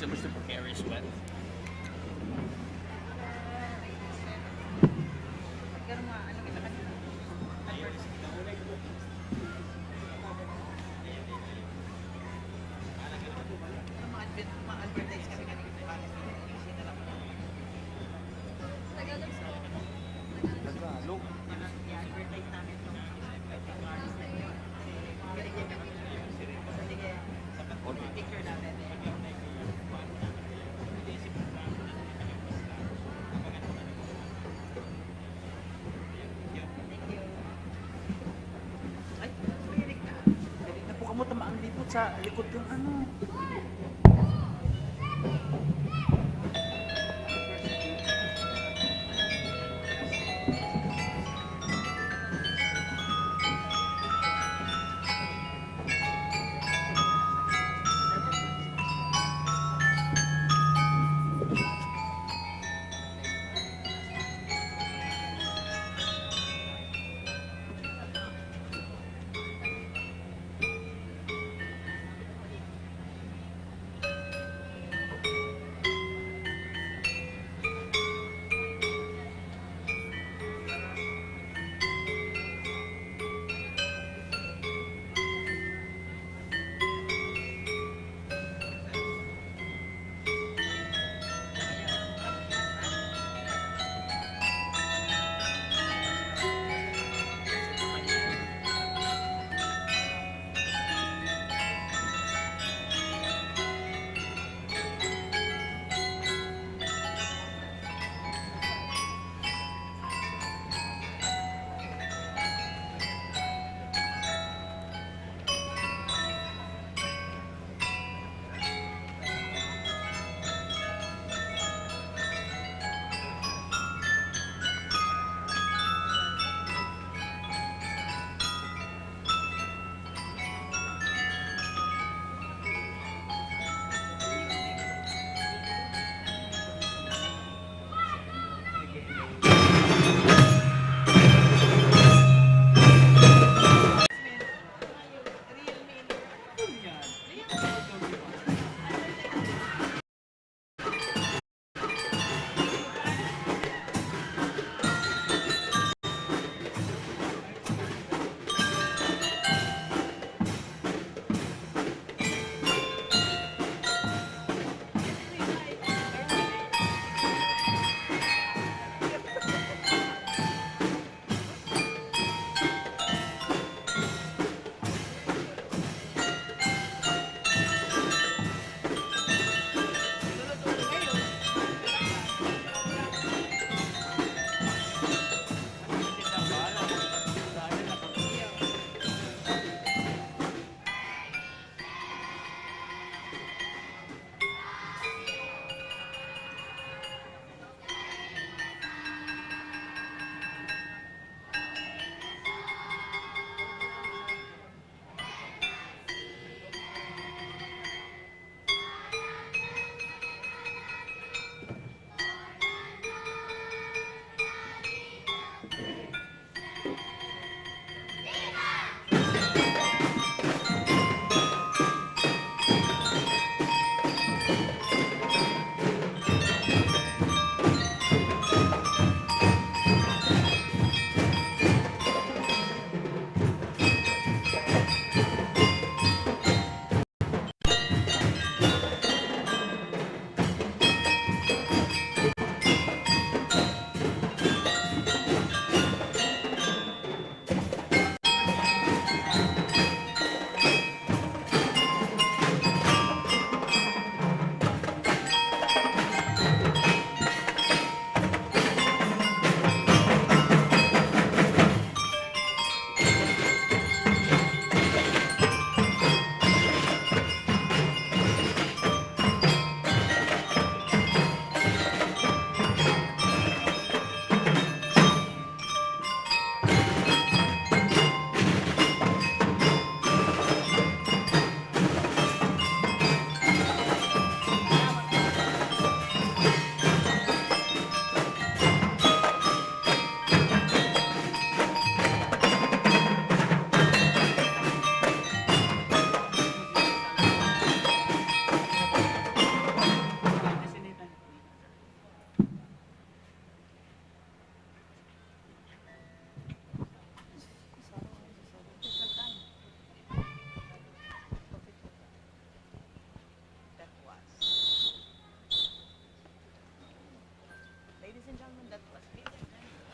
so much the precarious sweat. Sa likod yung ano.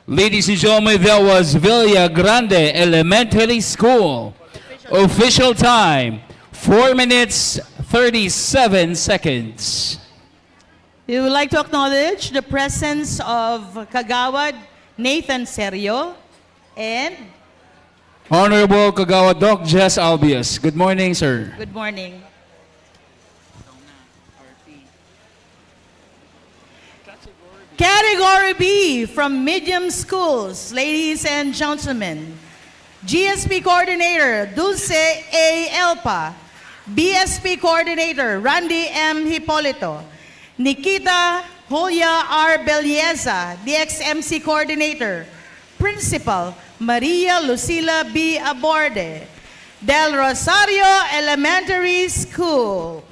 Ladies and gentlemen, that was Villa Grande Elementary School. Official time, 4 minutes, 37 seconds. We would like to acknowledge the presence of Kagawad Nathan Serio and Honorable Kagawa Doc Jess Albius. Good morning, sir. good morning. Category B from medium schools, ladies and gentlemen. GSP Coordinator Dulce A. Elpa, BSP Coordinator Randy M. Hipolito, Nikita Julia R. Belieza, DXMC Coordinator, Principal Maria Lucila B. Aborde, Del Rosario Elementary School.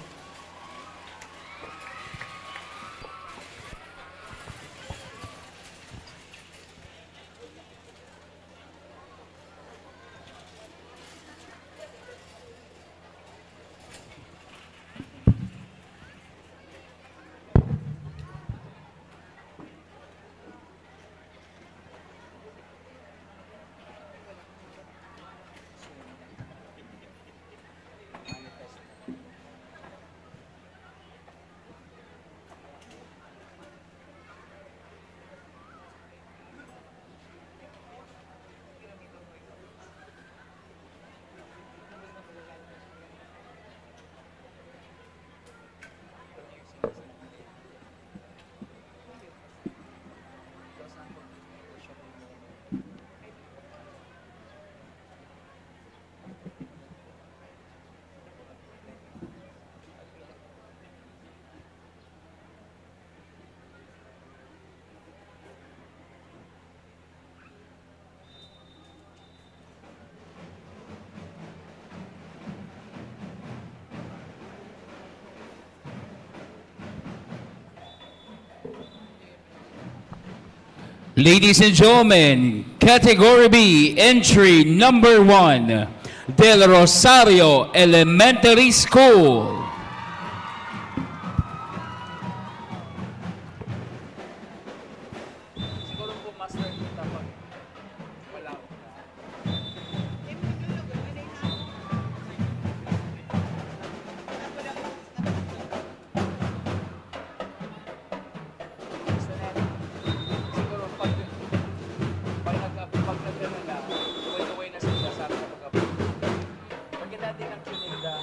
Ladies and gentlemen, Category B, entry number 1, Del Rosario Elementary School. Siguro po master kita pag wala ko. Siguro pag nagano na, way na sila sa akin pag kita din ang kinigda.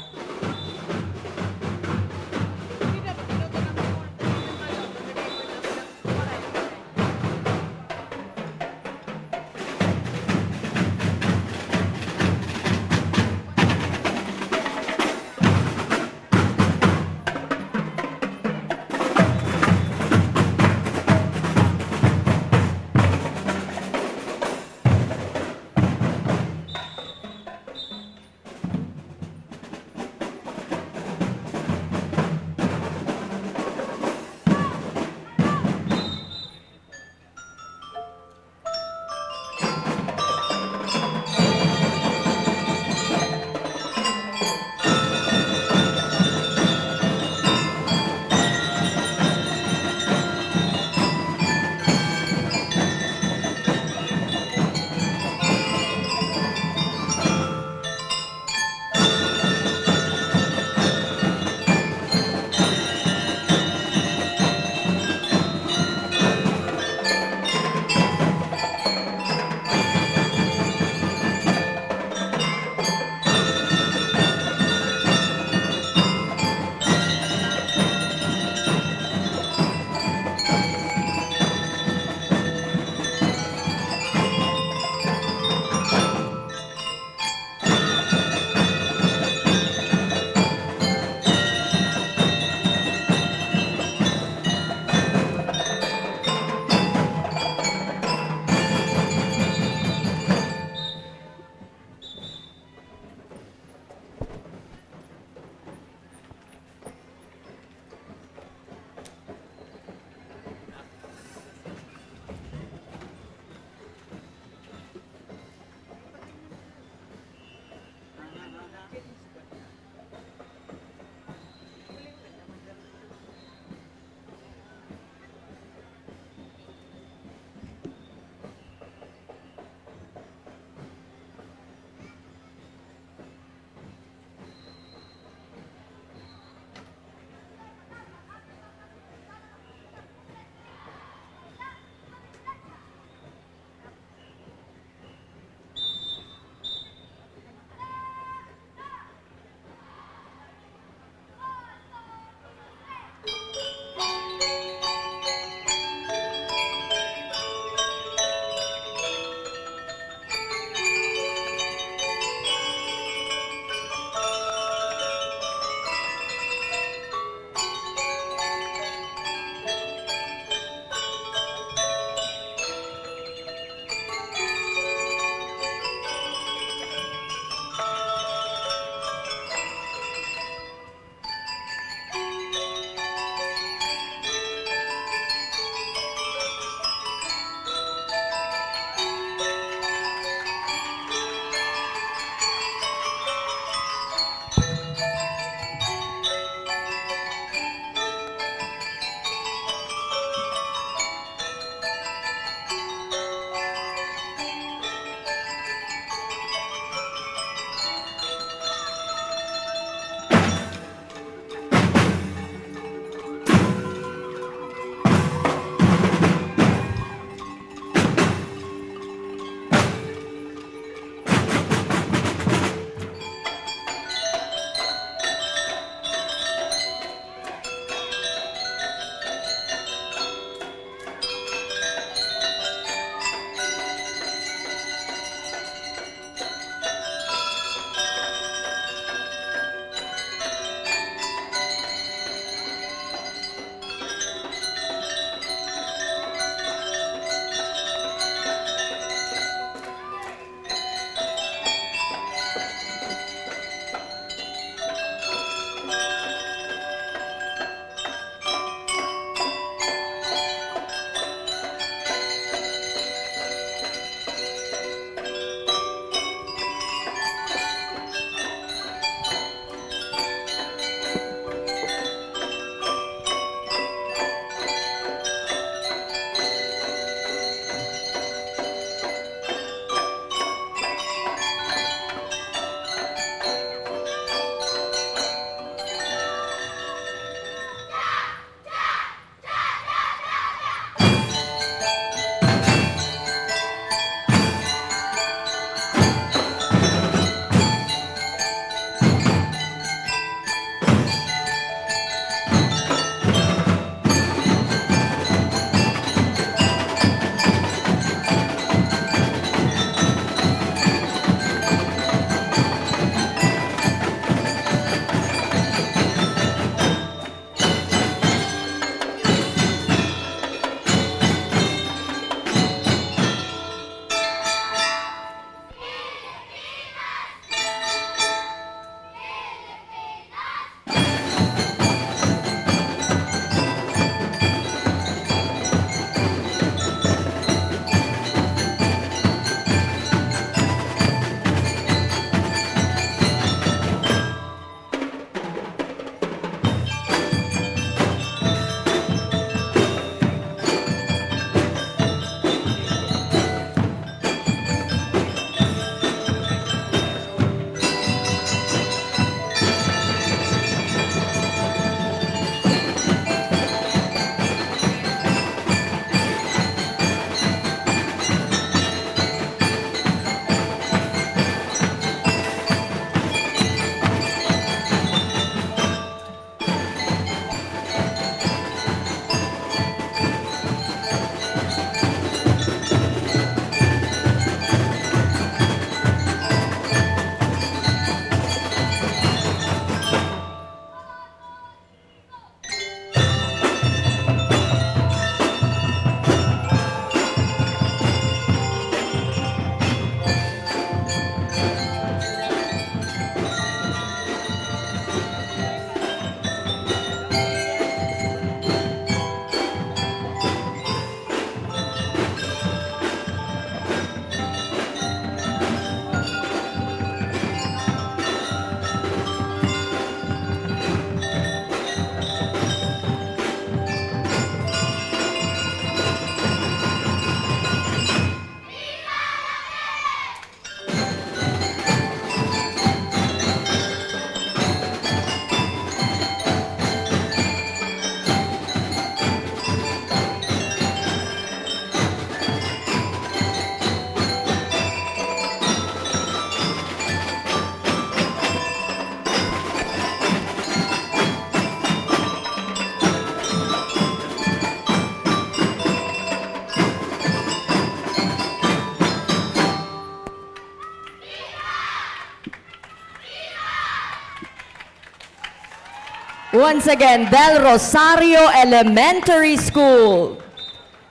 Once again, Del Rosario Elementary School.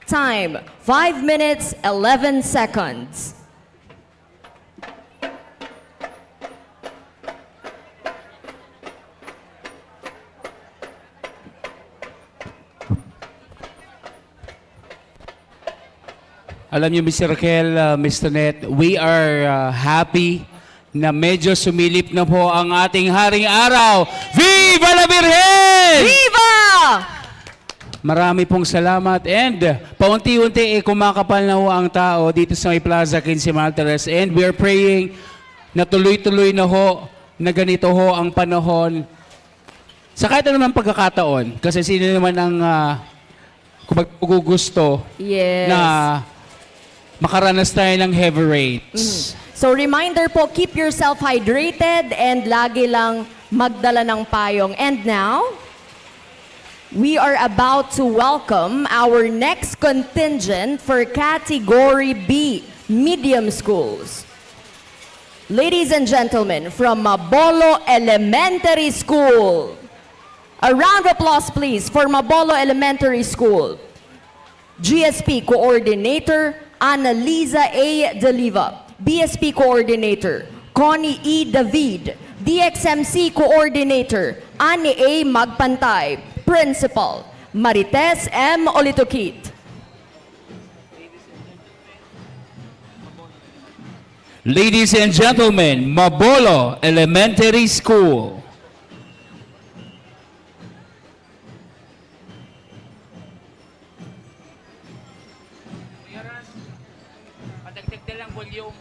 Time, 5 minutes, 11 seconds. Alam niyo, Mr. Raquel, Ms. Tonet, we are happy na medyo sumilip na po ang ating haring araw. Viva la Virgen! Viva! Marami pong salamat and paunti-unti kumakapal na ho ang tao dito sa may Plaza 15 Martires and we are praying na tuloy-tuloy na ho na ganito ho ang panahon sa kahit anumang pagkakataon kasi sino naman ang kung gusto Yes. na makaranas tayo ng heavy rains. So reminder po, keep yourself hydrated and lagi lang magdala ng payong. And now, we are about to welcome our next contingent for Category B, Medium Schools. Ladies and gentlemen, from Mabolo Elementary School. A round of applause please for Mabolo Elementary School. GSP Coordinator, Annalisa A. Deliva. BSP Coordinator, Connie E. David. DXMC Coordinator, Annie A. Magpantay. Principal, Marites M. Olitokit. Ladies and gentlemen, Mabolo Elementary School. Padagdag na lang volume.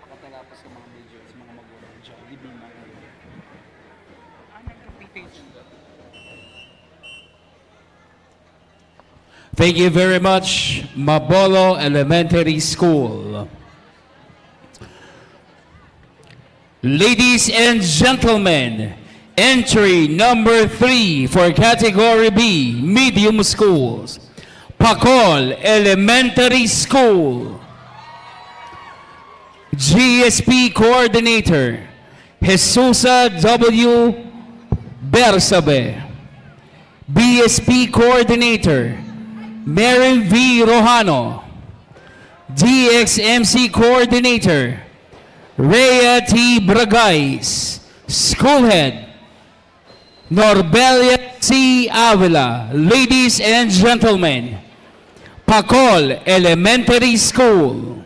Pagkatapos sa mga major, sa mga magulang dyan, libre na kayo. Thank you very much, Mabolo Elementary School. Ladies and gentlemen, Entry number 3 for Category B, Medium Schools. Pacol Elementary School. GSP Coordinator, Jesusa W. Bersabe. BSP Coordinator, Mary V. Rojano. DXMC Coordinator, Rhea T. Bragais. School Head, Norbelia C. Avila. Ladies and gentlemen, Pacol Elementary School.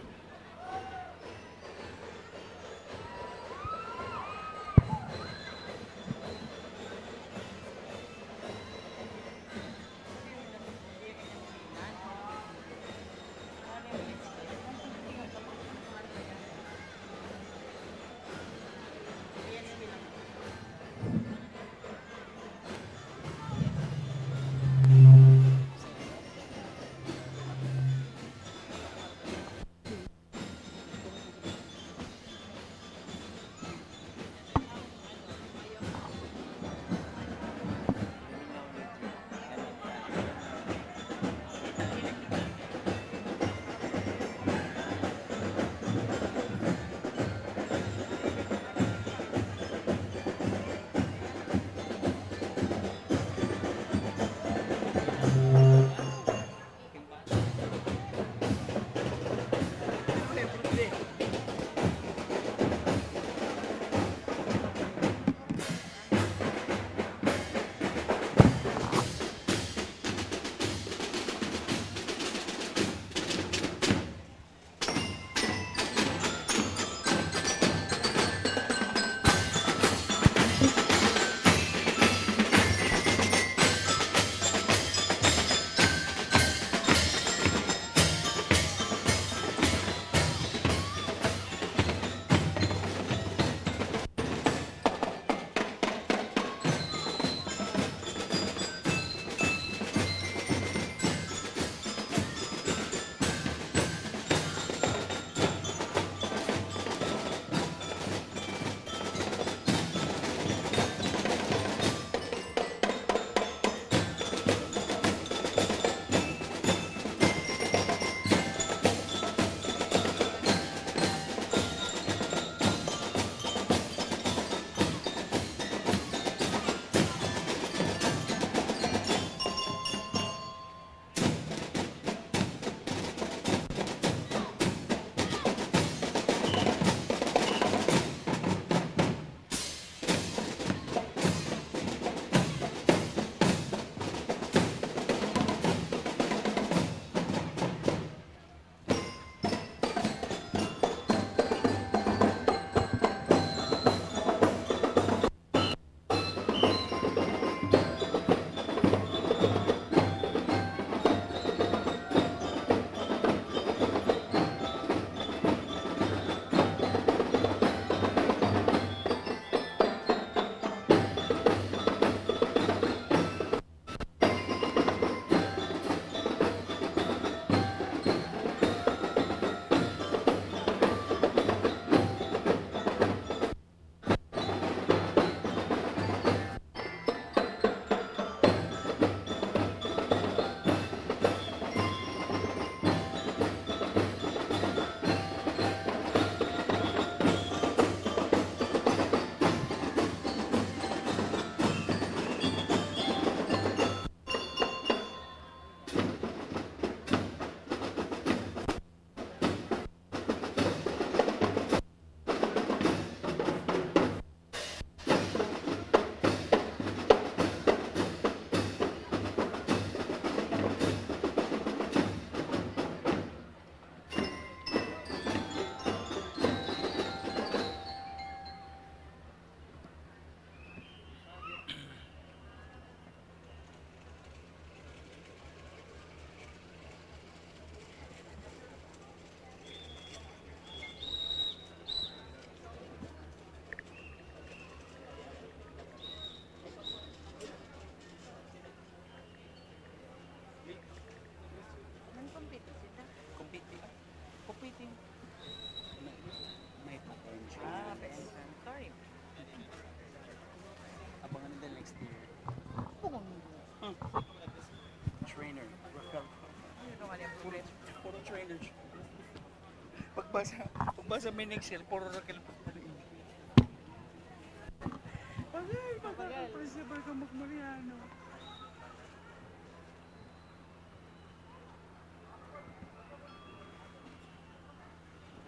Puro trainer. Pagbasa may Excel, puro rakil. Bagay, makaka-principal ka Macmariano.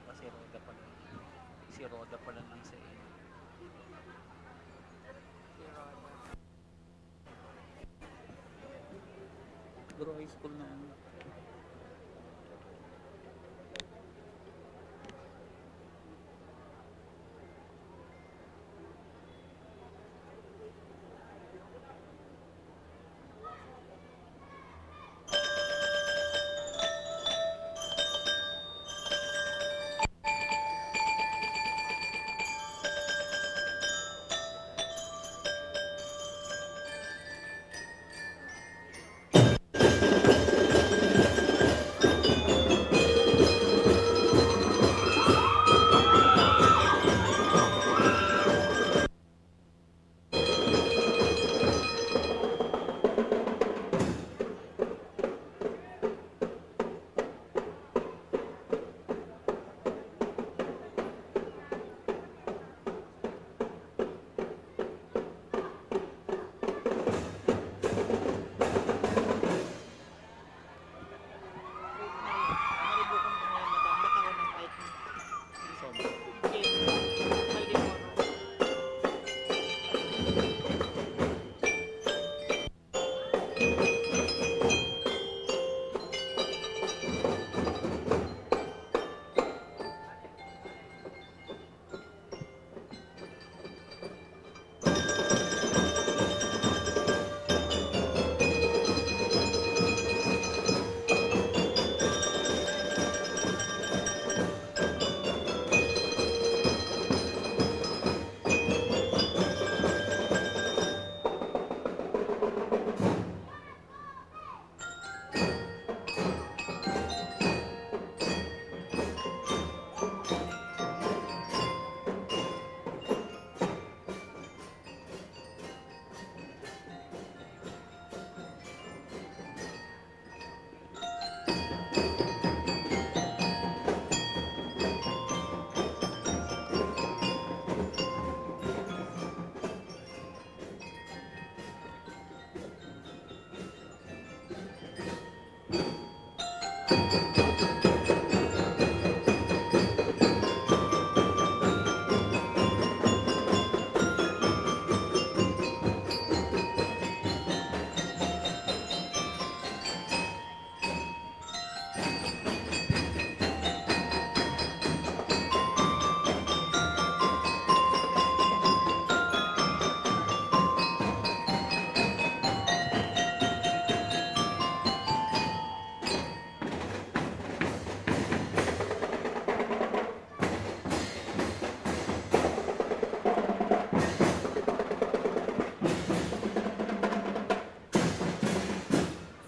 Kasi Roda pala. Si Roda pala nang sa iyo. Siguro high school na ano.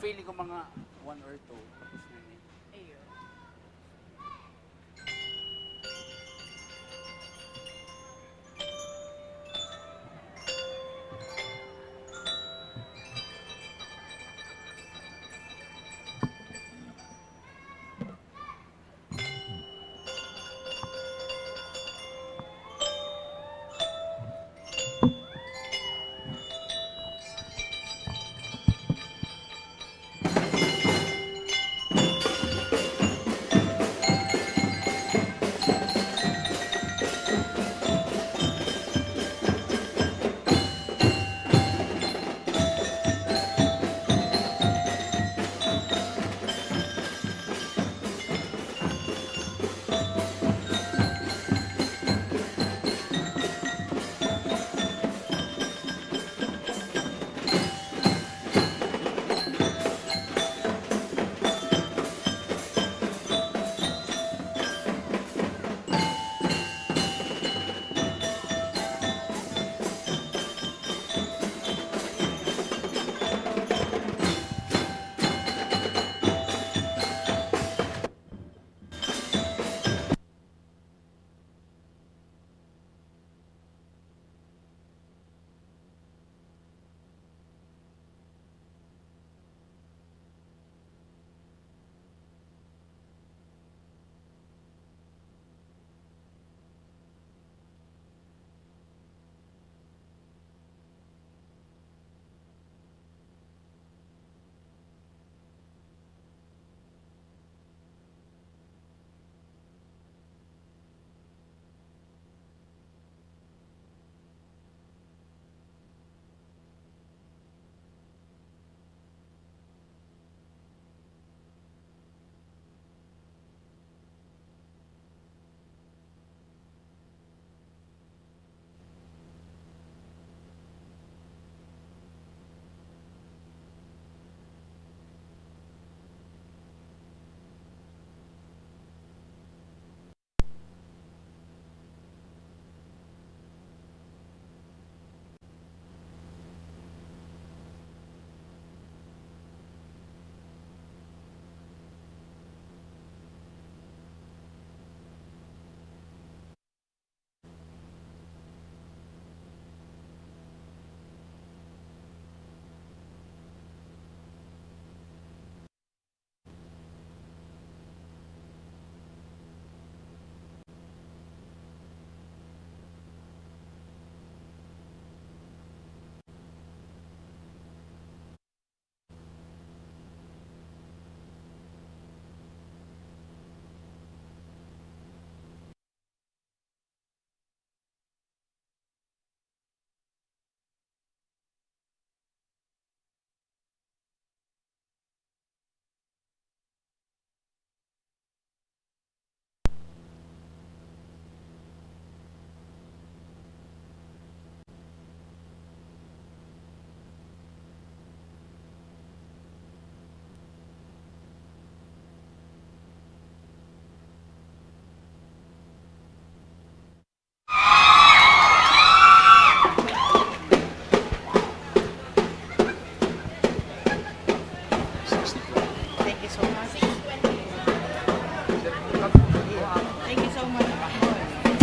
Feeling ko mga 1 or 2 tapos na yun.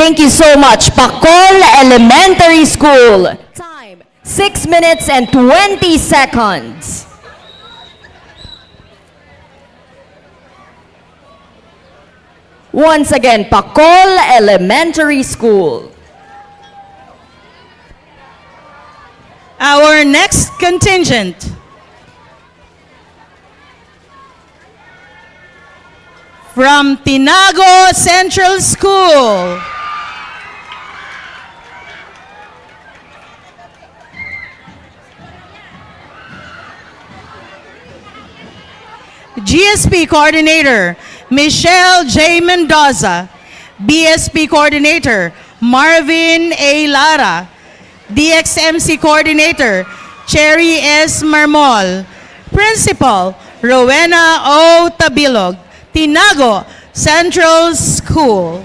Thank you so much, Pacol Elementary School. Time, 6 minutes and 20 seconds. Once again, Pacol Elementary School. Our next contingent. From Tinago Central School. GSP Coordinator, Michelle J. Mendoza. BSP Coordinator, Marvin A. Lara. DXMC Coordinator, Cherry S. Marmol. Principal, Rowena O. Tabilog. Tinago Central School.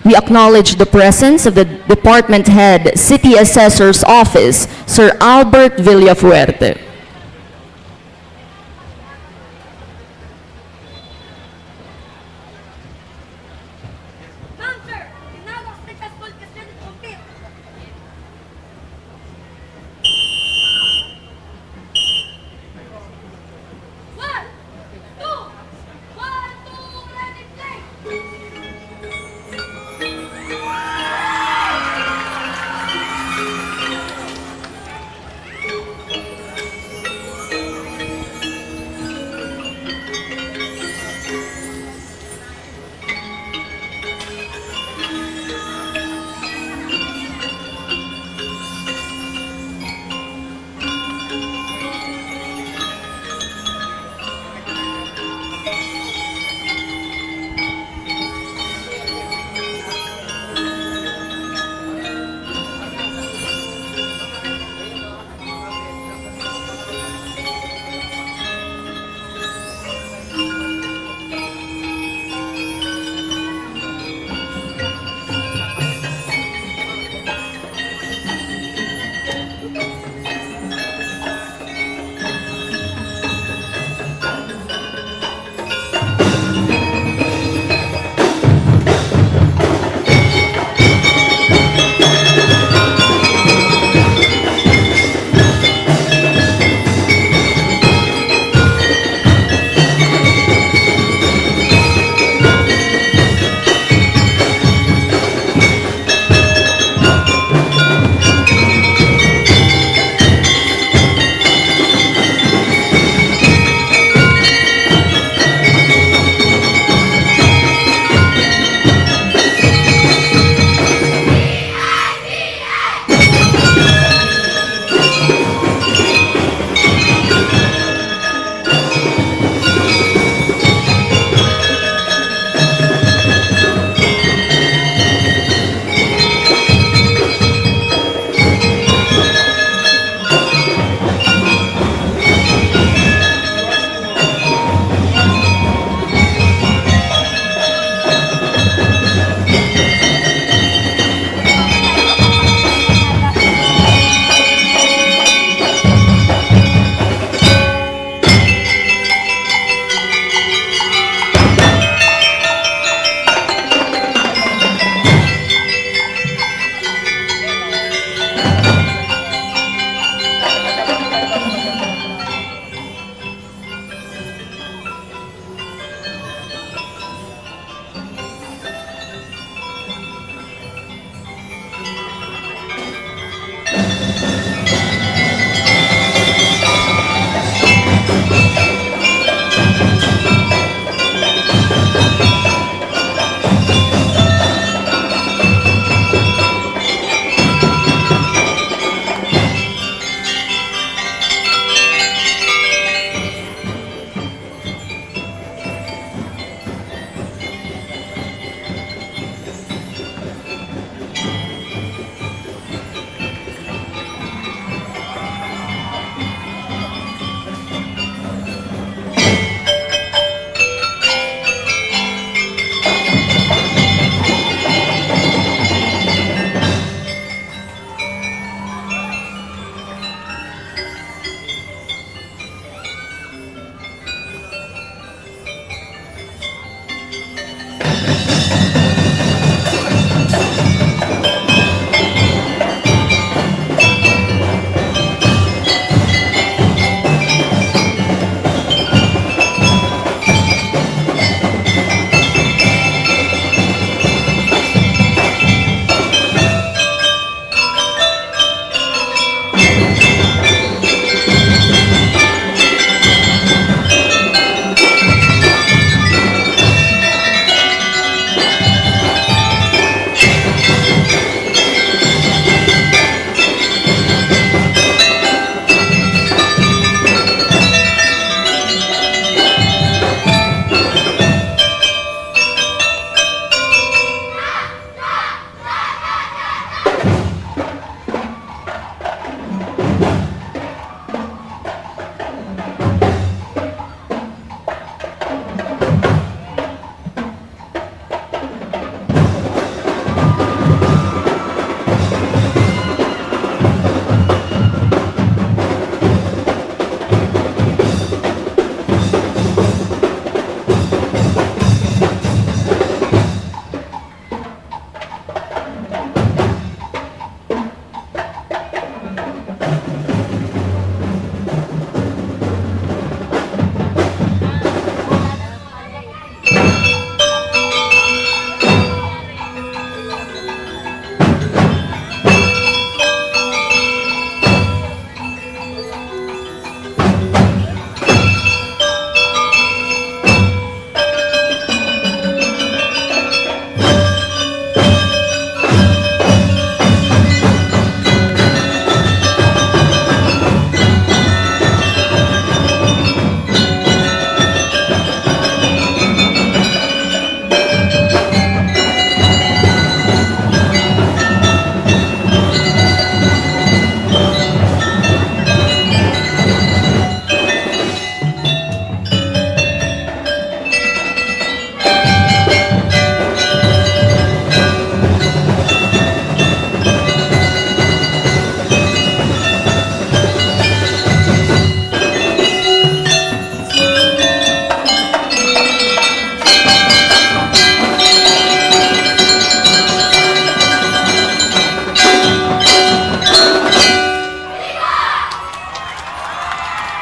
We acknowledge the presence of the Department Head, City Assessor's Office, Sir Albert Villafuerte.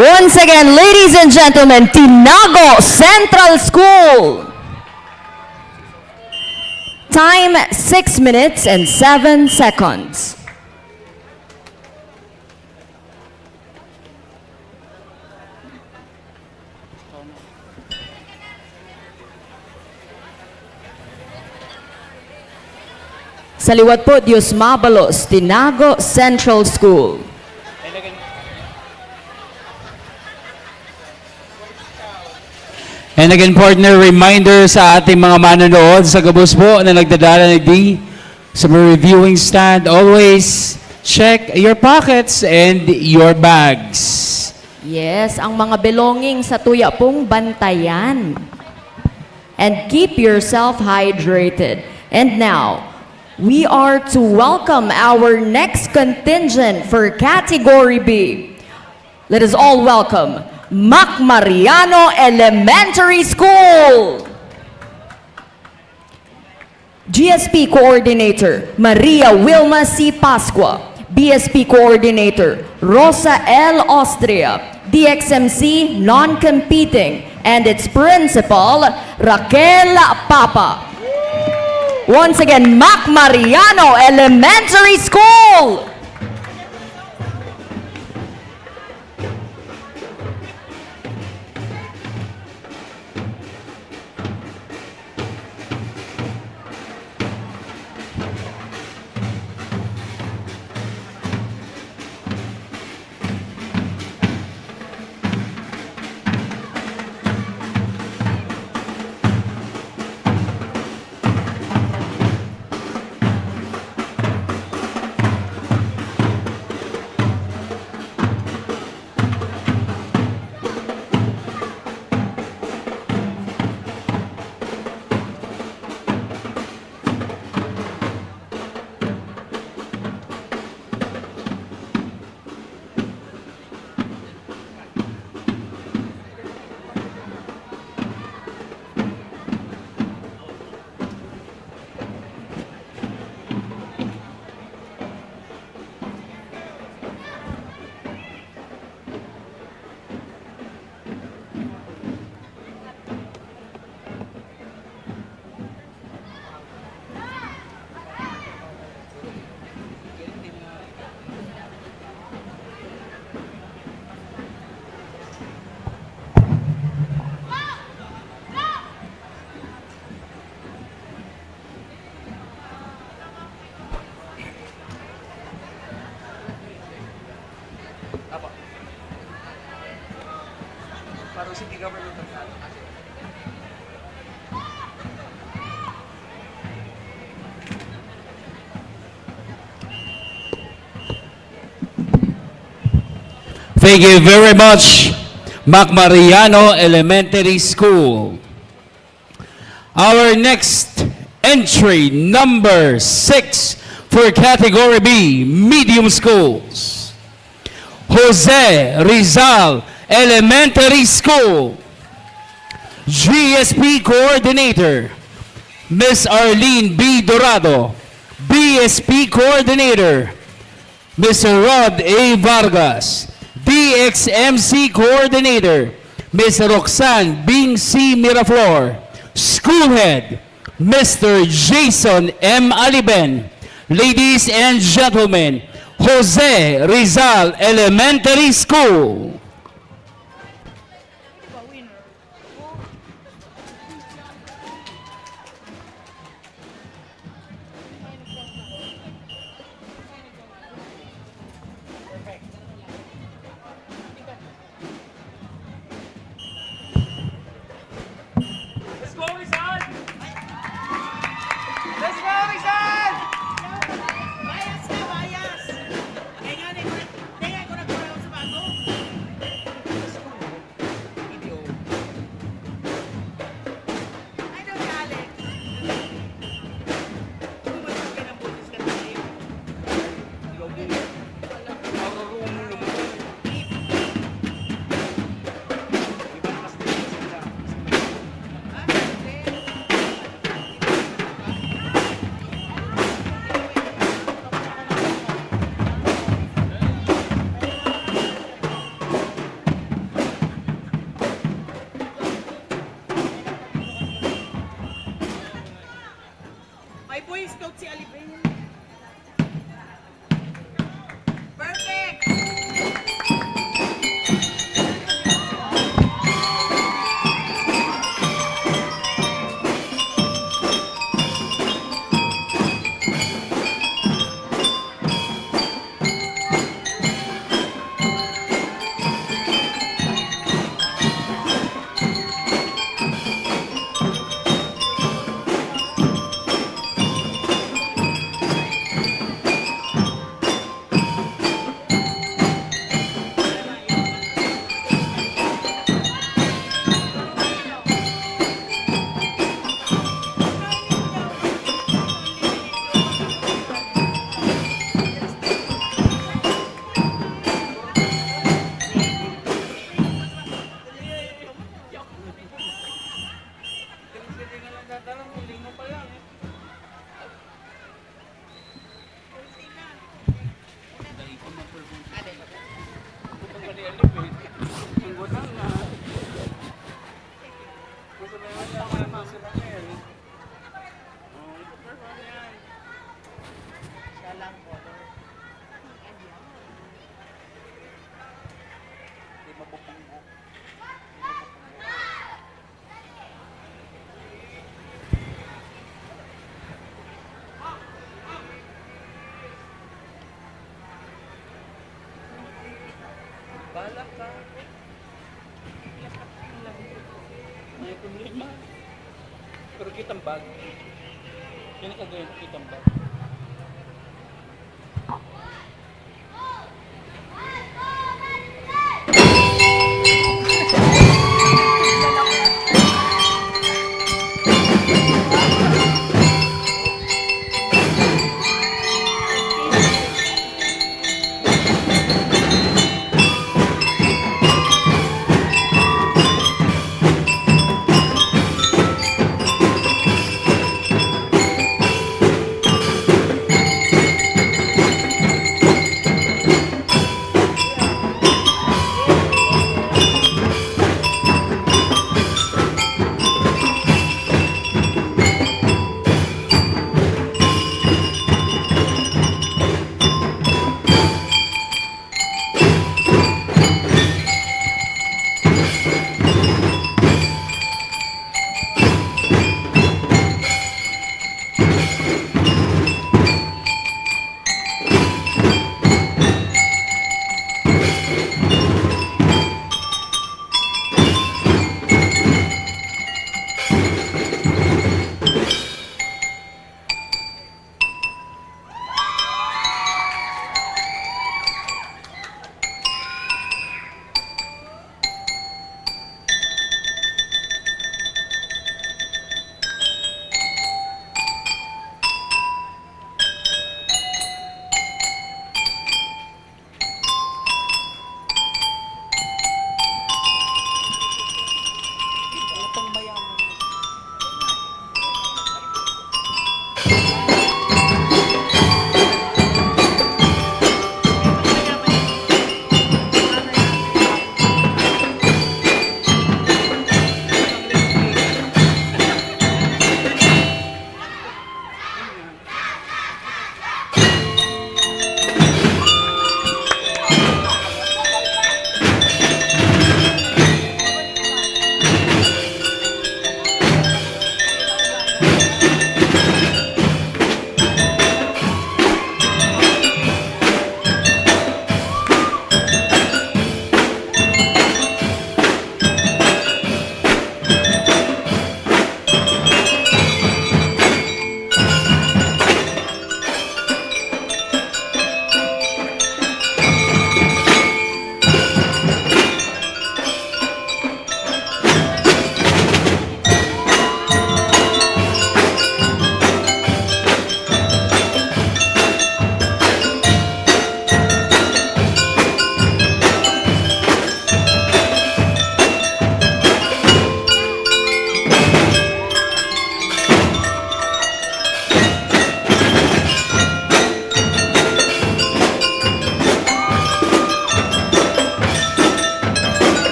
Once again, ladies and gentlemen, Tinago Central School. Time 6 minutes and 7 seconds. Sa liwat po, Dios Mabalos, Tinago Central School. And again, partner, reminder sa ating mga manonood sa gabos po na nagdadala sa mga reviewing stand, always check your pockets and your bags. Yes, ang mga belonging sa tuya pong bantayan. And keep yourself hydrated. And now, we are to welcome our next contingent for Category B. Let us all welcome Mac Mariano Elementary School. GSP Coordinator, Maria Wilma C. Pascua. BSP Coordinator, Rosa L. Austria. DXMC, non-competing. And its principal, Raquel Papa. Once again, Mac Mariano Elementary School. Parang city government of that. Thank you very much, Mac Mariano Elementary School. Our next entry, number 6 for Category B, Medium Schools. Jose Rizal Elementary School. GSP Coordinator, Miss Arlene B. Dorado. BSP Coordinator, Mr. Rod A. Vargas. DXMC Coordinator, Ms. Roxanne Bing C. Miraflor. School Head, Mr. Jason M. Aliben. Ladies and gentlemen, Jose Rizal Elementary School. Let's go, Rizal! Let's go, Rizal! Bias na, bias. Kaya nga, ko nagkuha sa bago. Boy Scout si Alibay. Perfect! Balak ka. May problema. Pero kitang bag. Yan ang kagawin ko, kitang bag.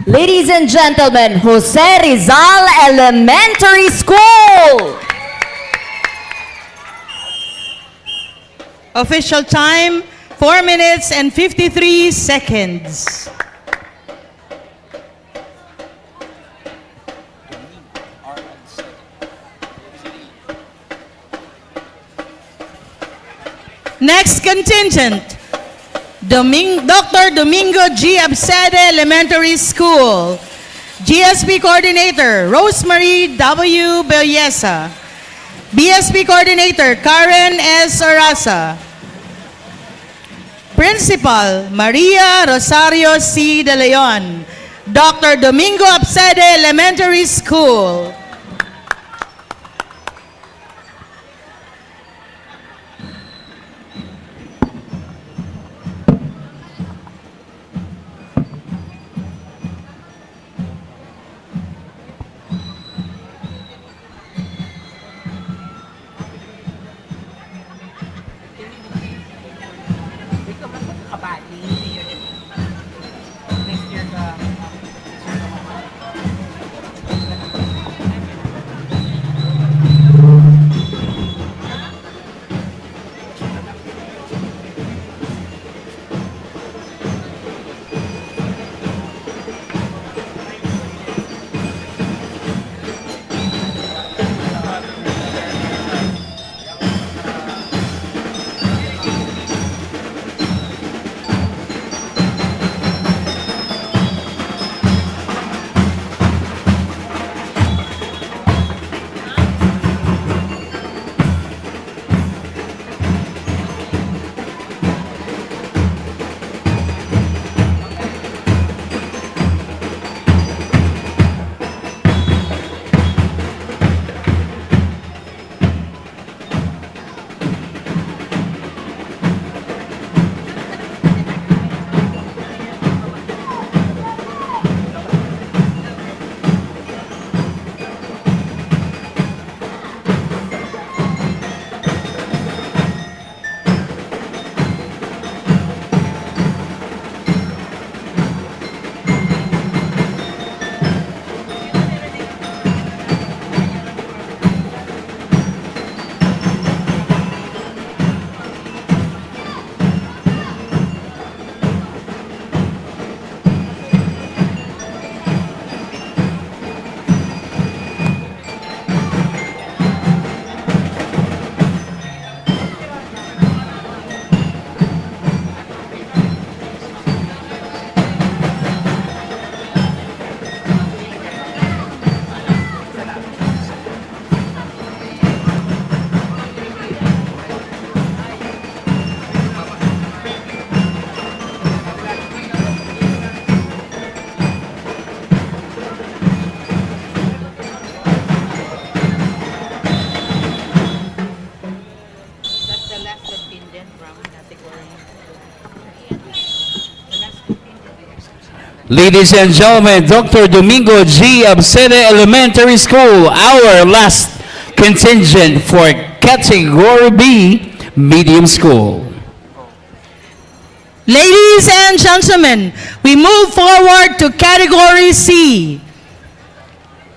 Ladies and gentlemen, Jose Rizal Elementary School. Official time, 4 minutes and 53 seconds. Next contingent, Dr. Domingo G. Absede Elementary School. GSP Coordinator, Rosemary W. Belleza. BSP Coordinator, Karen S. Orasa. Principal, Maria Rosario C. De Leon. Dr. Domingo Absede Elementary School. Ladies and gentlemen, Dr. Domingo G. Absede Elementary School, our last contingent for Category B, Medium School. Ladies and gentlemen, we move forward to Category C.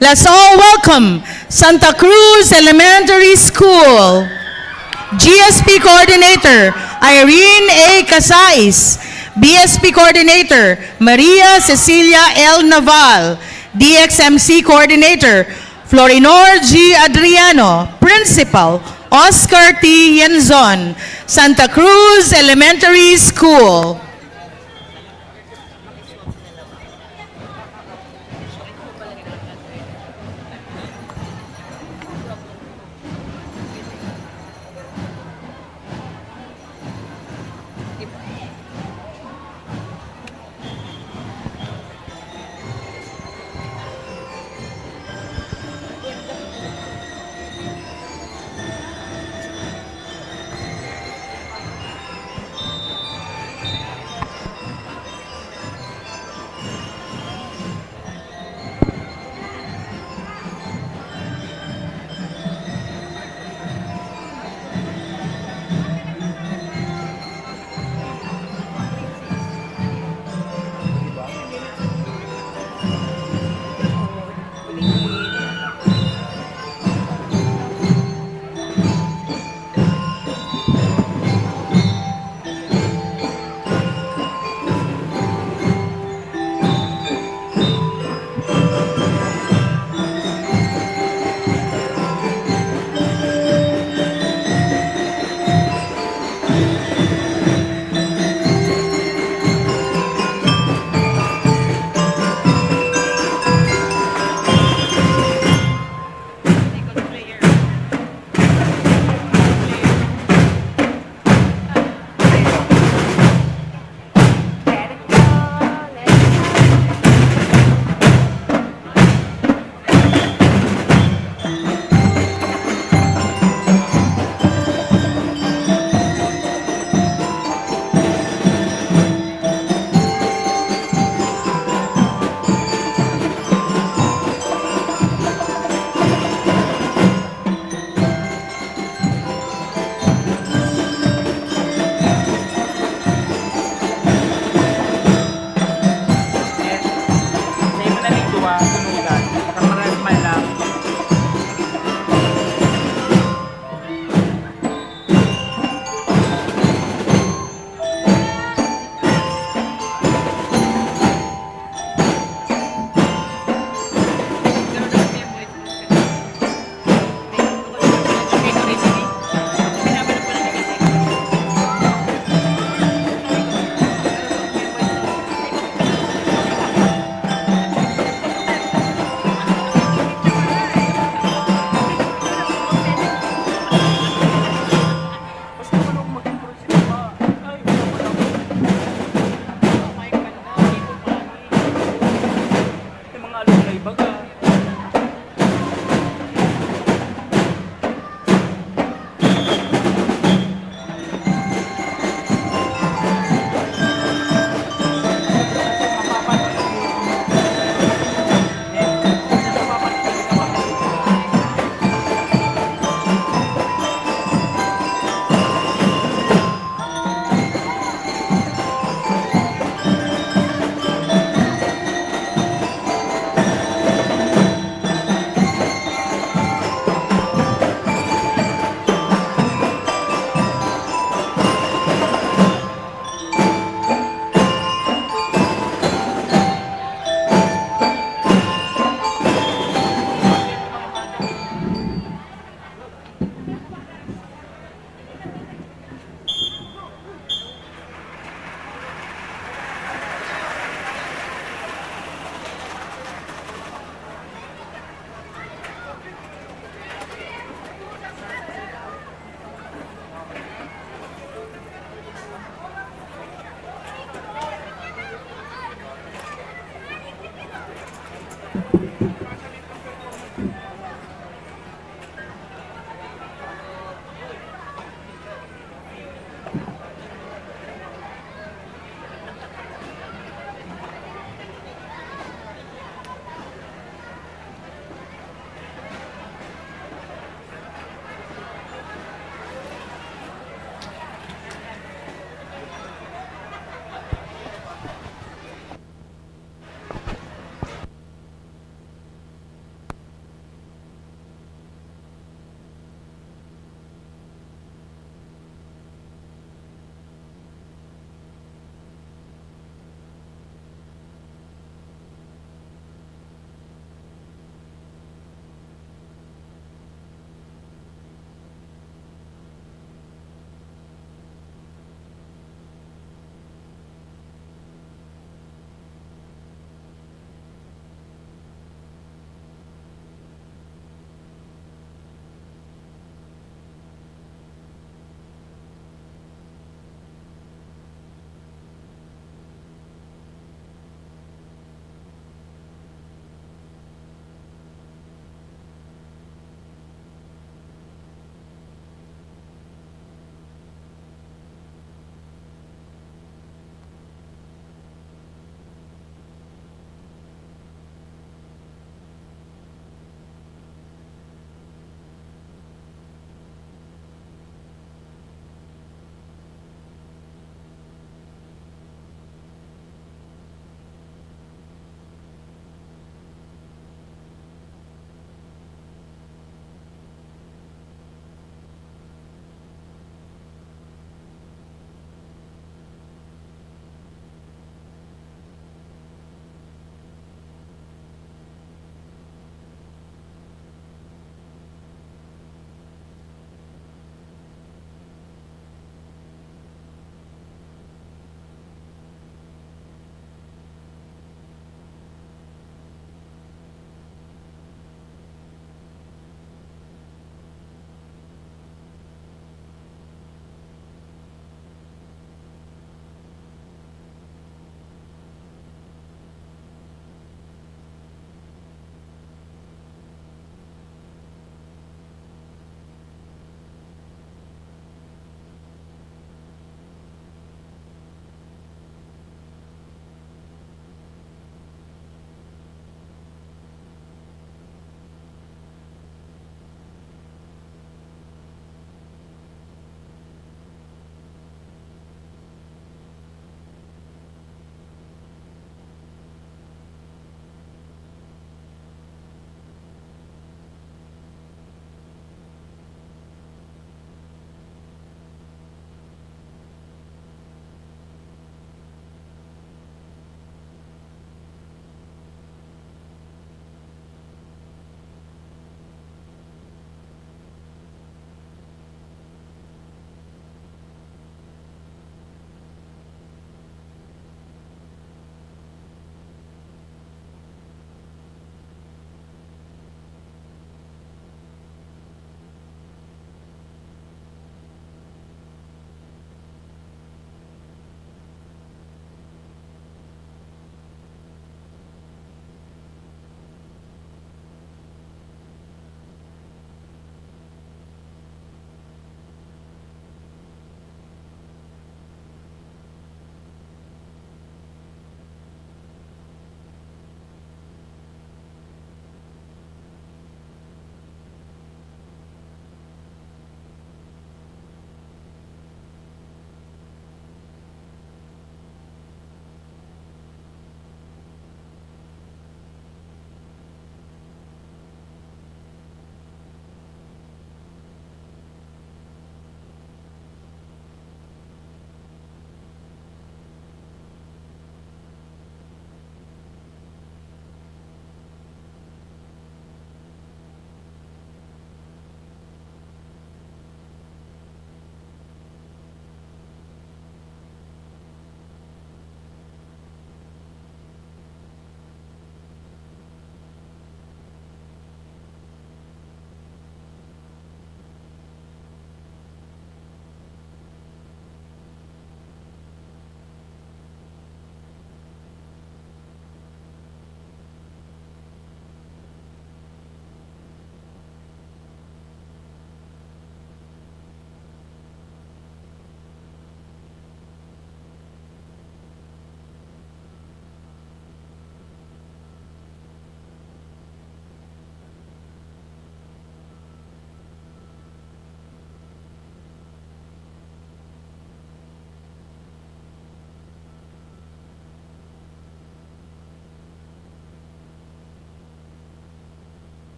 Let's all welcome Santa Cruz Elementary School. GSP Coordinator, Irene A. Casais. BSP Coordinator, Maria Cecilia L. Naval. DXMC Coordinator, Florinor G. Adriano. Principal, Oscar T. Yenzon. Santa Cruz Elementary School.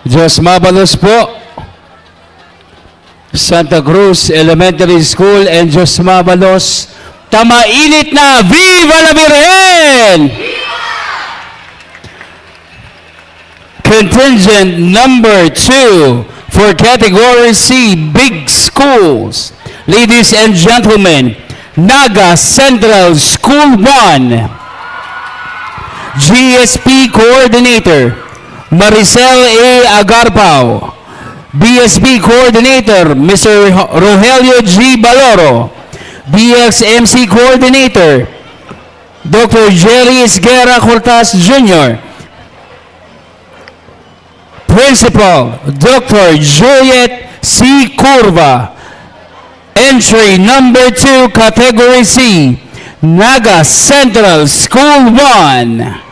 Diyos mabalos po. Santa Cruz Elementary School and Diyos mabalos. Tamainit na Viva la Virgen! Contingent number 2 for Category C, Big Schools. Ladies and gentlemen, Naga Central School 1. GSP Coordinator, Maricel A. Agarpao. BSP Coordinator, Mr. Rogelio G. Baloro. BXMC Coordinator, Dr. Jerry Esguerra Cortas Jr. Principal, Dr. Juliet C. Curva. Entry number 2, Category C, Naga Central School 1.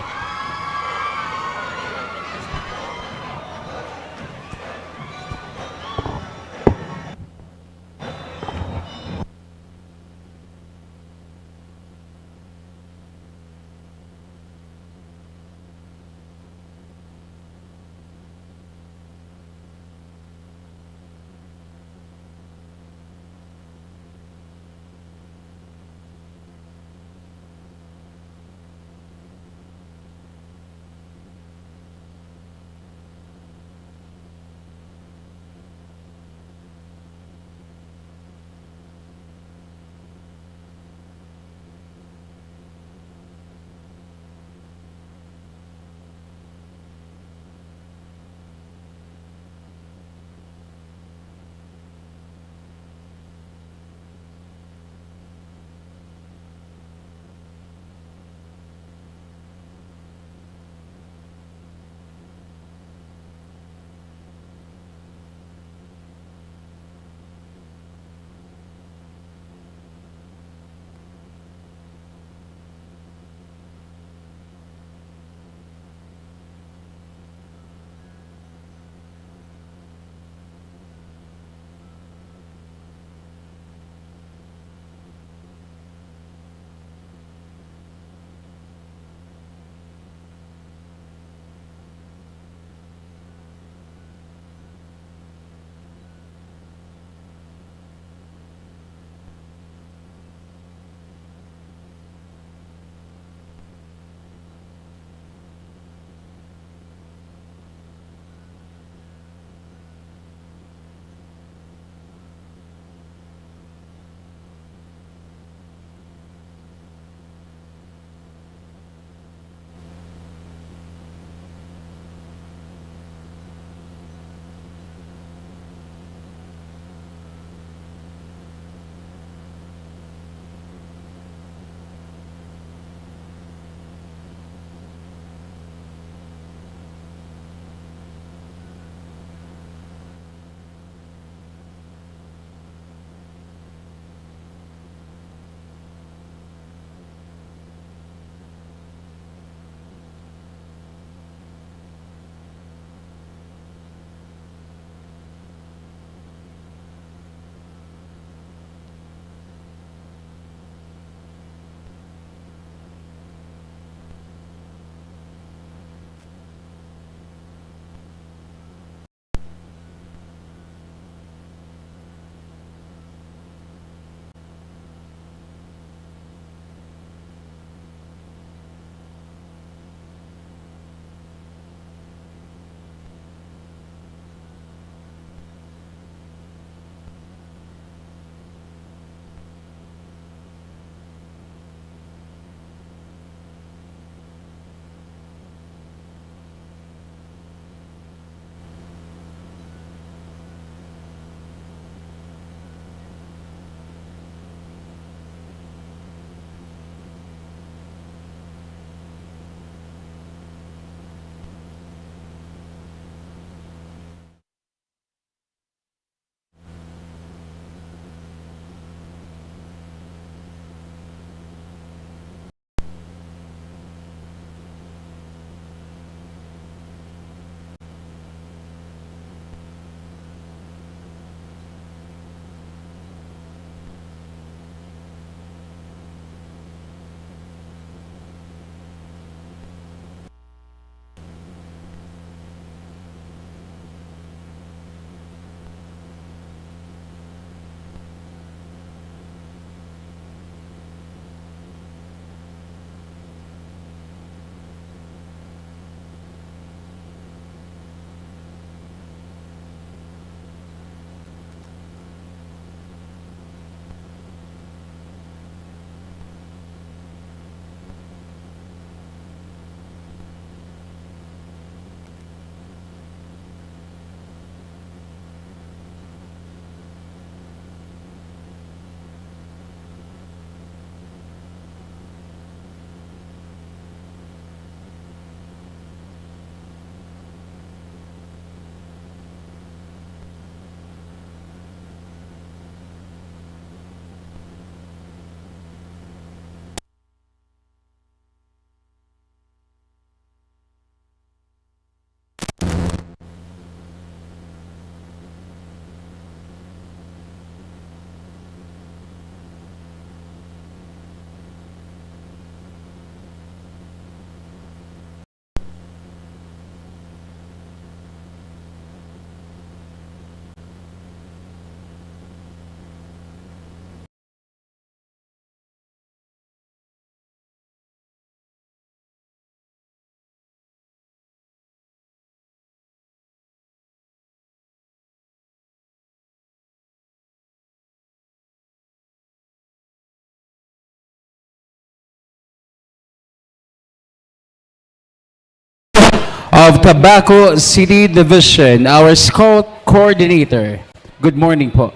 of Tabaco City Division, our Scout Coordinator. Good morning po.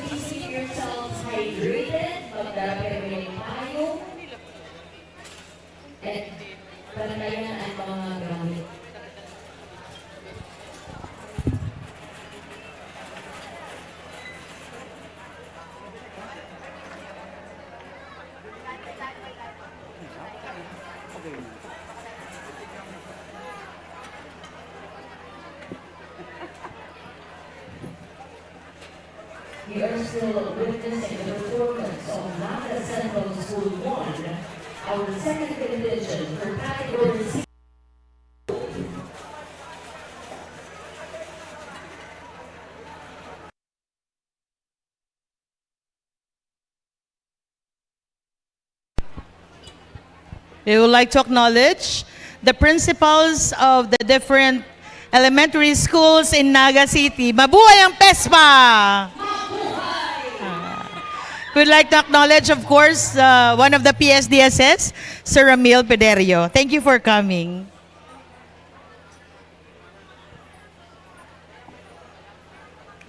Please keep yourselves hydrated. Magdala kayo ng payong. At panatayan ang mga gamit. We are still witnessing the performance of Naga Central School 1, our second division for category C. We would like to acknowledge the principals of the different elementary schools in Naga City. Mabuhay ang PESPA! We'd like to acknowledge, of course, one of the PSDSS, Sir Ramil Pederio. Thank you for coming.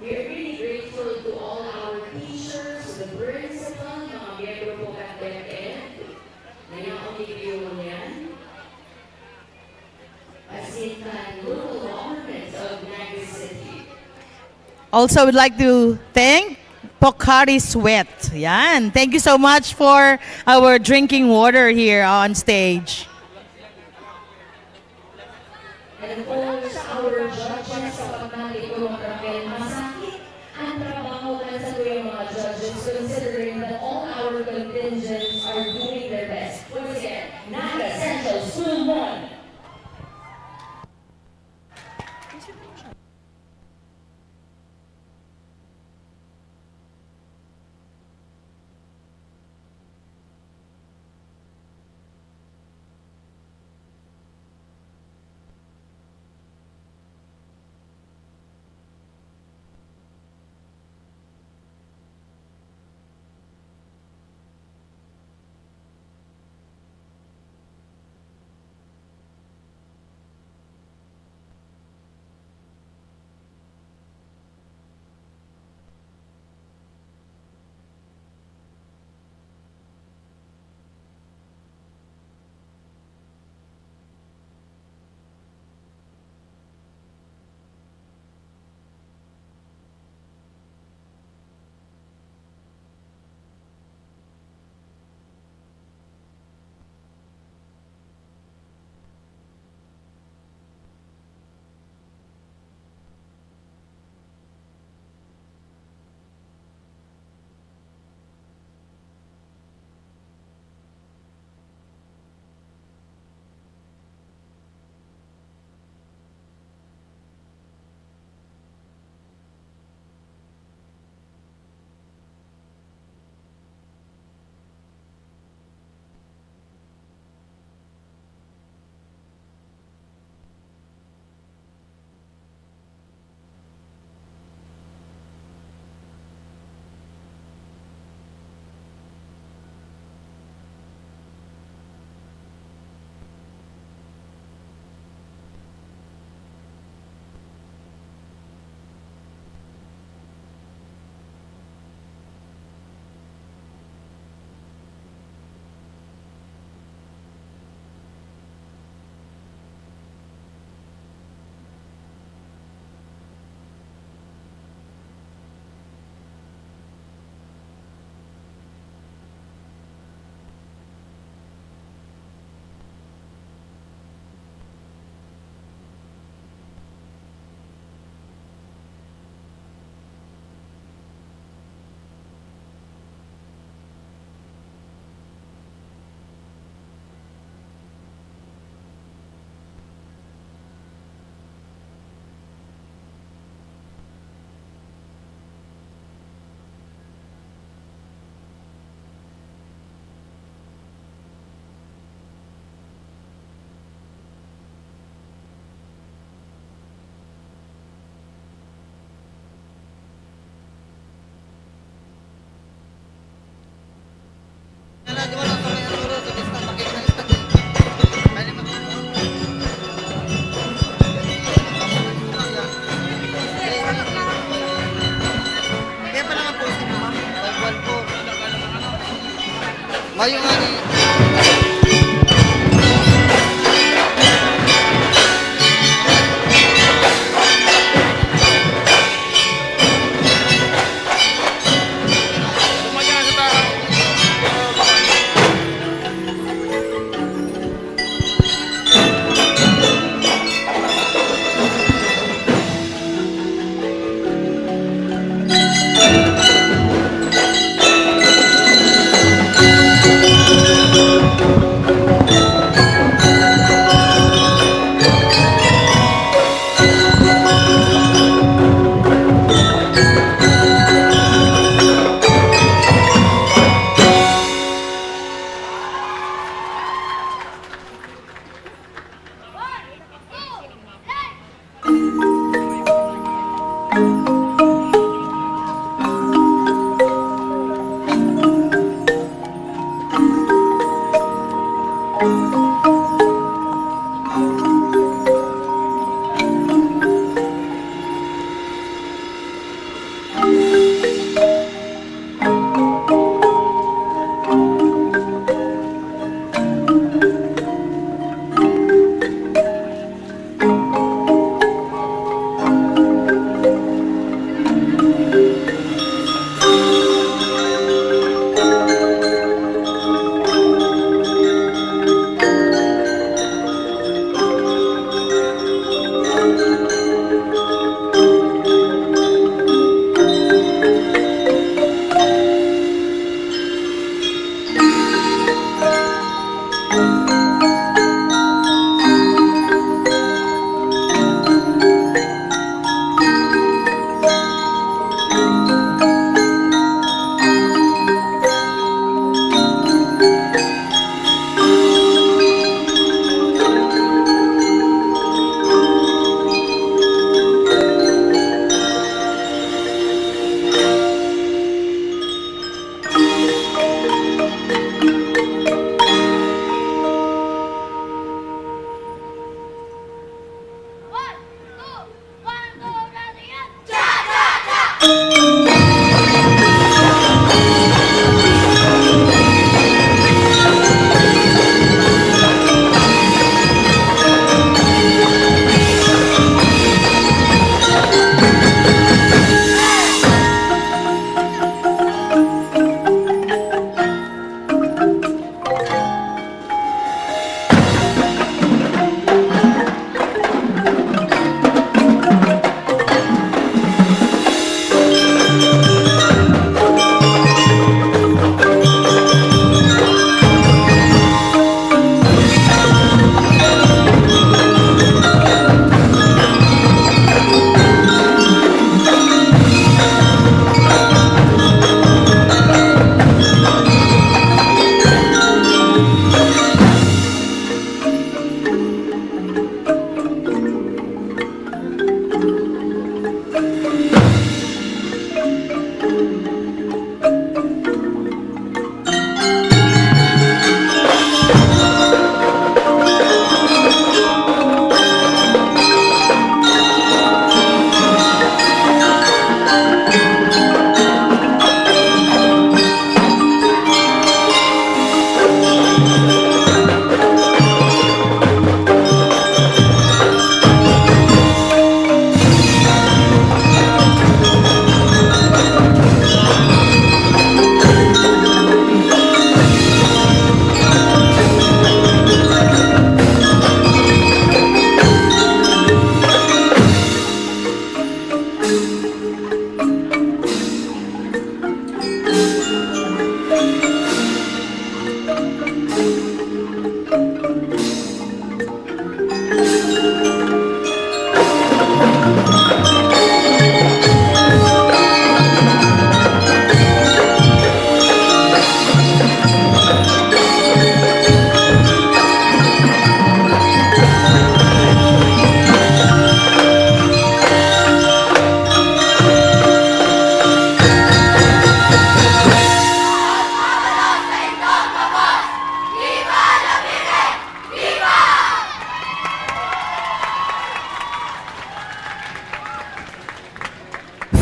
We are really grateful to all our teachers, the principal, mga miyembro po at DepEd, na yung omigyo yan, Asintan local governments of Naga City. Also, we'd like to thank Pocari Sweat. Yan. Thank you so much for our drinking water here on stage. And of course, our judges sa pagmali ko ng masakit ang trabaho ng sa tuyong mga judges considering that all our contingents are doing their best. Once again, Naga Central School 1. Kayo nga ni... Tumaya sa tao.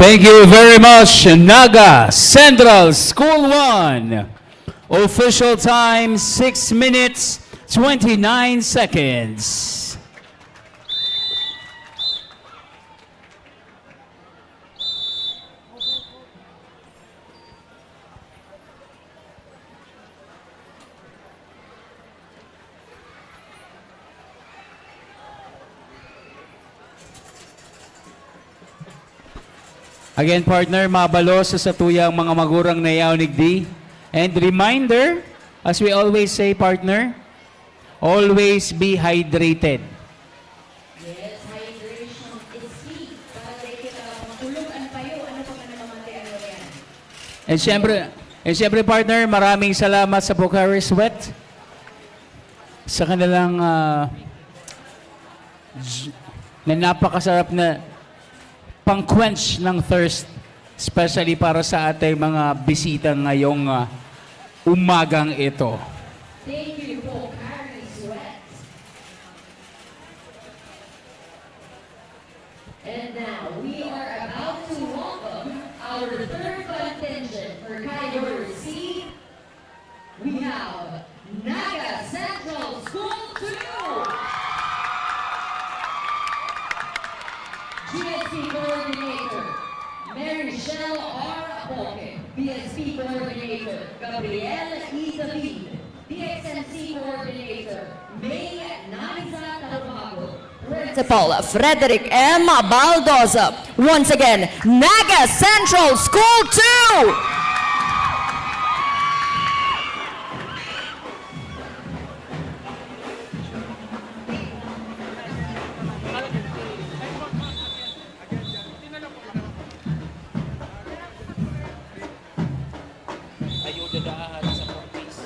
Thank you very much, Naga Central School 1. Official time, 6 minutes, 29 seconds. Again, partner, mabalo sa satuyang mga magurang na yawnig di. And reminder, as we always say, partner, always be hydrated. Yes, hydration is key. Para kita matulugan kayo, ano pa man ang material yan? And syempre, partner, maraming salamat sa Pocari Sweat sa kanilang na napakasarap na pang-quench ng thirst, especially para sa ating mga bisita ngayong umagang ito. Thank you po, Pocari Sweat. And now, we are about to welcome our third contingent for category C. We have Naga Central School 2. GSP Coordinator, Mary Shell R. Apoque. BSP Coordinator, Gabriel E. David. DXMC Coordinator, May Naiza Talbago. Principal Frederick M. Baldoza. Once again, Naga Central School 2. Ayuda daan sa practice.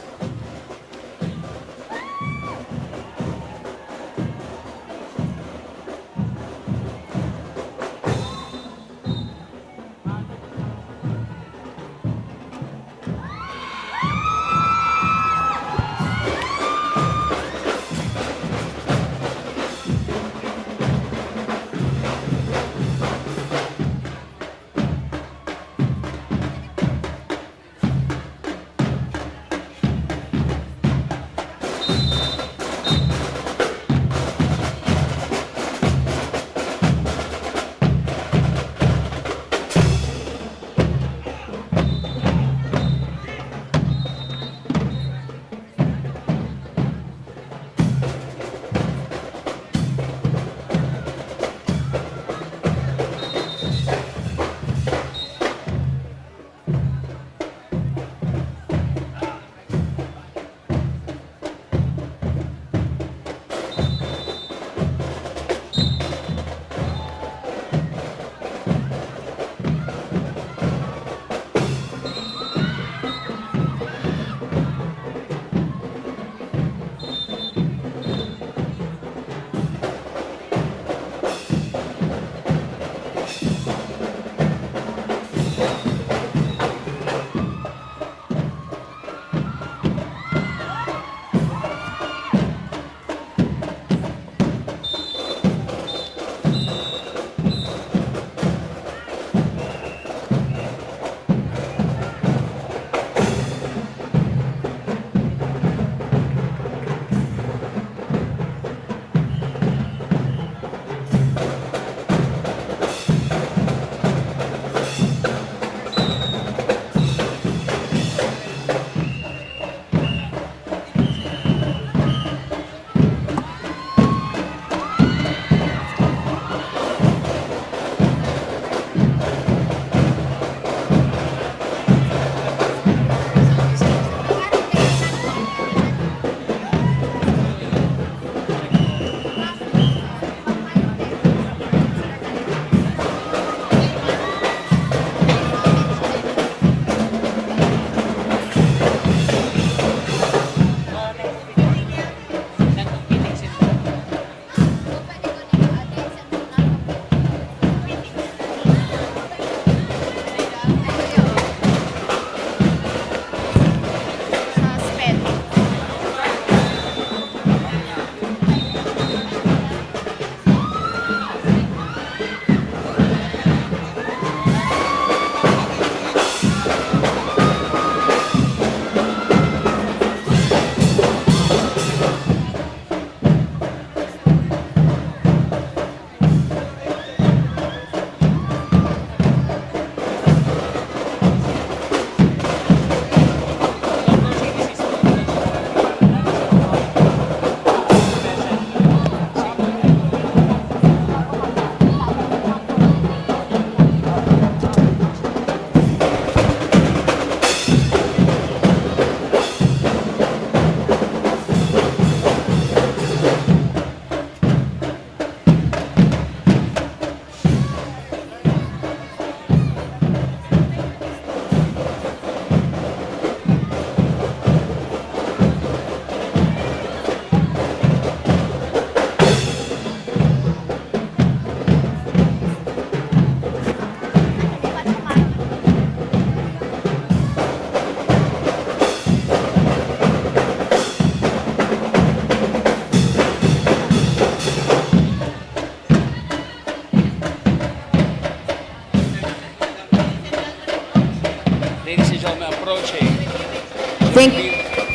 gentlemen, approaching.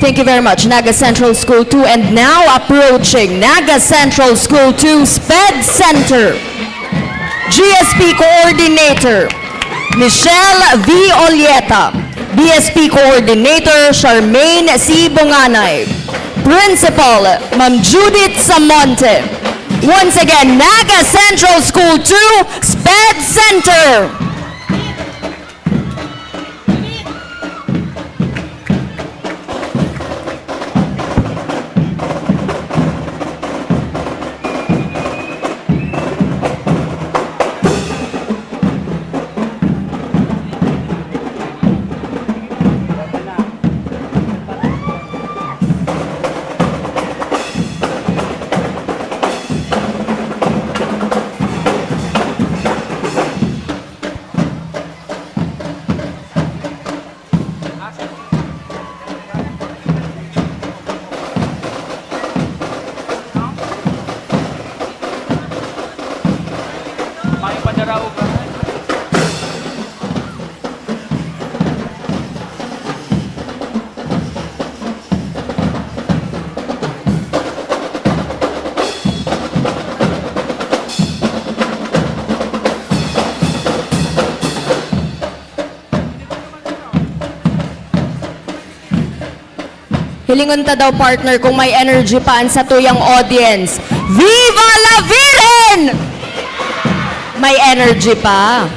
Thank you very much, Naga Central School 2. And now approaching Naga Central School 2 SPED Center. GSP Coordinator, Michelle V. Olieta. BSP Coordinator, Charmaine C. Bunganay. Principal, Ma'am Judith Samonte. Once again, Naga Central School 2 SPED Center. May padarao ka. Hilingon ta daw partner kung may energy paan sa tuyang audience. Viva la Virgen! May energy pa.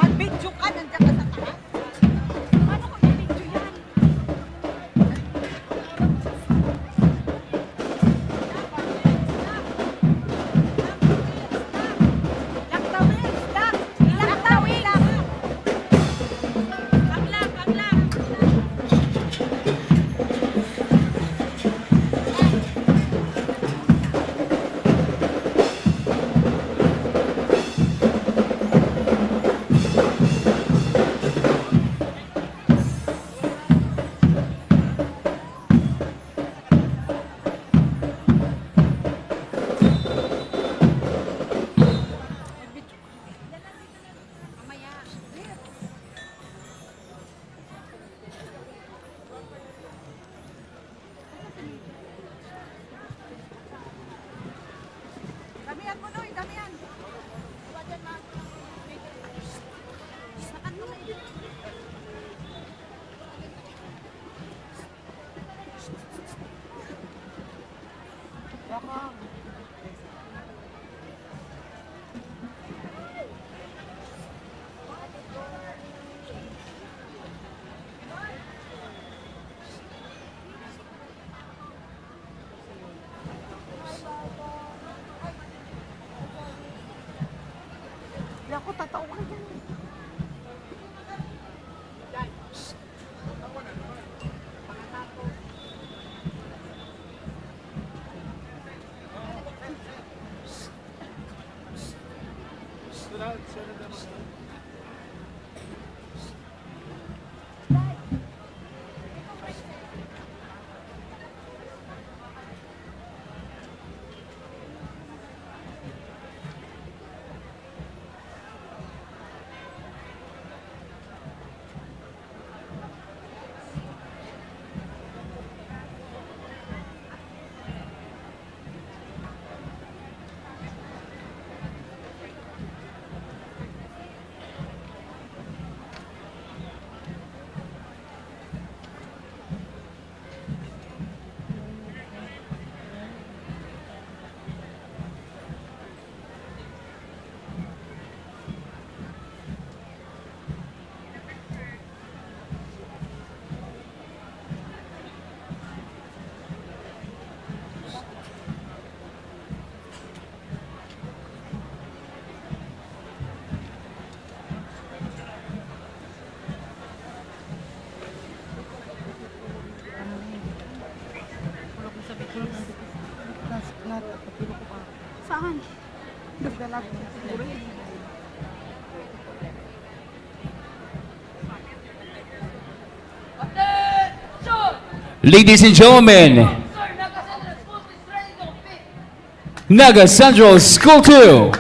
Mag-video ka, nandiyan ka sa taas. Paano ko i-video yan? Laktawin! Laktawin! Baklang! Damihan mo, Noy, damihan. Sakat mo na yun. Hindi ako tatao ka dyan. Saan? Nagdalag. Siguro yun. Ladies and gentlemen, Naga Central School 2.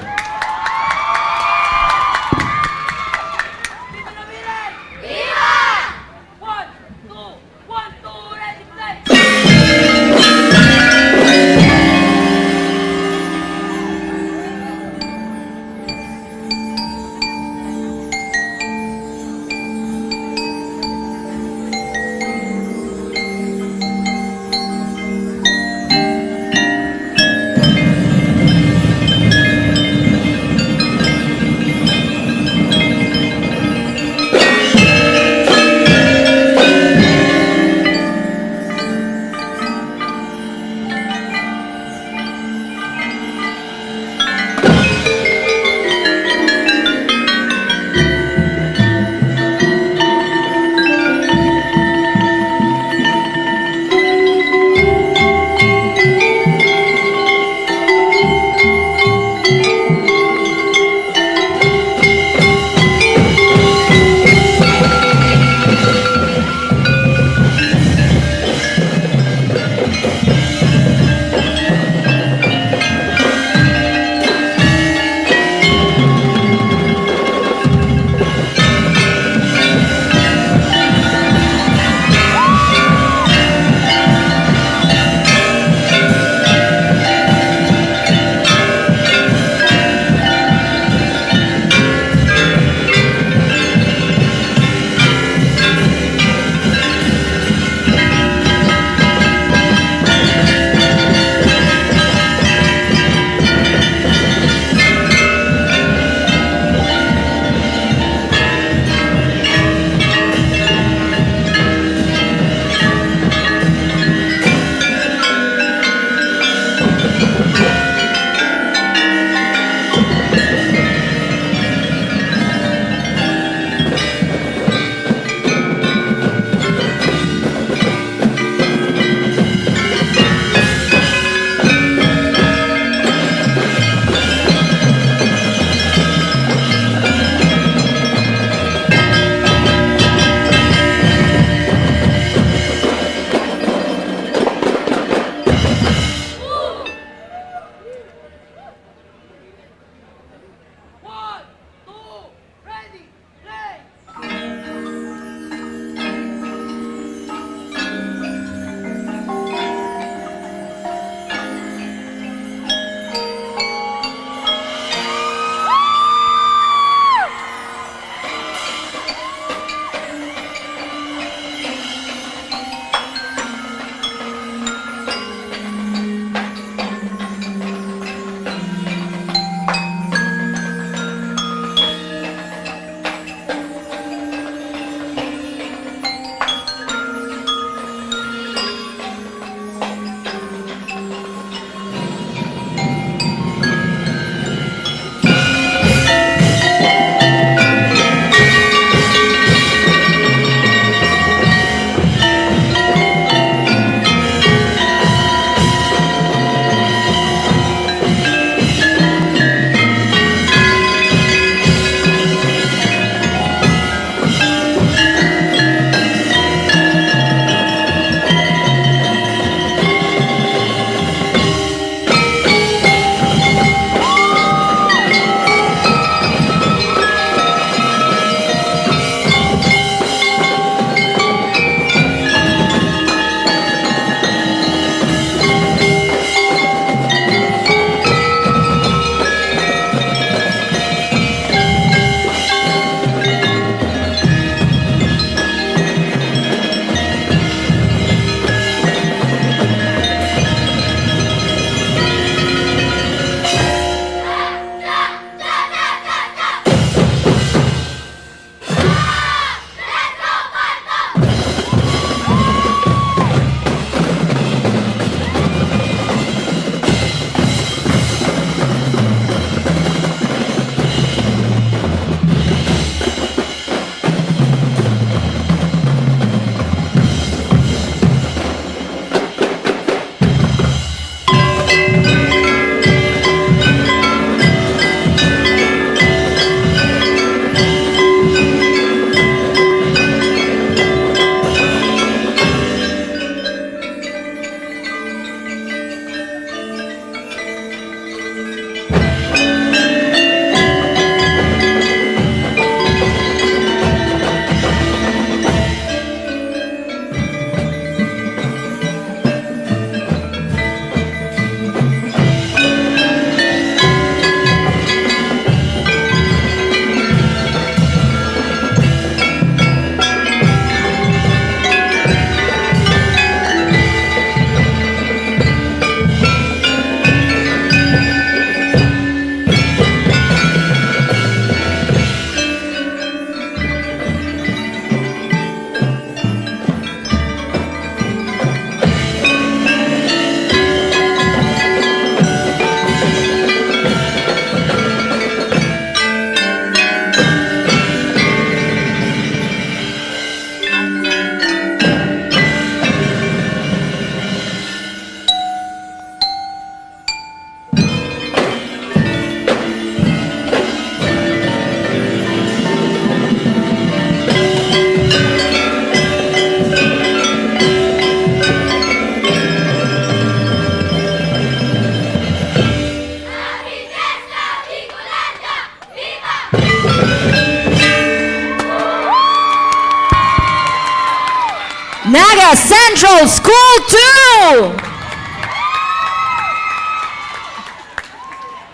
Naga Central School 2.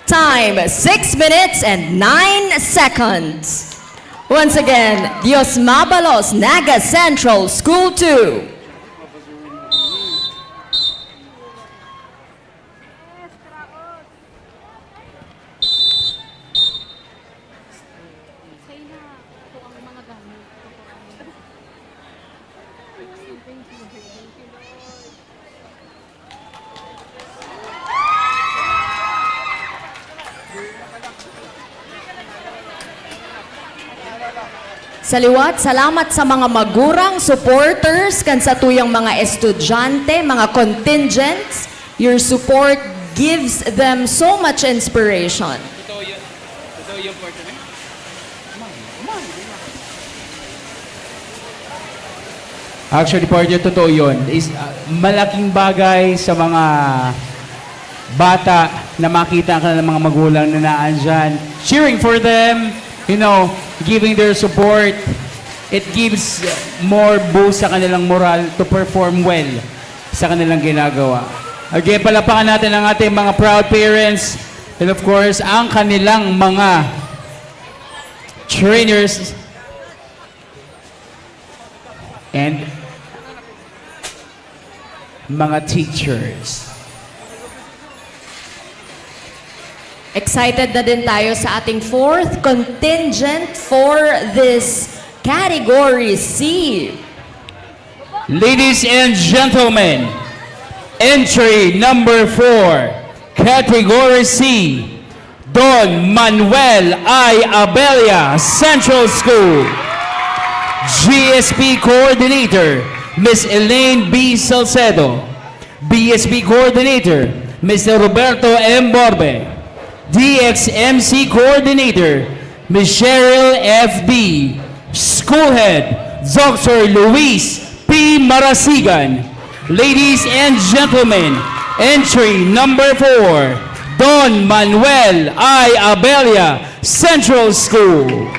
Time, 6 minutes and 9 seconds. Once again, Dios Mabalos, Naga Central School 2. Okay na. Ito ang mga gamit. Thank you. Thank you, Lord. Sa liwat, salamat sa mga magurang, supporters, kan sa tuyang mga estudyante, mga contingents. Your support gives them so much inspiration. Totoo yun. Totoo yung part na. Actually, partner, totoo yun. Malaking bagay sa mga bata na makita ka ng mga magulang na naandyan. Cheering for them, you know, giving their support. It gives more boost sa kanilang moral to perform well sa kanilang ginagawa. Again, palapakan natin ang ating mga proud parents and of course, ang kanilang mga trainers and mga teachers. Excited na din tayo sa ating fourth contingent for this category C. Ladies and gentlemen, entry number 4, category C, Don Manuel I. Abella, Central School. GSP Coordinator, Ms. Elaine B. Salcedo. BSP Coordinator, Mr. Roberto M. Borbe. DXMC Coordinator, Ms. Cheryl F. B. School Head, Dr. Luis P. Marasigan. Ladies and gentlemen, entry number 4, Don Manuel I. Abella, Central School.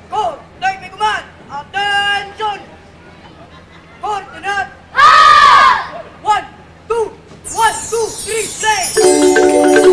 Go! Tayo may kuman! Attention! Coordinate! One, two, three, play!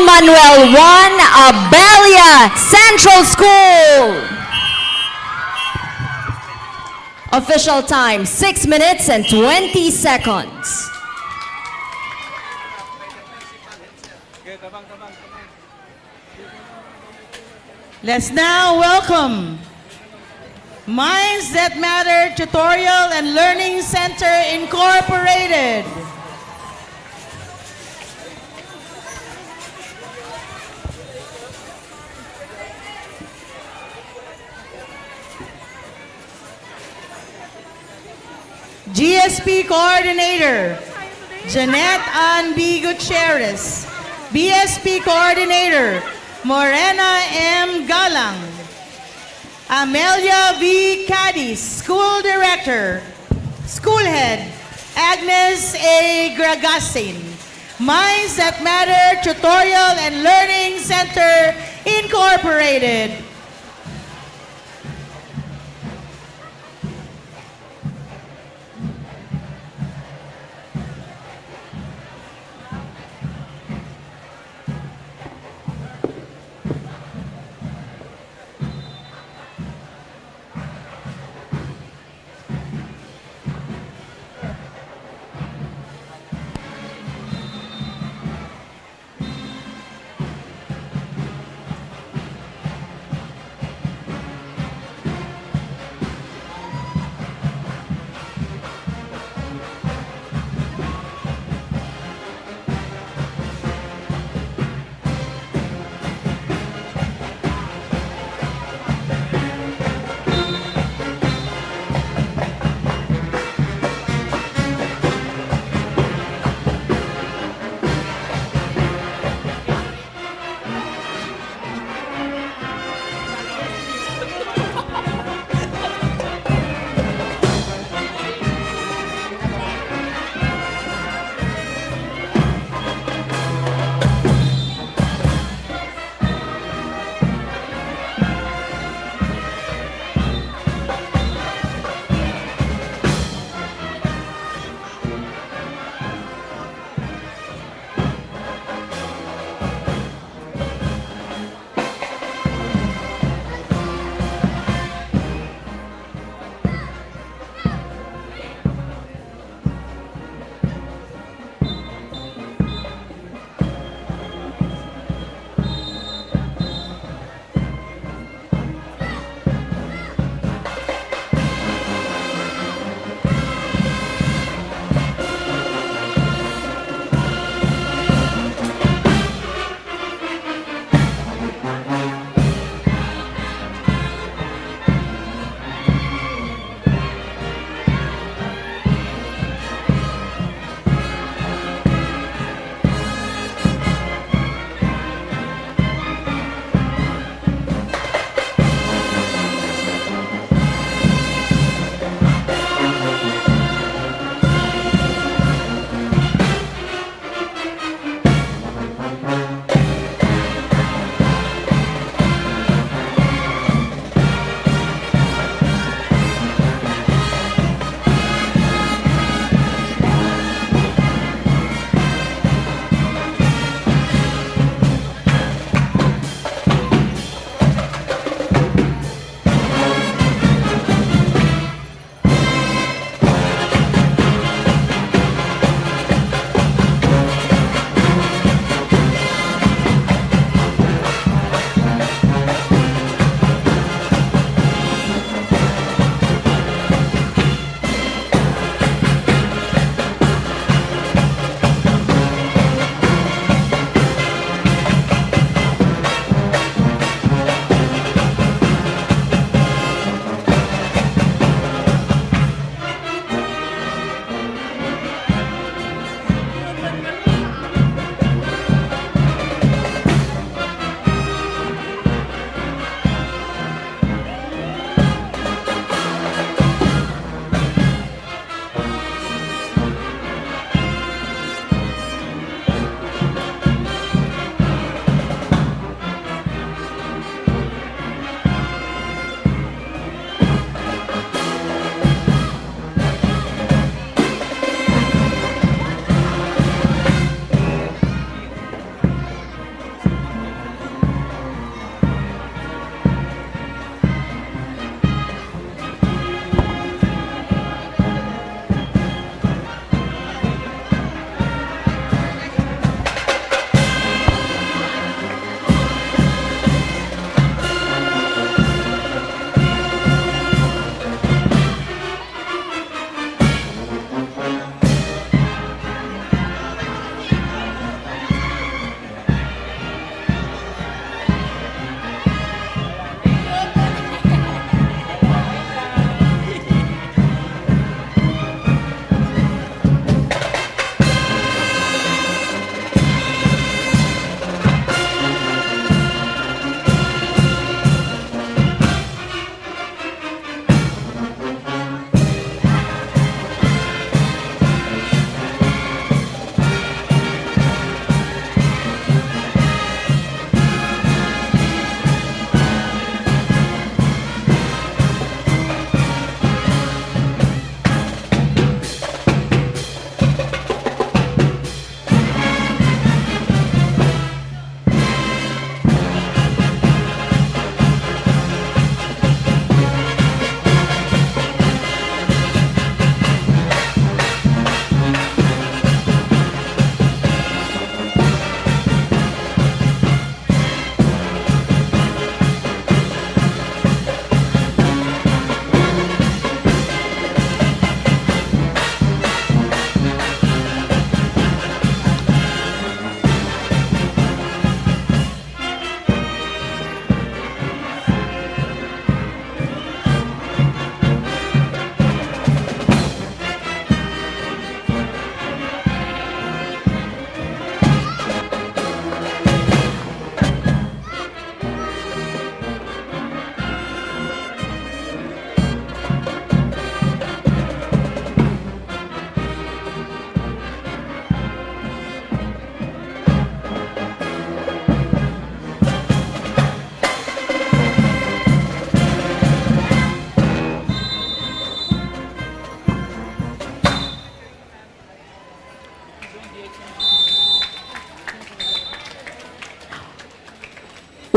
Manuel 1, Abelia Central School. Official time, 6 minutes and 20 seconds. Let's now welcome Minds That Matter Tutorial and Learning Center Incorporated. GSP Coordinator, Jeanette Ann B. Gutierrez. BSP Coordinator, Morena M. Galang. Amelia V. Cadiz, School Director. School Head, Agnes A. Gragasin. Minds That Matter Tutorial and Learning Center Incorporated.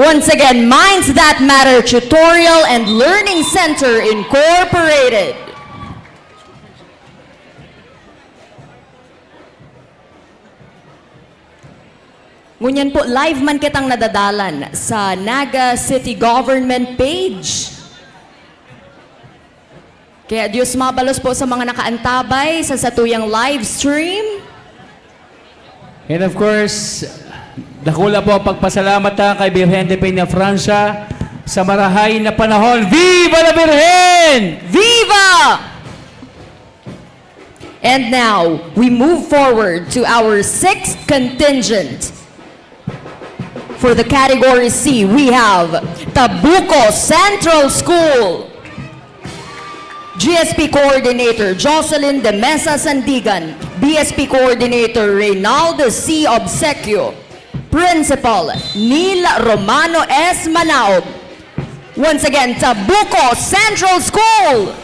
Once again, Minds That Matter Tutorial and Learning Center Incorporated. Ngunyan po, live man kitang nadadalan sa Naga City Government page. Kaya Diyos mabalos po sa mga nakaantabay sa satuyang live stream. And of course, dakula po ang pagpasalamat kay Birhen de Peña Francia sa marahay na panahon. Viva la Virgen! Viva! And now, we move forward to our sixth contingent. For the category C, we have Tabuco Central School. GSP Coordinator Jocelyn de Mesa Sandigan, BSP Coordinator Reynaldo C. Obsequio, Principal Neil Romano S. Manaog. Once again, Tabuco Central School.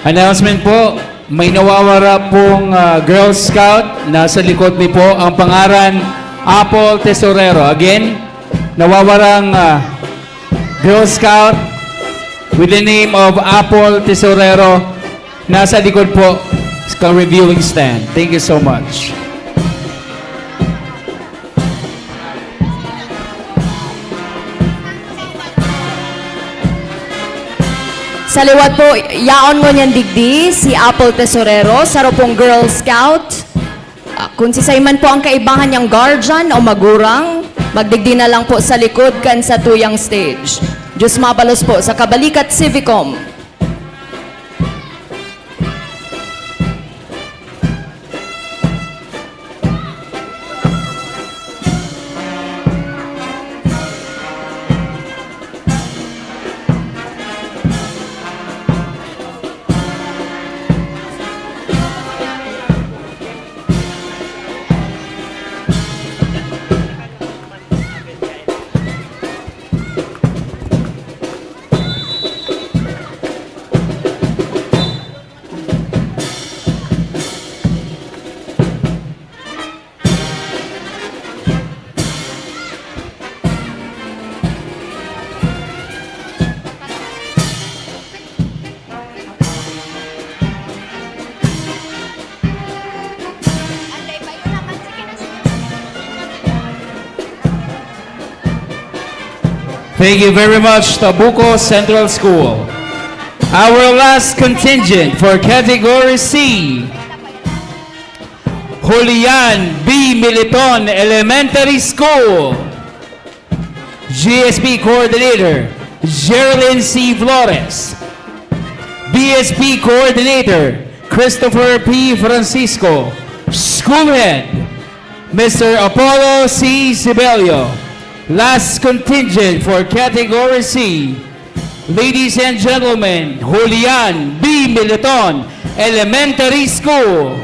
Announcement po, may nawawala pong Girl Scout. Nasa likod ni po ang pangaran Apple Tesorero. Again, nawawalang Girl Scout with the name of Apple Tesorero. Nasa likod po sa reviewing stand. Thank you so much. Sa liwat po, yaon mo niyan digdi, si Apple Tesorero, sa ropong Girl Scout. Kung si Simon po ang kaibahan niyang guardian o magurang, magdigdi na lang po sa likod kan sa tuyang stage. Diyos mabalos po sa Kabalikat Civicom. Thank you very much, Tabuco Central School. Our last contingent for Category C, Julian B. Militon Elementary School. GSP Coordinator, Geraldine C. Flores. BSP Coordinator, Christopher P. Francisco. School Head, Mr. Apollo C. Sibelio. Last contingent for Category C. Ladies and gentlemen, Julian B. Militon Elementary School.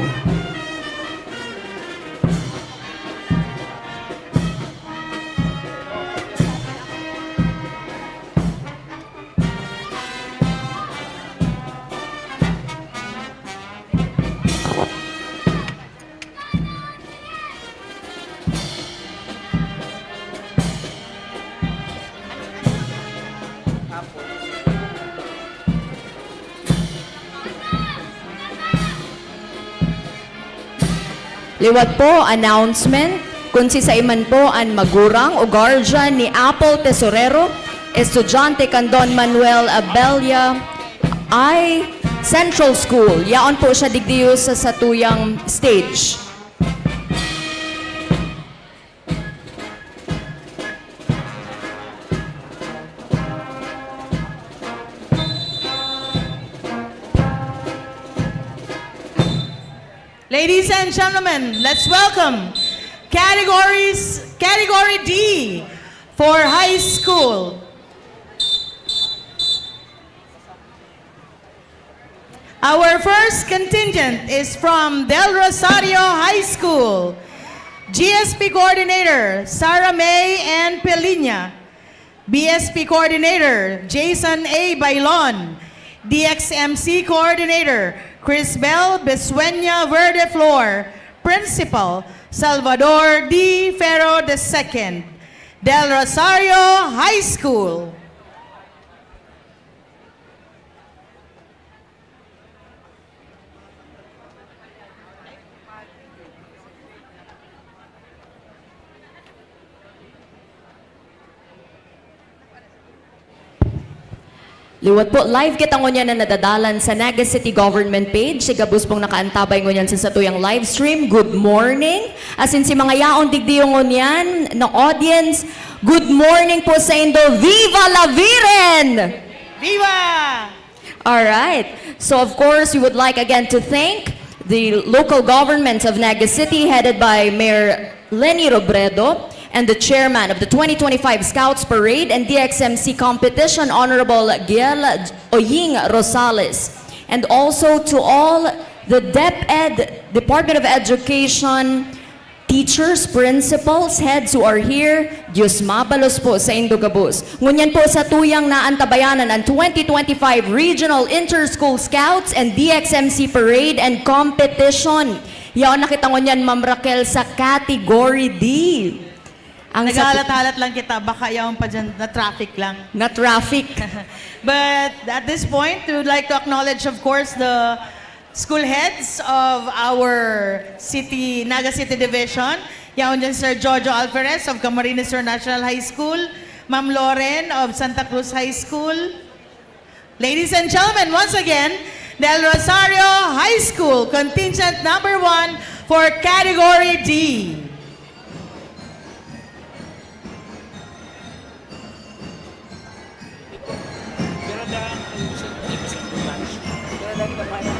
Liwat po, announcement, kung si sa iman po ang magurang o guardian ni Apple Tesorero, estudyante kan Don Manuel Abella ay Central School. Yaon po siya digdiyo sa satuyang stage. Ladies and gentlemen, let's welcome Category D for high school. Our first contingent is from Del Rosario High School. GSP Coordinator, Sarah May and Pelina. BSP Coordinator, Jason A. Bailon. DXMC Coordinator, Chris Bell Besueña Verde Flor. Principal, Salvador D. Ferro II. Del Rosario High School. Liwat po, live kita ngunyan na nadadalan sa Naga City Government page. Sigabus pong nakaantabay ngunyan sa satuyang live stream. Good morning. As in si mga yaon digdiyo ngunyan na audience. Good morning po sa Indo. Viva la Viren! Viva! Alright. So of course, we would like again to thank the local government of Naga City headed by Mayor Lenny Robredo and the chairman of the 2025 Scouts Parade and DXMC competition, Honorable Giel Oying Rosales. And also to all the DepEd, Department of Education, teachers, principals, heads who are here, Diyos mabalos po sa Indogabus. Ngunyan po sa tuyang naantabayanan ang 2025 Regional Inter-School Scouts and DXMC Parade and Competition. Yaon nakita ngunyan, Ma'am Raquel, sa Category D. Ang Nagahalat-halat lang kita, baka yaong pa dyan na traffic lang. na traffic. But at this point, we would like to acknowledge, of course, the school heads of our city, Naga City Division. Yaon dyan Sir Jojo Alvarez of Camarines Sur National High School, Ma'am Loren of Santa Cruz High School. Ladies and gentlemen, once again, Del Rosario High School, contingent number 1 for Category D. Pero lang ang gusto ng lunch. Pero lang kita kaya.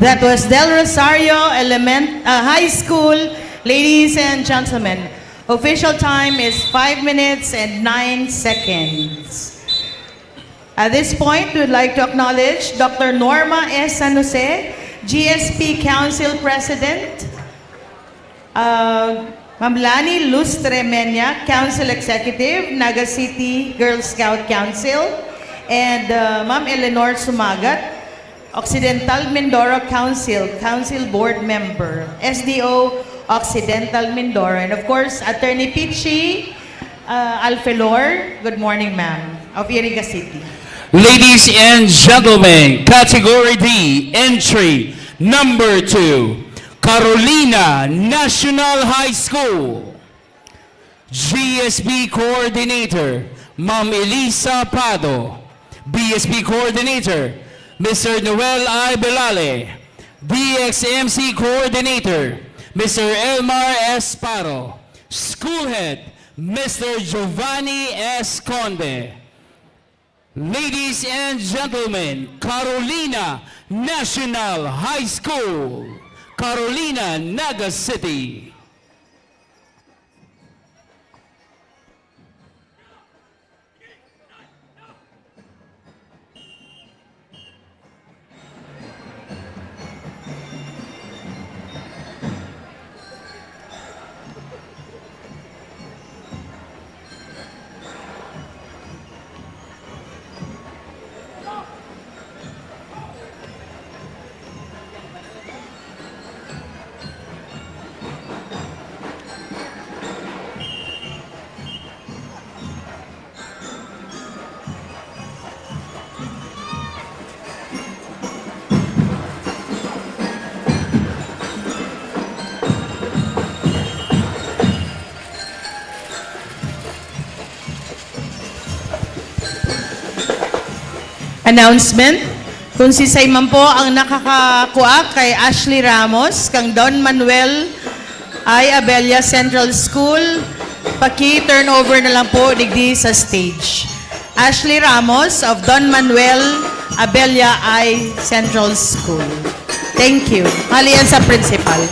That was Del Rosario High School. Ladies and gentlemen, official time is 5 minutes and 9 seconds. At this point, we would like to acknowledge Dr. Norma S. San Jose, GSP Council President, Ma'am Lani Lustre Menya, Council Executive, Naga City Girl Scout Council, and Ma'am Eleanor Sumagat, Occidental Mindoro Council, Council Board Member, SDO Occidental Mindoro, and of course, Attorney Pichi Alfelor, good morning ma'am, of Iriga City. Ladies and gentlemen, Category D, entry number 2, Carolina National High School. GSB Coordinator, Ma'am Elisa Pado. BSB Coordinator, Mr. Noel I. Belale. DXMC Coordinator, Mr. Elmar S. Paro. School Head, Mr. Giovanni S. Conde. Ladies and gentlemen, Carolina National High School, Carolina, Naga City. Announcement, kung si Simon po ang nakakakuha kay Ashley Ramos, kang Don Manuel I. Abella Central School, paki-turn over na lang po digdi sa stage. Ashley Ramos of Don Manuel Abella I. Central School. Thank you. Halian sa principal.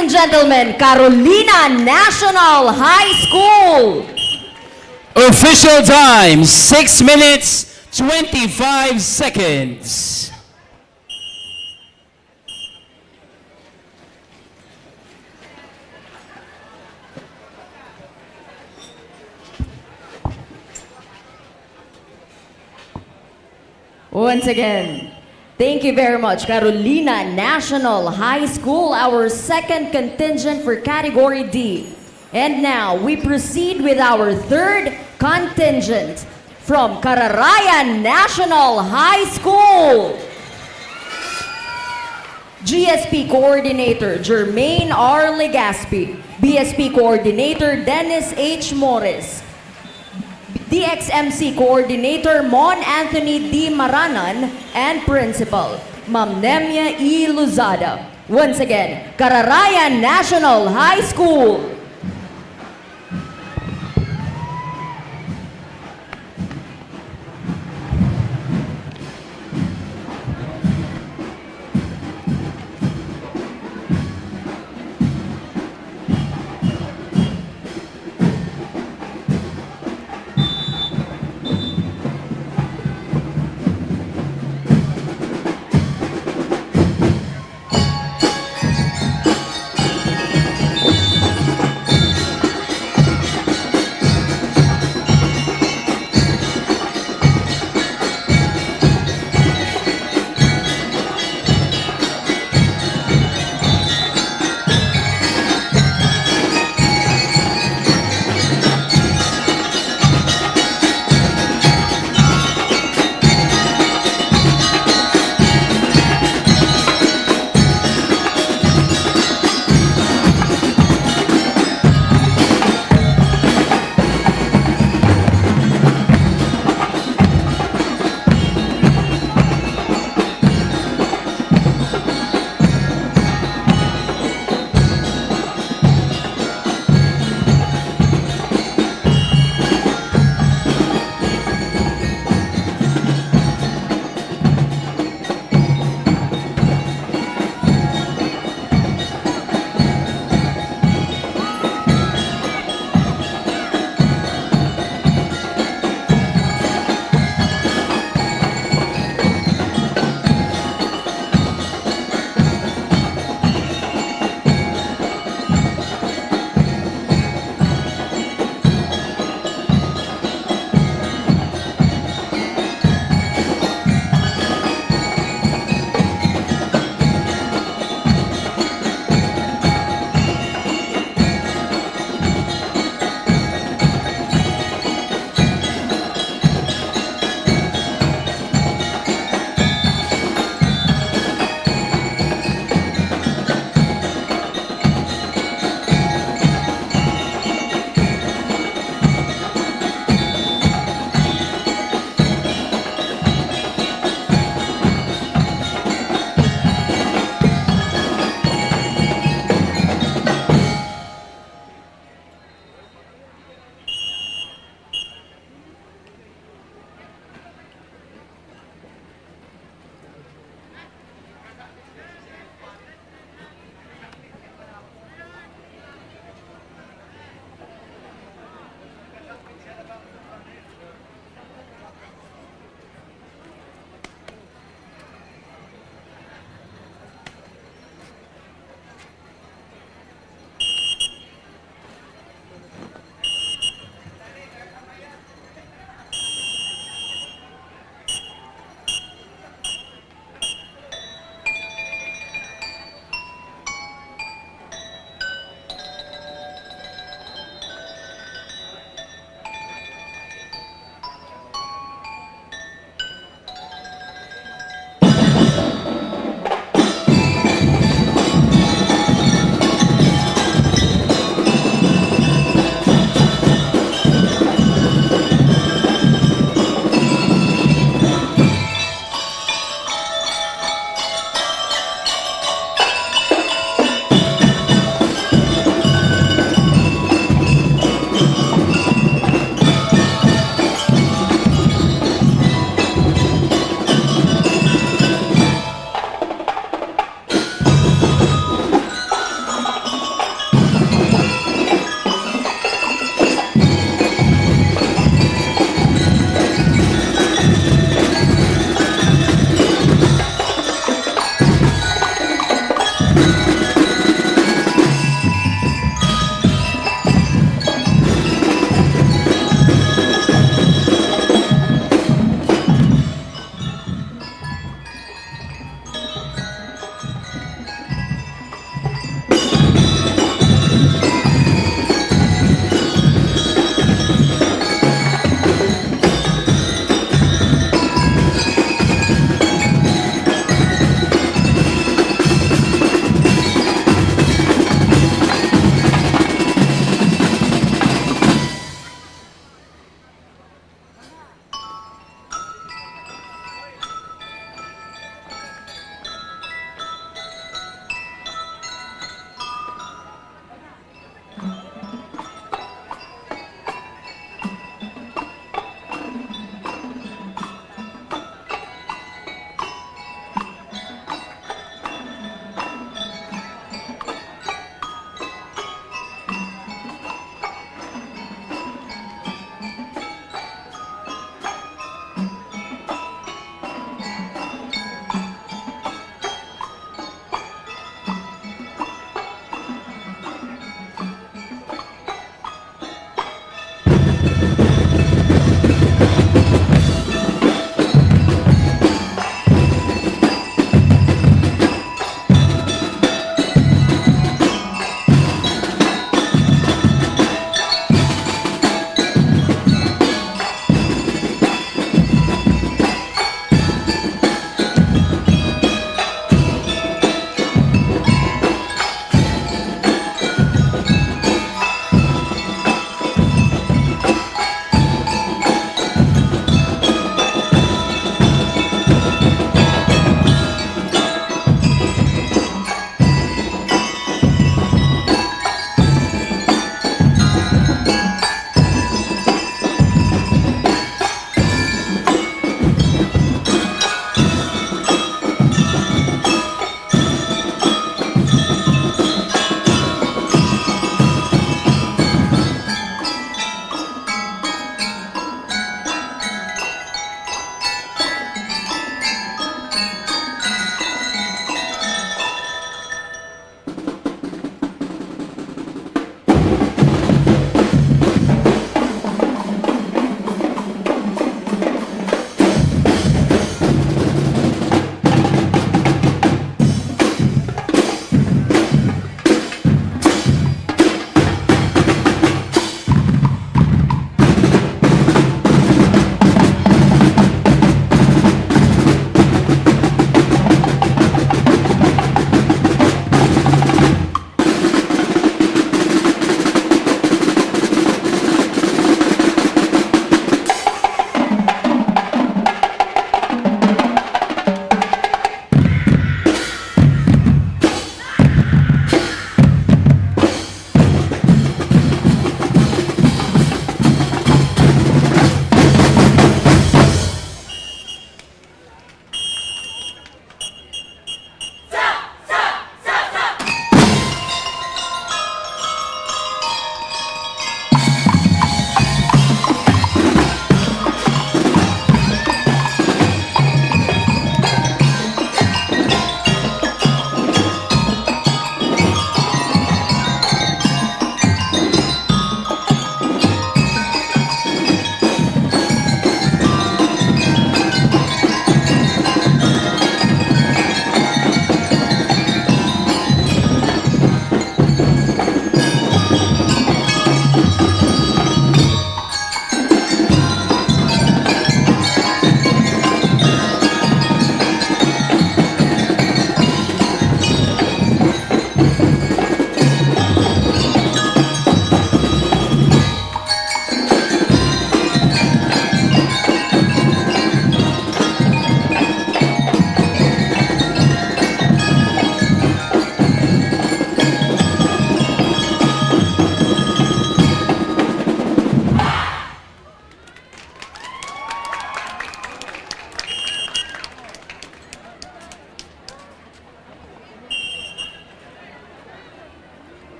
and gentlemen, Carolina National High School. Official time, 6 minutes, 25 seconds. Once again, thank you very much, Carolina National High School, our second contingent for Category D. And now, we proceed with our third contingent from Cararayan National High School. GSP Coordinator Jermaine R. Legaspi, BSP Coordinator Dennis H. Morris, DXMC Coordinator Mon Anthony D. Maranan, and Principal Ma'am Nemia E. Luzada. Once again, Cararayan National High School.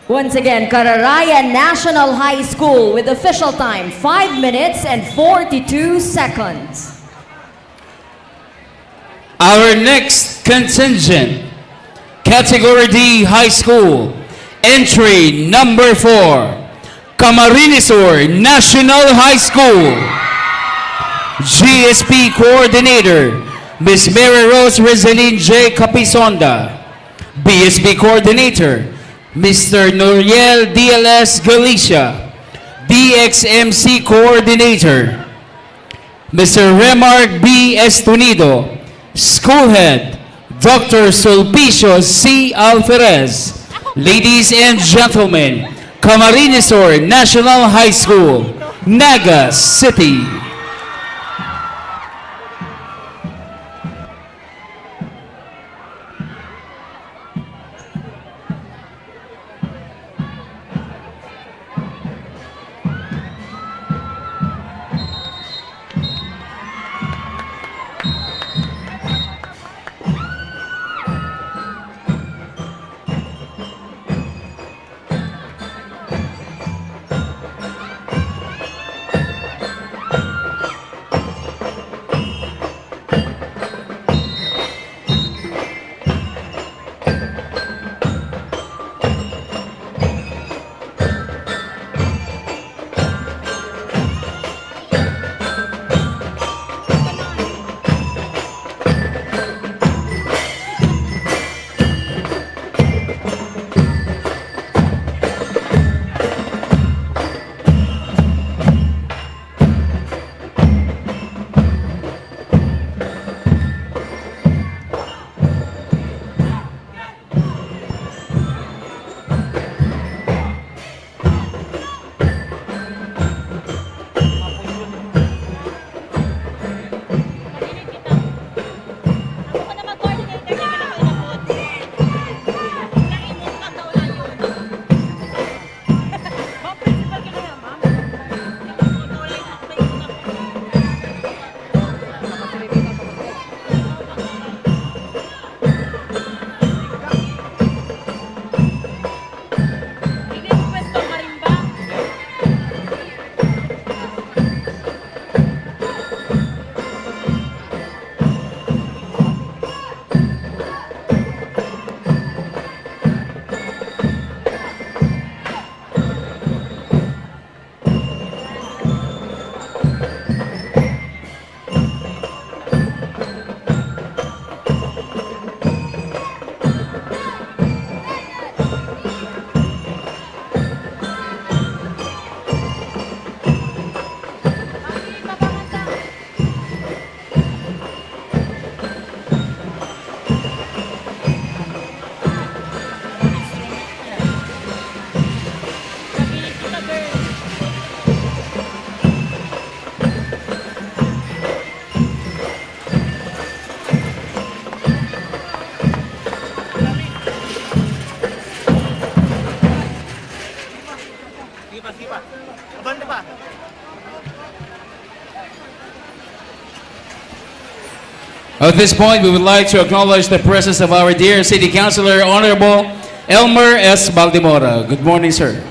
Once again, Cararayan National High School with official time 5 minutes and 42 seconds. Our next contingent, Category D High School, entry number 4, Camarines National High School. GSP Coordinator, Ms. Mary Rose Rizalin J. Capisonda. BSP Coordinator, Mr. Noriel DLS Galicia. DXMC Coordinator, Mr. Remark B. Estunido. School Head, Dr. Sulpicio C. Alferez. Ladies and gentlemen, Camarines National High School, Naga City. At this point, we would like to acknowledge the presence of our dear City Councilor, Honorable Elmer S. Baldemora. Good morning, sir.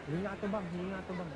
Hindi nga ito bang.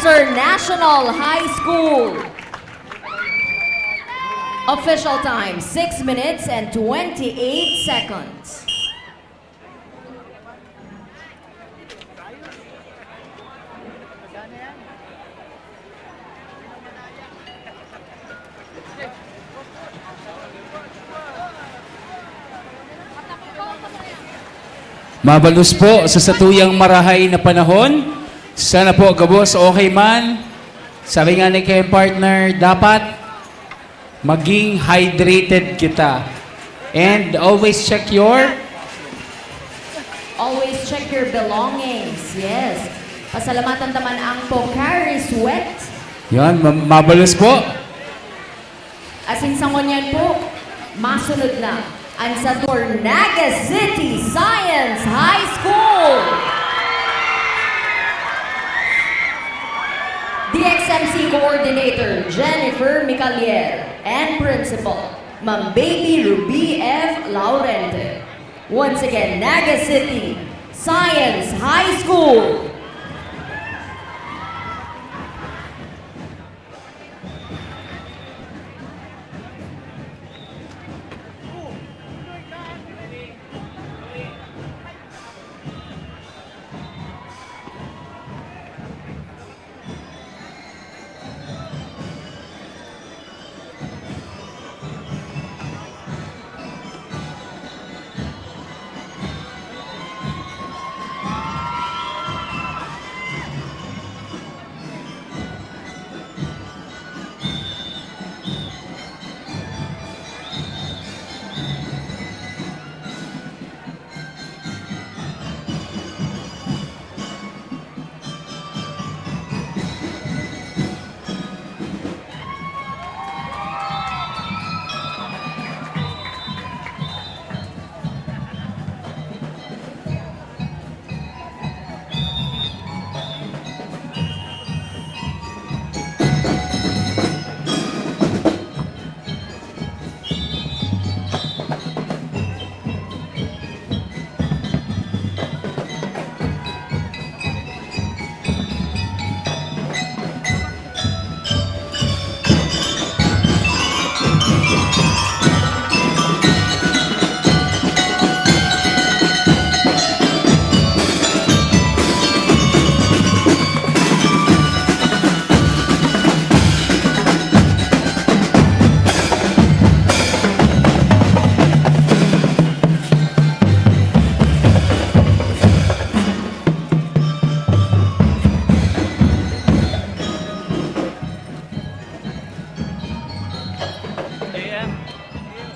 Mercer National High School. Official time, 6 minutes and 28 seconds. Mabalus po sa satuyang marahay na panahon. Sana po, Gabos, okay man. Sabi nga ni kay partner, dapat maging hydrated kita. And always check your... Always check your belongings. Yes. Pasalamatan naman ang Pocari Sweat. Yan, mabalus po. Asin sa ngunyan po, masunod na ang sa Naga City Science High School. DXMC Coordinator Jennifer Micalier and Principal Ma'am Baby Ruby F. Laurente. Once again, Naga City Science High School.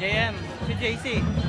JM, si JC.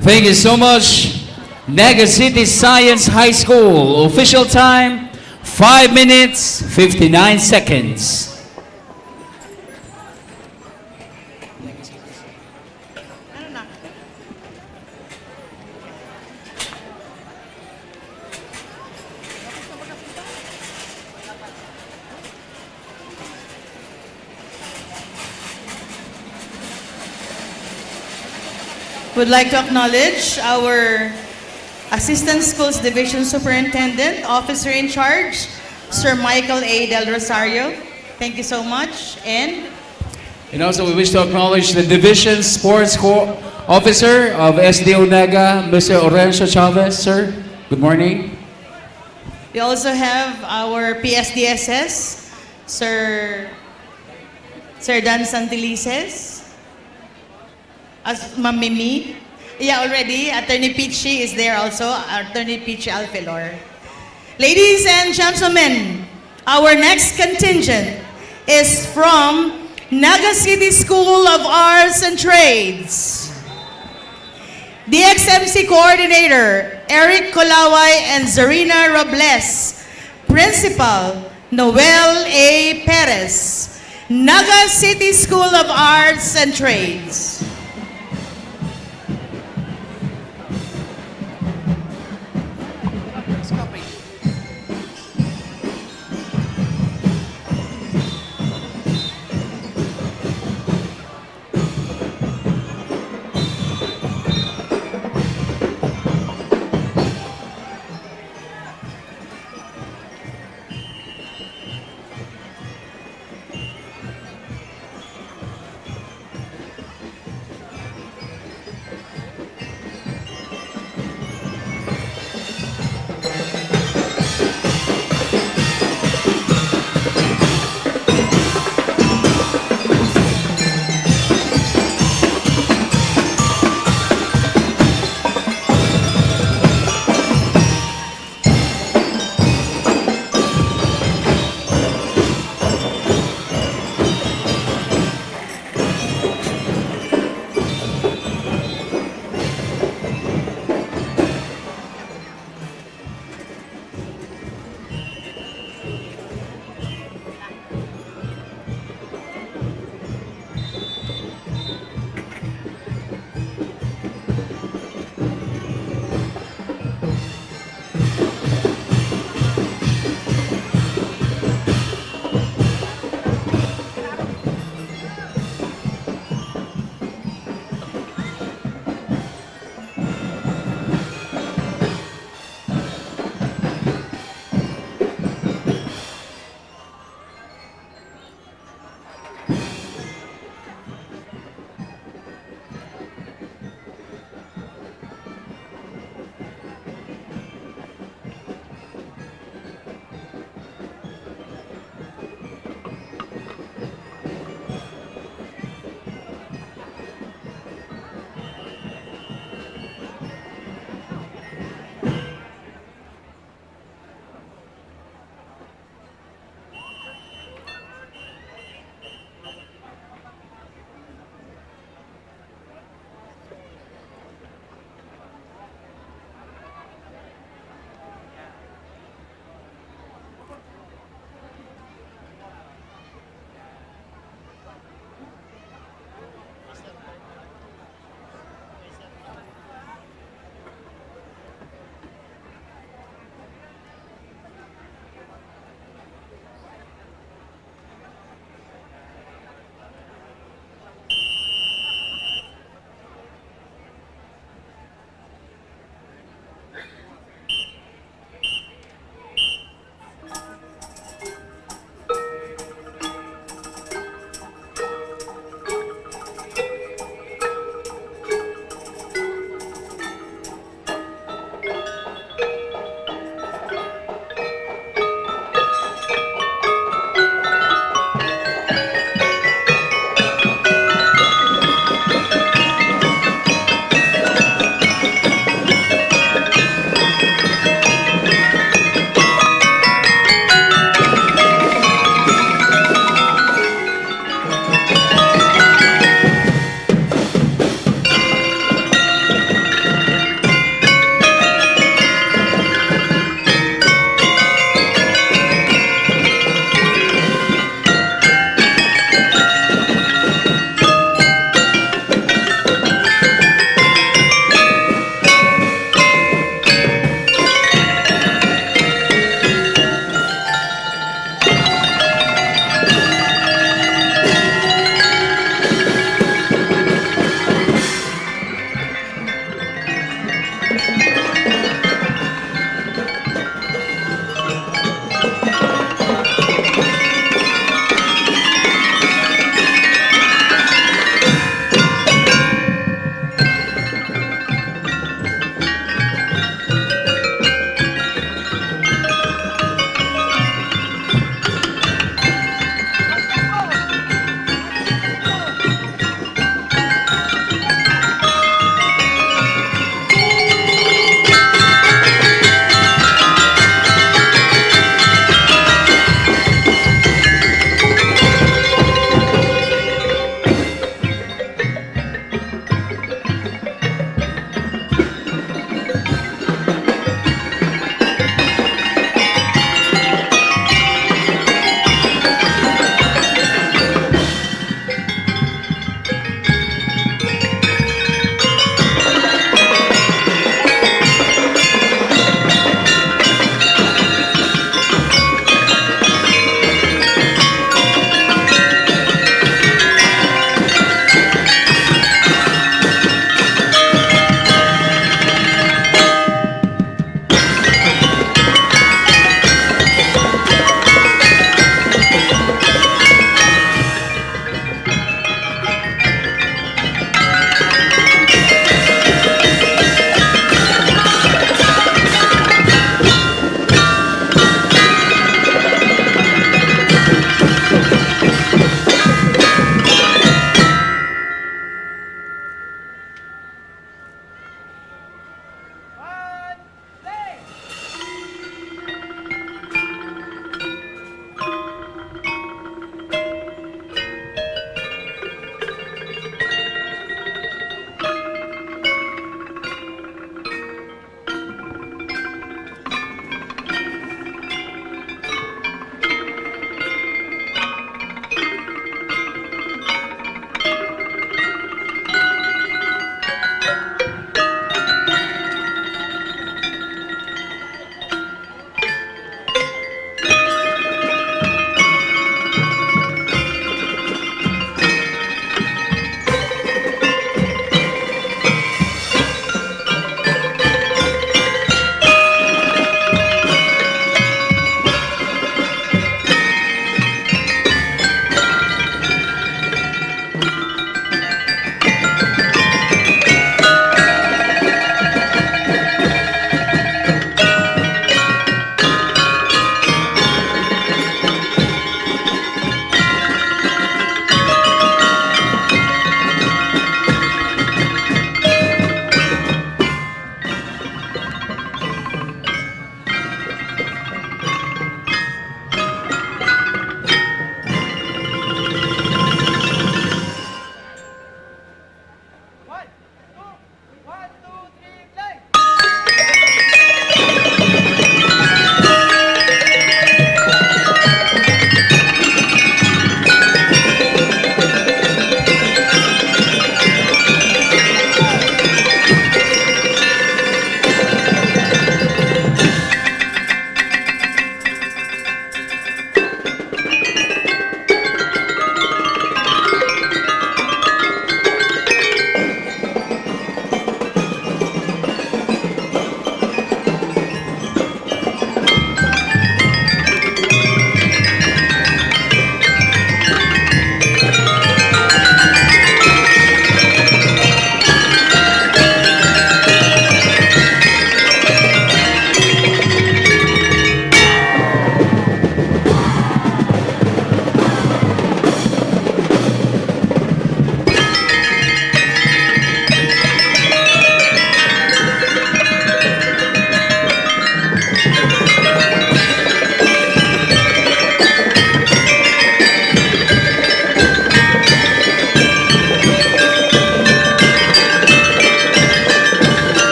Thank you so much, Naga City Science High School. Official time, 5 minutes, 59 seconds. Would like to acknowledge our Assistant Schools Division Superintendent, Officer in Charge, Sir Michael A. Del Rosario. Thank you so much. And Also, we wish to acknowledge the Division Sports Officer of SDO Naga, Mr. Orencio Chavez. Sir, good morning. we also have our PSDSS, Sir Dan Santilices, as Ma'am Mimi. Yeah, already. Attorney Pichi is there also. Attorney Pichi Alfilor. Ladies and gentlemen, our next contingent is from Naga City School of Arts and Trades. DXMC Coordinator, Eric Colaway and Zarina Robles. Principal, Noel A. Perez. Naga City School of Arts and Trades.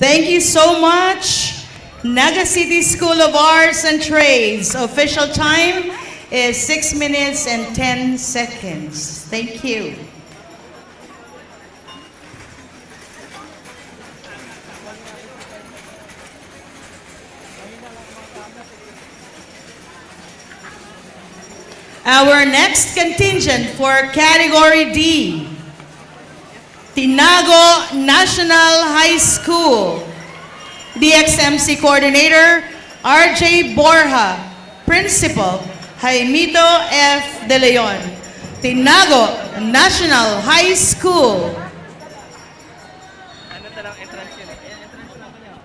Thank you so much, Naga City School of Arts and Trades. Official time is 6 minutes and 10 seconds. Thank you. Our next contingent for Category D, Tinago National High School. DXMC Coordinator, RJ Borja. Principal, Jaimito F. De Leon. Tinago National High School. Ano talang entrance yun? Entrance lang niya.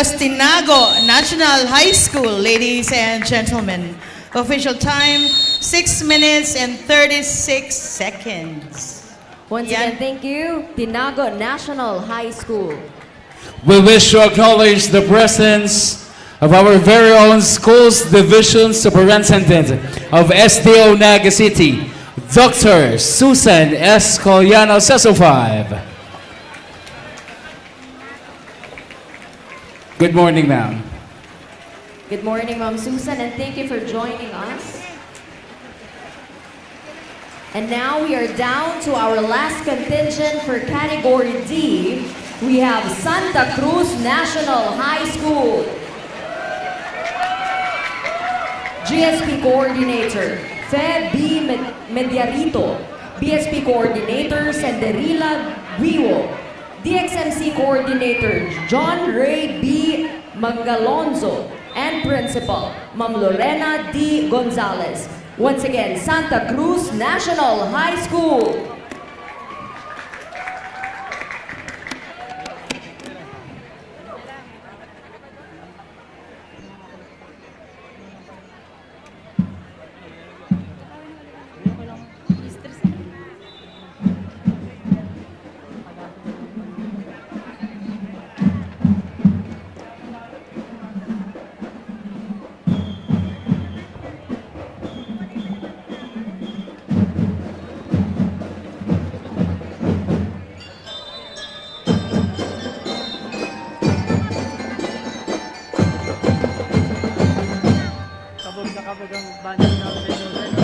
was Tinago National High School, ladies and gentlemen. Official time, 6 minutes and 36 seconds. Once Yan. again, thank you, Tinago National High School. We wish to acknowledge the presence of our very own Schools Division Superintendent of SDO Naga City, Dr. Susan S. Collano, Seso 5. Good morning, ma'am. Good morning, Ma'am Susan, and thank you for joining us. And now we are down to our last contingent for Category D. We have Santa Cruz National High School. GSP Coordinator, Fe B. Mediarito. BSP Coordinator, Senderila Guiwo. DXMC Coordinator, John Ray B. Mangalonzo. And Principal, Ma'am Lorena D. Gonzalez. Once again, Santa Cruz National High School. Kabog na kabog ang banding namin sa inyo.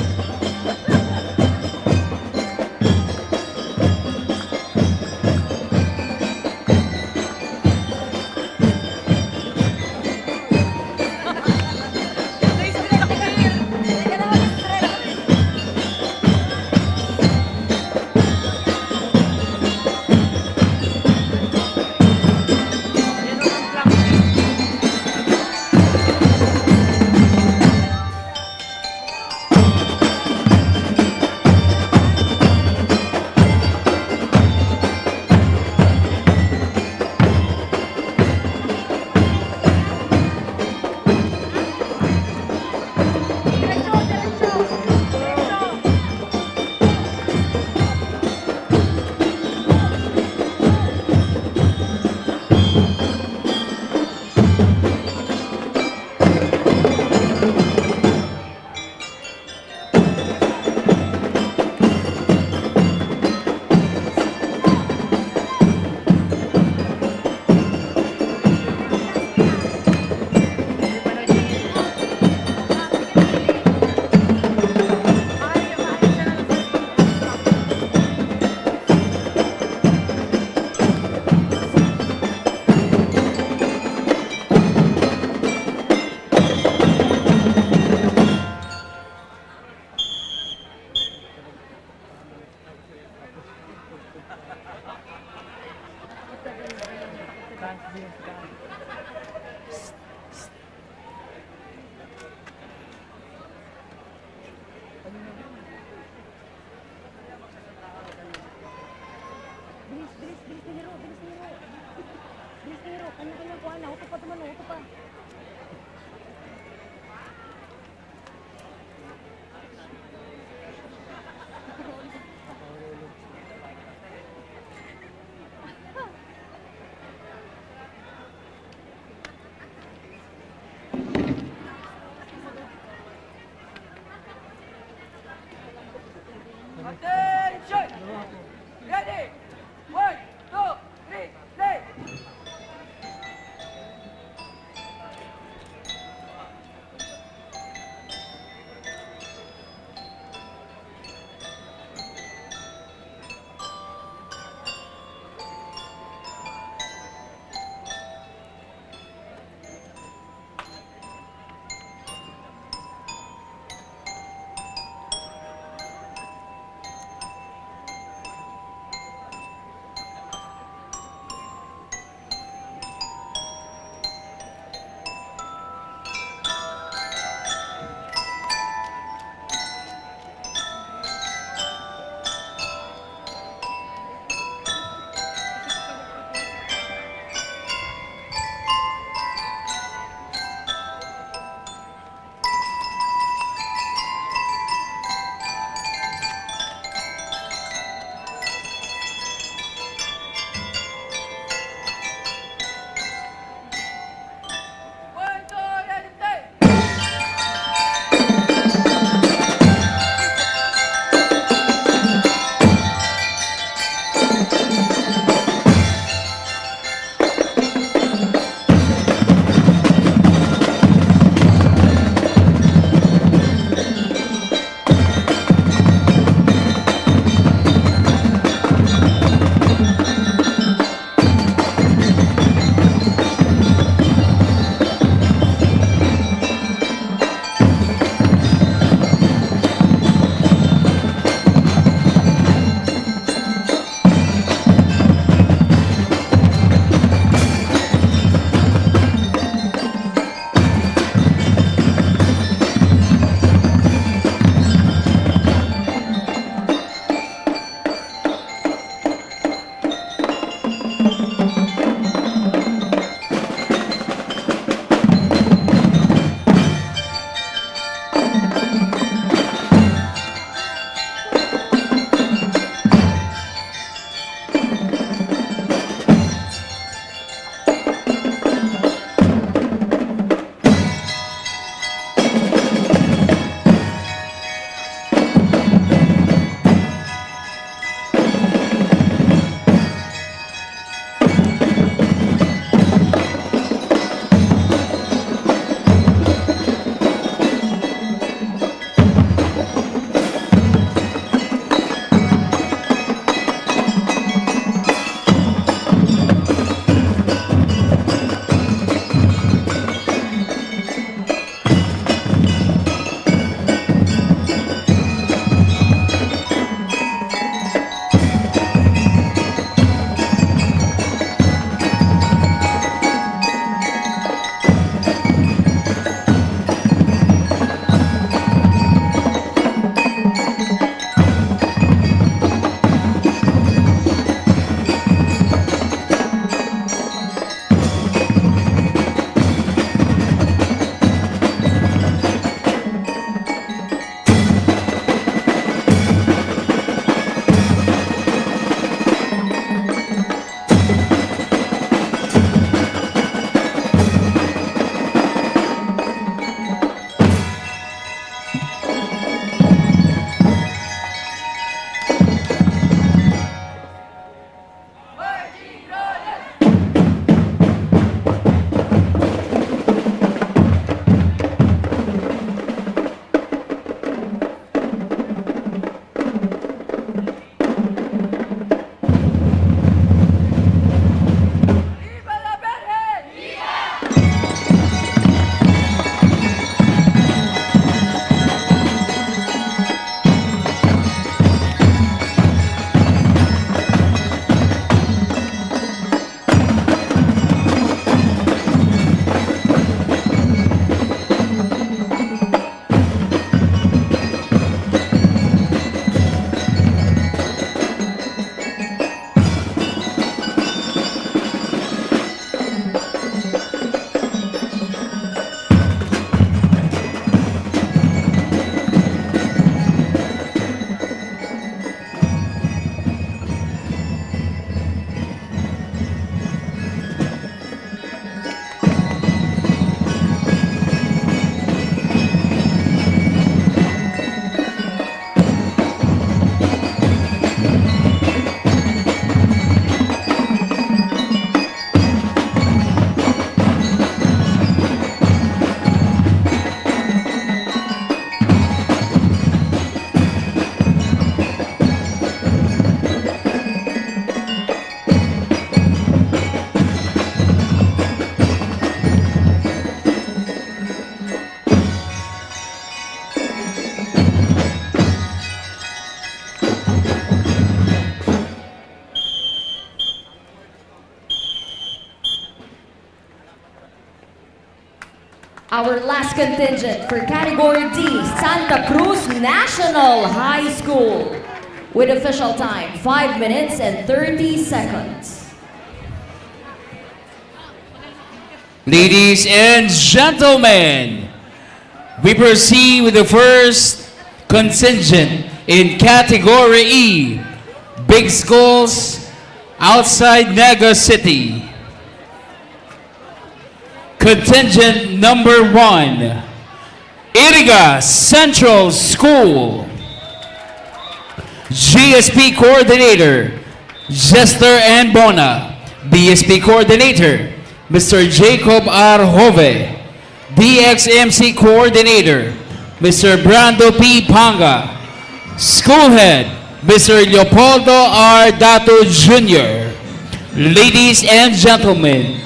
Attention! Ready? 1, 2, 3, play! our last contingent for Category D, Santa Cruz National High School. With official time, 5 minutes and 30 seconds. Ladies and gentlemen, we proceed with the first contingent in Category E, Big Schools outside Naga City. Contingent number 1, Iriga Central School. GSP Coordinator, Jester and Bona. BSP Coordinator, Mr. Jacob R. Hove. DXMC Coordinator, Mr. Brando P. Panga. School Head, Mr. Leopoldo R. Dato Jr. Ladies and gentlemen,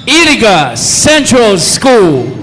Iriga Central School.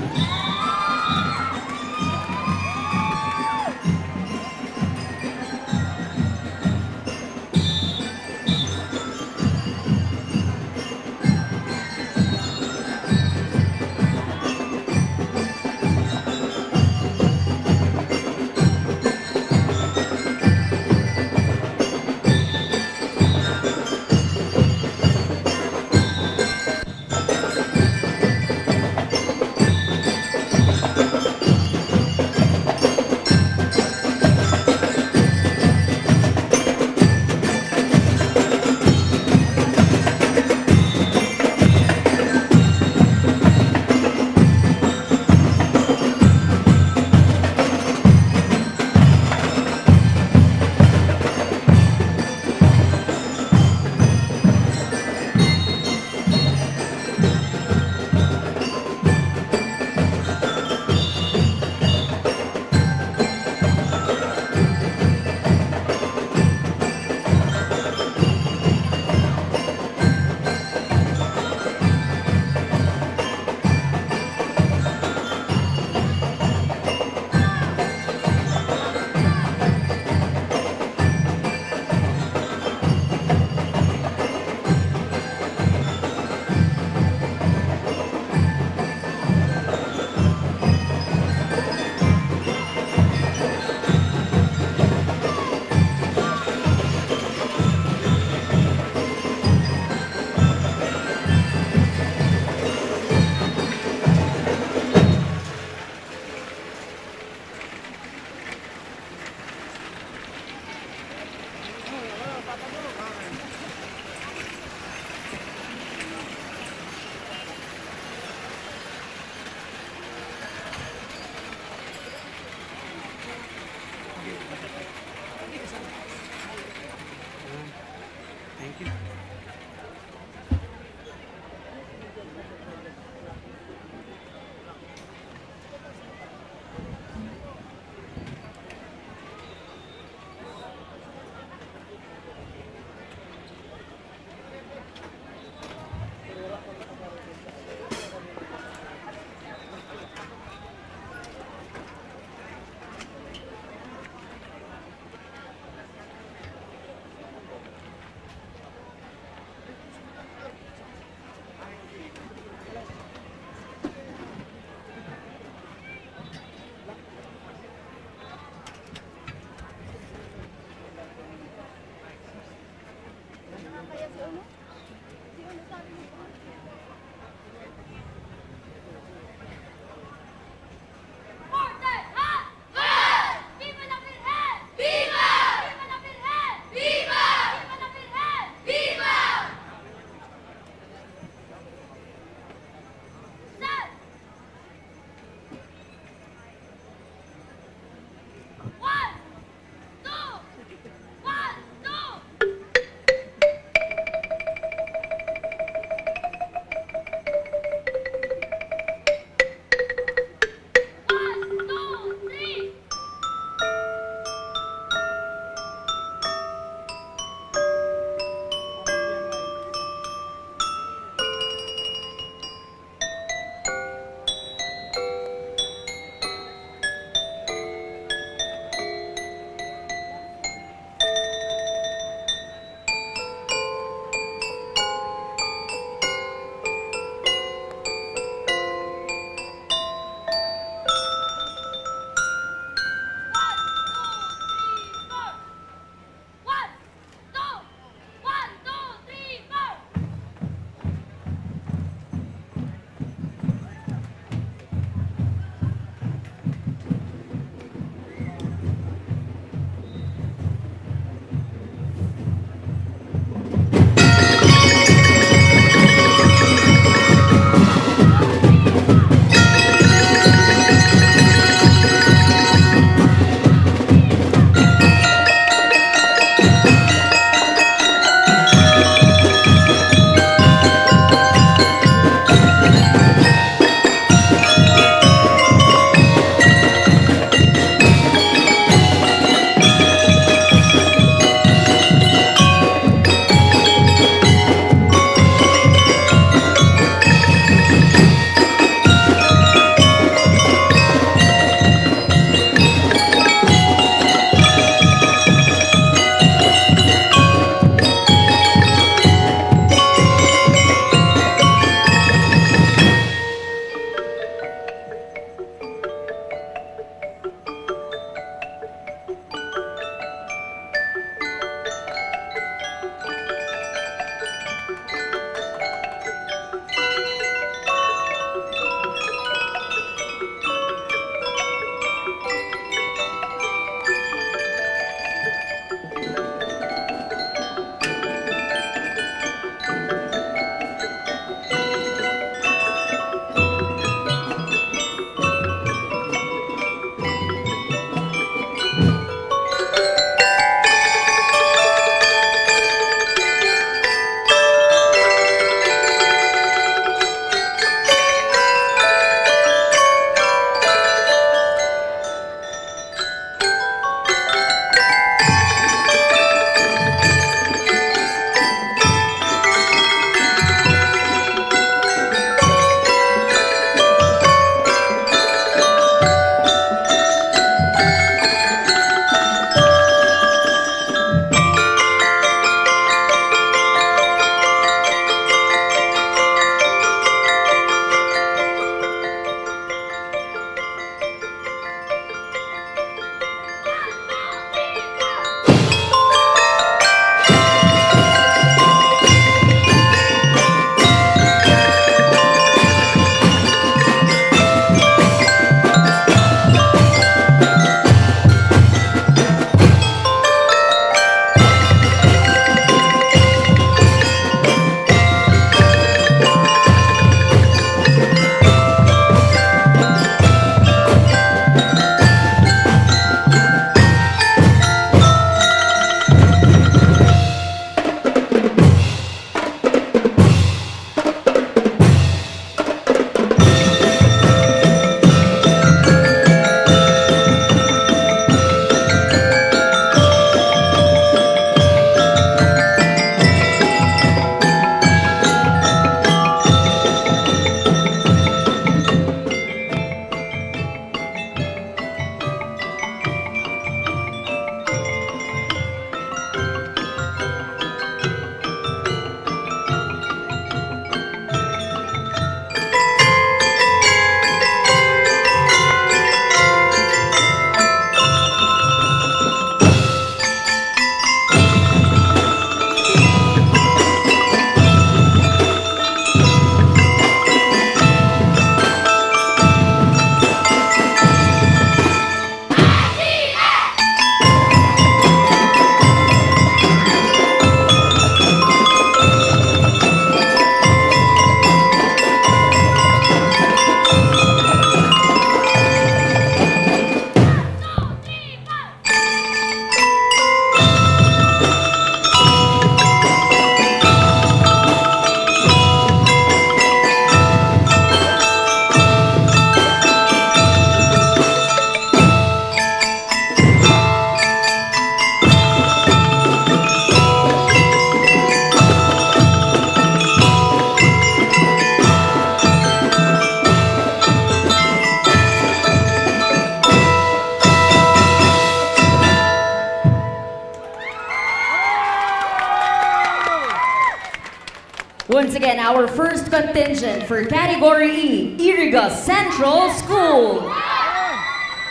Once again, our first contingent for Category E, Iriga Central School.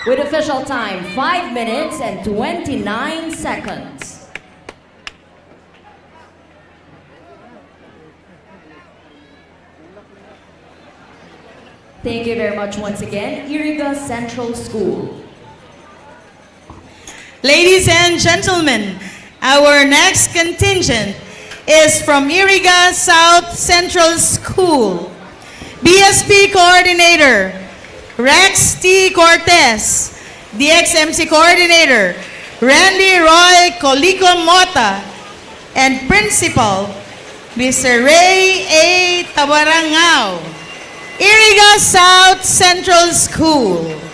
With official time, 5 minutes and 29 seconds. Thank you very much once again, Iriga Central School. Ladies and gentlemen, our next contingent is from Iriga South Central School. BSP Coordinator, Rex T. Cortez. DXMC Coordinator, Randy Roy Colico Mota. And Principal, Mr. Ray A. Tabarangao. Iriga South Central School.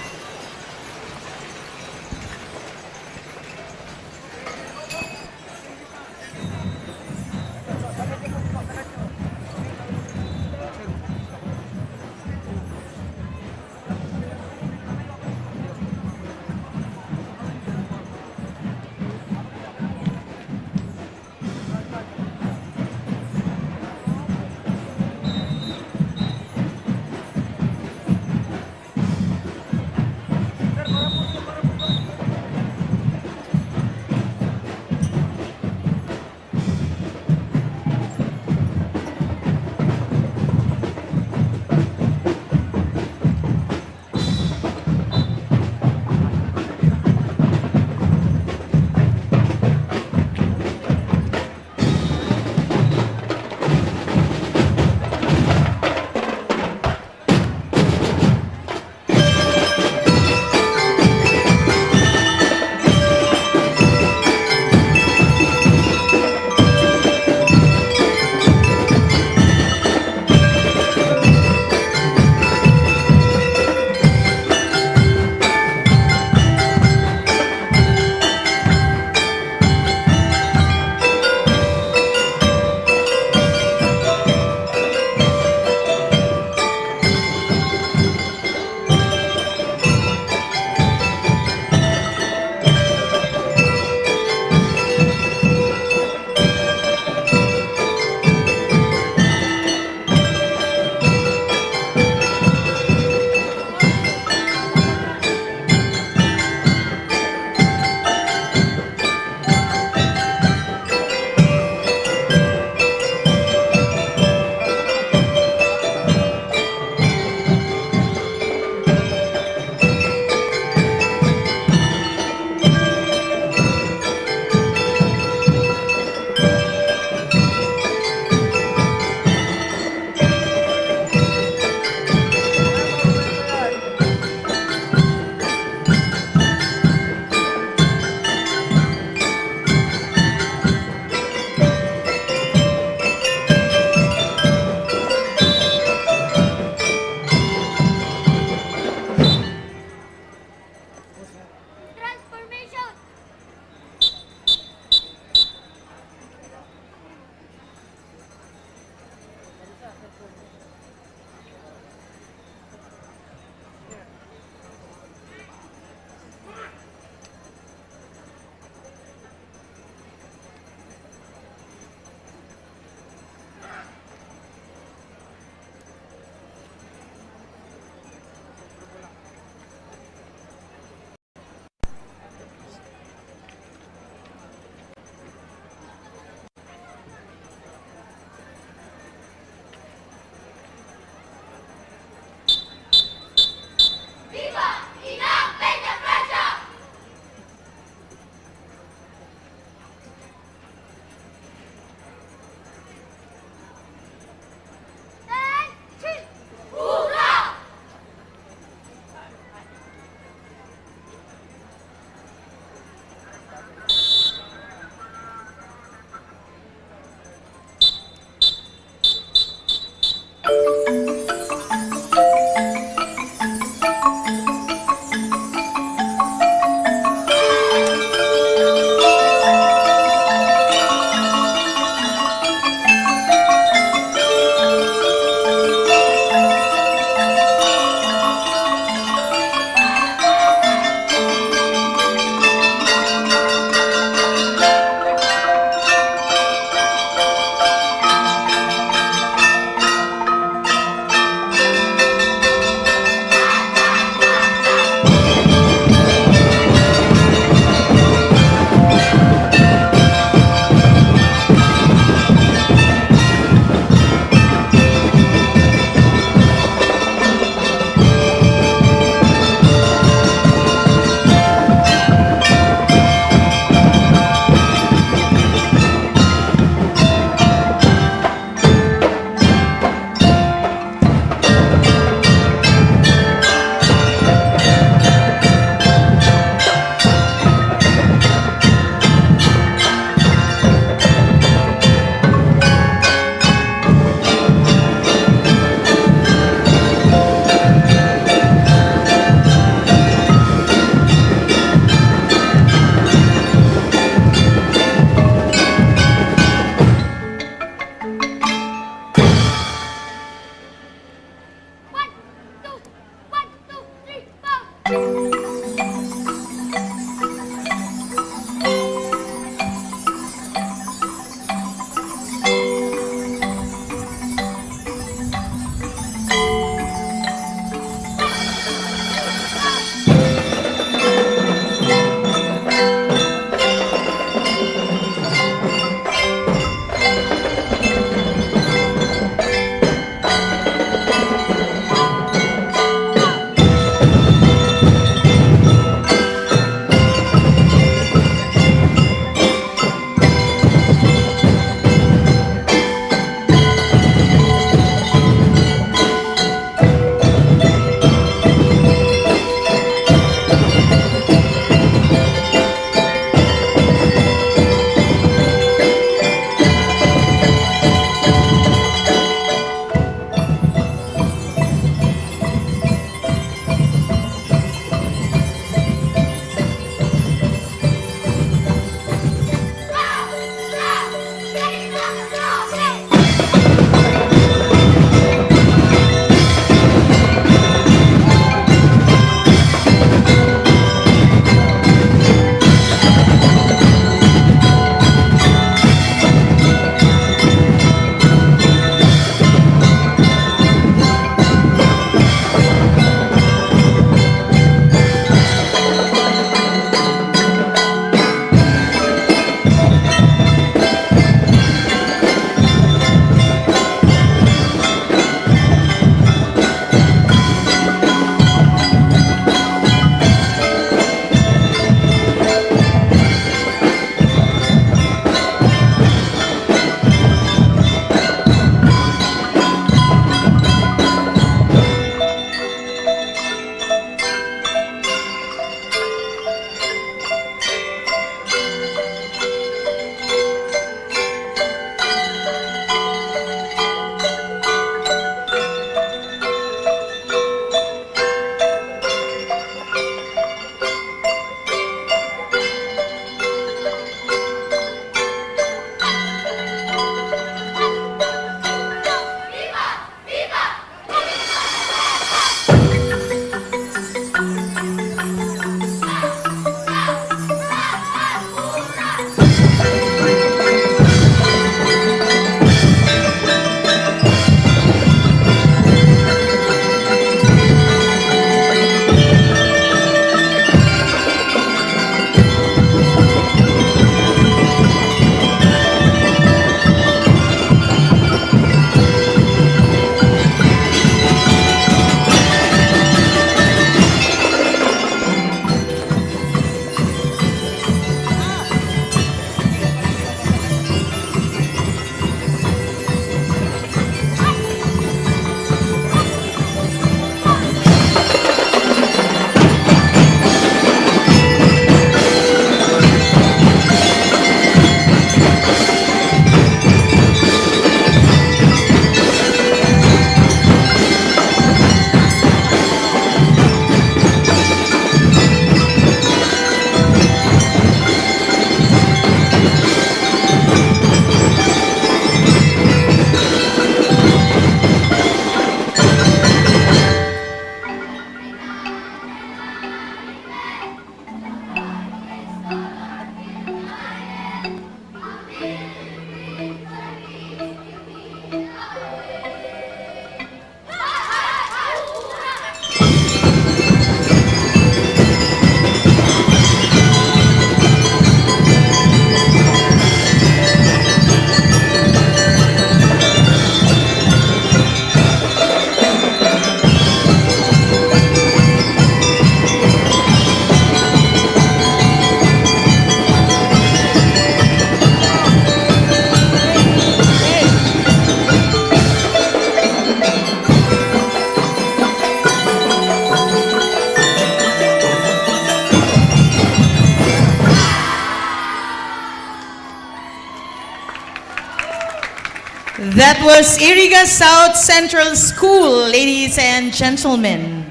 That was Iriga South Central School, ladies and gentlemen.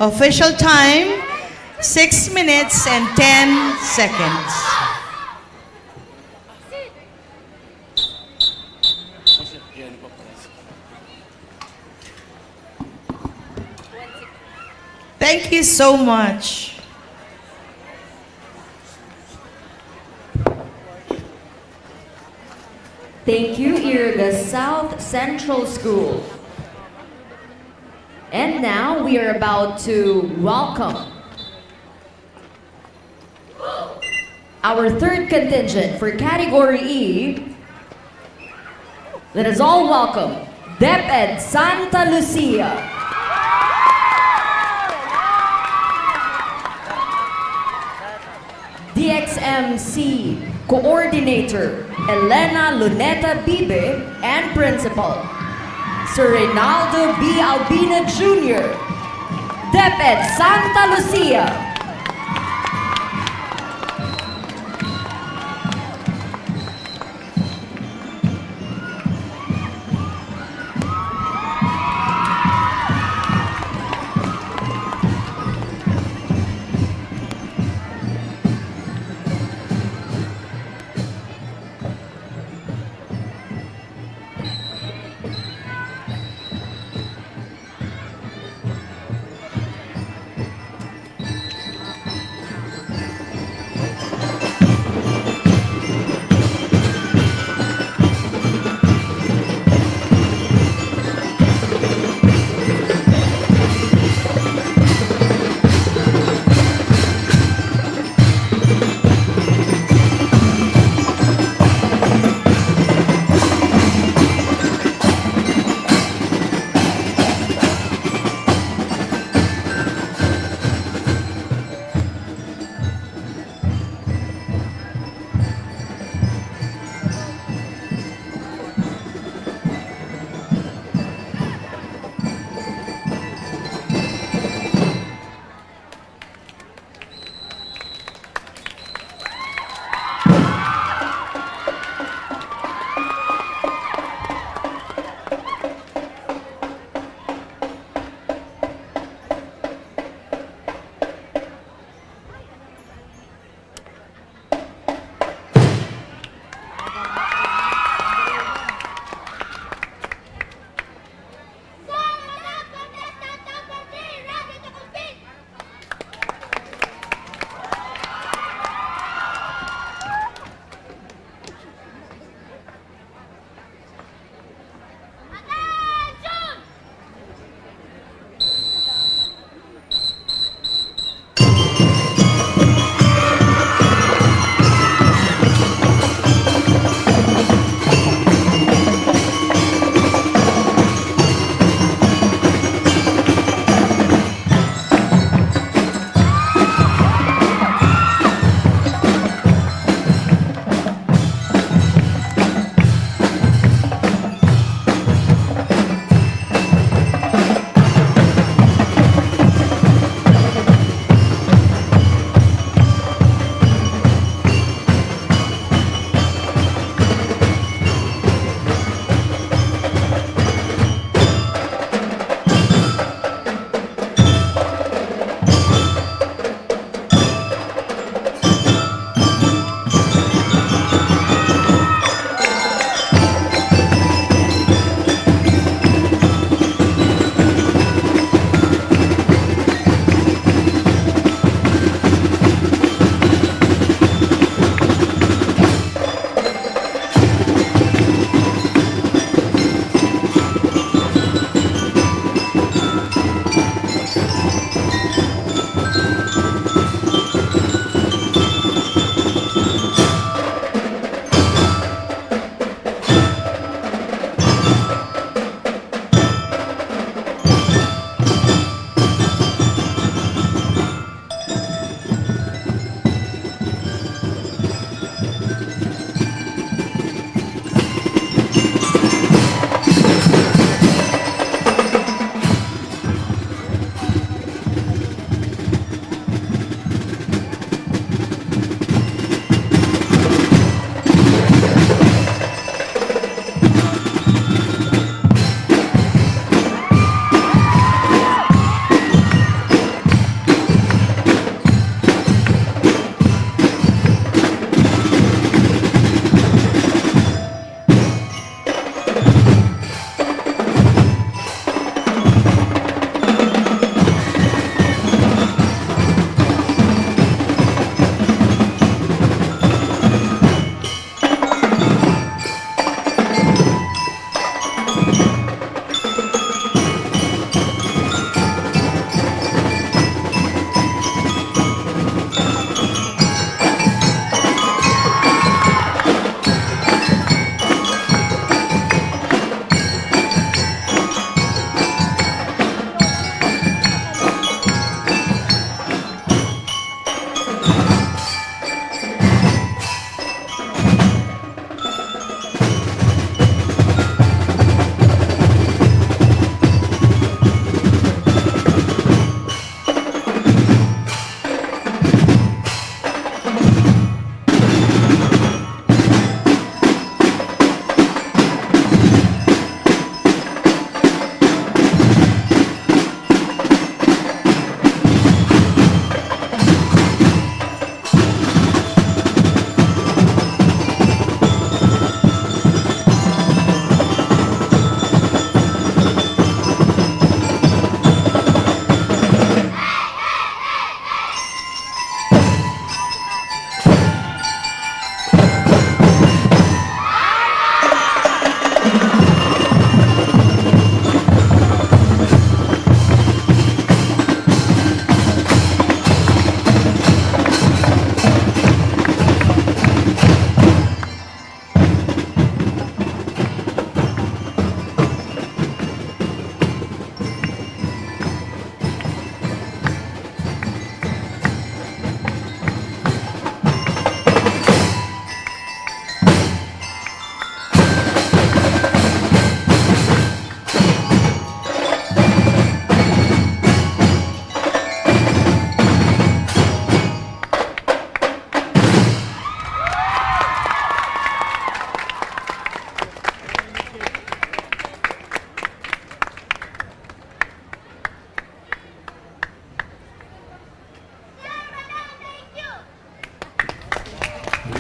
Official time, 6 minutes and 10 seconds. Thank you so much. Thank you, Iriga South Central School. And now we are about to welcome our third contingent for Category E. Let us all welcome DepEd Santa Lucia. DXMC Coordinator Elena Luneta Bibe and Principal Sir Reynaldo B. Albina Jr. DepEd Santa Lucia.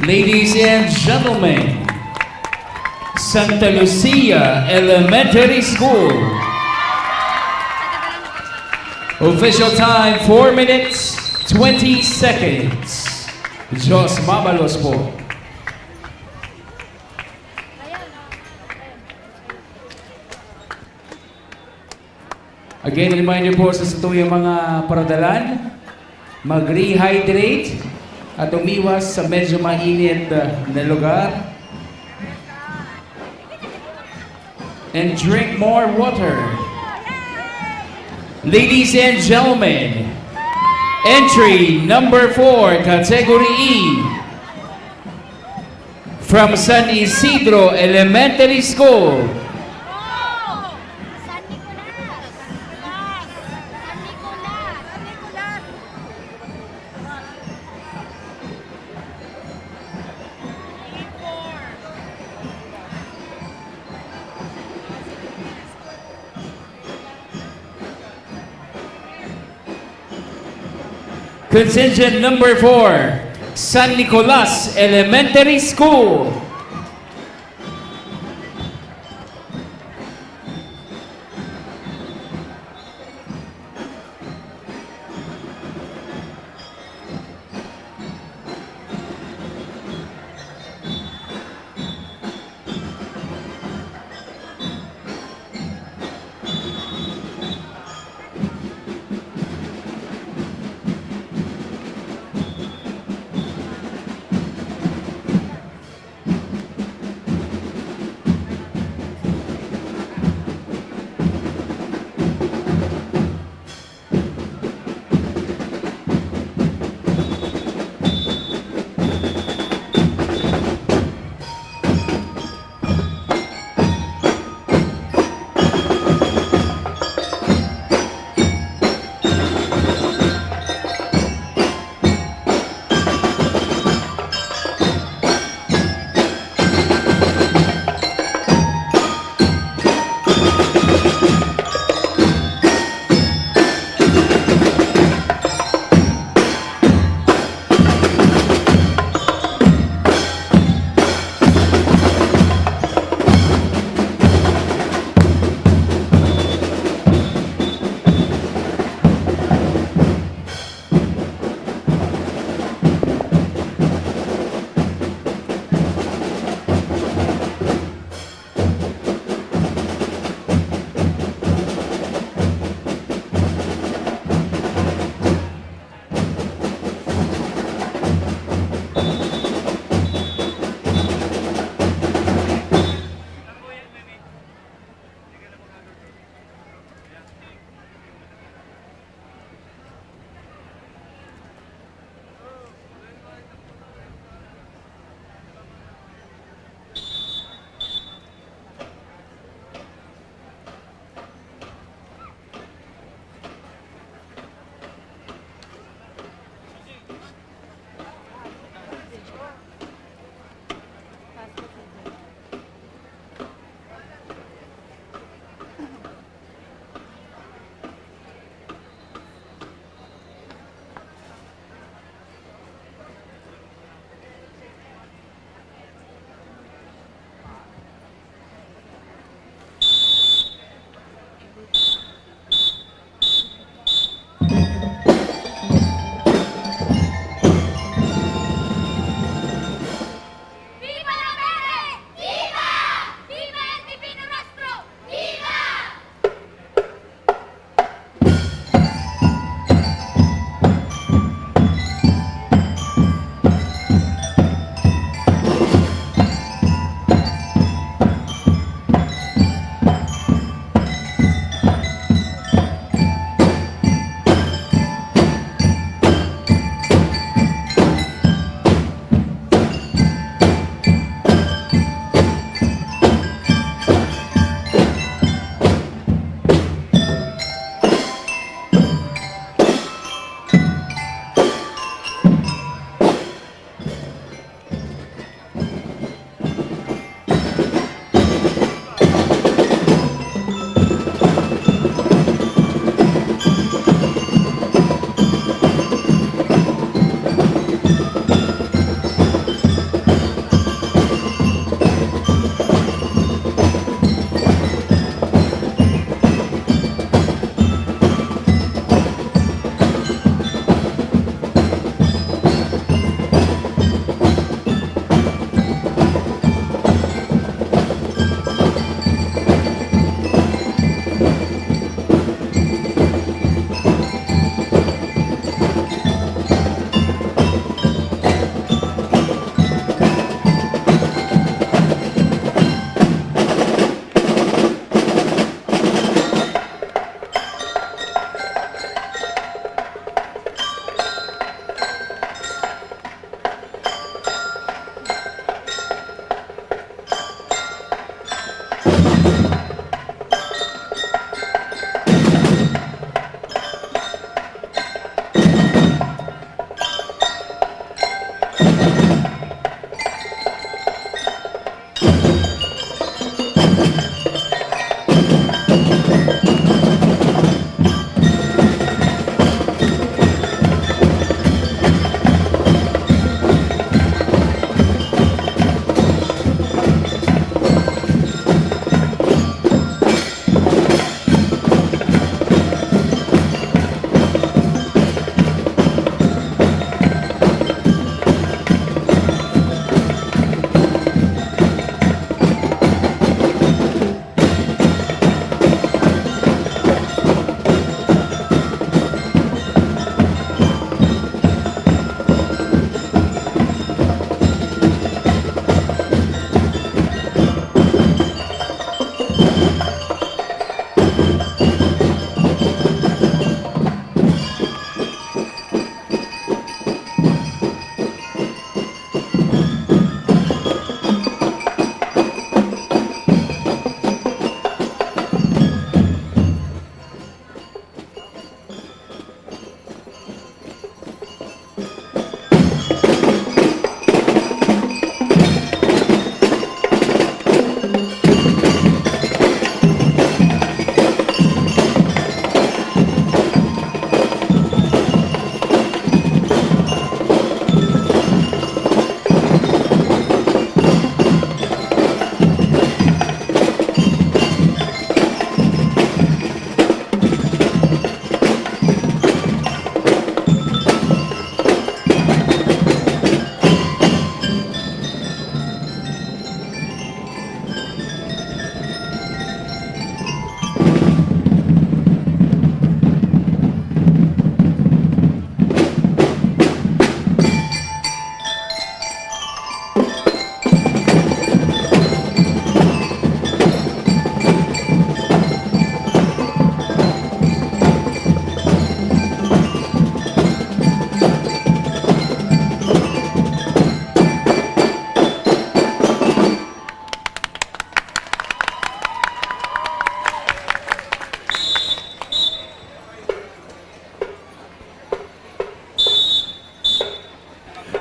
Ladies and gentlemen, Santa Lucia Elementary School. Official time 4 minutes 20 seconds. Diyos mabalos po. Again, reminder po sa satuyang mga paradalan, mag-rehydrate at umiwas sa medyo mainit na lugar. And drink more water. Ladies and gentlemen, entry number 4, category E, from San Isidro Elementary School. San Nicolas! San Nicolas! San Nicolas! Contingent number 4, San Nicolas Elementary School.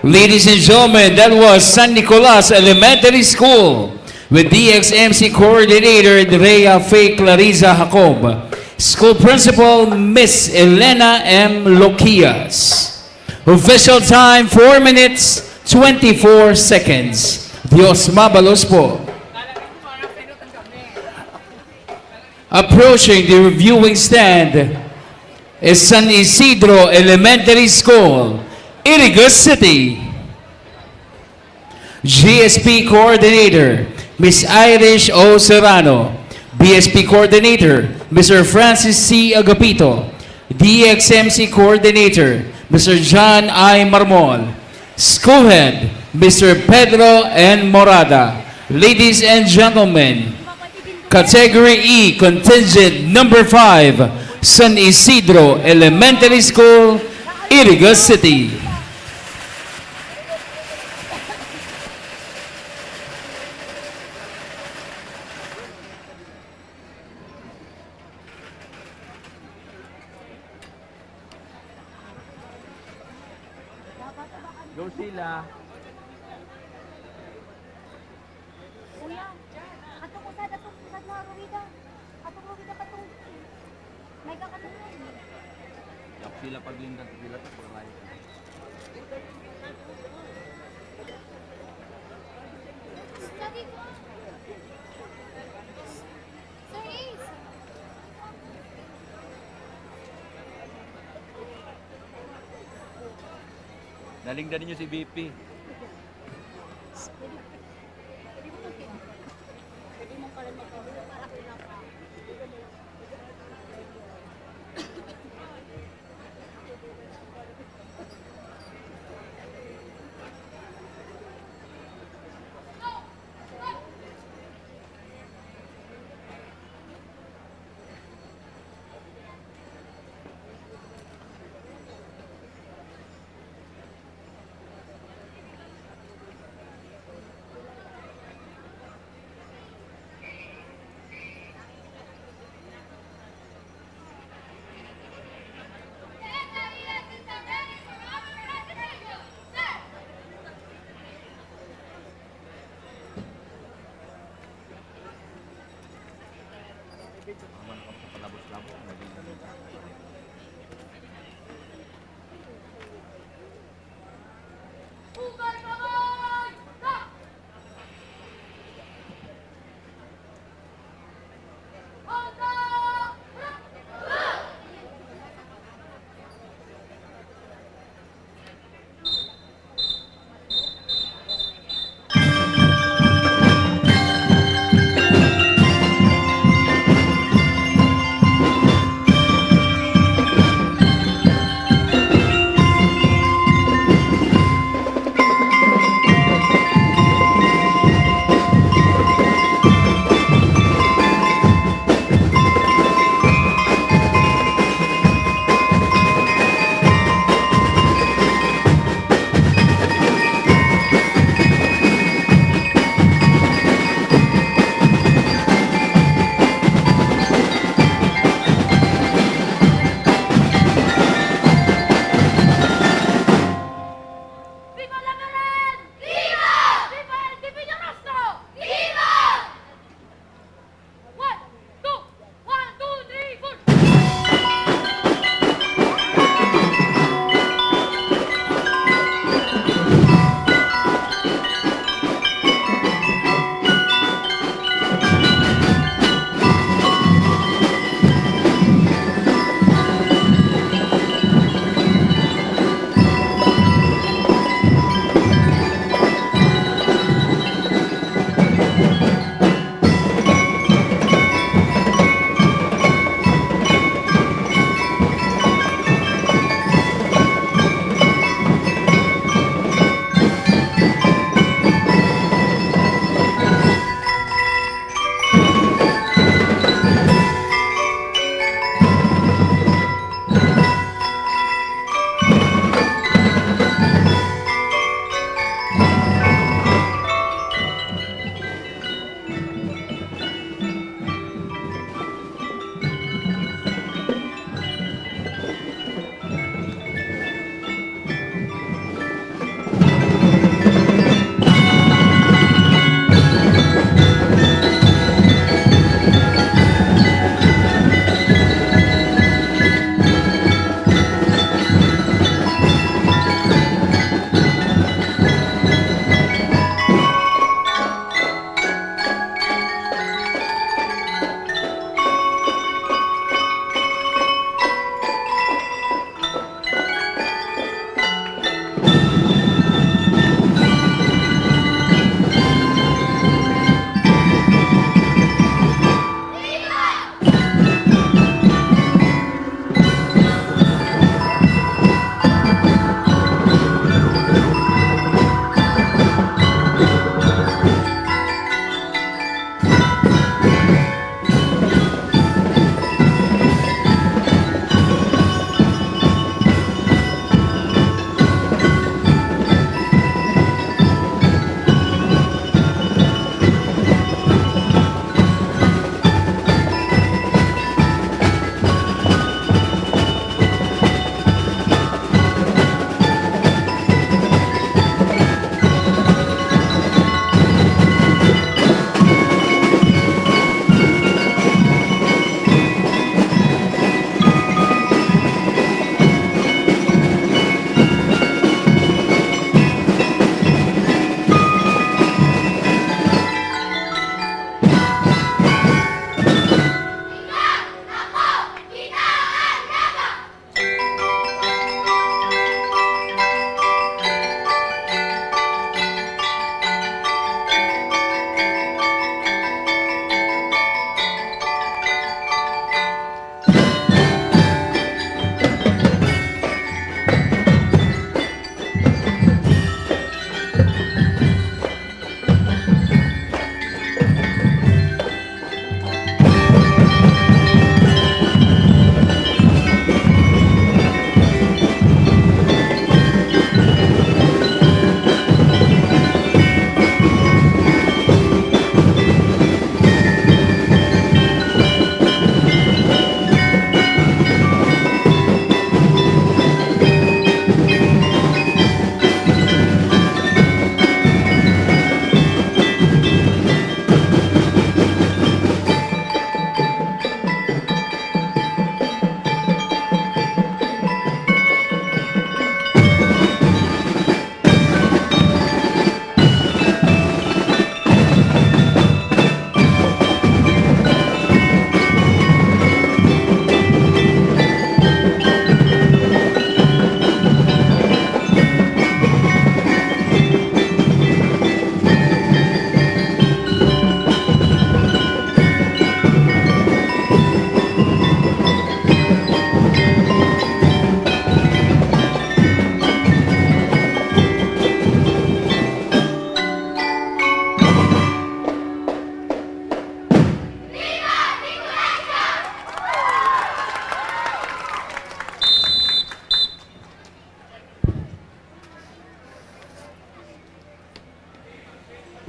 Ladies and gentlemen, that was San Nicolas Elementary School with DXMC Coordinator Drea Faye Clariza Jacob, School Principal Miss Elena M. Loquias. Official time 4 minutes 24 seconds. Dios mabalos po. Approaching the reviewing stand is San Isidro Elementary School, Irigas City. GSP Coordinator, Miss Irish O. Serrano. BSP Coordinator, Mr. Francis C. Agapito. DXMC Coordinator, Mr. John I. Marmol. School Head, Mr. Pedro N. Morada. Ladies and gentlemen, Category E, Contingent Number 5, San Isidro Elementary School, Irigas City. Go sila. Kuya, atong usad na Rorida. Atong Rorida katong may kakatunan. Yak sila paglindan sila sa pagkain. Study ko. Sir Ace. Nalingdan niyo si BP.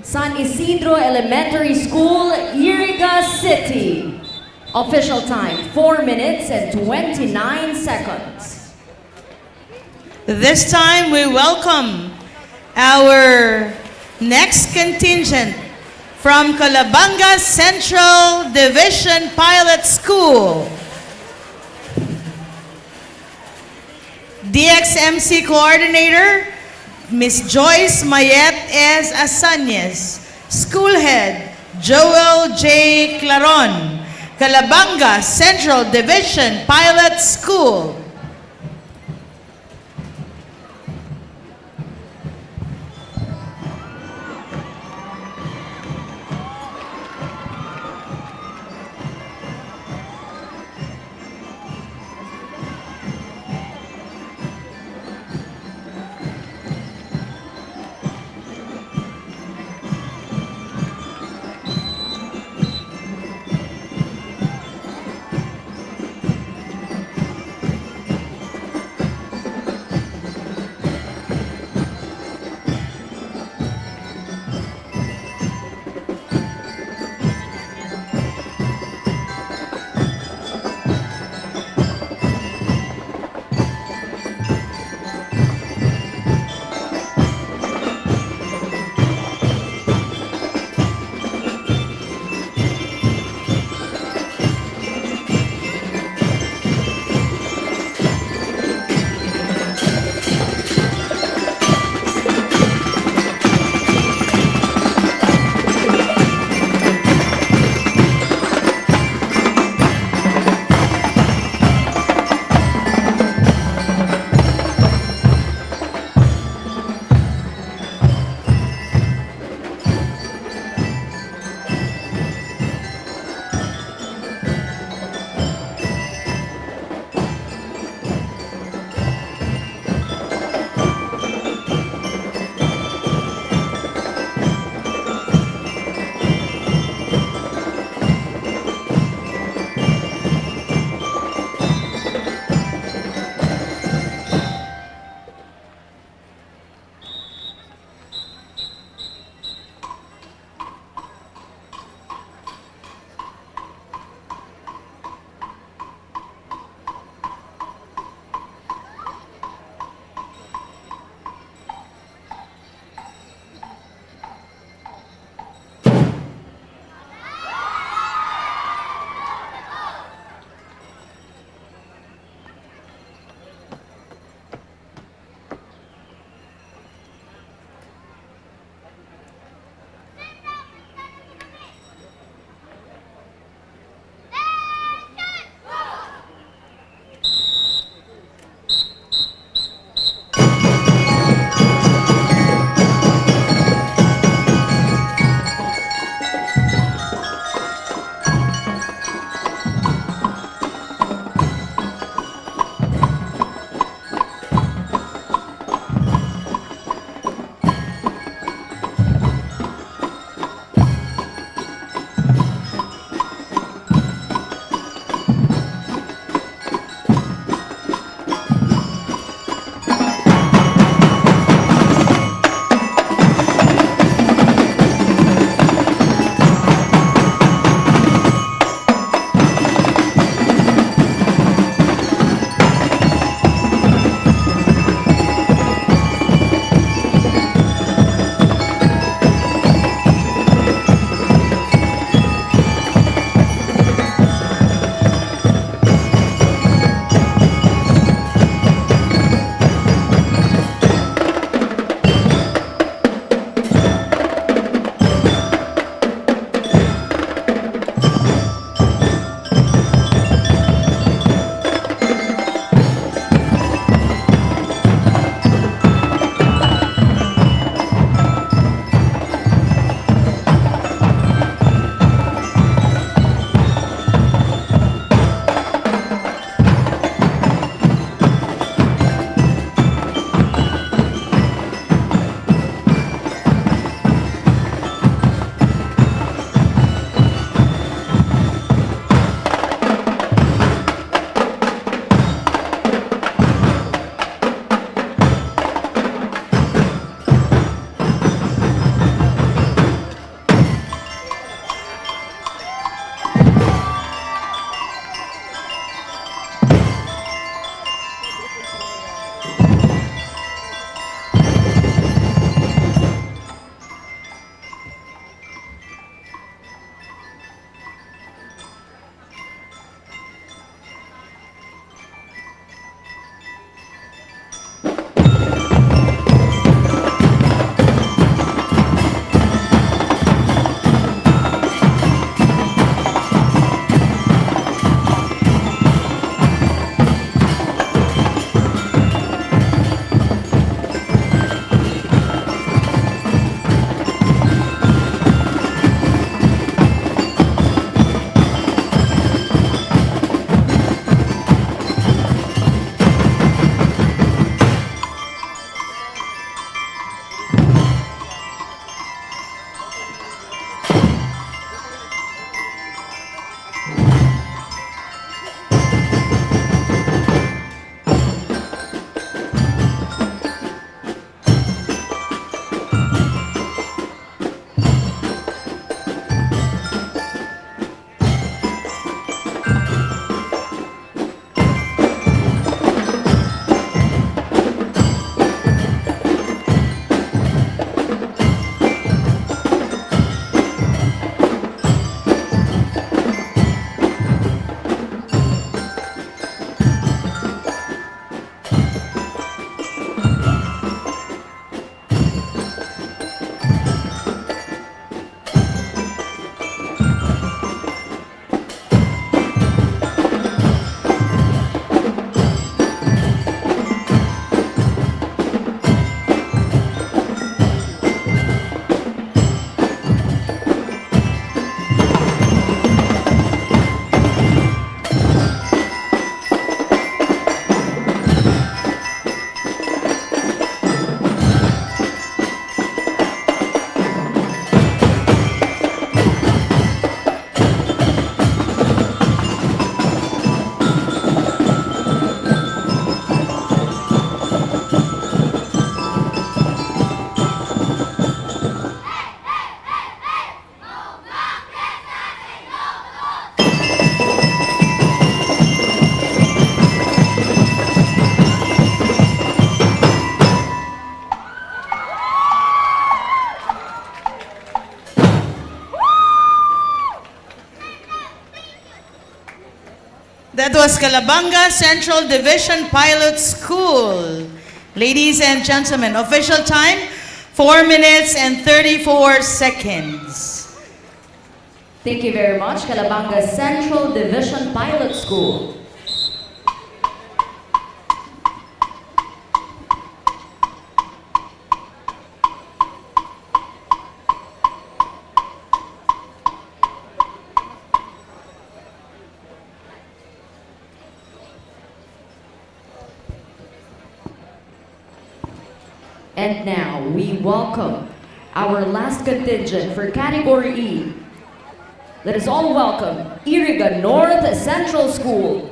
San Isidro Elementary School, Iriga City. Official time, 4 minutes and 29 seconds. This time we welcome our next contingent from Calabanga Central Division Pilot School. DXMC Coordinator, Miss Joyce Mayet S. Asanyes. School Head, Joel J. Claron. Calabanga Central Division Pilot School. That was Calabanga Central Division Pilot School. Ladies and gentlemen, official time, 4 minutes and 34 seconds. Thank you very much, Calabanga Central Division Pilot School. And now we welcome our last contingent for Category E. Let us all welcome Iriga North Central School.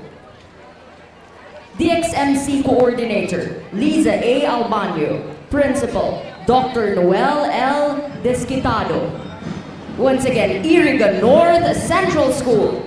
DXMC Coordinator, Liza A. Albano. Principal, Dr. Noel L. Desquitado. Once again, Iriga North Central School.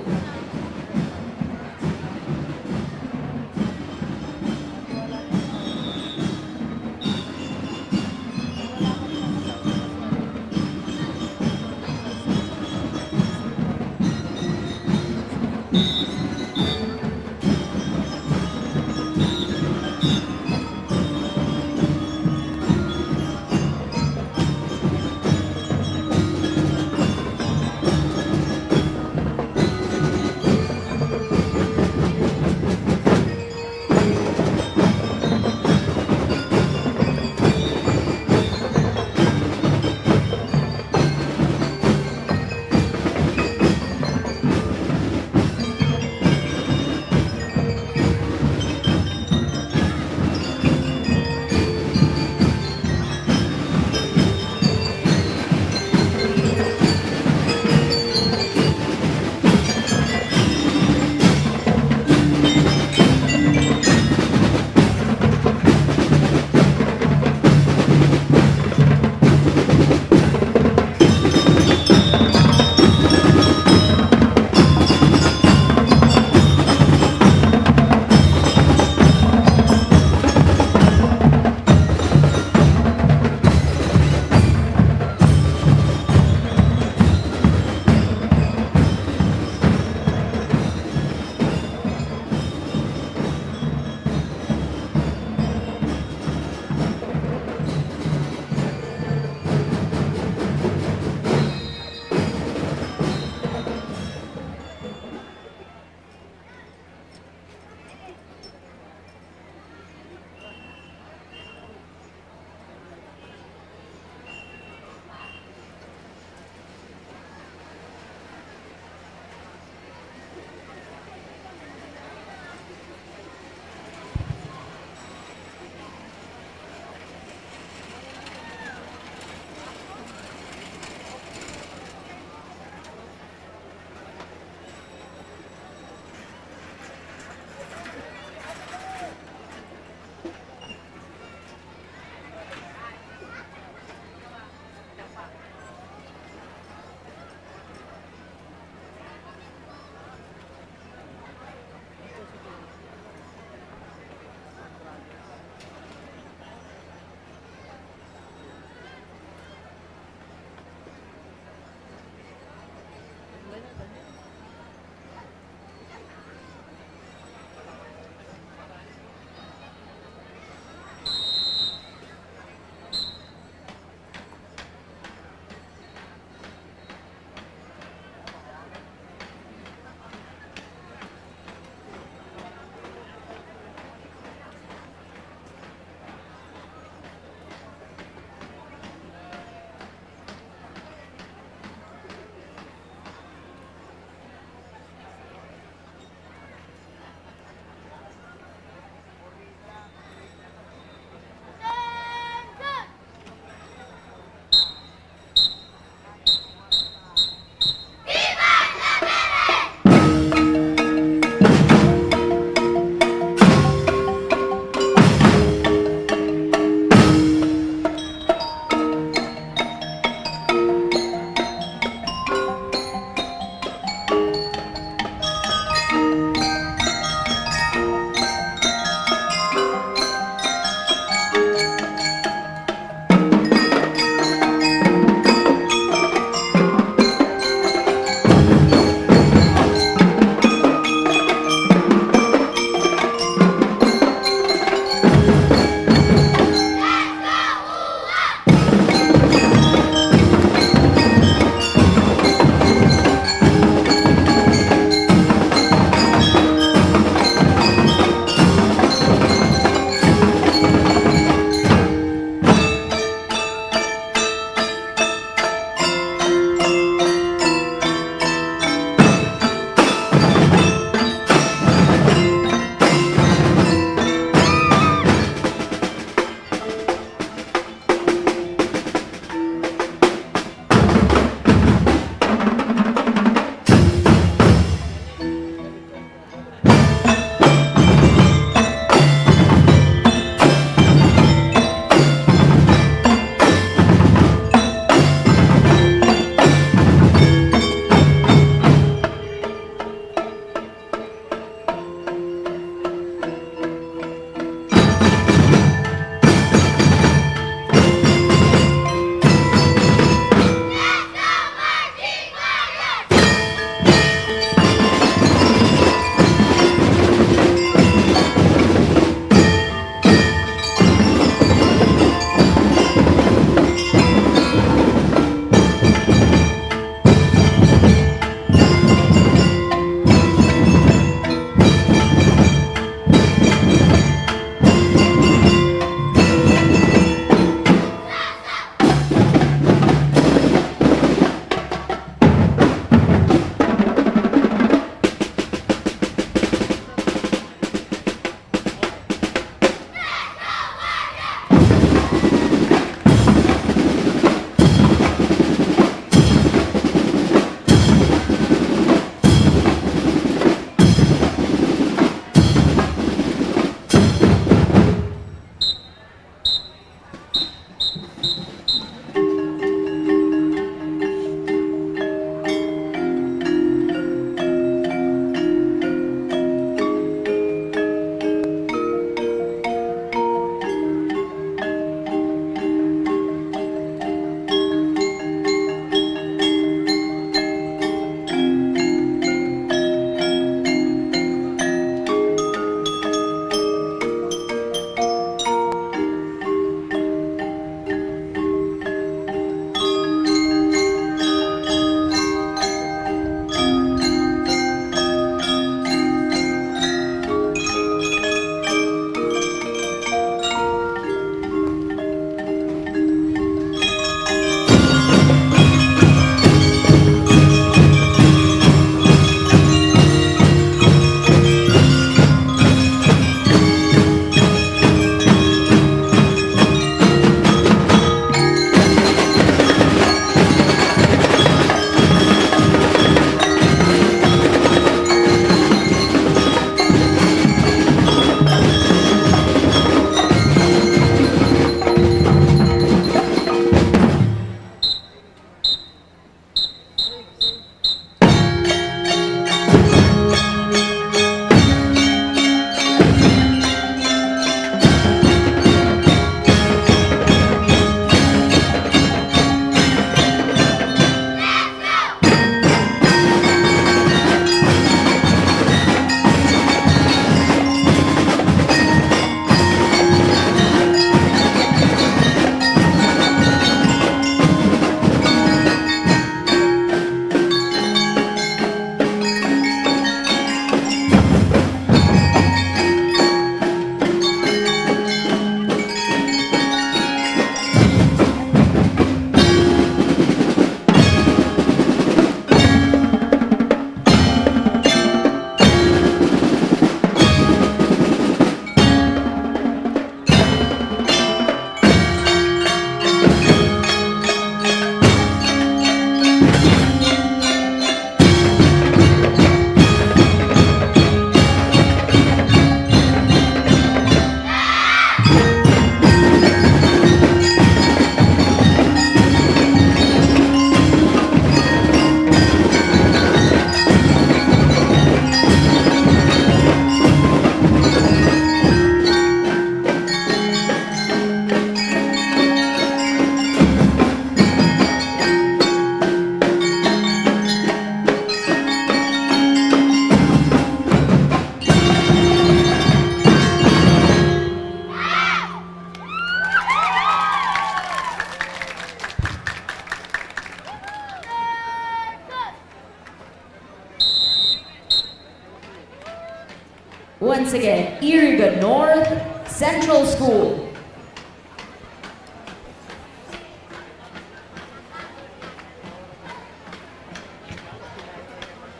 Once again, Iriga North Central School.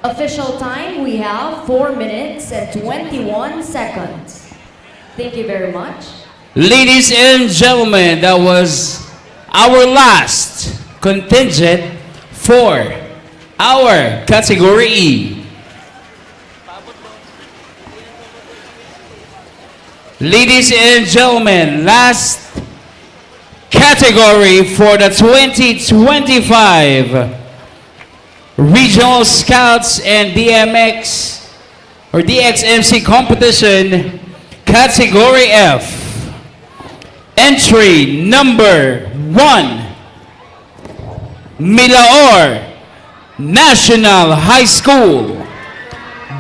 Official time, we have 4 minutes and 21 seconds. Thank you very much. Ladies and gentlemen, that was our last contingent for our category E. Ladies and gentlemen, last category for the 2025 Regional Scouts and DMX or DXMC competition, category F. Entry number 1, Milaor National High School.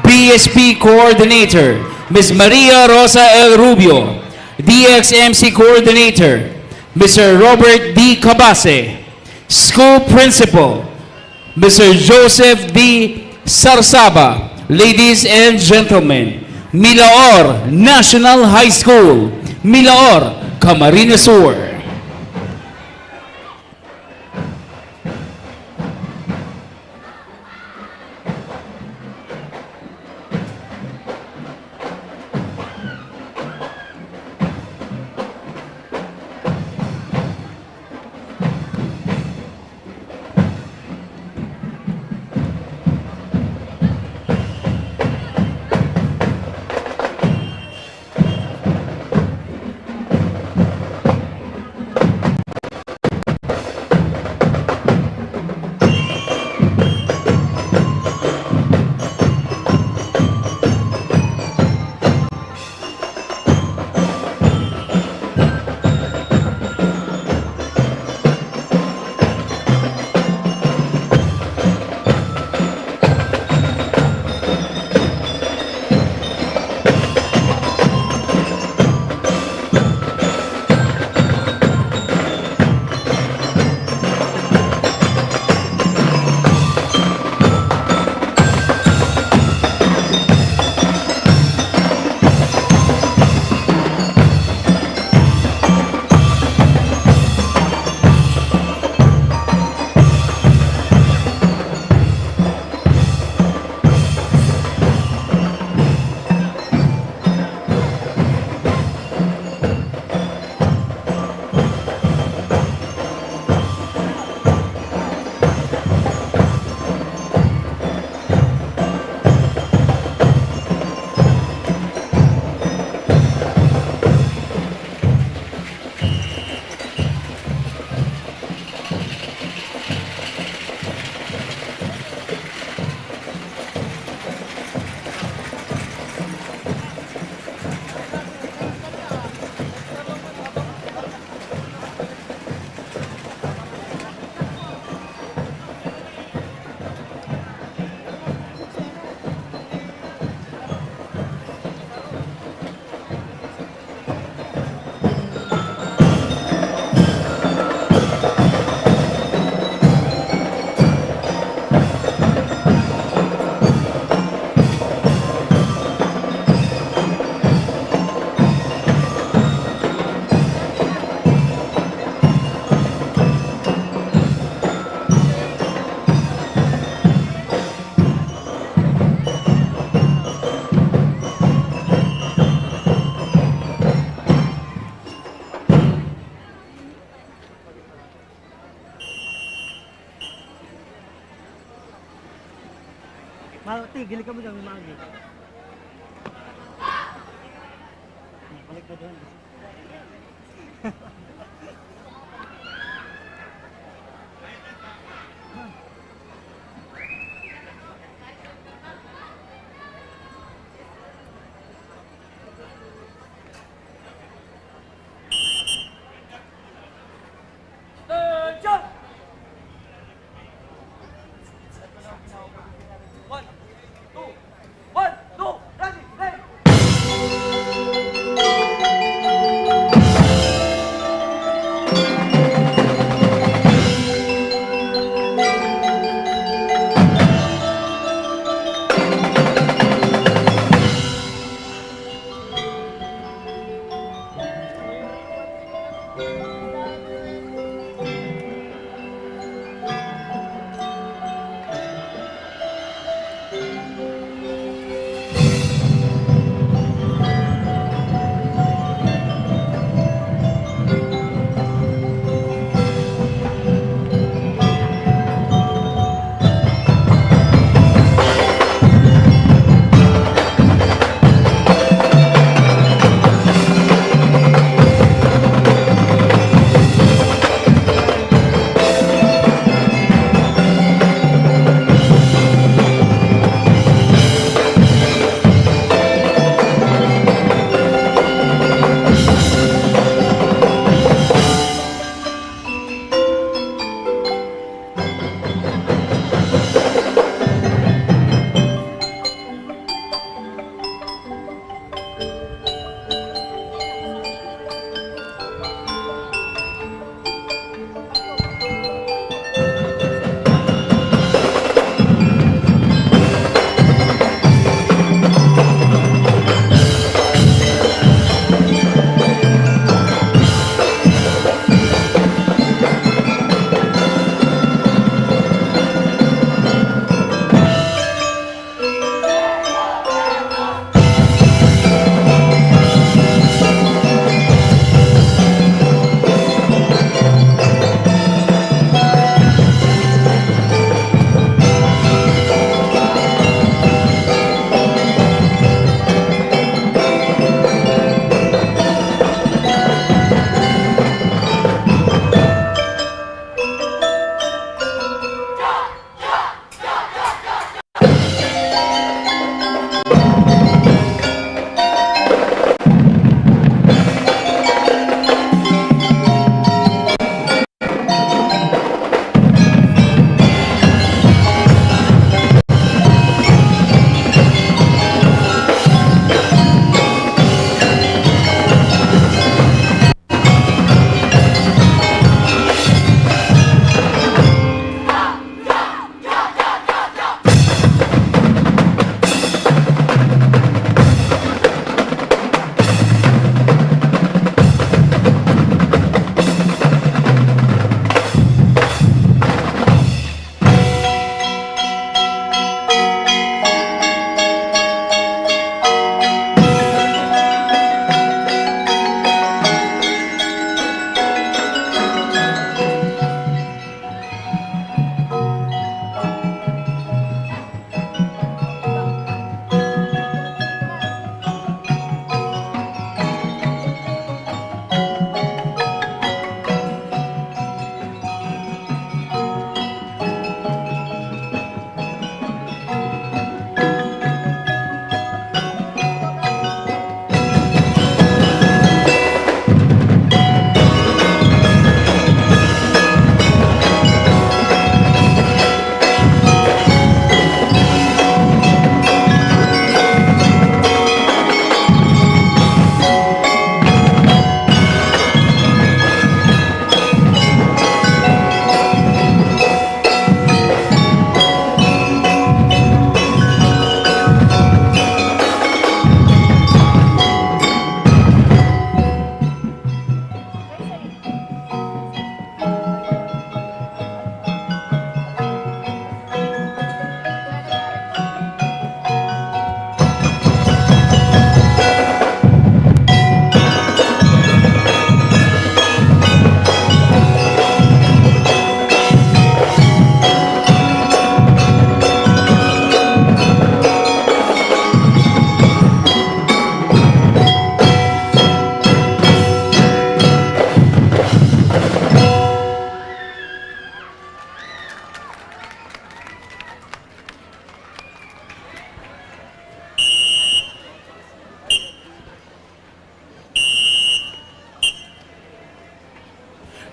BSP Coordinator, Ms. Maria Rosa L. Rubio. DXMC Coordinator, Mr. Robert D. Cabase. School Principal, Mr. Joseph D. Sarsaba. Ladies and gentlemen, Milaor National High School, Milaor, Camarines Sur. Tigil ka mo dyan, magi. Balik ko doon. Attention! One, two, ready, ready!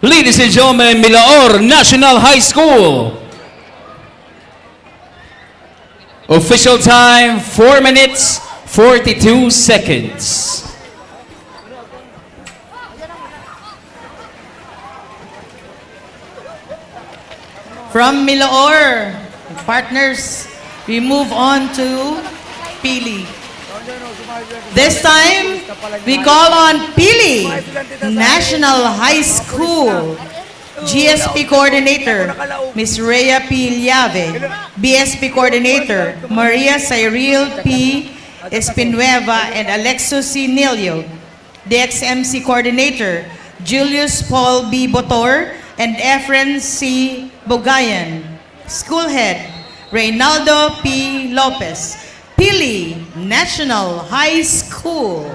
Ladies and gentlemen, Milaor National High School. Official time, 4 minutes, 42 seconds. From Milaor, partners, we move on to Pili. This time, we call on Pili National High School GSP Coordinator, Ms. Rhea P. Llave, BSP Coordinator, Maria Cyril P. Espinueva and Alexo C. Nilio, DXMC Coordinator, Julius Paul B. Botor and Efren C. Bogayan, School Head, Reynaldo P. Lopez, Pili National High School.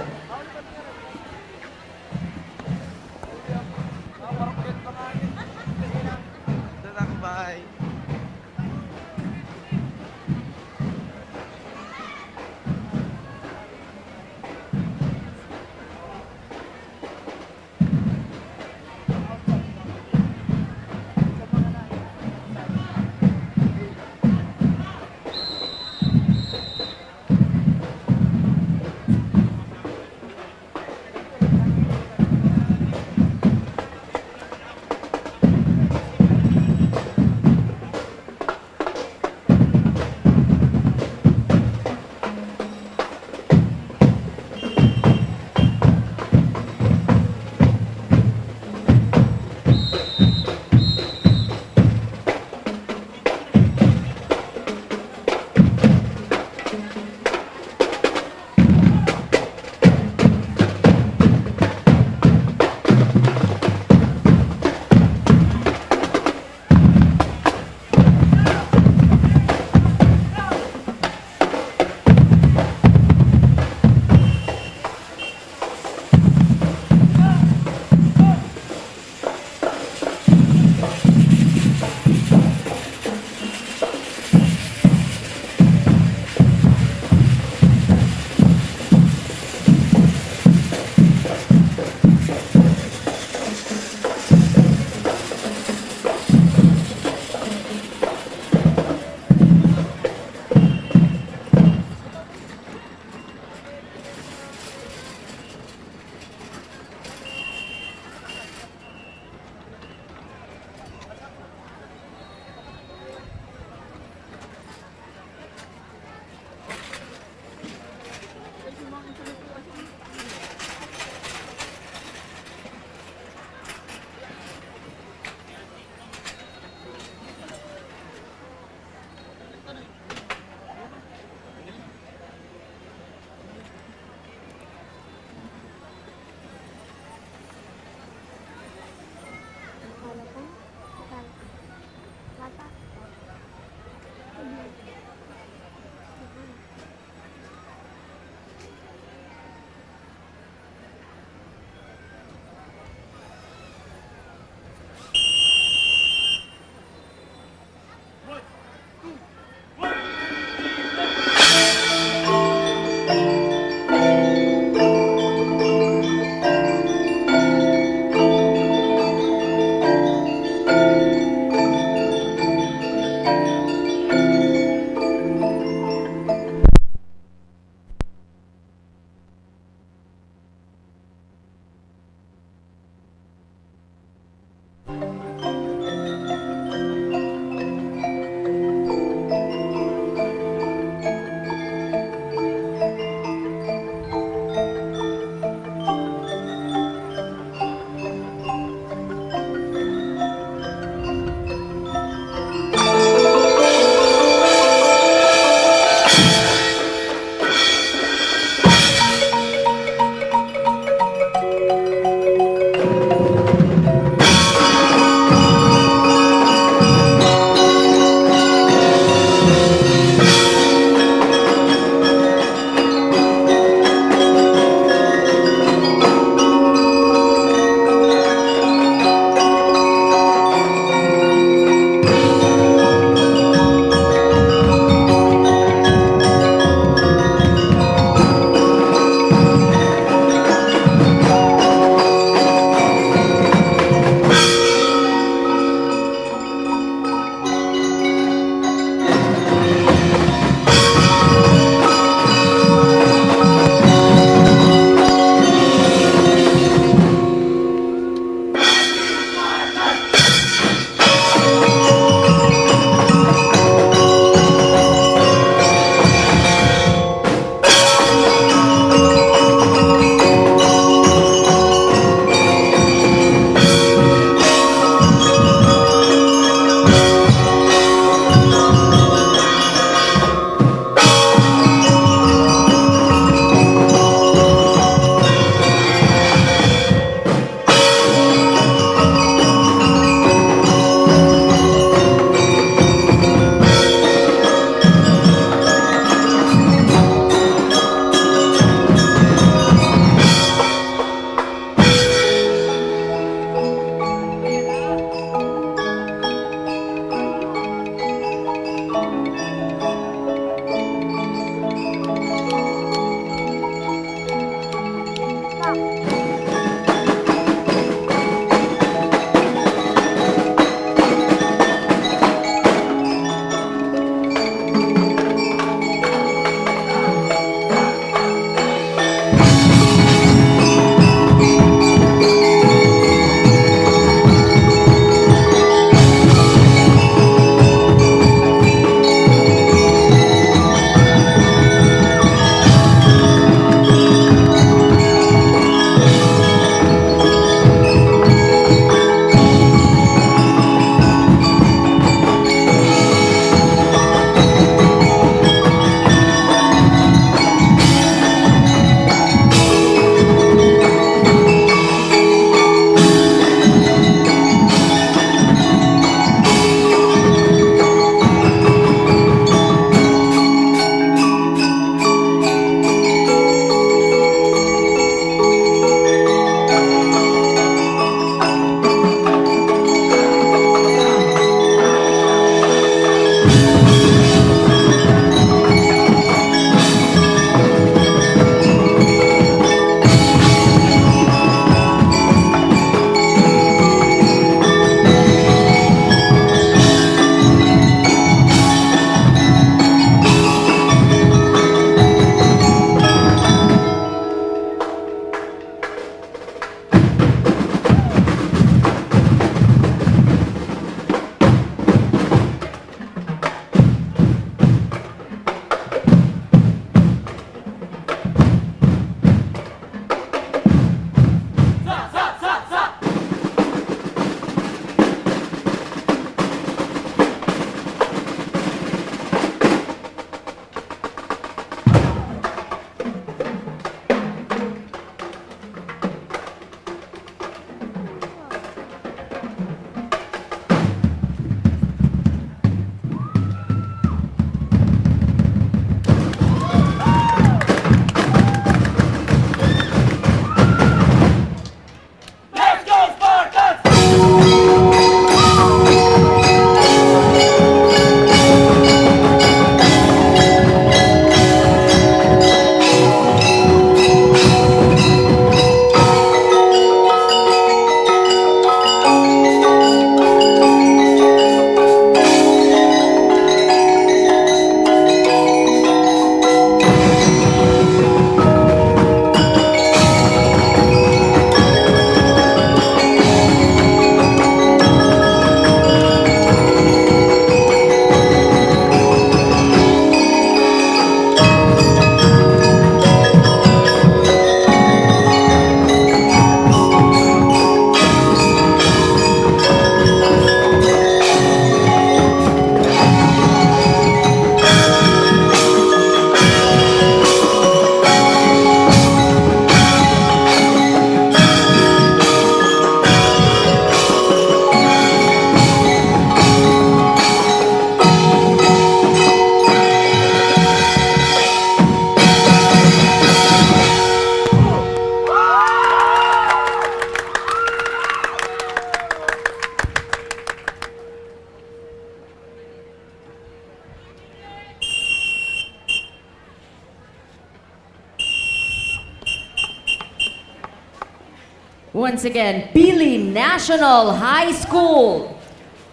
Once again, Pili National High School.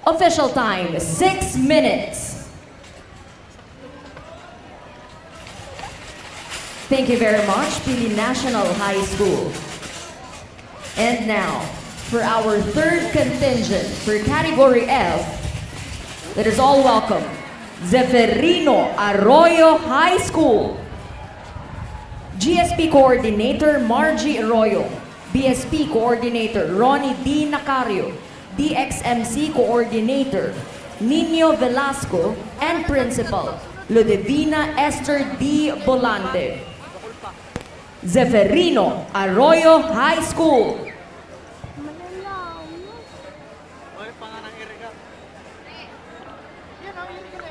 Official time, 6 minutes. Thank you very much, Pili National High School. And now, for our third contingent for Category F, let us all welcome Zeferino Arroyo High School. GSP Coordinator Margie Arroyo. BSP Coordinator Ronnie D. Nacario. DXMC Coordinator Nino Velasco. And Principal Ludivina Esther D. Volante. Zeferino Arroyo High School. Malalaw. Oy, panganang Erika. Yan o, yun ka na.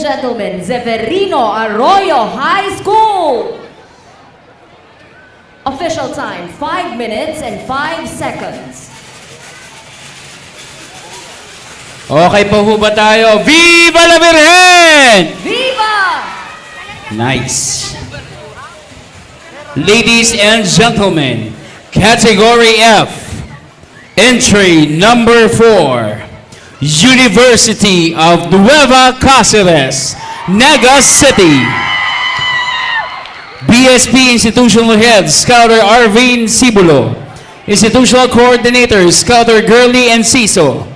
gentlemen, Zeferino Arroyo High School. Official time, 5 minutes and 5 seconds. Okay po ho ba tayo? Viva la Virgen! Viva! Nice. Ladies and gentlemen, Category F, entry number 4, University of Nueva Cáceres, Naga City. BSP Institutional Head, Scouter Arvin Cibulo. Institutional Coordinator, Scouter Gurley Enciso.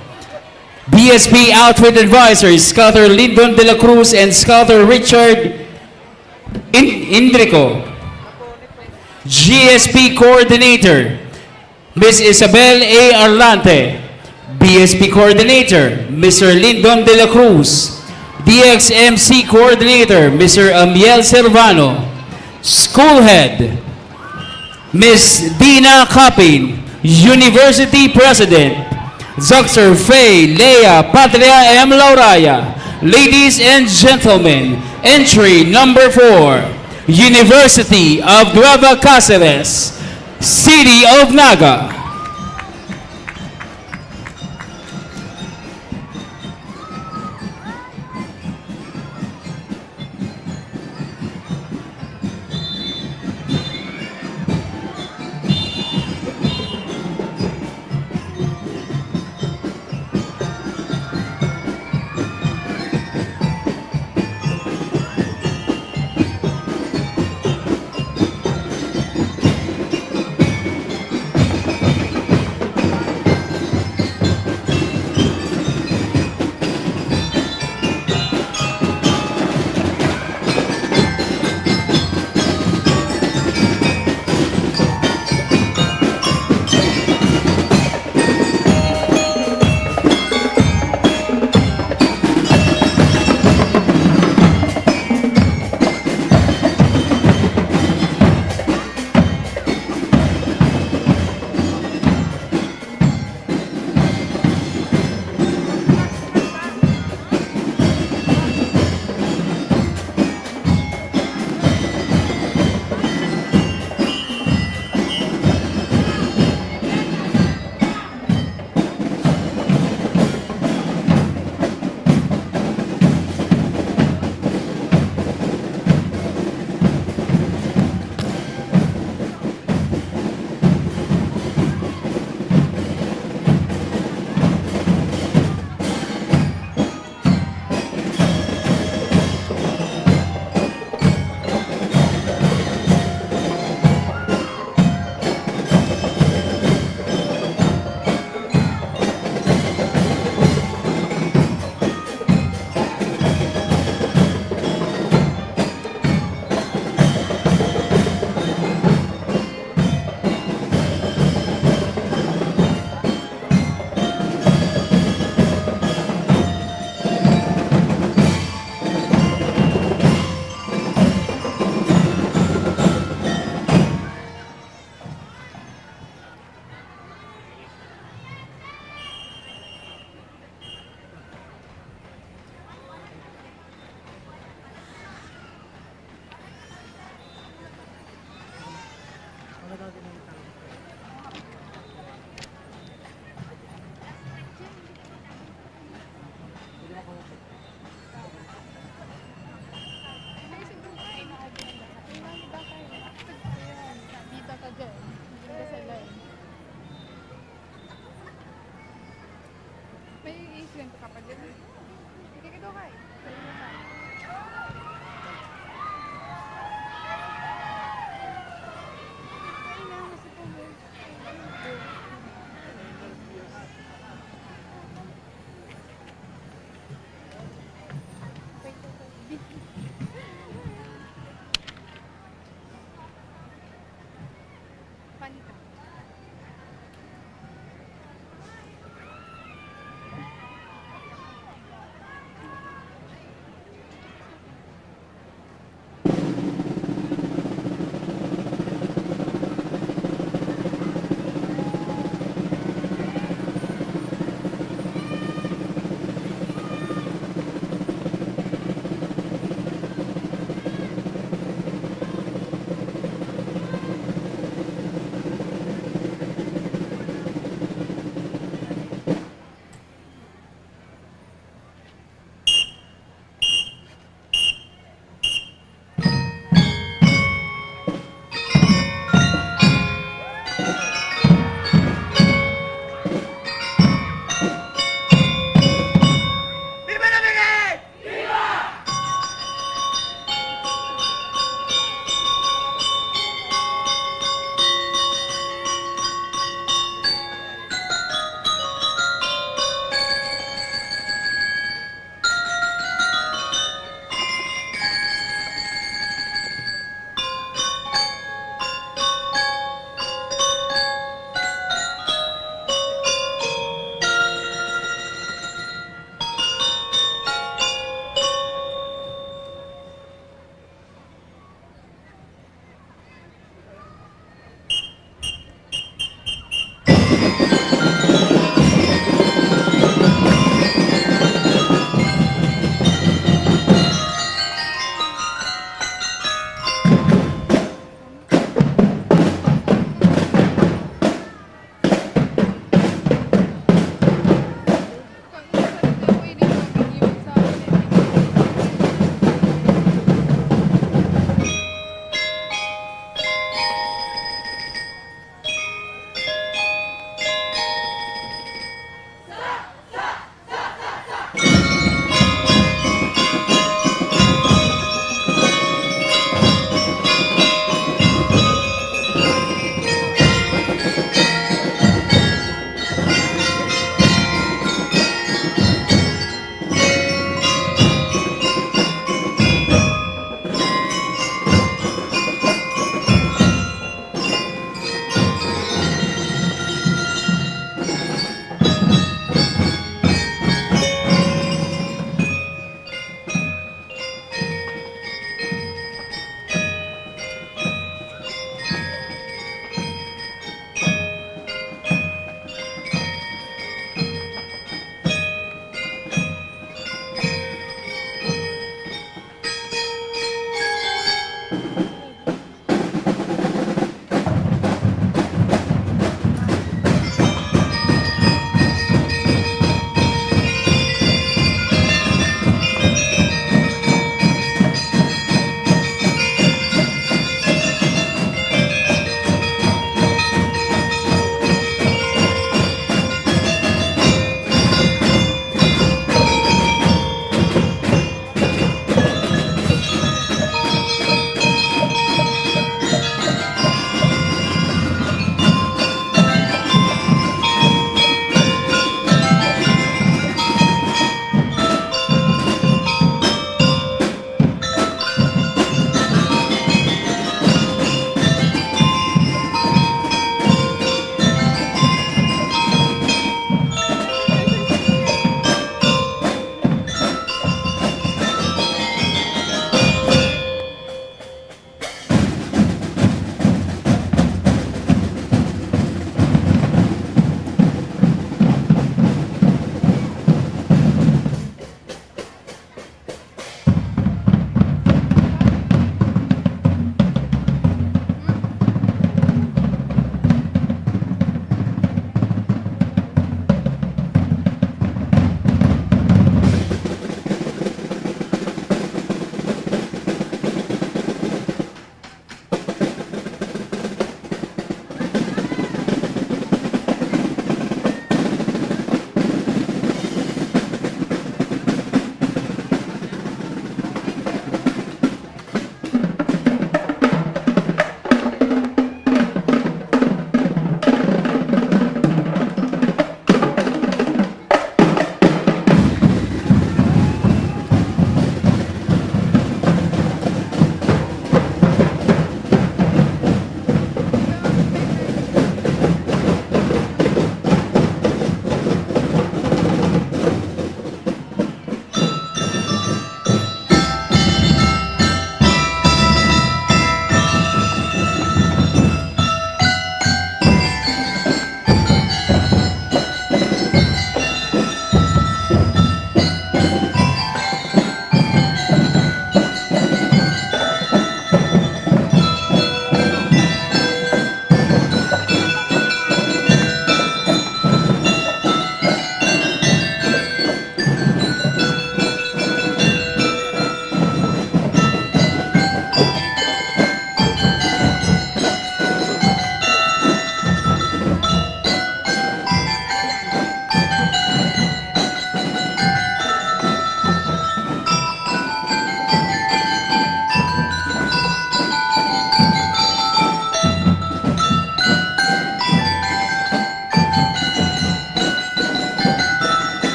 BSP Outfit Advisors, Scouter Lyndon De La Cruz and Scouter Richard Indrico. GSP Coordinator, Ms. Isabel A. Arlante. BSP Coordinator, Mr. Lyndon De La Cruz. DXMC Coordinator, Mr. Amiel Servano. School Head, Ms. Dina Capin. University President, Dr. Faye Lea Patria M. Lauraya. Ladies and gentlemen, entry number 4, University of Nueva Cáceres, City of Naga.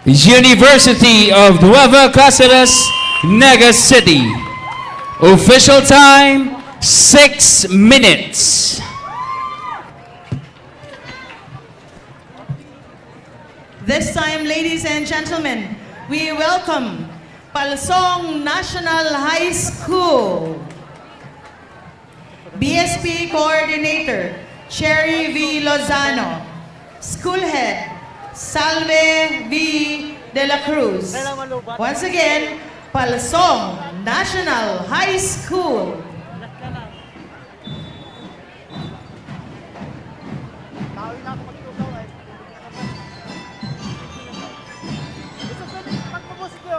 University of Nueva Cáceres, Naga City. Official time, 6 minutes. This time, ladies and gentlemen, we welcome Palsong National High School. BSP Coordinator, Cherry V. Lozano. School Head, Salve V. De la Cruz. Once again, Palsong National High School. Tawin na ako magtugaw eh. Gusto ko din magpapos ko.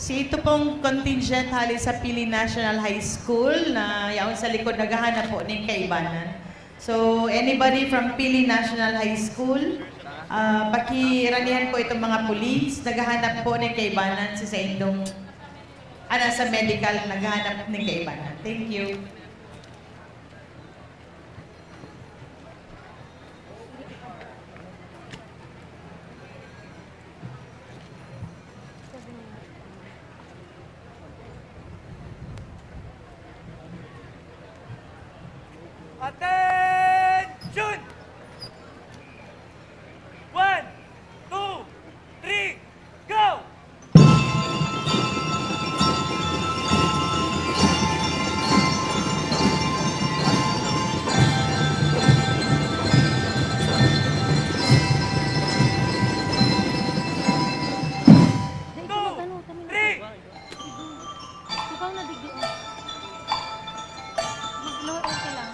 Si ito pong contingent hali sa Pili National High School na yaon sa likod naghahanap po ng kaibanan. So anybody from Pili National High School, pakiranihan po itong mga police, naghahanap po ng kaibanan sa indong sa medical naghahanap ng kaibanan. Thank you. Attention! 1, 2, 3, go! Ikaw na digdi. Mag-lower ka lang.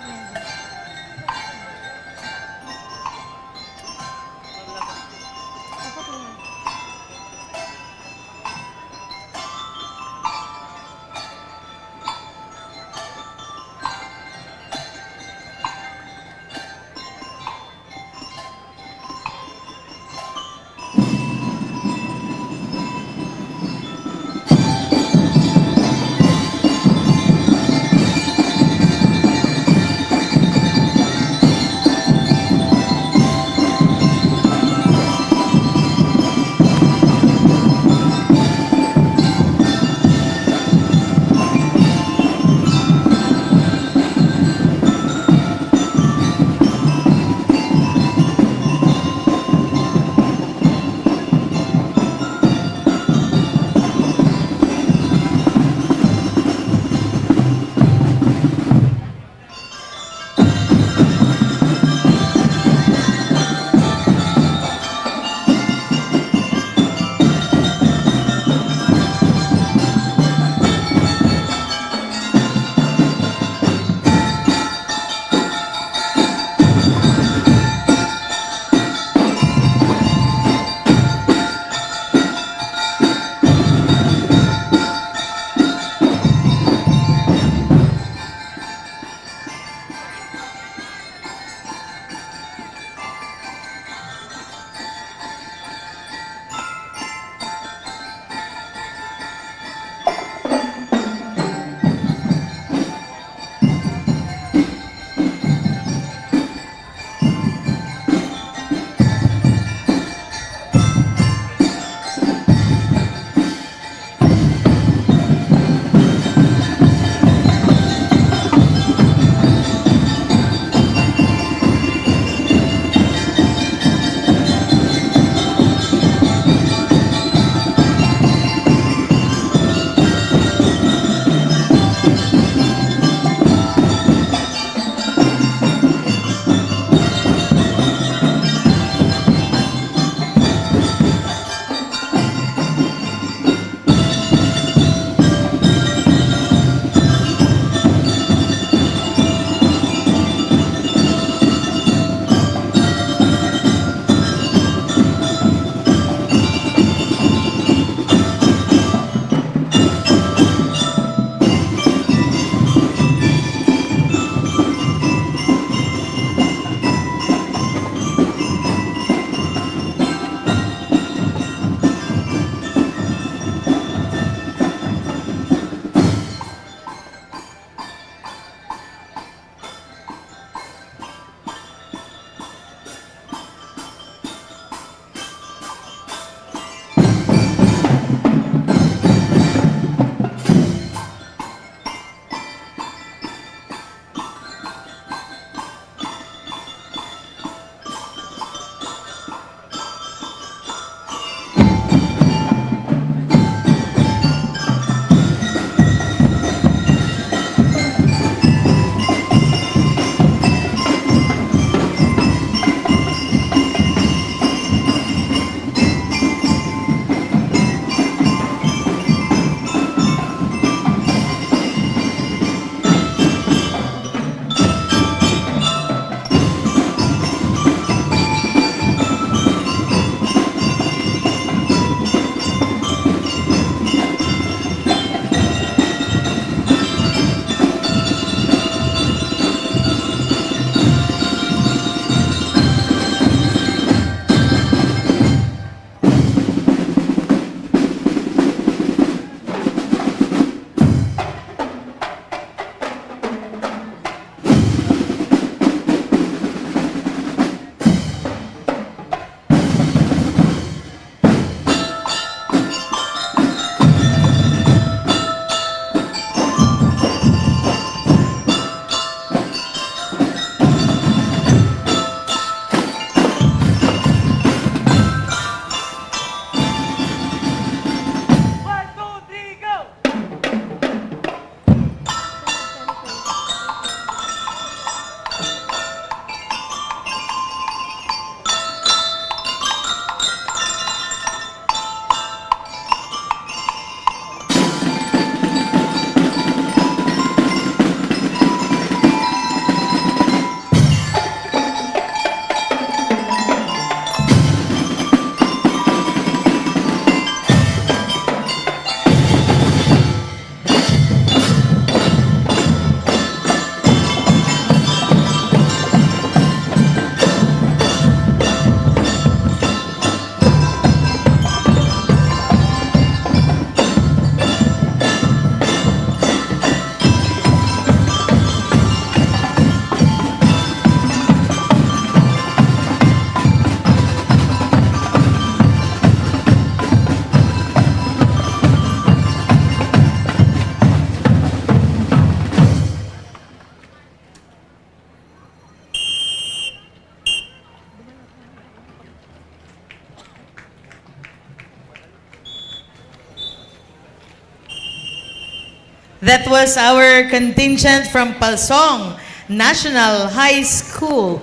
That was our contingent from Palsong National High School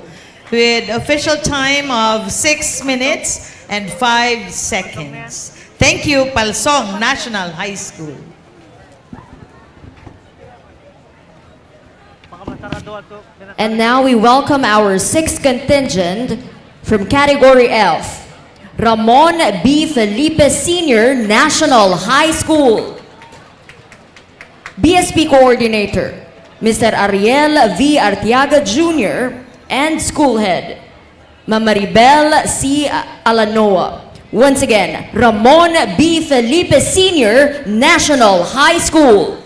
with official time of 6 minutes and 5 seconds. Thank you, Palsong National High School. Baka masaraduan to. And now we welcome our sixth contingent from Category F, Ramon B. Felipe Sr. National High School. BSP Coordinator, Mr. Ariel V. Artiaga Jr. and School Head, Ma'am Maribel C. Alanoa. Once again, Ramon B. Felipe Sr. National High School.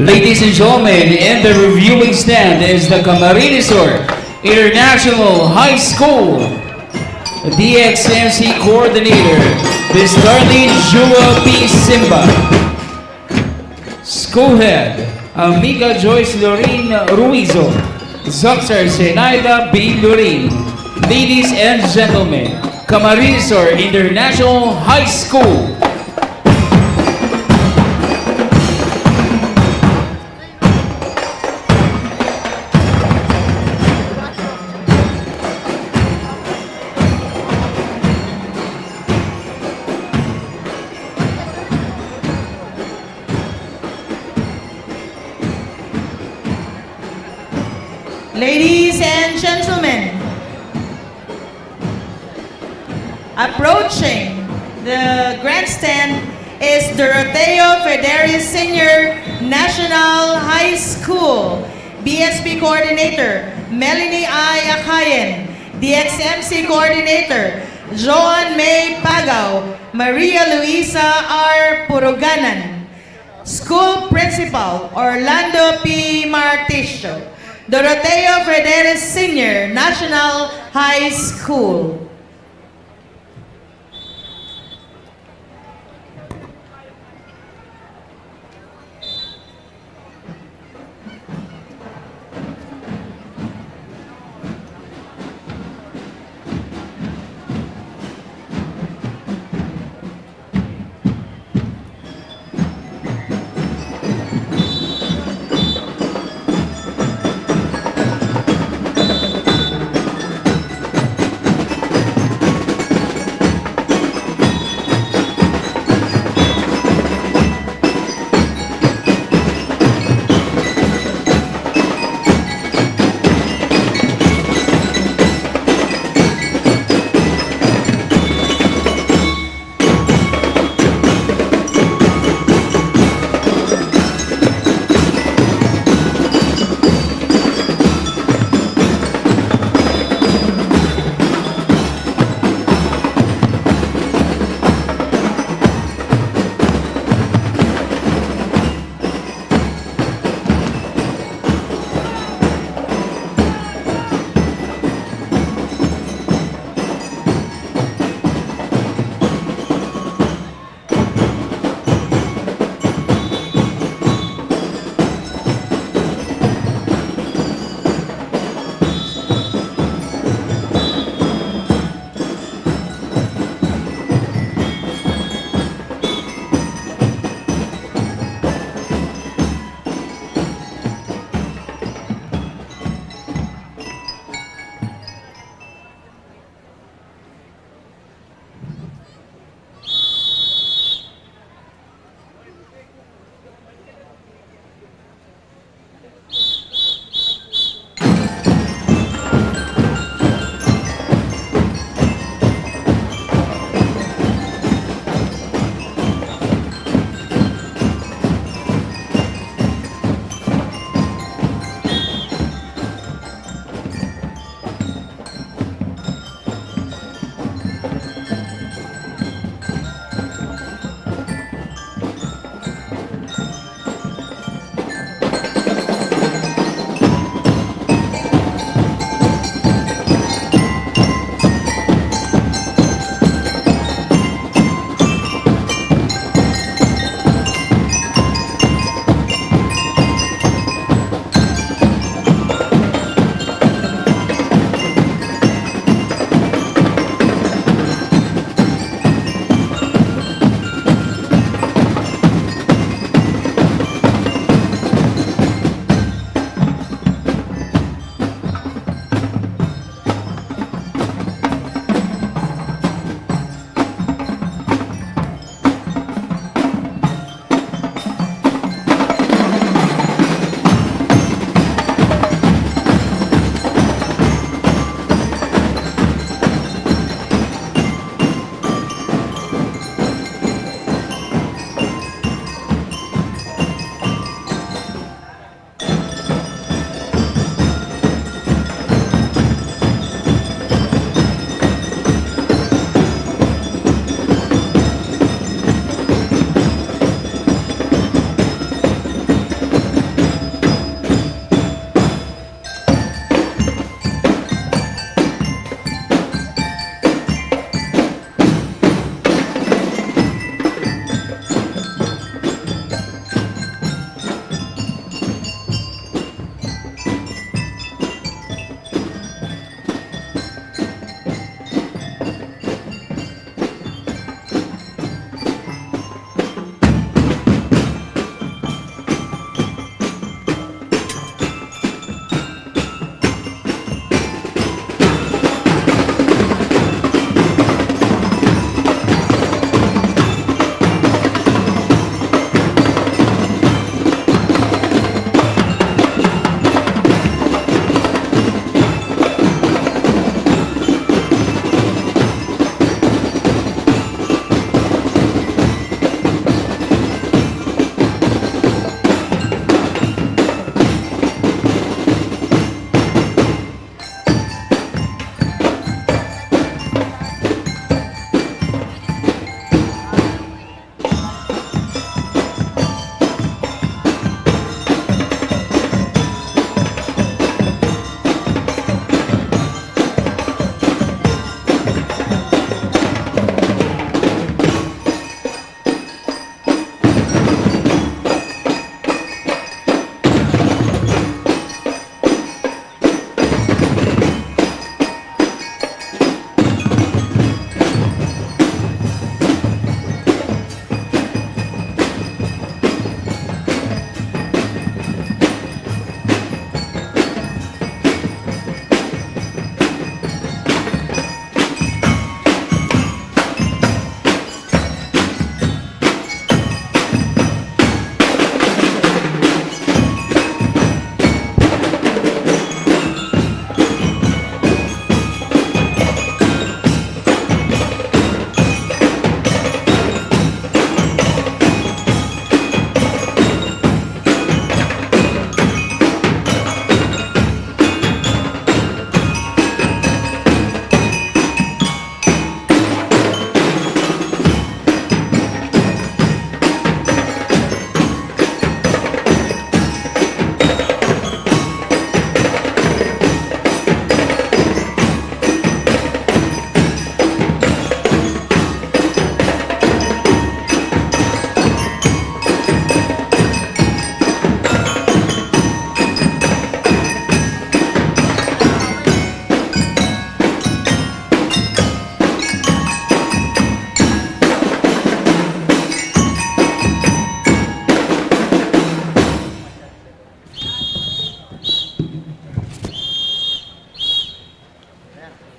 Ladies and gentlemen, in the reviewing stand is the Camarines Sur International High School DXMC Coordinator, Ms. Darlene Jua P. Simba. School Head, Amiga Joyce Lorraine Ruizo. Dr. Zenaida B. Lorin. Ladies and gentlemen, Camarines Sur International High School. Ladies and gentlemen, approaching the grandstand is Doroteo Federis Senior National High School BSP Coordinator Melanie I. Akayen, DXMC Coordinator Joan May Pagaw, Maria Luisa R. Puruganan, School Principal Orlando P. Marticio, Doroteo Federis Senior National High School.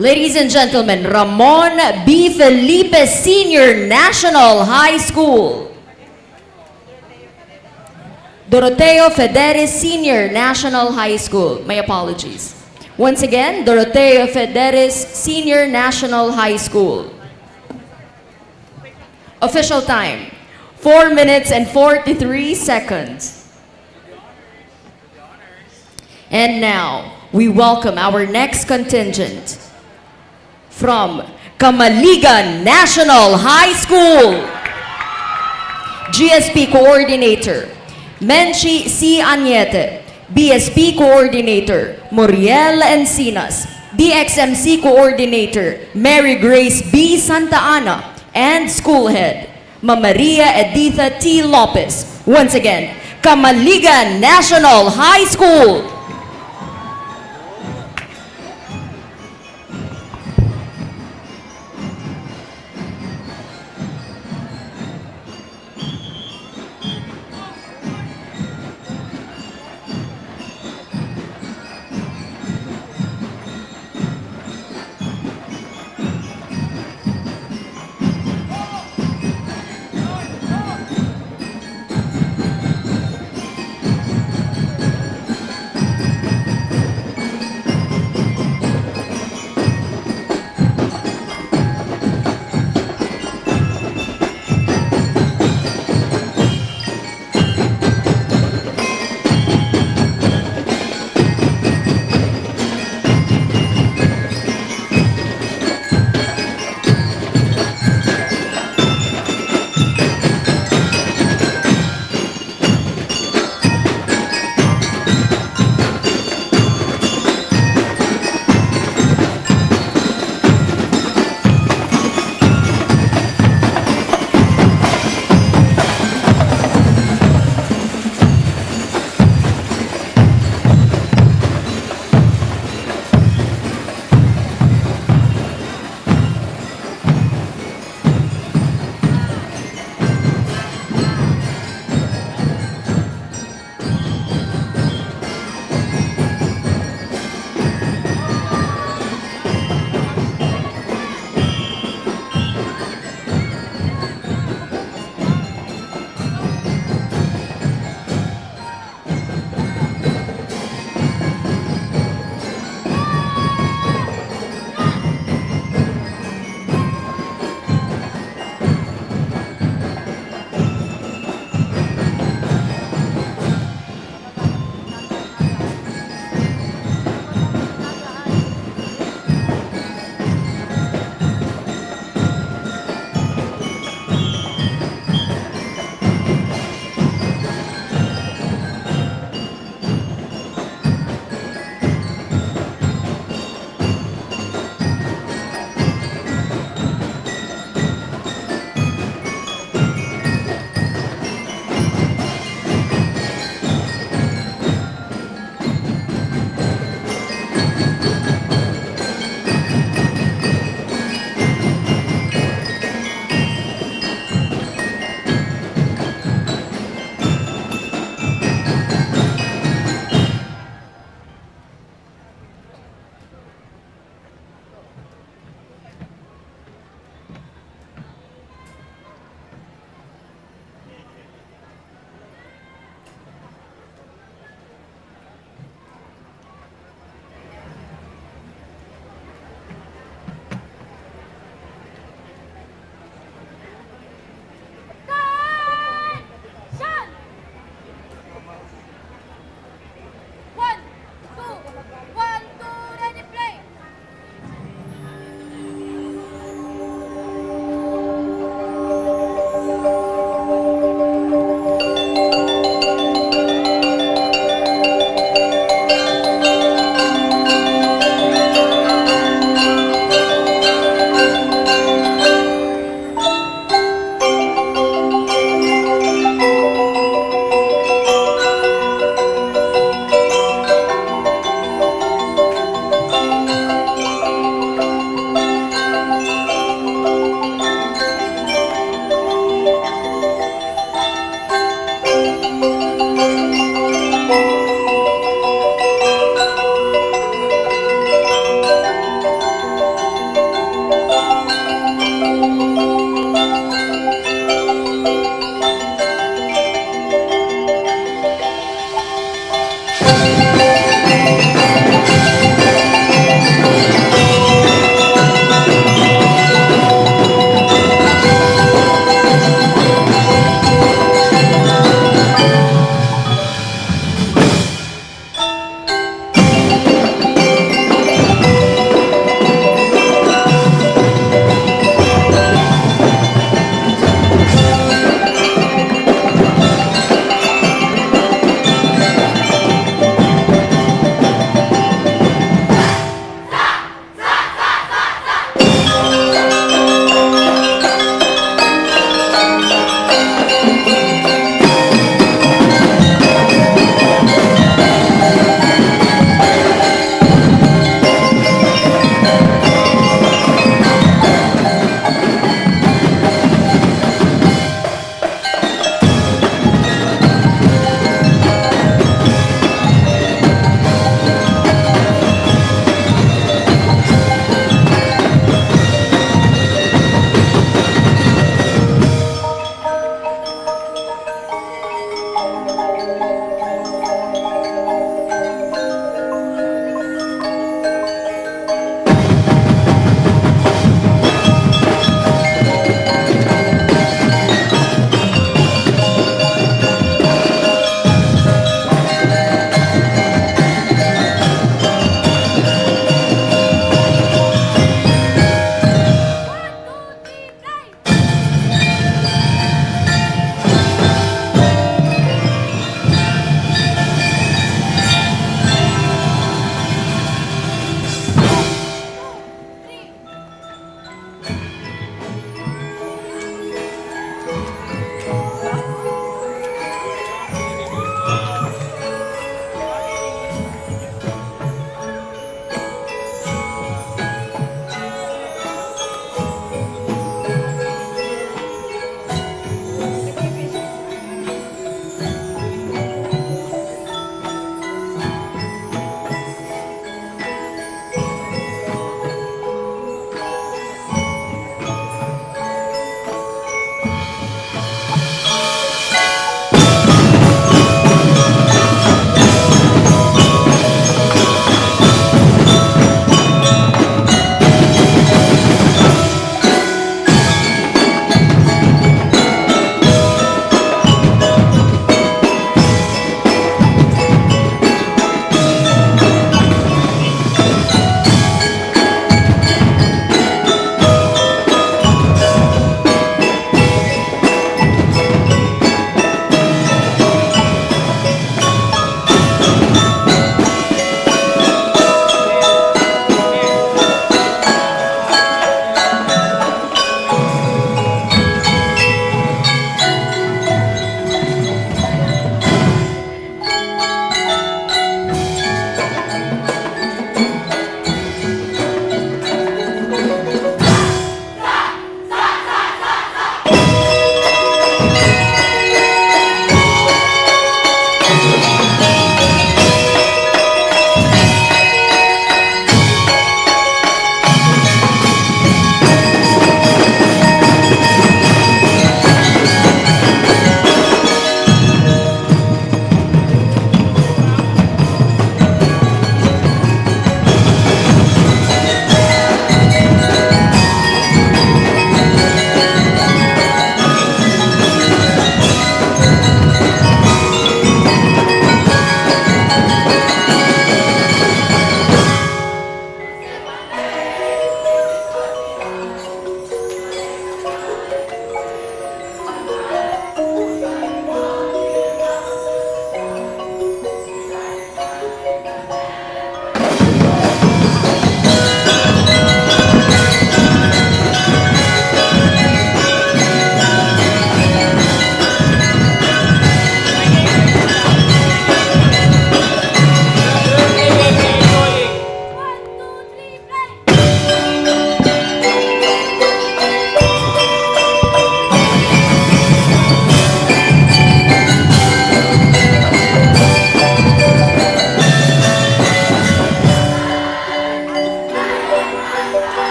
Ladies and gentlemen, Ramon B. Felipe Senior National High School. Doroteo Federes Senior National High School. My apologies. Once again, Doroteo Federes Senior National High School. Official time, 4 minutes and 43 seconds. And now, we welcome our next contingent from Kamaligan National High School. GSP Coordinator, Menchi C. Añete. BSP Coordinator, Muriel Encinas. DXMC Coordinator, Mary Grace B. Santa Ana. And School Head, Maria Editha T. Lopez. Once again, Kamaligan National High School.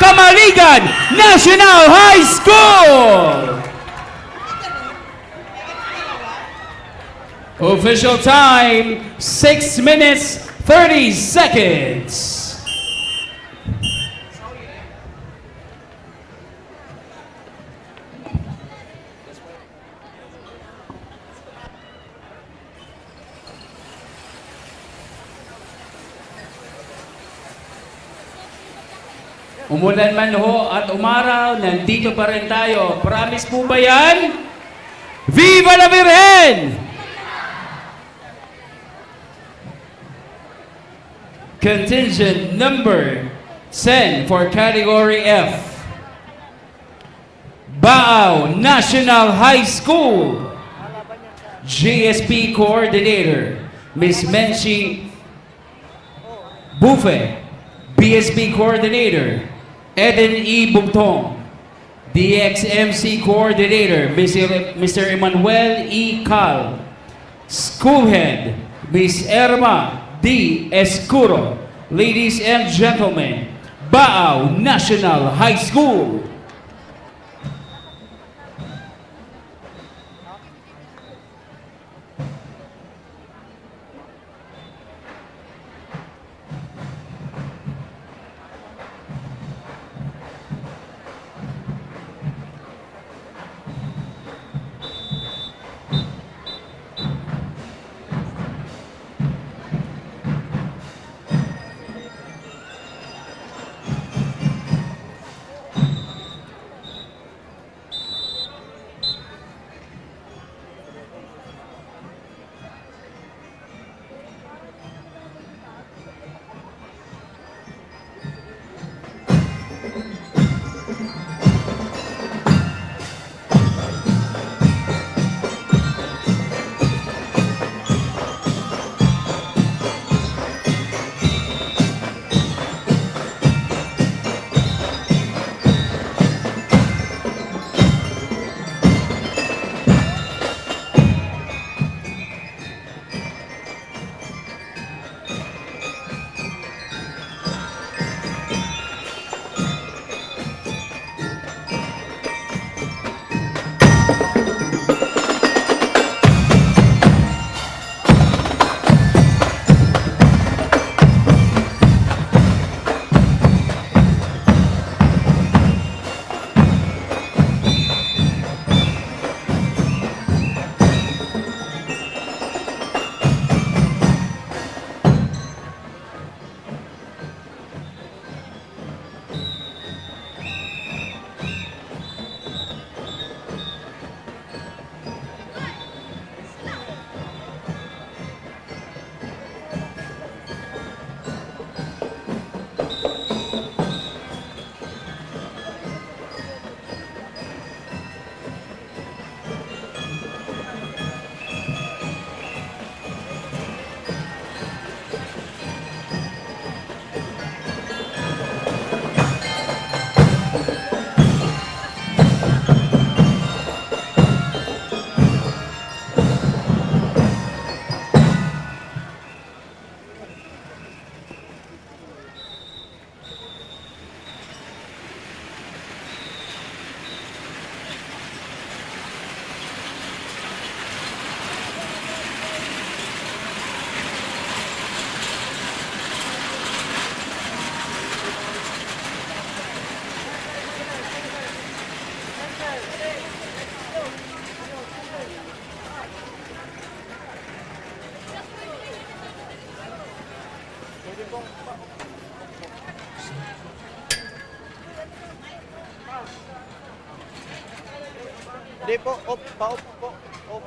Camaligan National High School! Official time, 6 minutes, 30 seconds. Umulan man ho at umaraw, nandito pa rin tayo. Promise po ba yan? Viva la Virgen! Contingent number 10 for category F. Baao National High School. GSP Coordinator, Ms. Menchi Buffet. BSB Coordinator, Eden E. Bugtong. DXMC Coordinator, Mr. Emmanuel E. Cal. School Head, Ms. Erma D. Escuro. Ladies and gentlemen, Baao National High School. Hindi po, pa-off po. Off.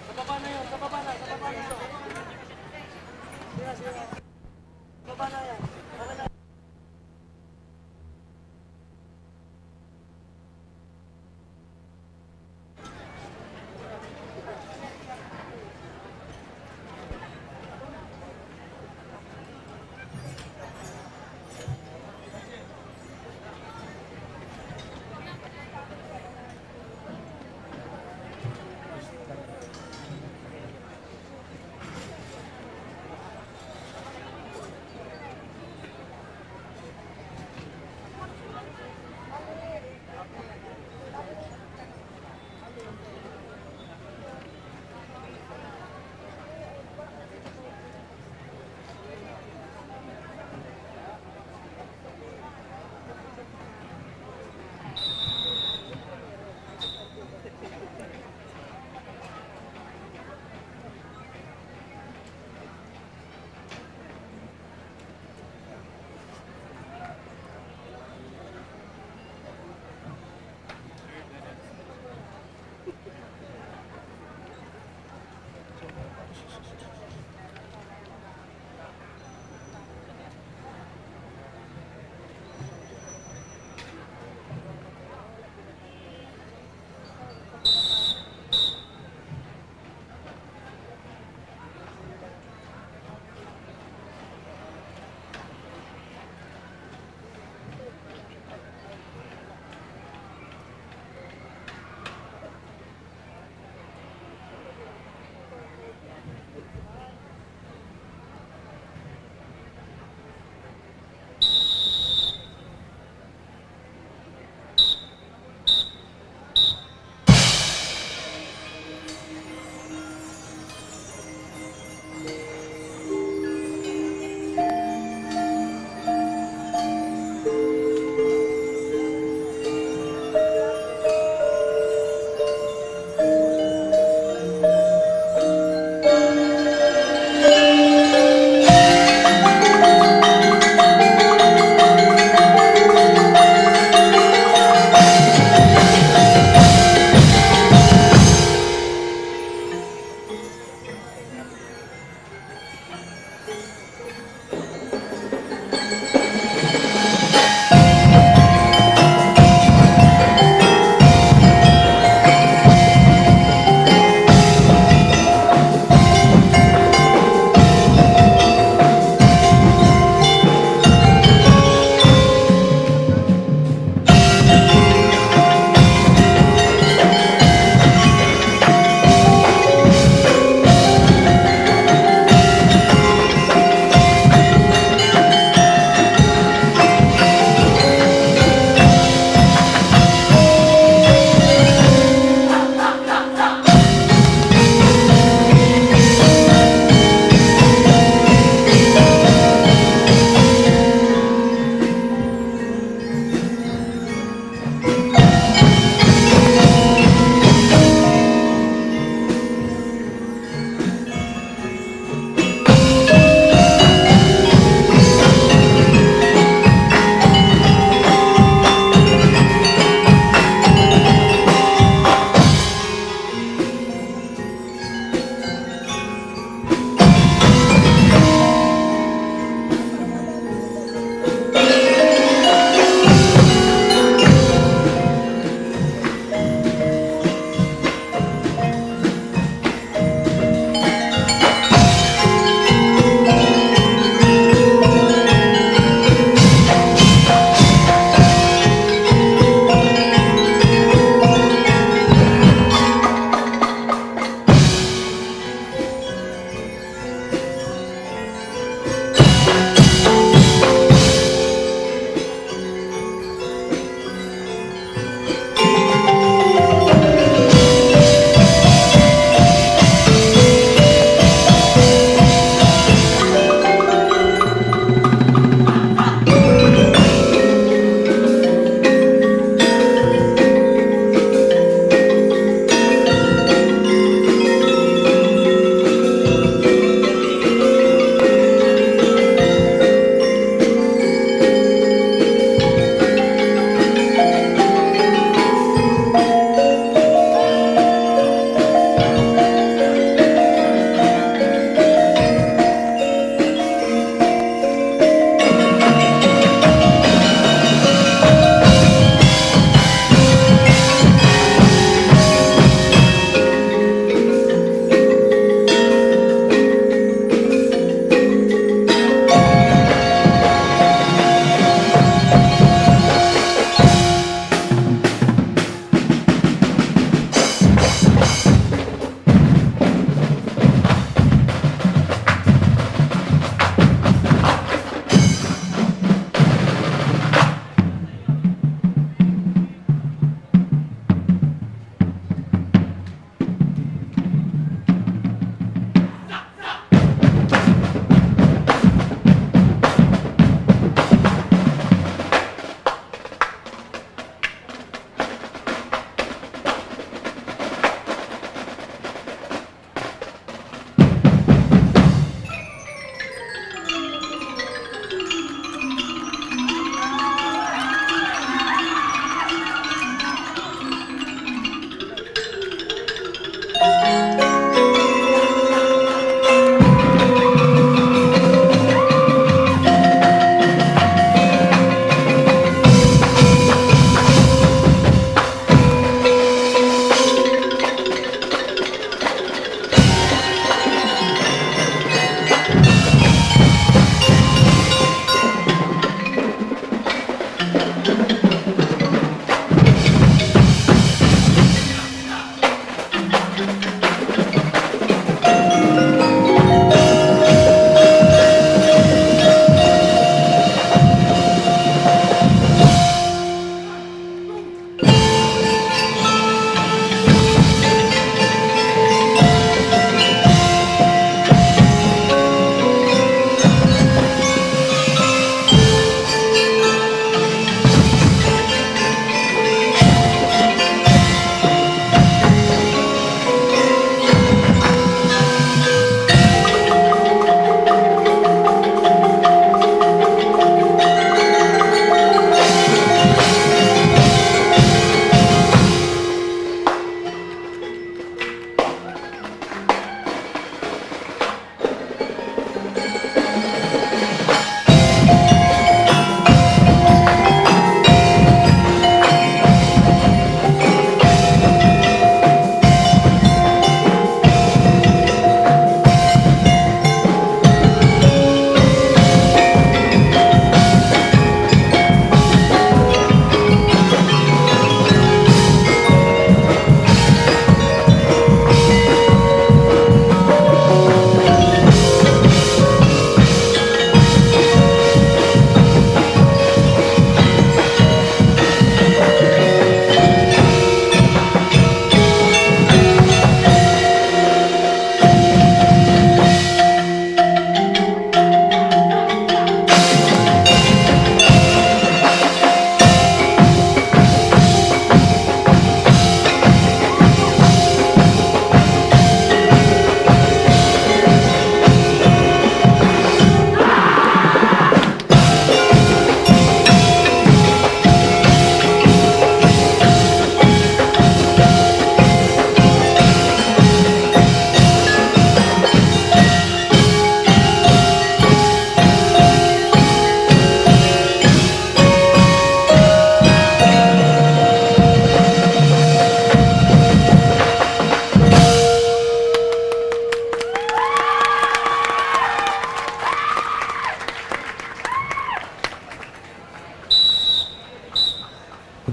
Sa baba na yun, sa baba na, sa baba na. Sa baba na yan. Baba na.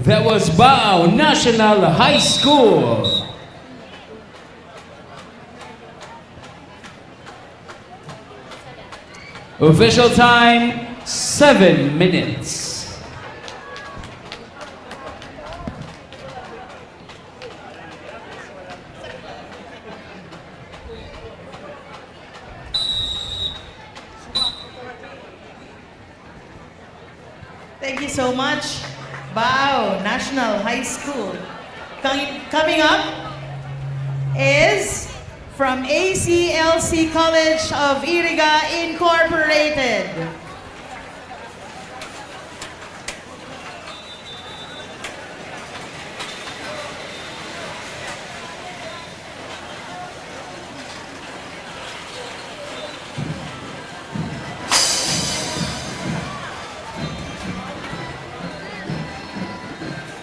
That was Bao National High School. Official time, 7 minutes. Thank you so much, Bao National High School. Coming up is from ACLC College of Iriga Incorporated.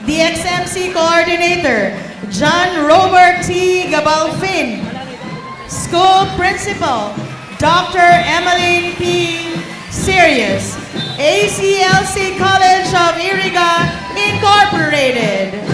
The XMC Coordinator, John Robert T. Gabalfin. School Principal, Dr. Emmeline P. Sirius. ACLC College of Iriga Incorporated.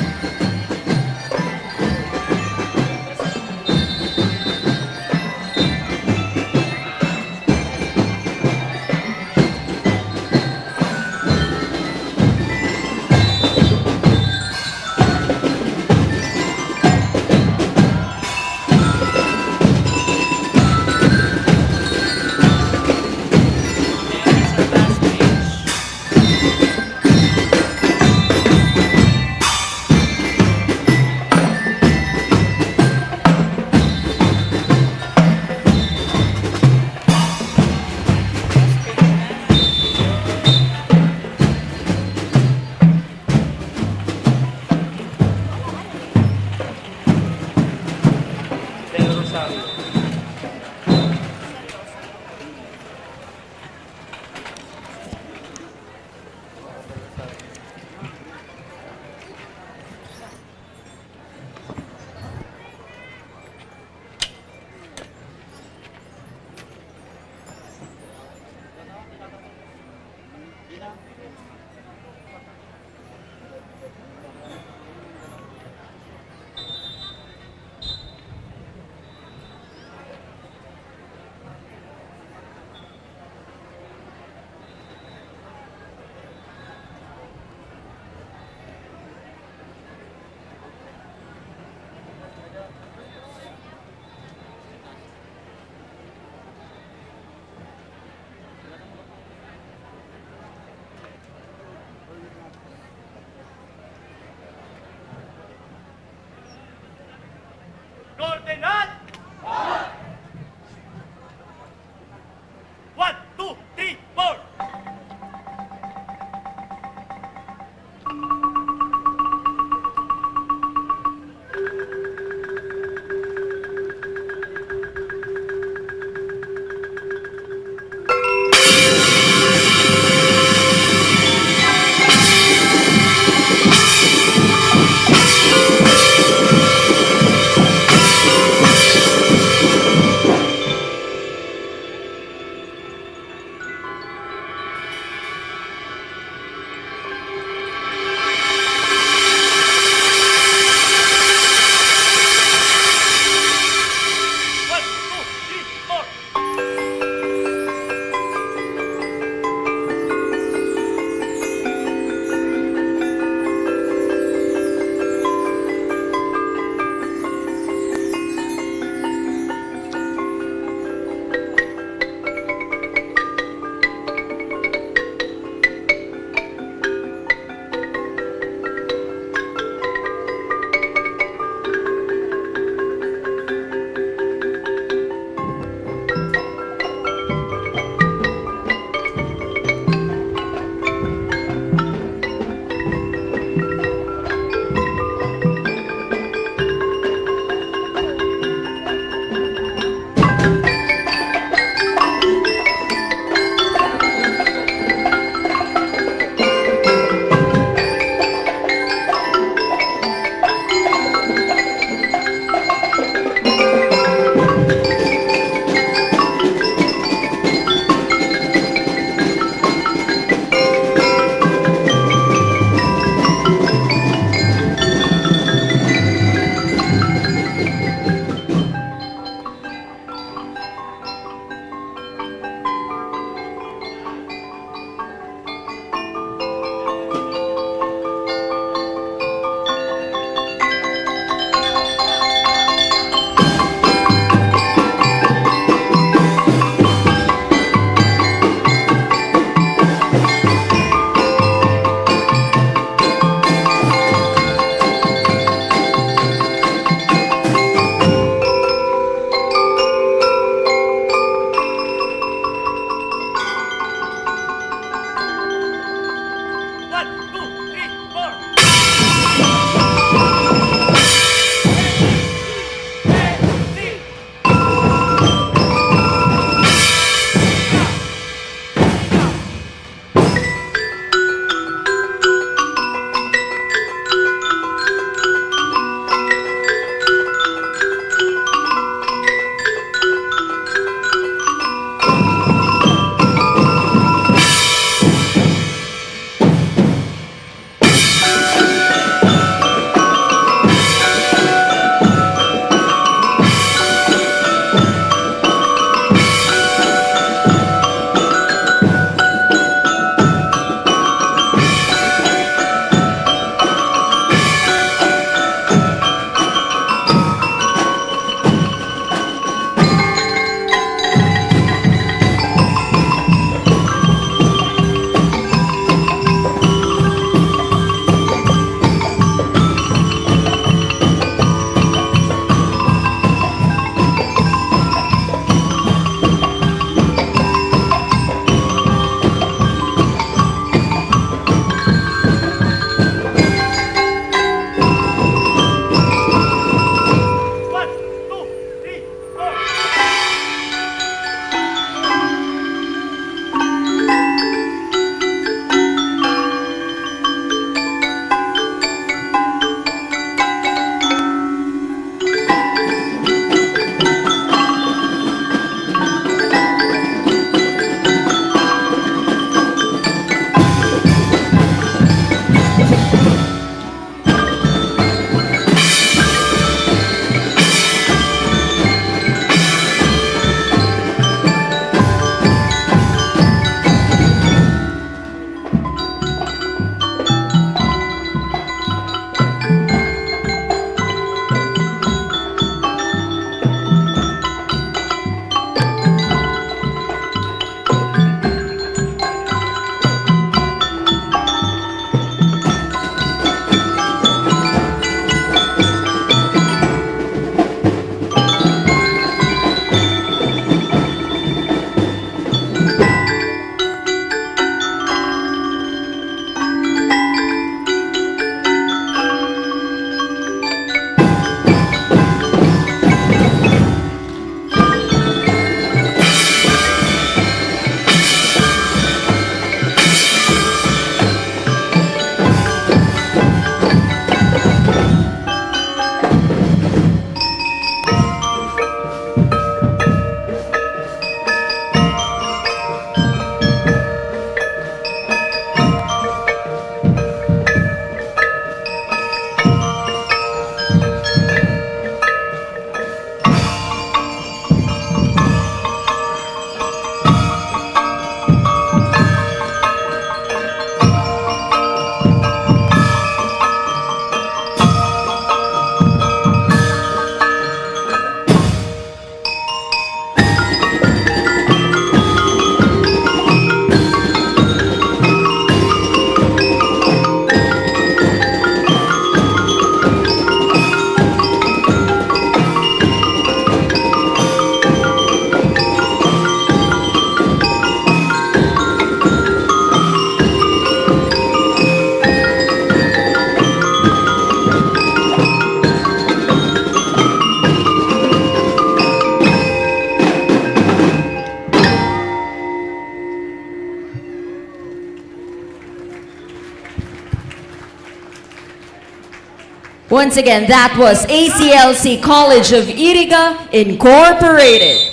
Once again, that was ACLC College of Iriga Incorporated.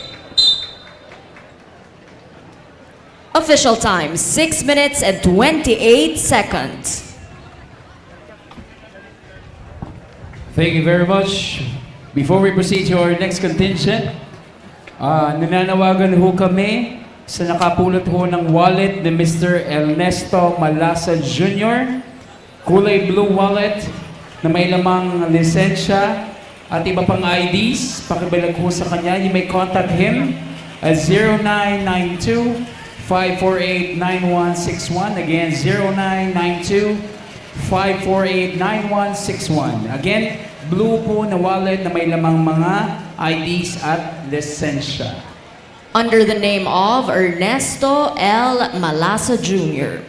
Official time, 6 minutes and 28 seconds. Thank you very much. Before we proceed to our next contingent, nananawagan ho kami sa nakapulot ho ng wallet ni Mr. Ernesto Malasa Jr. Kulay blue wallet na may lamang lisensya at iba pang IDs. Pakibalag ho sa kanya. You may contact him at 0992-548-9161. Again, 0992-548-9161. Again, blue po na wallet na may lamang mga IDs at lisensya. Under the name of Ernesto L. Malasa Jr.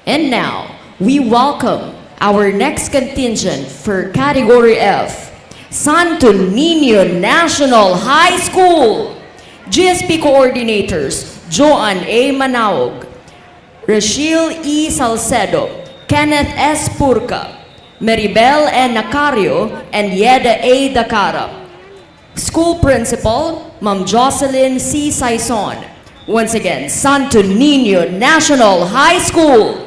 And now, we welcome our next contingent for Category F, Santo Niño National High School. GSP Coordinators, Joan A. Manaog, Rachel E. Salcedo, Kenneth S. Purca, Maribel N. Nacario, and Yeda A. Dacara. School Principal, Ma'am Jocelyn C. Saison. Once again, Santo Niño National High School.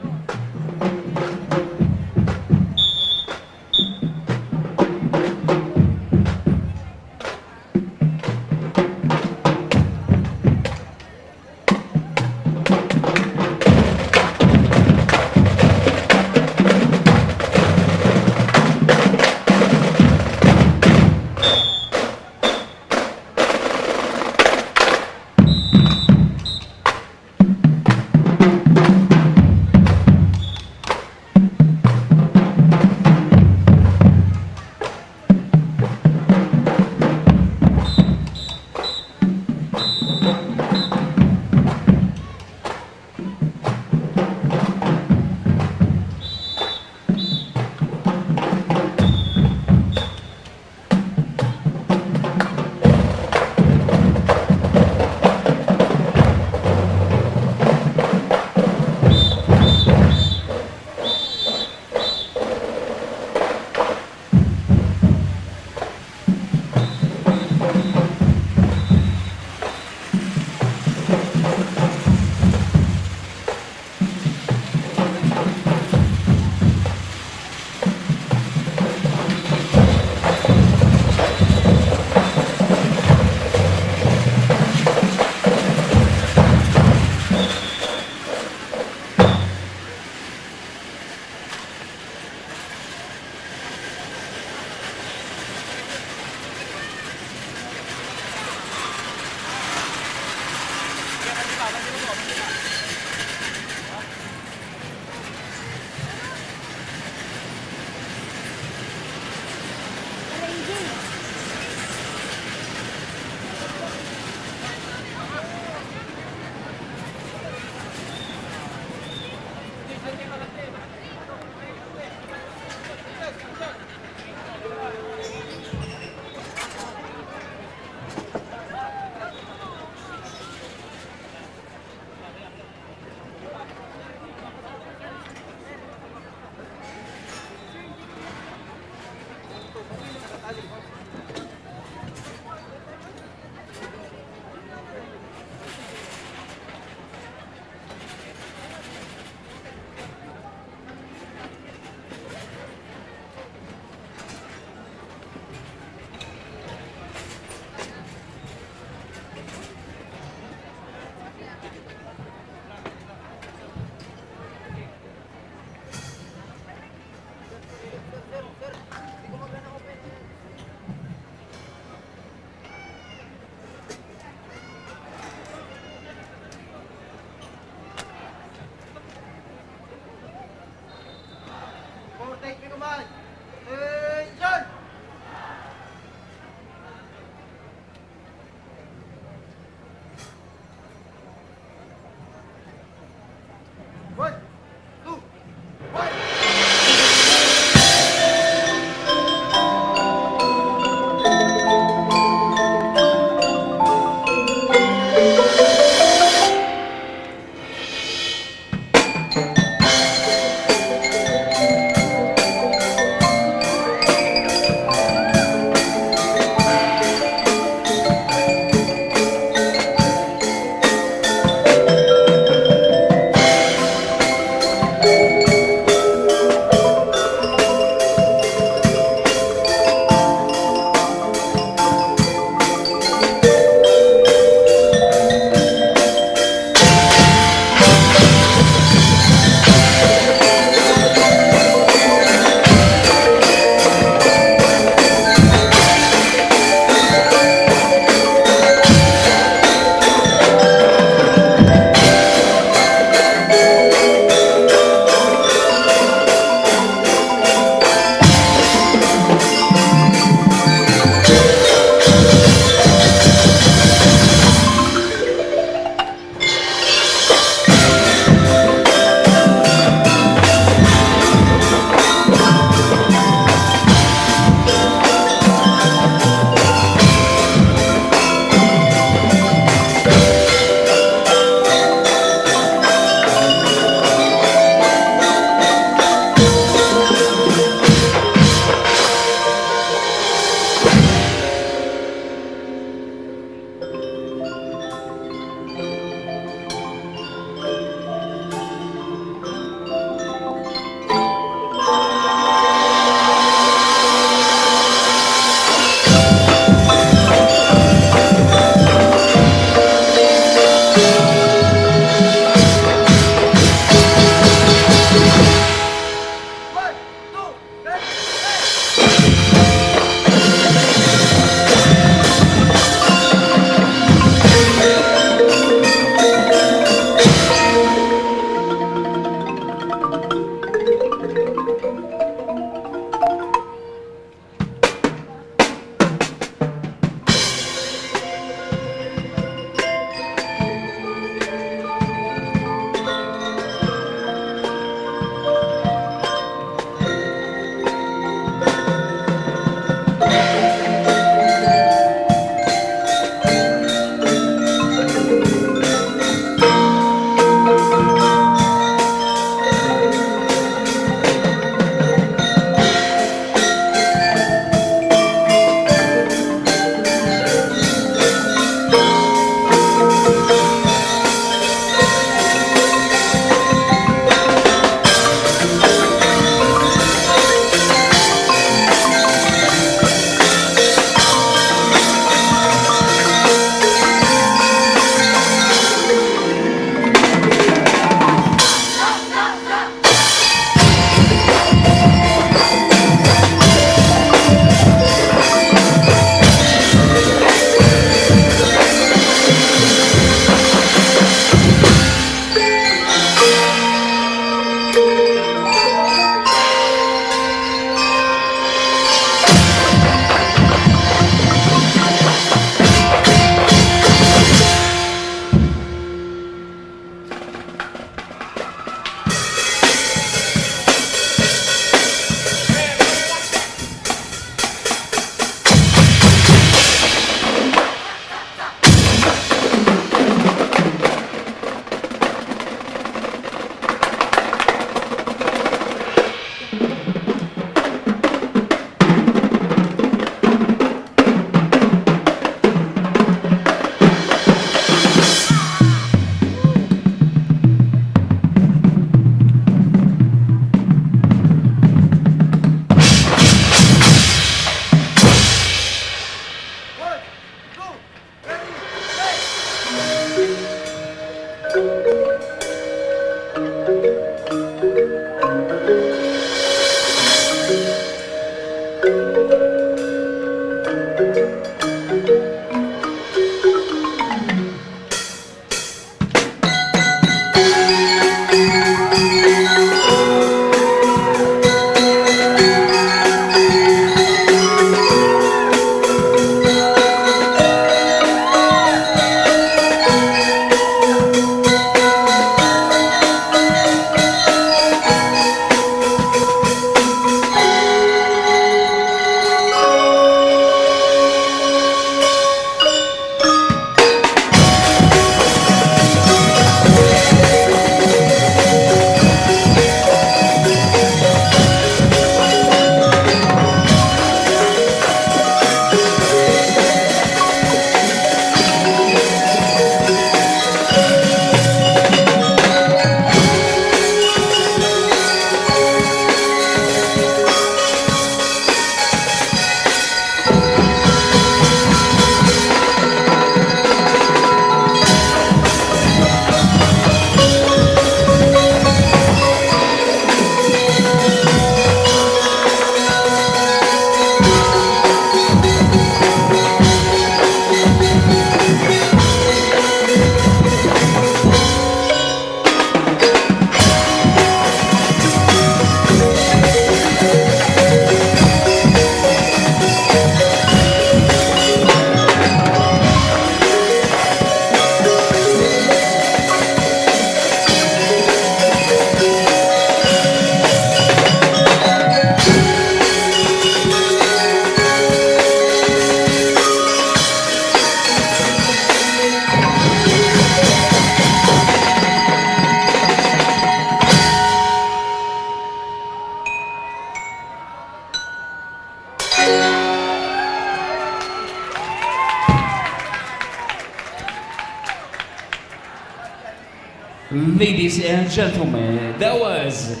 Ladies and gentlemen, that was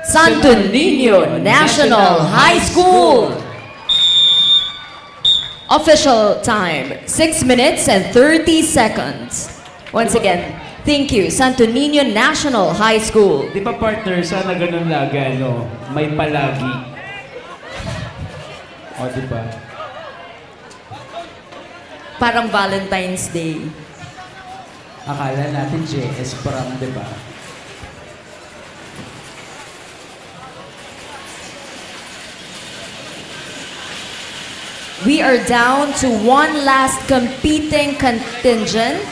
Santo Niño National High School. Official time, 6 minutes and 30 seconds. Once again, thank you, Santo Niño National High School. Di ba partner, sana ganun lagi, ano, may palagi. O, di ba? Parang Valentine's Day. Akala natin JS prom, di ba? We are down to one last competing contingent.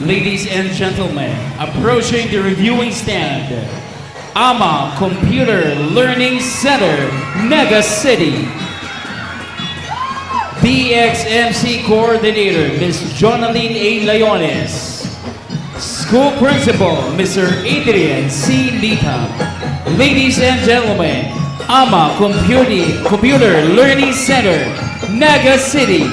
Ladies and gentlemen, approaching the reviewing stand, AMA Computer Learning Center, Naga City. DXMC Coordinator, Ms. Jonaline A. Leones. School Principal, Mr. Adrian C. Lita. Ladies and gentlemen, AMA Computer Learning Center, Naga City.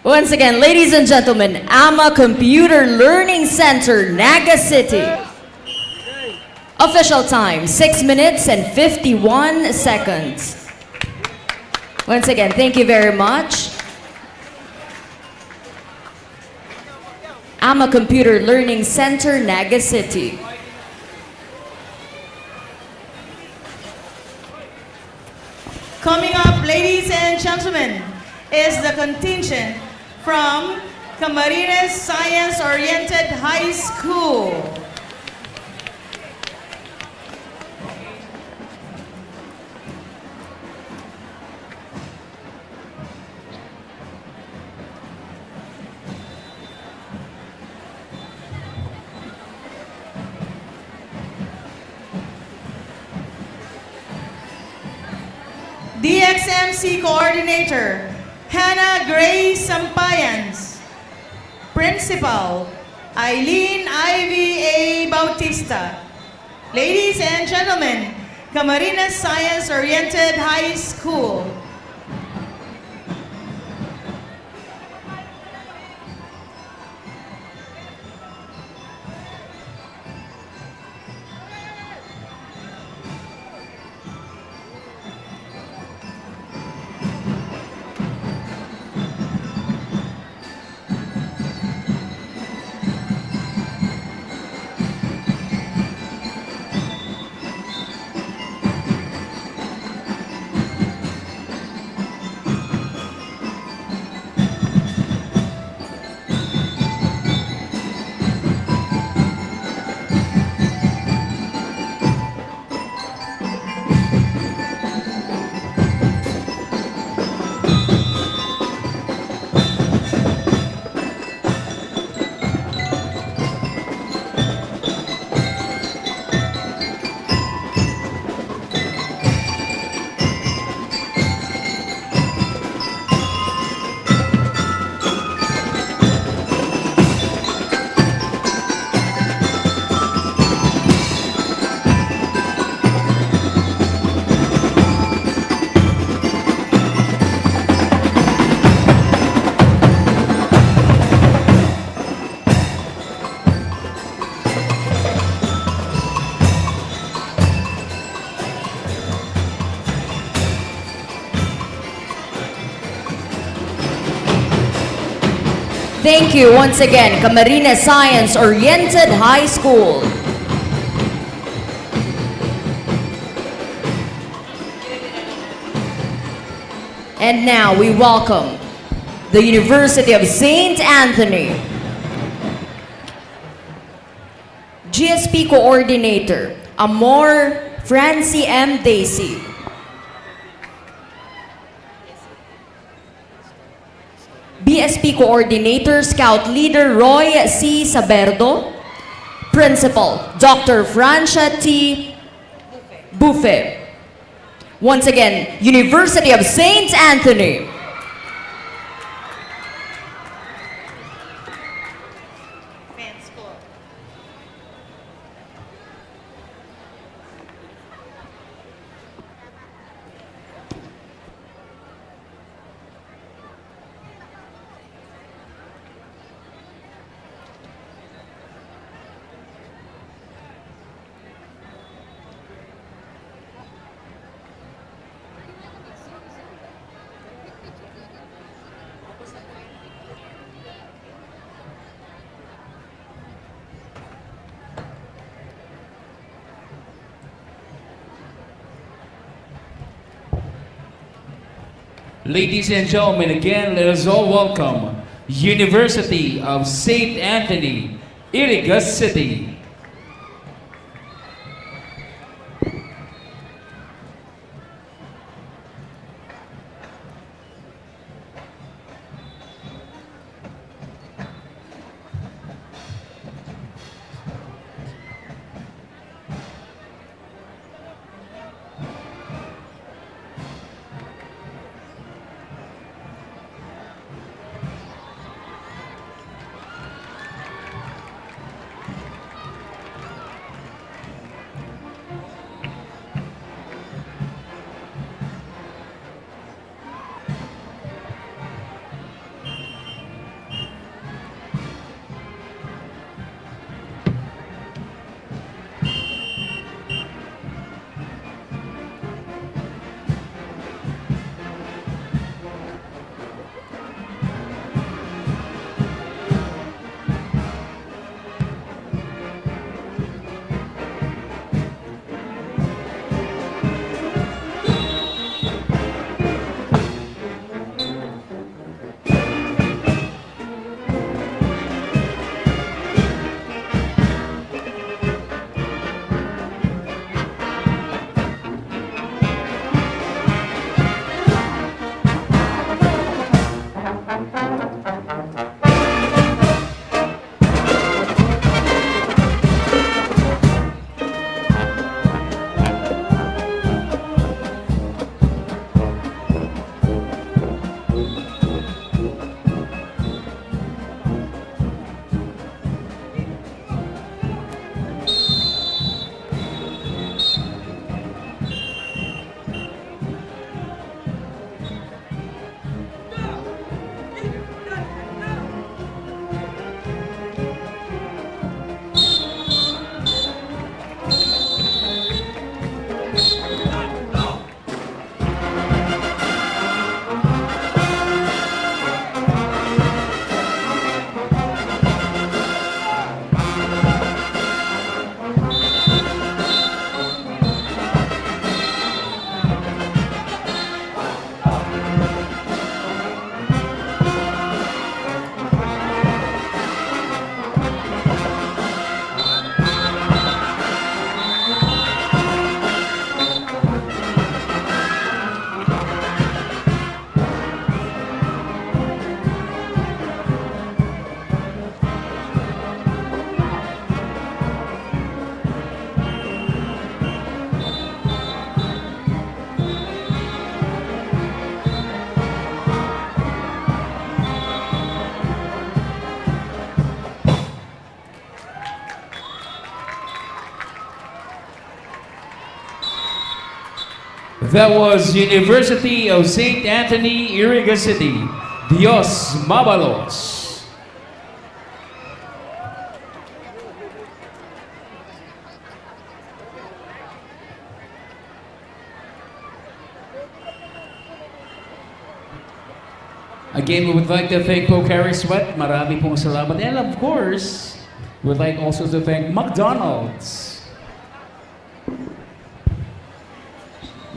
Once again, ladies and gentlemen, AMA Computer Learning Center, Naga City. Official time, 6 minutes and 51 seconds. Once again, thank you very much. AMA Computer Learning Center, Naga City. Coming up, ladies and gentlemen, is the contingent from Camarines Science Oriented High School. DXMC Coordinator, Hannah Gray Sampayans. Principal, Eileen Ivy A. Bautista. Ladies and gentlemen, Camarines Science Oriented High School. Thank you once again, Camarines Science Oriented High School. And now we welcome the University of St. Anthony. GSP Coordinator, Amor Francie M. Daisy. BSP Coordinator, Scout Leader Roy C. Saberdo. Principal, Dr. Francia T. Buffet. Once again, University of St. Anthony. Ladies and gentlemen, again, let us all welcome University of St. Anthony, Iriga City. That was University of St. Anthony, Iriga City. Dios Mabalos. Again, we would like to thank Pocari Sweat. Marami pong salamat. And of course, we'd like also to thank McDonald's.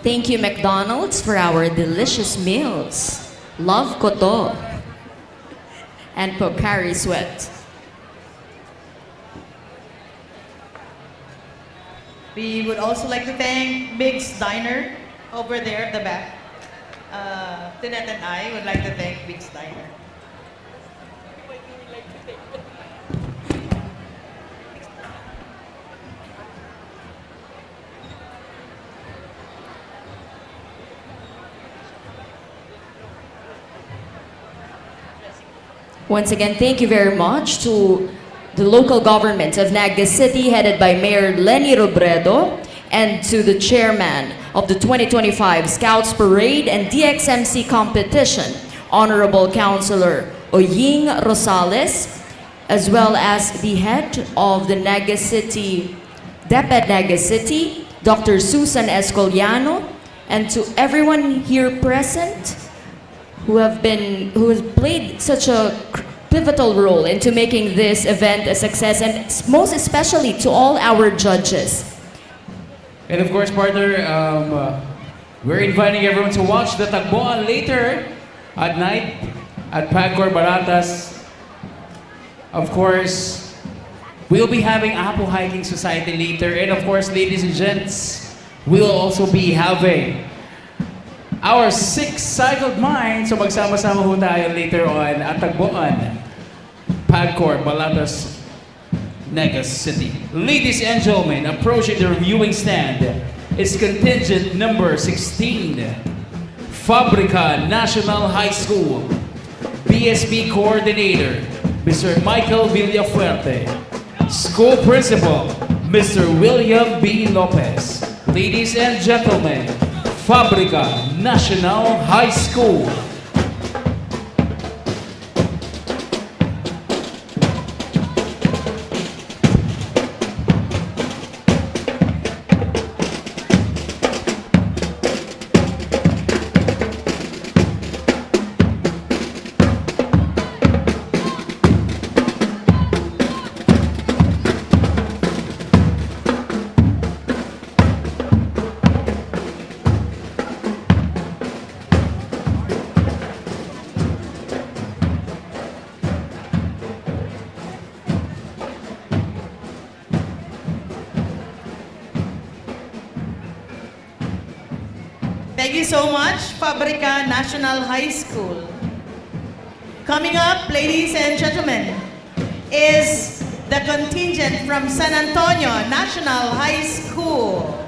Thank you, McDonald's, for our delicious meals. Love ko to. And Pocari Sweat. We would also like to thank Big's Diner over there at the back. Tinette and I would like to thank Big's Diner. Once again, thank you very much to the local government of Naga City, headed by Mayor Lenny Robredo, and to the chairman of the 2025 Scouts Parade and DXMC competition, Honorable Councilor Oying Rosales, as well as the head of the Naga City, DepEd Naga City, Dr. Susan Escoliano, and to everyone here present who has played such a pivotal role into making this event a success, and most especially to all our judges. And of course, partner, we're inviting everyone to watch the Tagboan later at night at Pagcor Baratas. Of course, we'll be having Apple Hiking Society later. And of course, ladies and gents, we'll also be having our six-cycled mind. So magsama-sama ho tayo later on at Tagboan, Pagcor Baratas, Naga City. Ladies and gentlemen, approaching the reviewing stand is contingent number 16, Fabrica National High School, BSB Coordinator, Mr. Michael Villafuerte, School Principal, Mr. William B. Lopez. Ladies and gentlemen, Fabrica National High School. Thank you so much, Fabrica National High School. Coming up, ladies and gentlemen, is the contingent from San Antonio National High School.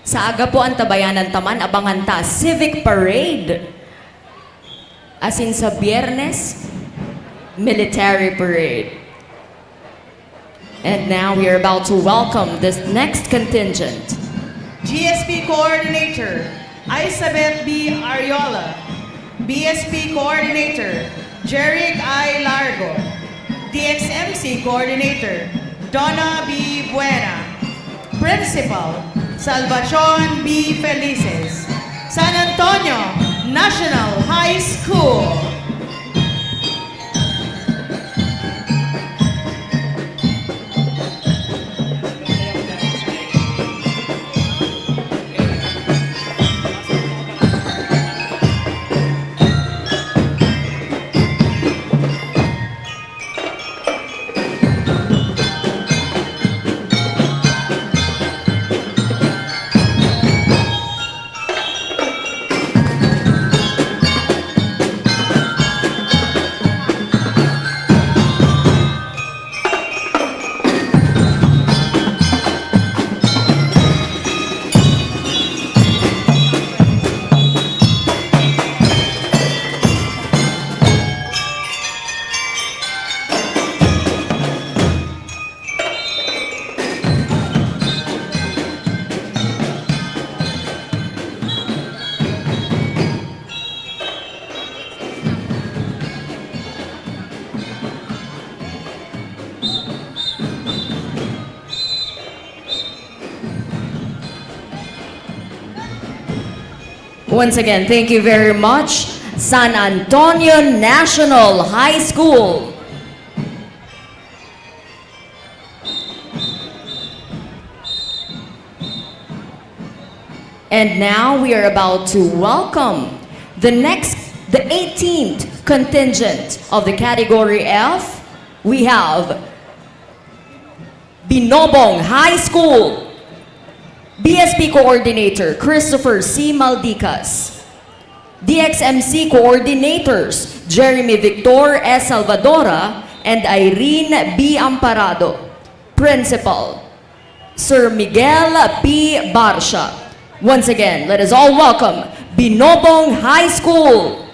Sa aga po ang Tabayanan Taman, abangan ta Civic Parade. As in sa Biyernes, Military Parade. And now we are about to welcome this next contingent. GSP Coordinator, Isabeth B. Ariola. BSP Coordinator, Jeric I. Largo. DXMC Coordinator, Donna B. Buena. Principal, Salvacion B. Felices. San Antonio National High School. Once again, thank you very much, San Antonio National High School. And now we are about to welcome the 18th contingent of the category F. We have Binobong High School, BSP Coordinator Christopher C. Maldicas, DXMC Coordinators Jeremy Victor S. Salvadora and Irene B. Amparado, Principal Sir Miguel P. Barsha. Once again, let us all welcome Binobong High School.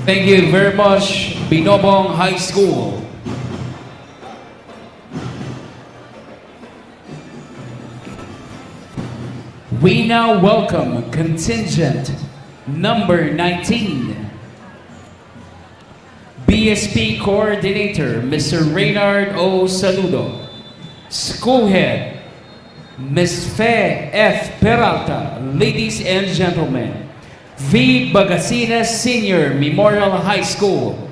Thank you very much, Binobong High School. We now welcome contingent number 19. BSP Coordinator, Mr. Reynard O. Saludo. School Head, Ms. Fe F. Peralta. Ladies and gentlemen, V. Bagasinas Senior Memorial High School.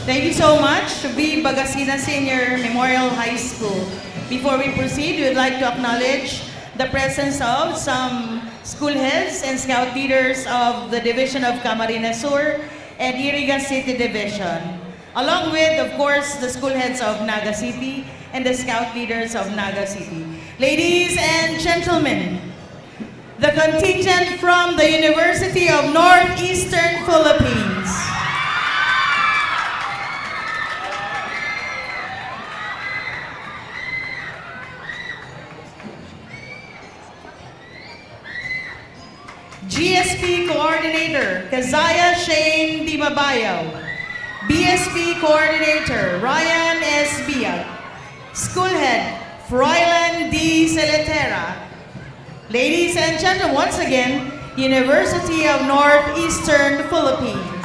Thank you so much, V. Bagasina Senior Memorial High School. Before we proceed, we would like to acknowledge the presence of some school heads and scout leaders of the Division of Camarines Sur and Iriga City Division, along with, of course, the school heads of Naga City and the scout leaders of Naga City. Ladies and gentlemen, the contingent from the University of Northeastern Philippines. GSP Coordinator, Kazaya Shane Dimabayaw. BSP Coordinator, Ryan S. Biag. School Head, Froilan D. Celetera. Ladies and gentlemen, once again, University of Northeastern Philippines.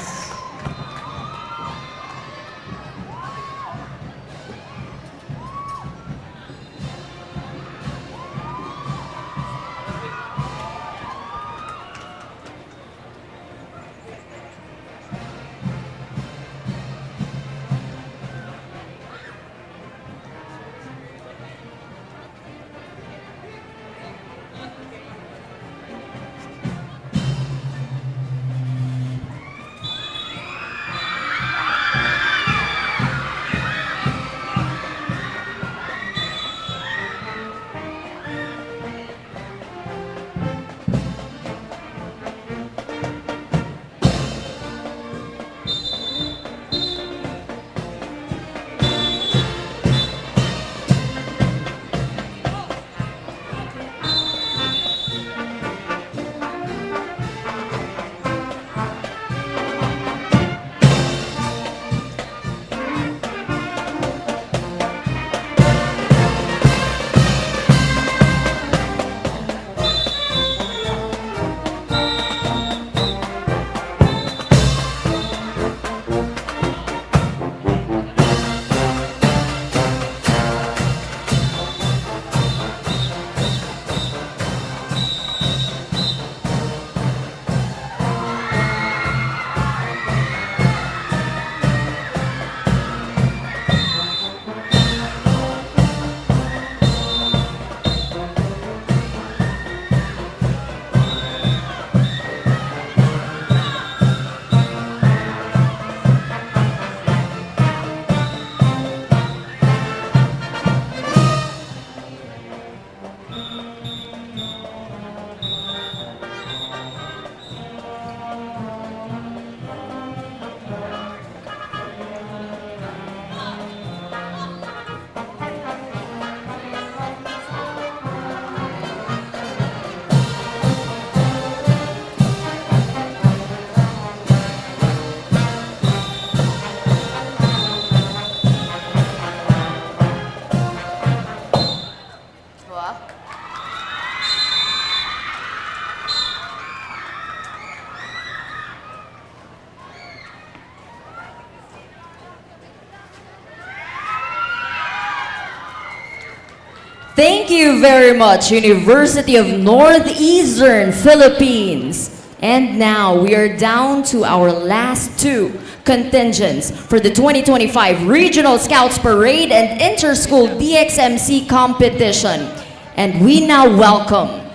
Thank you very much, University of Northeastern Philippines. And now we are down to our last two contingents for the 2025 Regional Scouts Parade and Inter-School DXMC competition. And we now welcome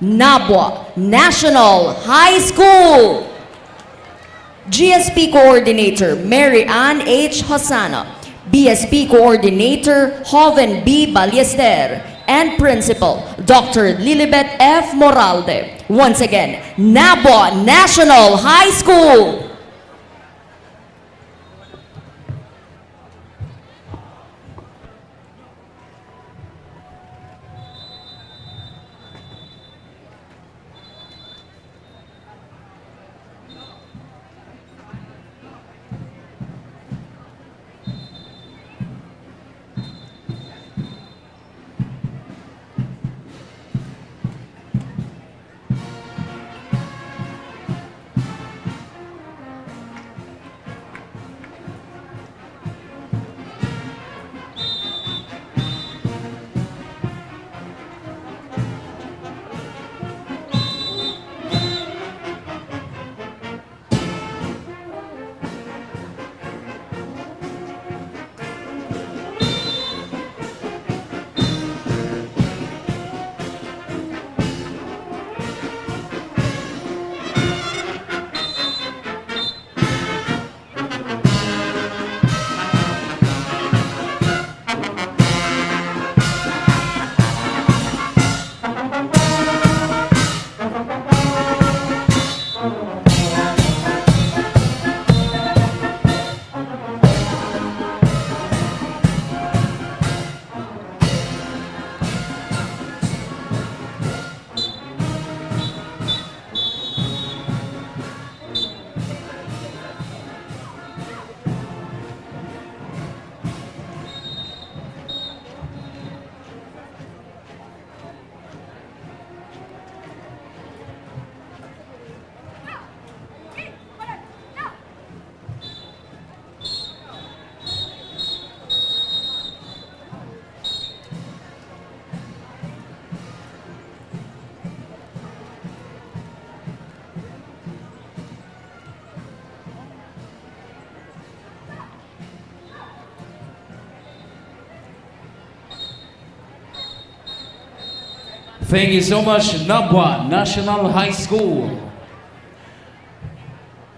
Nabwa National High School. GSP Coordinator Mary Ann H. Hosana. BSP Coordinator Joven B. Ballester, and Principal Dr. Lilibet F. Moralde. Once again, Nabwa National High School. Thank you so much, Nabwa National High School.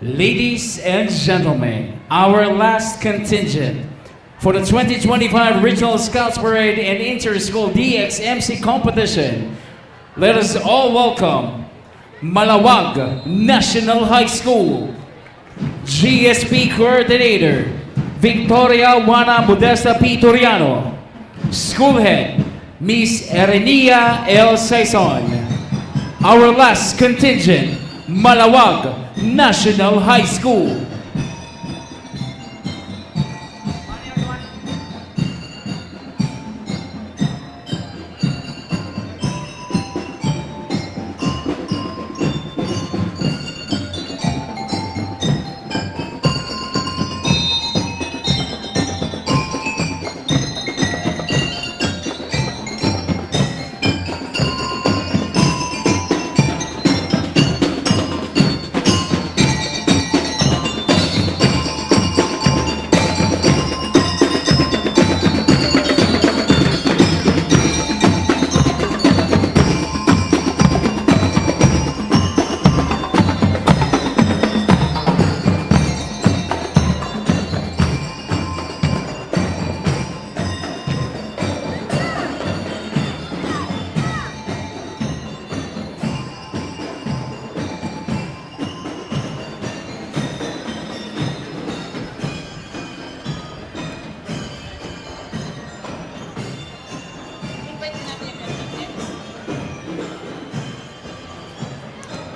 Ladies and gentlemen, our last contingent for the 2025 Regional Scouts Parade and Inter-School DXMC competition. Let us all welcome Malawag National High School GSP Coordinator Victoria Juana Modesta P. Toriano, School Head Miss Erenia L. Saison. Our last contingent, Malawag National High School.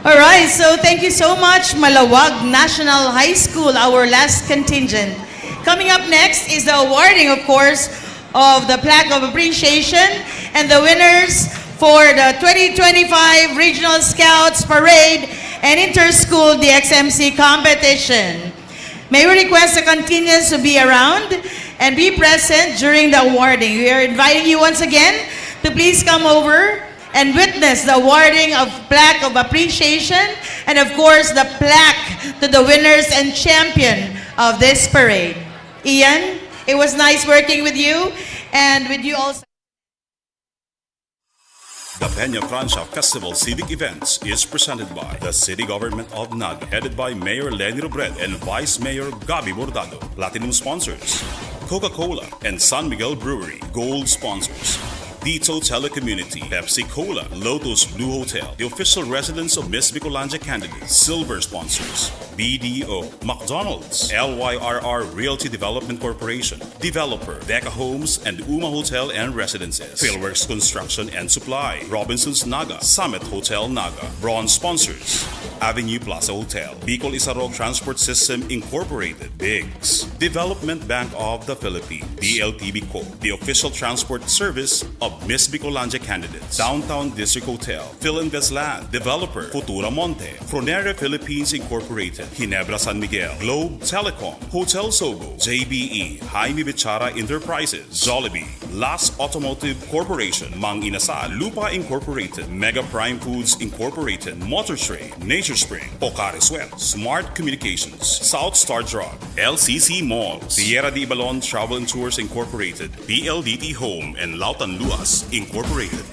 All right, so thank you so much, Malawag National High School, our last contingent. Coming up next is the awarding, of course, of the plaque of appreciation and the winners for the 2025 Regional Scouts Parade and Inter-School DXMC competition. May we request the contingents to be around and be present during the awarding. We are inviting you once again to please come over and witness the awarding of plaque of appreciation and of course the plaque to the winners and champion of this parade. Ian, it was nice working with you and with you also. The Peña Francia Festival Civic Events is presented by the City Government of Naga, headed by Mayor Lenny Robredo and Vice Mayor Gabi Bordado. Platinum sponsors, Coca-Cola and San Miguel Brewery. Gold sponsors, Dito Telecommunity, Pepsi Cola, Lotus Blue Hotel, the official residence of Miss Bicolanja candidates. Silver sponsors, BDO, McDonald's, LYRR Realty Development Corporation, Developer, Deca Homes and Uma Hotel and Residences, Philworks Construction and Supply, Robinson's Naga, Summit Hotel Naga. Bronze sponsors, Avenue Plaza Hotel, Bicol Isarog Transport System Incorporated, Biggs, Development Bank of the Philippines, DLTB Co., the official transport service of Miss Bicolanja candidates, Downtown District Hotel, Philinvest Land, Developer, Futura Monte, Fronera Philippines Incorporated, Ginebra San Miguel, Globe Telecom, Hotel Sogo, JBE, Jaime Bichara Enterprises, Jollibee, Las Automotive Corporation, Mang Inasal, Lupa Incorporated, Mega Prime Foods Incorporated, Motor Trade, Nature Spring, Pocari Sweat, Smart Communications, South Star Drug, LCC Malls, Sierra de Ibalon Travel and Tours Incorporated, BLDT Home and Lautan Luas Incorporated.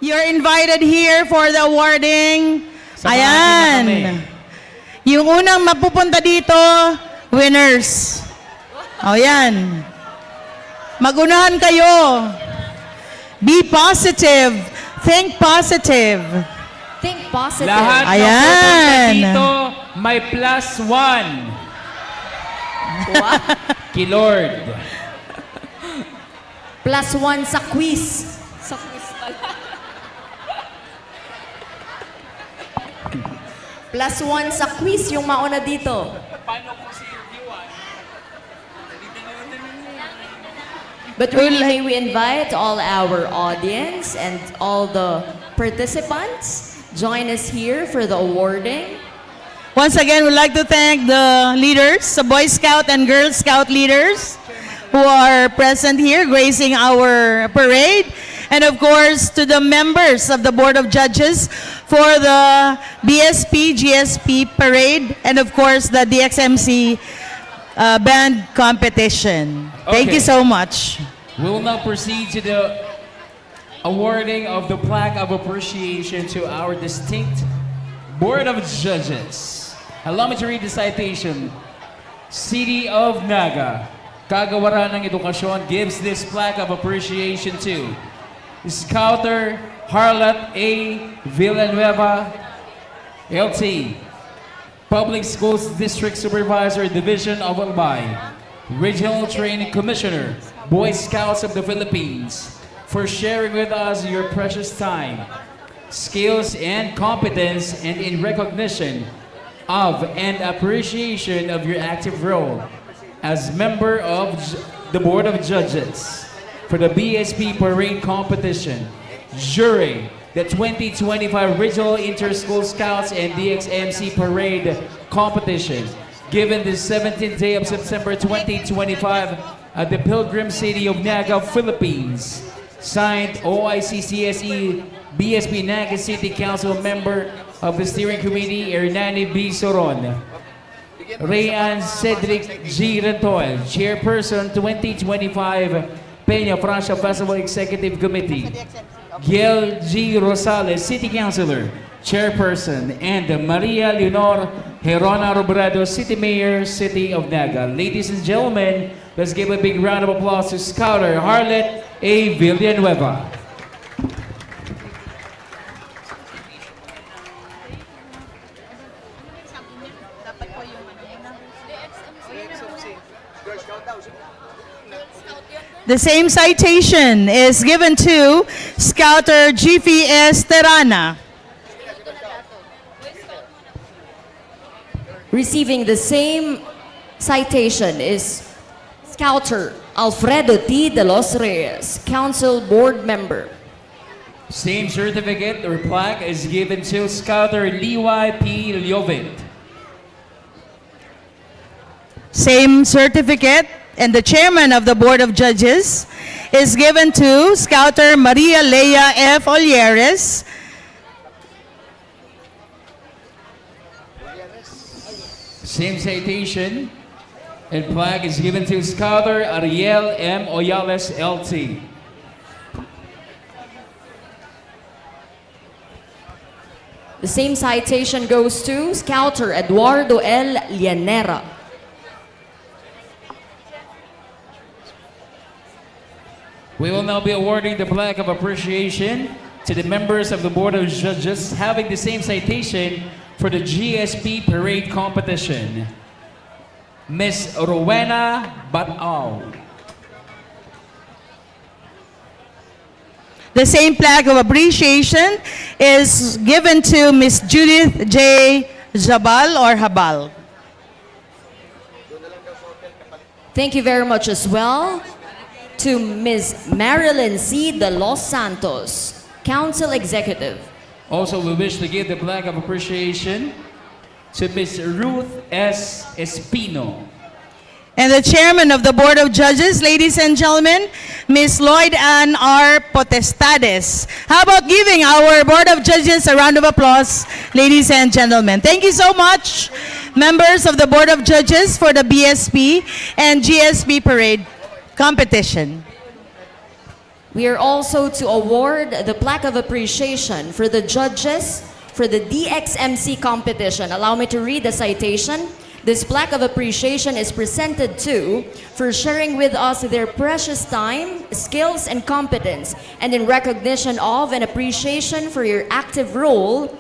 You're invited here for the awarding. Samahan niyo na kami. Ayan. Yung unang mapupunta dito, winners. O yan. Magunahan kayo. Be positive. Think positive. Think positive. Lahat ng Ayan. pupunta dito, may +1. Kay Lord. +1 sa quiz. Sa crystal. +1 sa quiz yung mauna dito. But really, may we invite all our audience and all the participants join us here for the awarding. Once again, we'd like to thank the leaders, the Boy Scout and Girl Scout leaders who are present here gracing our parade. And of course, to the members of the Board of Judges for the BSP, GSP parade, and of course, the DXMC band competition. Thank Okay. you so much. We will now proceed to the awarding of the plaque of appreciation to our distinct Board of Judges. Allow me to read the citation. City of Naga, Kagawaran ng Edukasyon gives this plaque of appreciation to Scouter Harlot A. Villanueva, LT, Public Schools District Supervisor, Division of Albay, Regional Training Commissioner, Boy Scouts of the Philippines, for sharing with us your precious time, skills, and competence, and in recognition of and appreciation of your active role as member of the Board of Judges for the BSP Parade Competition, during the 2025 Regional Inter-School Scouts and DXMC Parade Competition, given the 17th day of September 2025 at the Pilgrim City of Naga, Philippines. Signed, OICCSE BSP Naga City Council Member of the Steering Committee, Hernani B. Soron. Rayan Cedric G. Rentoel, Chairperson 2025 Peña Francia Festival Executive Committee. Giel G. Rosales, City Councilor, Chairperson, and Maria Leonor Herona Robredo, City Mayor, City of Naga. Ladies and gentlemen, let's give a big round of applause to Scouter Harlot A. Villanueva. The same citation is given to Scouter GPS Terana. Receiving the same citation is Scouter Alfredo T. De Los Reyes, Council Board Member. Same certificate or plaque is given to Scouter Liwai P. Liovit. Same certificate and the chairman of the Board of Judges is given to Scouter Maria Leia F. Olieres. Same citation and plaque is given to Scouter Ariel M. Oyales, LT. The same citation goes to Scouter Eduardo L. Llanera. We will now be awarding the plaque of appreciation to the members of the Board of Judges having the same citation for the GSP Parade Competition. Miss Rowena Batao. The same plaque of appreciation is given to Miss Judith J. Jabal or Habal. Thank you very much as well to Ms. Marilyn C. De Los Santos, Council Executive. Also, we wish to give the plaque of appreciation to Miss Ruth S. Espino. And the chairman of the Board of Judges, ladies and gentlemen, Ms. Lloyd Ann R. Potestades. How about giving our Board of Judges a round of applause, ladies and gentlemen? Thank you so much, members of the Board of Judges for the BSP and GSP Parade Competition. We are also to award the plaque of appreciation for the judges for the DXMC competition. Allow me to read the citation. This plaque of appreciation is presented to for sharing with us their precious time, skills, and competence, and in recognition of and appreciation for your active role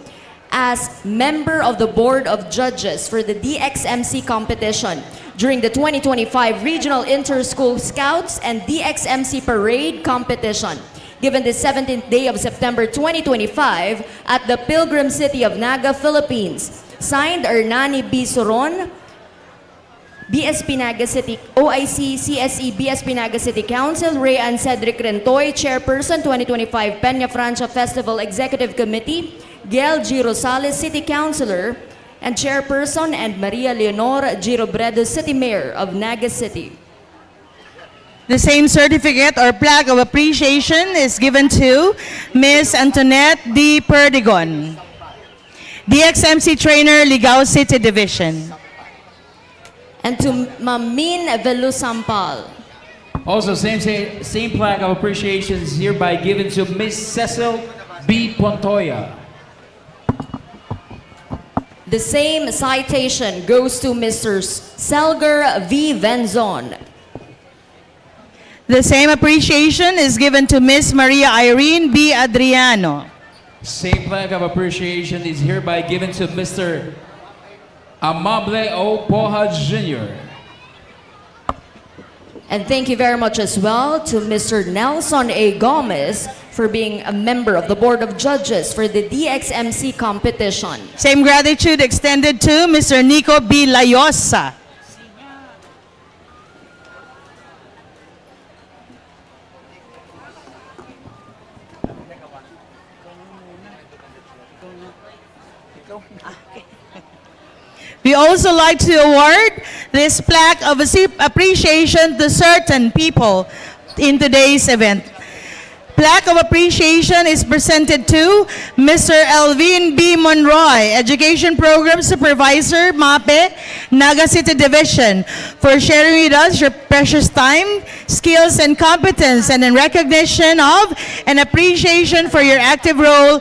as member of the Board of Judges for the DXMC competition during the 2025 Regional Inter-School Scouts and DXMC Parade competition, given the 17th day of September 2025 at the Pilgrim City of Naga, Philippines. Signed, Hernani B. Soron, BSP Naga City, OIC, CSE, BSP Naga City Council, Ray Ann Cedric Rentoy, Chairperson, 2025 Peña Francia Festival Executive Committee, Gail G. Rosales, City Councilor, and Chairperson, and Maria Leonor G. Robredo, City Mayor of Naga City. The same certificate or plaque of appreciation is given to Ms. Antoinette D. Perdigon, DXMC Trainer, Ligao City Division. And to Mamin Velusampal. Also, same plaque of appreciation is hereby given to Miss Cecil B. Pontoya. The same citation goes to Mr. Selger V. Venzon. The same appreciation is given to Ms. Maria Irene B. Adriano. Same plaque of appreciation is hereby given to Mr. Amable O. Poja Jr. And thank you very much as well to Mr. Nelson A. Gomez for being a member of the Board of Judges for the DXMC competition. Same gratitude extended to Mr. Nico B. Layosa. We also like to award this plaque of appreciation to certain people in today's event. Plaque of appreciation is presented to Mr. Elvin B. Monroy, Education Program Supervisor, MAPE, Naga City Division, for sharing with us your precious time, skills, and competence, and in recognition of and appreciation for your active role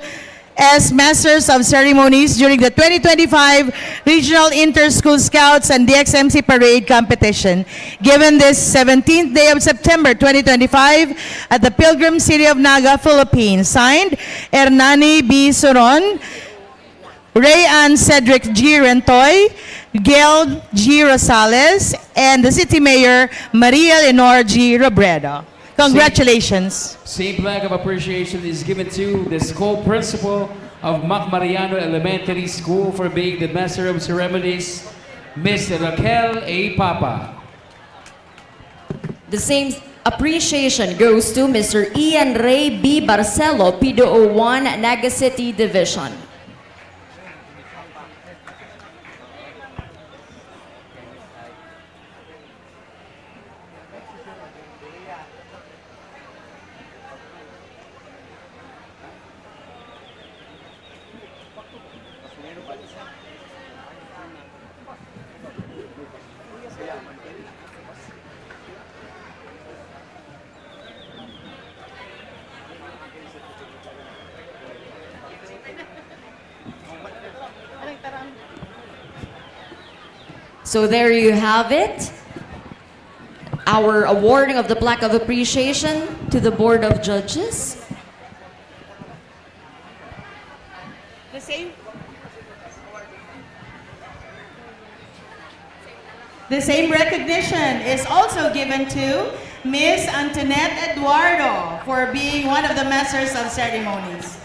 as Masters of Ceremonies during the 2025 Regional Inter-School Scouts and DXMC Parade competition, given this 17th day of September 2025 at the Pilgrim City of Naga, Philippines. Signed, Hernani B. Soron, Ray Ann Cedric G. Rentoy, Gail G. Rosales, and the City Mayor, Maria Leonor G. Robredo. Congratulations. Same plaque of appreciation is given to the school principal of Mac Mariano Elementary School for being the Master of Ceremonies, Ms. Raquel A. Papa. The same appreciation goes to Mr. Ian Ray B. Barcelo, PDO1, Naga City Division. So there you have it, our awarding of the plaque of appreciation to the Board of Judges. The same recognition is also given to Ms. Antoinette Eduardo for being one of the Masters of Ceremonies.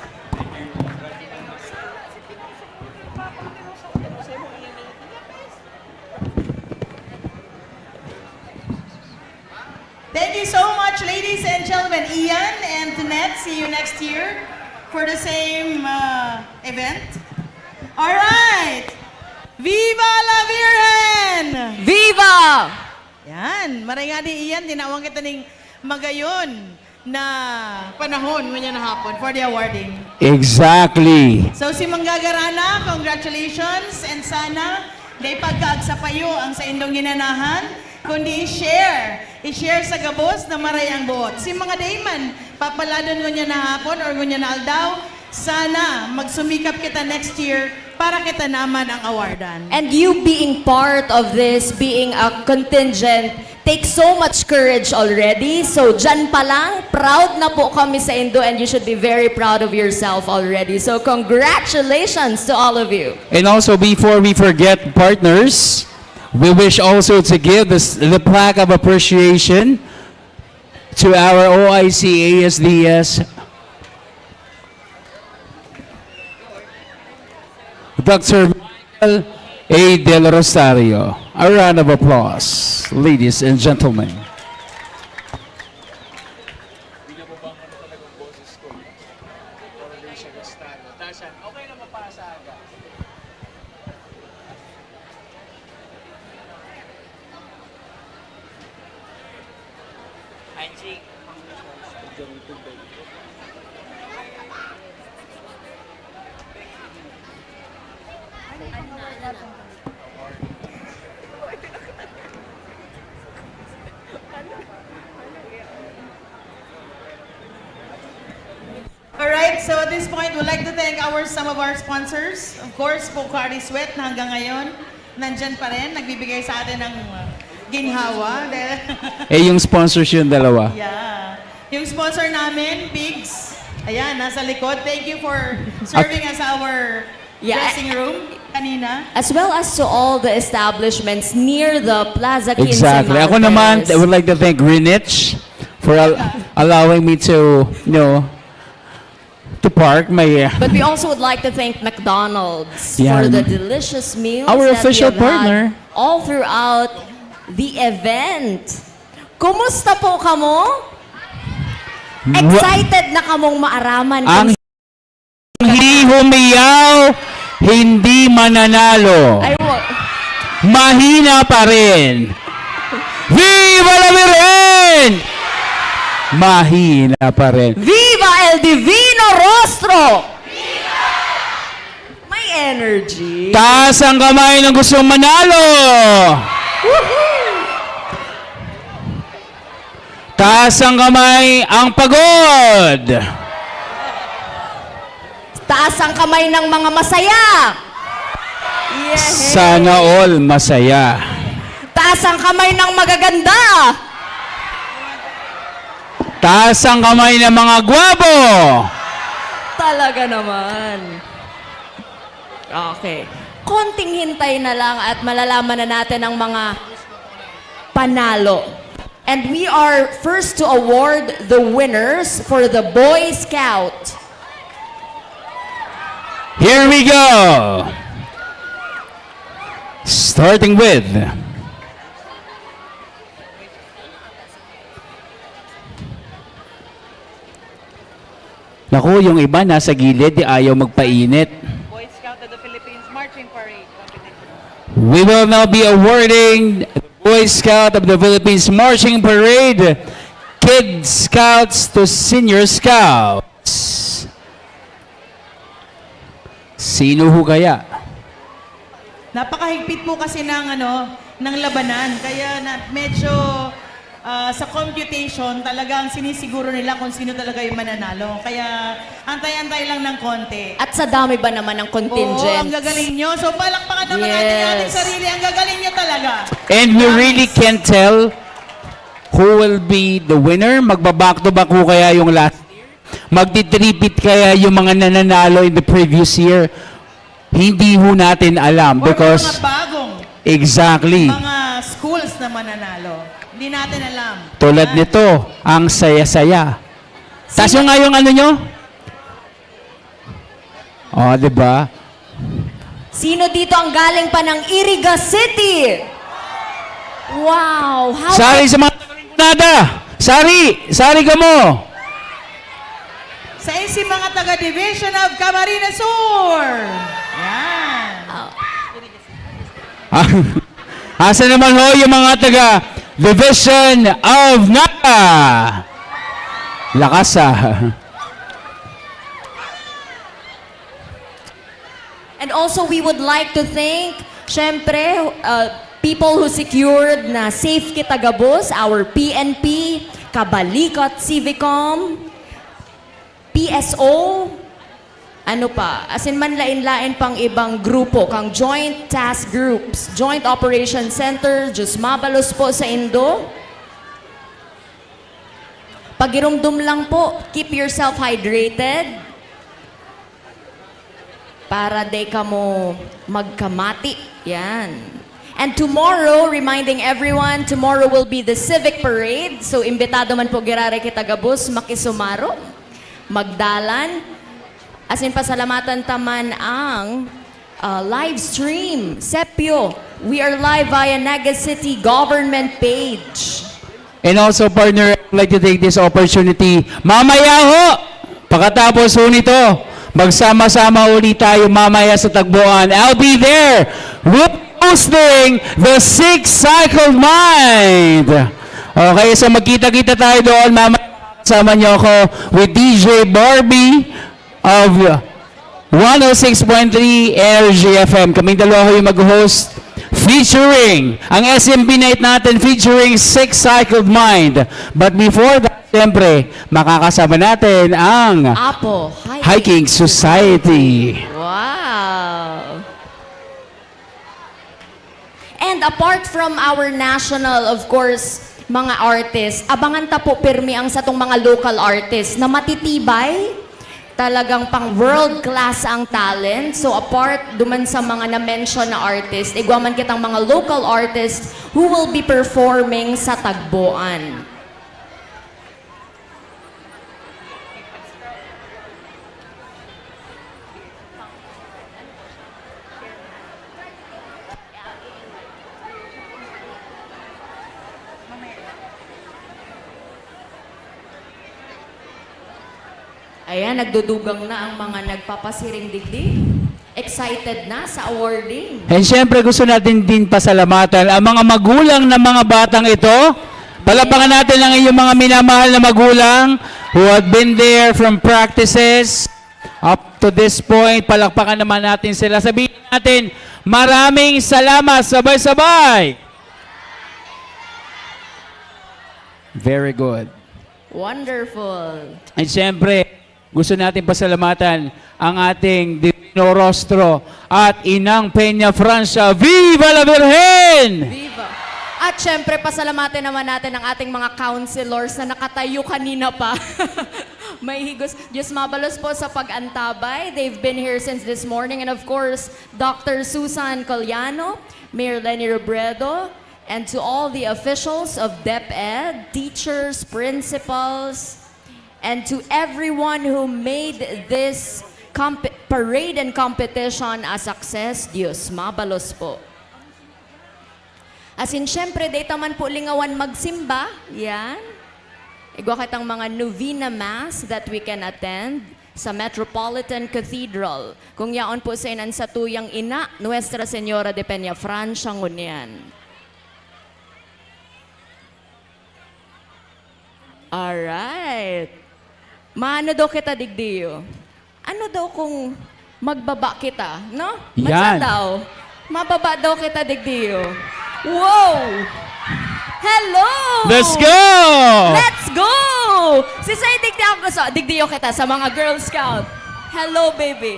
Thank you so much, ladies and gentlemen. Ian and Antoinette, see you next year for the same event. All right! Viva la Virgen! Viva! Yan, marangani Ian, tinawag kita ng magayon na panahon ngayon na hapon for the awarding. Exactly. So si Manggagarana, congratulations, and sana day pagkaag sa payo ang sa indong ginanahan, kundi i-share sa gabos na maray ang buot. Si mga dayman, papaladon ko niya na hapon or ngunya na aldaw, sana magsumikap kita next year para kita naman ang awardan. And you being part of this, being a contingent, takes so much courage already. So dyan pa lang, proud na po kami sa Indo and you should be very proud of yourself already. So congratulations to all of you. And also, before we forget, partners, we wish also to give the plaque of appreciation to our OIC ASDS Dr. Michael A. Del Rosario. A round of applause, ladies and gentlemen. Alright, so at this point, we'd like to thank some of our sponsors. Of course, Pocari Sweat na hanggang ngayon, nandyan pa rin, nagbibigay sa atin ng ginhawa. Yung sponsors yung dalawa. Yeah. Yung sponsor namin, Pigs. Ayan, nasa likod. Thank you for serving as our Yeah. dressing room kanina. As well as to all the establishments near the Plaza Quince Exactly. Ako naman, I would like to thank Greenwich for allowing me to, to park my... But we also would like to thank McDonald's Yeah. for the delicious meals Our that official we have partner. had all throughout the event. Kumusta po kamo? Excited na kamong maaraman Ang kung hindi humiyaw, hindi mananalo. ay, Mahina pa rin. Viva la Virgen! Mahina pa rin. Viva el Divino Rostro! May energy. Taas ang kamay ng gustong manalo. Taas ang kamay ang pagod. Taas ang kamay ng mga masaya. Yay! Sana all masaya. Taas ang kamay ng magaganda. Taas ang kamay ng mga gwapo. Talaga naman. Okay. Konting hintay na lang at malalaman na natin ang mga panalo. And we are first to award the winners for the Boy Scout. Here we go. Starting with Naku, yung iba nasa gilid, ayaw magpainit. Boy Scout of the Philippines Marching Parade competition. We will now be awarding the Boy Scout of the Philippines Marching Parade Kid Scouts to Senior Scouts. Sino ho kaya? Napakahigpit po kasi ng labanan. Kaya medyo sa computation, talagang sinisiguro nila kung sino talaga yung mananalo. Kaya antay-antay lang ng konti. At sa dami ba naman ng Oo, contingent? ang gagaling nyo. So palakpakan naman natin yung ating Yes. sarili. Ang gagaling nyo talaga. And we really can't tell who will be the winner. Magbaback-to-back ho kaya yung last year? Magti-tripit kaya yung mga nananalo in the previous year? Hindi ho natin alam Or because... mga bagong Exactly. mga schools na mananalo. Hindi natin alam. Tulad nito, ang saya-saya. Tapos yung nga yung ano nyo? O, di ba? Sino dito ang galing pa ng Iriga City? Wow! How Sari sa mga taga-Limonada! Sari ka mo! Sa si mga taga-division of Camarines Sur. Yan. Asa naman ho yung mga taga-Division of Naga? Lakas ah. And also, we would like to thank, syempre, people who secured na Safe Kitagabos, our PNP, Kabalikot Civicom, PSO, ano pa, as in manlain-lain pang ibang grupo, kang Joint Task Groups, Joint Operation Center, Diyos mabalos po sa Indo. Pagirumdum lang po, keep yourself hydrated para day ka mo magkamati. Yan. And tomorrow, reminding everyone, tomorrow will be the Civic Parade. So, imbitado man po girare kita gabos, makisumaro, magdalan. As in, pasalamatan taman ang live stream. Sepio, we are live via Naga City government page. And also, partner, I'd like to take this opportunity. Mamaya ho, pagkatapos ho nito, magsama-sama ulit tayo mamaya sa tagbuan. I'll be there hosting the Six-Cycle Mind. Okay, so magkita-kita tayo doon. Mamaya kasama niyo ako with DJ Barbie of 106.3 Energy FM. Kaming dalawa ho yung mag-host featuring ang SMB Night natin featuring Six-Cycled Mind. But before that, siyempre, makakasama natin ang Apo, Hiking Society. Wow! And apart from our national, of course, mga artists, abangan ta po pirmi ang sa tong mga local artists na matitibay, talagang pang world class ang talent. So apart duman sa mga na-mention na artist, igwaman kitang mga local artists who will be performing sa tagbuan. Ayan, nagdudugang na ang mga nagpapasiring digdig. Excited na sa awarding. And syempre gusto natin din pasalamatan ang mga magulang ng mga batang ito. Palapakan natin ang iyong mga minamahal na magulang who have been there from practices up to this point. Palakpakan naman natin sila. Sabihin natin, maraming salamat. Sabay-sabay. Very good. Wonderful. And syempre, gusto natin pasalamatan ang ating Divino Rostro at Inang Peña Francia. Viva la Virgen! Viva! At syempre, pasalamatin naman natin ang ating mga counselors na nakatayo kanina pa. May higos. Diyos mabalos po sa pag-antabay. They've been here since this morning. And of course, Dr. Susan Collano, Mayor Lenny Robredo, and to all the officials of DepEd, teachers, principals, and to everyone who made this parade and competition a success, Diyos mabalos po. As in, syempre, data man po lingawan magsimba, yan. Igwa kitang mga novena mass that we can attend sa Metropolitan Cathedral. Kung yaon po sa inan sa tuyang ina, Nuestra Señora de Peña Francia, ngunyan. Alright. Maano daw kita digdiyo? Ano daw kung magbaba kita, no? Yan. Matsa daw? Mababa daw kita digdiyo. Wow! Hello! Let's go! Let's go! Si Say digdiyo kita sa mga Girl Scout. Hello, baby.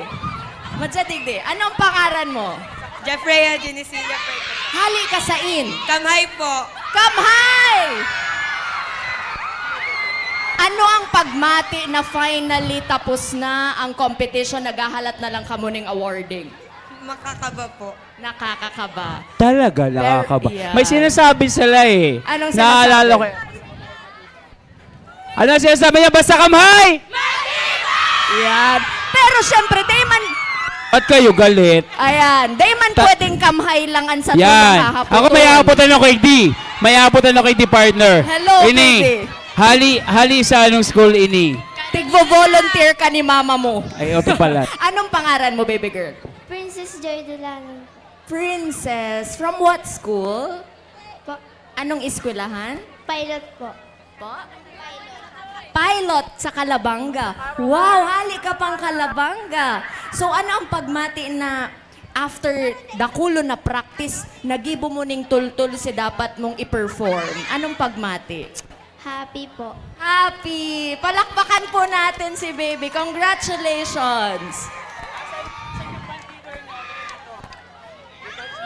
Matsa digdi. Anong pangaran mo? Jeffreya Genesilla Perco. Hali ka sa in. Kamhay po. Kamhay! Ano ang pagmati na finally tapos na ang competition, naghahalat na lang kamuning awarding? Makakaba po. Nakakakaba. Talaga, nakakaba. yeah. May sinasabi sila eh. Anong sinasabi? Naalala ko. Ano sinasabi niya? Basta kamay! Yan. Pero syempre, day man, Ba't kayo galit? ayan, day man pwedeng kamhay lang ang sa Yan. tunang Ako may aputan ako kay D. May aputan ako kay D partner. Hello, Ini. baby. Hali sa anong school, Ini? Tigvo-volunteer ka ni mama mo. Ay, ito pala. Anong pangaran mo, baby girl? Princess Joy Delano. Princess. From what school? Po, Anong eskwelahan? pilot po. Po? Pilot sa Calabanga. Wow, hali ka pang Calabanga. So ano ang pagmati na after dakulo na practice, nagibo mo ning tultul si dapat mong i-perform? Anong pagmati? Happy po. Happy! Palakpakan po natin si baby. Congratulations!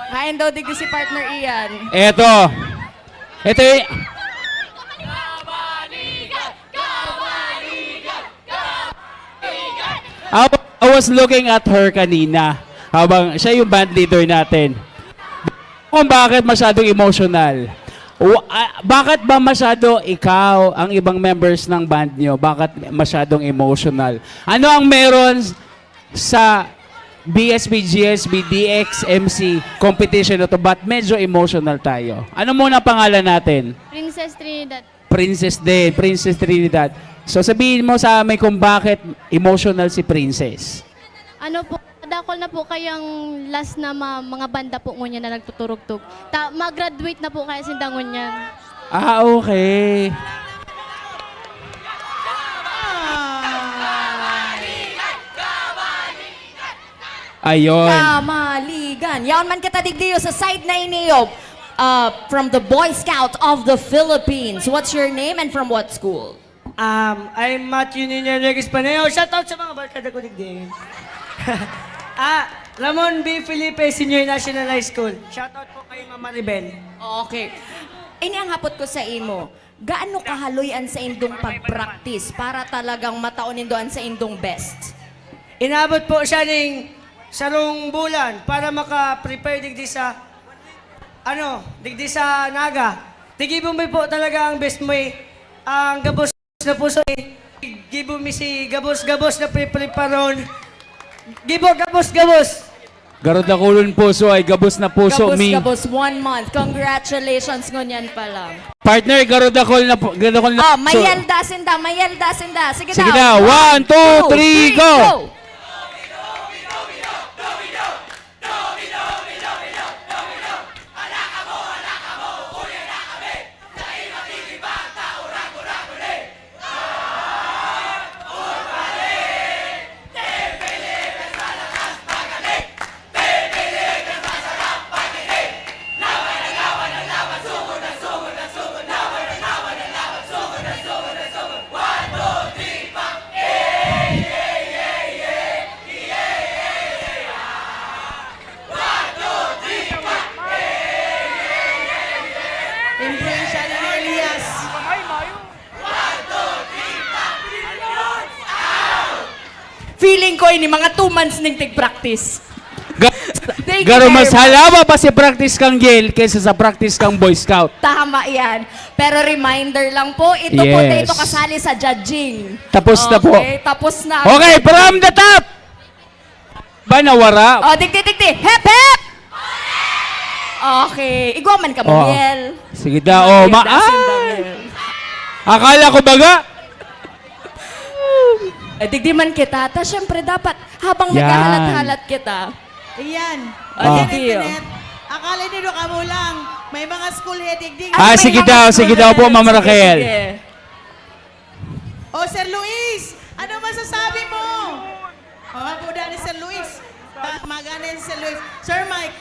Kain daw digdi si partner Ian. Ito y- I was looking at her kanina habang siya yung band leader natin. Kung bakit masyadong emotional? Bakit ba masyado ikaw, ang ibang members ng band nyo, bakit masyadong emotional? Ano ang meron sa BSB, GSB, DX, MC competition na to? Ba't medyo emotional tayo? Ano muna ang pangalan natin? Princess Trinidad. Princess Trinidad. So sabihin mo sa amin kung bakit emotional si Princess. Ano po, dakol na po kayang last na mga banda po ngunya na nagtuturugtog. Mag-graduate na po kaya sindangon niyan. Ah, okay. Ayun. Kamaligan. Yaon man kita digdiyo sa side na iniyo. From the Boy Scout of the Philippines. What's your name and from what school? I'm Matthew Nino Enriquez Paneo. Shoutout sa mga barkada ko digdig. Ramon B. Felipe Senior National High School. Shoutout po kay Mama Ribel. Okay. Ini ang hapot ko sa imo. Gaano kahaloyan sa indong pag-practice para talagang mataonin doon sa indong best? Inabot po siya ng sarong bulan para maka-prepare digdi sa digdi sa Naga. Tigibong mo po talaga ang best mo ang gabos na puso Gibo mi si gabos na preparon. Gibo gabos. Garod na kulon puso ay gabos na puso mi. Gabos, 1 month. Congratulations ngunyan pa lang. Partner, garod na kulon na Oh, mayelda sinda. Sige Sige daw. na, 1, 2, 3, go! Influensya ni Elias. Feeling ko ini mga 2 months ning tig-practice. Thank you Garo very mas much. halawa pa si practice kang Gale kaysa sa practice kang Boy Scout. Tama yan. Pero reminder lang po, ito po Yes. dito kasali sa judging. Tapos na po. Okay, tapos na. Okay, from the top! Ba nawara? Oh, digti. Hep, hep! Okay. Igwaman ka, Oh. Miguel. Sige da, Akala ko baga? Digdi man kita. Ta, syempre dapat, habang Yan. naghahalat-halat kita. Iyan. Ah. Internet. Akala nito kamo lang. May mga school head digdig. Ah, sige daw po, Ma'am Raquel. Sige. Oh, Sir Luis, ano masasabi mo? Oh, buda ni Sir Luis. Maganin si Sir Luis. Sir Mike,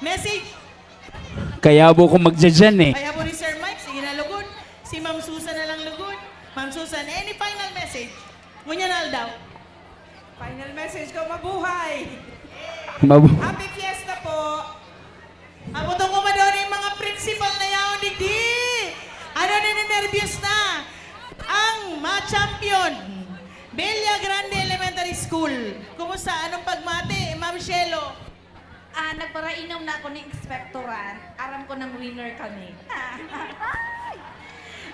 message. Kaya po kung magdyan eh. Kaya po ni Sir Mike, sige na lugod. Si Ma'am Susan na lang lugod. Ma'am Susan, any final message? Ngunya na daw. Final message ko, mabuhay! Mabu- Happy Fiesta po. Abutong ko ba doon yung mga principal na yaon digdi? Ano nervyos na? Ang ma-champion, Bella Grande Elementary School. Kumusta? Anong pagmate? Ma'am Shelo? Nagparainom na ako ng inspektoran. Aram ko ng winner kami.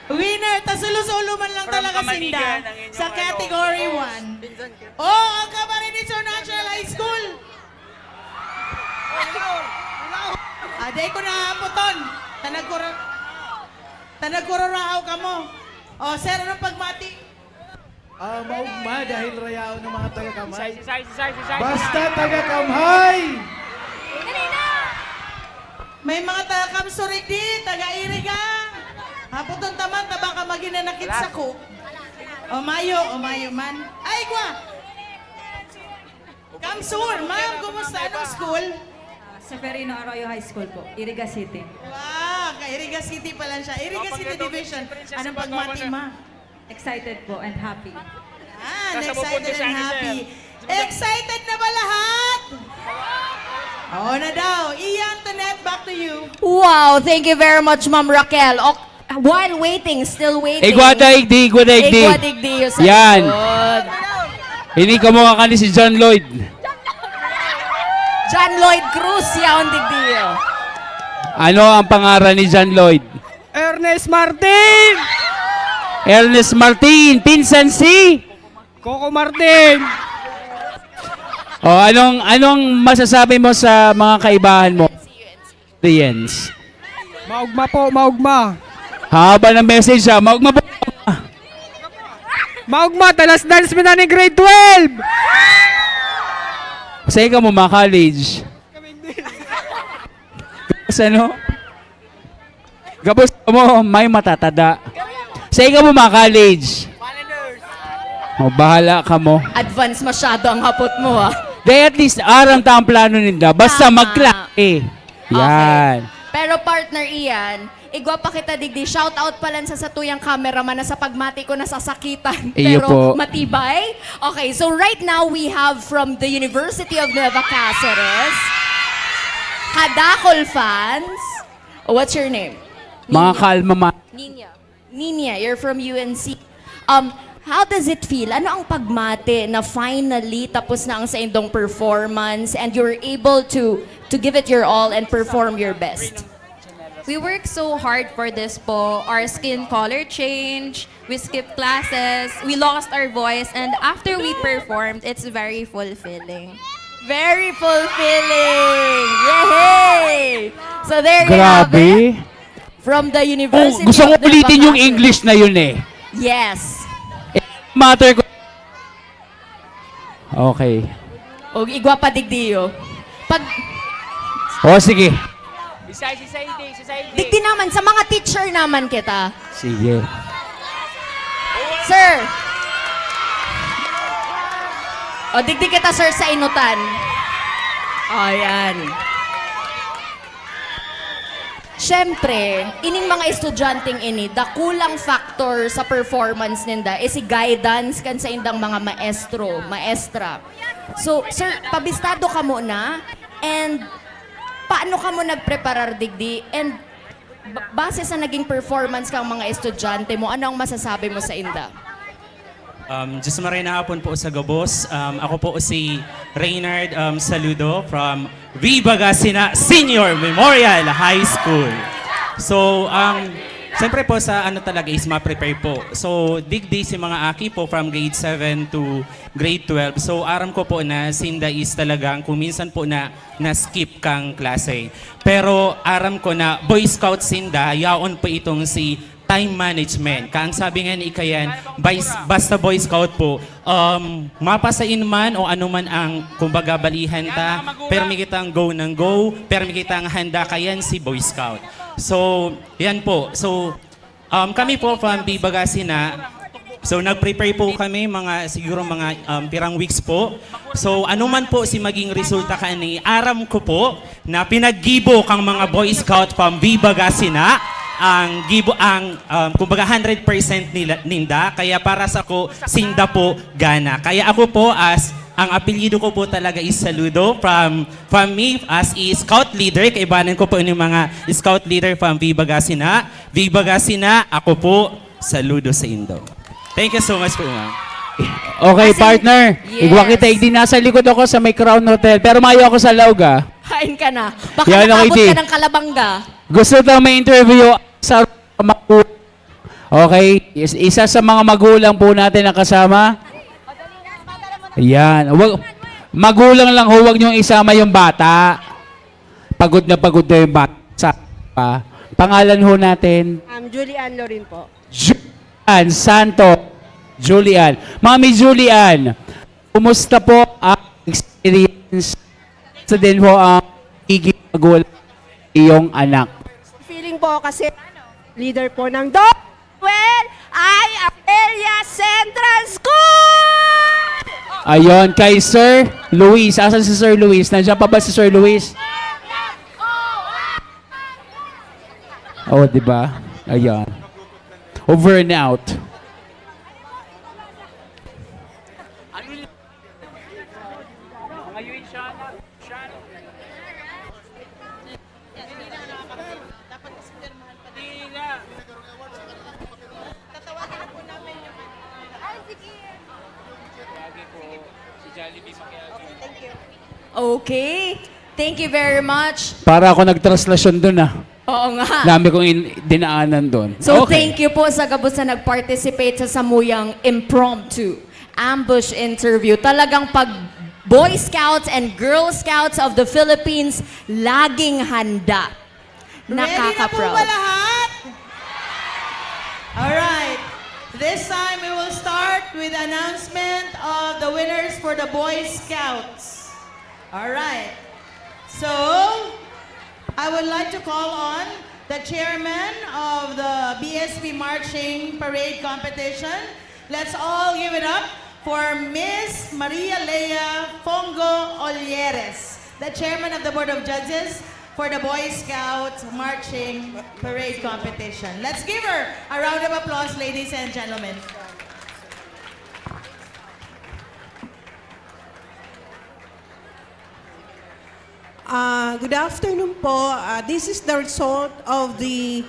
Winner, tasulo-sulo man lang From talaga Kamanigan, sinda ang inyong sa category 1. Oh, ang Camarines National High School. Aday ko na haputon. Tanagkuro raaw ka mo. Oh, sir, anong pagmati? Maugma dahil rayaw ng mga taga-kamay. Si Basta taga-kamay! May mga taga-kamsurik di, taga-iriga. Haputon taman, taba ka maginanakit sa ko. O mayo man. Ay, kwa! Kamsur, ma'am, kumusta? Anong school? Severino Arroyo High School po, Iriga City. Wow, Iriga City pa lang siya. Iriga City Division. Anong pagmati, ma? Excited po and happy. Excited and happy. Excited na ba lahat? Oo na daw. Iya Antoinette, back to you. Wow, thank you very much, Ma'am Raquel. While waiting, still waiting. Igwadaigdi, igwadaigdi. Igwadigdi yung sa Yan. likod. Hindi ka mukha ka ni si John Lloyd. John Lloyd Cruz, yaon digdiyo. Ano ang pangalan ni John Lloyd? Ernest Martin! Ernest Martin, pinsan si... Coco Martin! O, anong masasabi mo sa mga kaibahan mo? Audience. Maugma po, maugma. Haba ng message ha. Maugma po. Maugma, talas dance mo na ni grade 12! Sa'yo ka mo mga college. Gabos ano? Gabos mo, may matatada. Sa'yo ka mo mga college. O, bahala ka mo. Advance masyado ang hapot mo, ha? Di at least, aram ta ang plano ninda. Basta Tama. magklase. Yan. Pero partner Ian, igwa pa kita digdi. Shout out pala sa satuyang cameraman na sa pagmati ko nasasakitan. Iyo Pero po. matibay. Okay, so right now we have from the University of Nueva Cáceres, Kadakol fans. Oh, what's your name? Mga kalma ma. Nina, you're from UNC. How does it feel? Ano ang pagmate na finally tapos na ang sa indong performance and you're able to give it your all and perform your best? We work so hard for this po. Our skin color changed, we skipped classes, we lost our voice, and after we performed, it's very fulfilling. Very fulfilling! Yay! So there you have it. Grabe. From the Oh, University gusto ko of Nueva ulitin yung Cáceres. English na yun eh. Yes. Matter ko. Okay. O igwa pa digdiyo. Pag O, sige. digdi naman sa mga teacher naman kita. Sige. Sir. O digdi kita sir sa inutan. Ayan. Siyempre, ining mga estudyanteng ini, the kulang factor sa performance ninda is si guidance kan sa indang mga maestro, maestra. So, sir, pabistado ka muna and paano ka mo nagpreparar digdi and base sa naging performance kang mga estudyante mo, ano ang masasabi mo sa inda? Diyos maray na hapon po sa Gabos. Ako po si Reynard Saludo from Viva Gasina Senior Memorial High School. So, siyempre po sa ano talaga is ma-prepare po. So, digdi si mga aki po from grade 7 to grade 12. So, aram ko po na sinda is talagang kuminsan po na skip kang klase. Pero aram ko na Boy Scout sinda, yaon po itong si time management. Kaang sabi nga ni Ikayan, basta Boy Scout po, mapasain man o ano man ang kumbaga balihan ta, permi kitang go ng go, permi kitang handa kayan si Boy Scout. So, yan po. So, kami po from Viva Gasina, so nag-prepare po kami siguro mga pirang weeks po. So ano man po si maging resulta kani, aram ko po na pinaggibo kang mga Boy Scout from Viva Gasina ang kumbaga 100% ninda, kaya para sa ko sinda po gana. Kaya ako po ang apelyido ko po talaga is Saludo from me as scout leader. Kaibanan ko po yung mga scout leader from Viva Gasina. Viva Gasina, ako po Saludo sa Indo. Thank you so much po, ma'am. Okay, Kasi- partner. Yes. Igwa kita, hindi nasa likod ako sa may Crown Hotel. Pero mayo ako sa Lauga. Hain ka na. Baka Yan, nakabot okay, ka ng Kalabanga. Gusto daw may interview sa magulang. Okay? Isa sa mga magulang po natin na kasama. Ayan. Magulang lang, huwag niyong isama yung bata. Pagod na yung bata. Pangalan ho natin? Julian Lorin po. Julian Santo. Julian. Mami Julian, kumusta po ang experience sa din po ang iging magulang iyong anak? Feeling po kasi leader po ng Well, ay Apelia Central School! Ayon, kay Sir Luis. Asan si Sir Luis? Nandiyan pa ba si Sir Luis? Oh, di ba? Ayan. Over and out. Okay. Thank you very much. Para ako nagtraslasyon dun ah. Oo nga. Dami kong dinaanan dun. So Okay. thank you po sa gabos na nag-participate sa Samuyang Impromptu Ambush Interview. Talagang pag Boy Scouts and Girl Scouts of the Philippines, laging handa. Ready na po ba Nakaka-proud. lahat? Alright. This time we will start with announcement of the winners for the Boy Scouts. Alright. So, I would like to call on the chairman of the BSP Marching Parade Competition. Let's all give it up for Miss Maria Lea Fongo Olieres, the chairman of the Board of Judges for the Boy Scouts Marching Parade Competition. Let's give her a round of applause, ladies and gentlemen. Good afternoon po. This is the result of the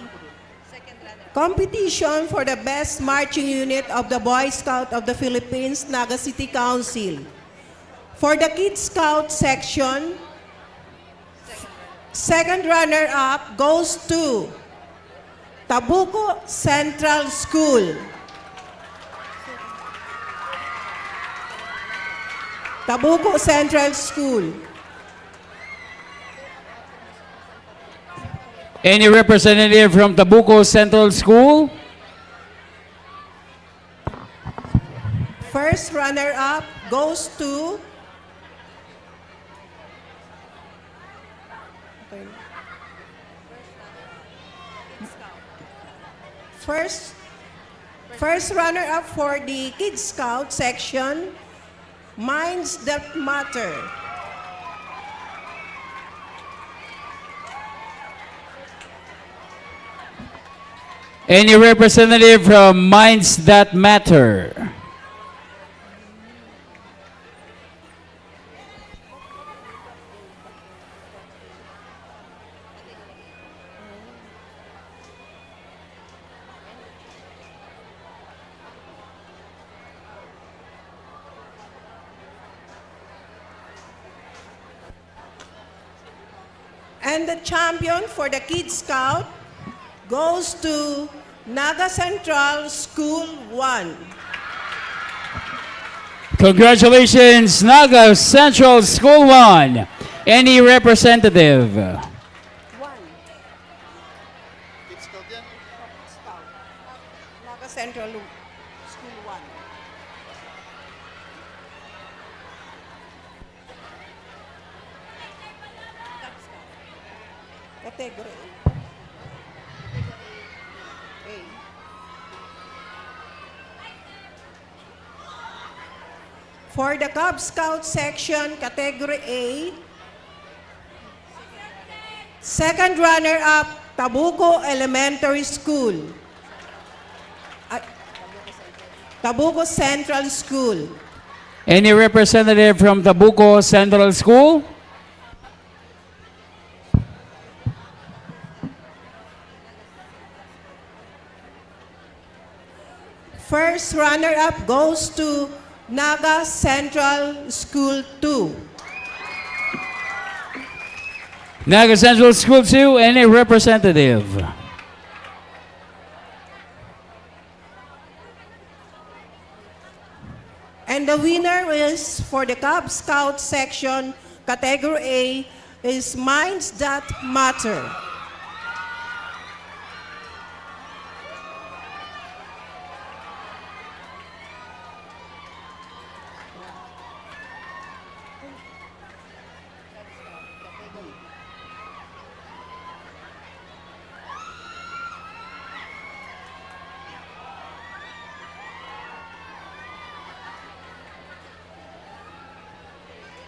competition for the best marching unit of the Boy Scout of the Philippines, Naga City Council. For the Kid Scout section, second runner-up goes to Tabuco Central School. Tabuco Central School. Any representative from Tabuco Central School? First runner-up goes to First runner-up for the Kid Scout section, Minds That Matter. Any representative from Minds That Matter? And the champion for the Kid Scout goes to Naga Central School 1. Congratulations, Naga Central School 1. Any representative? Naga Central School 1. Category A. For the Cub Scout section, Category A, second runner-up, Tabuco Elementary School. Tabuco Central School. Any representative from Tabuco Central School? First runner-up goes to Naga Central School 2. Naga Central School 2, any representative? And the winner is, for the Cub Scout section, Category A, is Minds That Matter.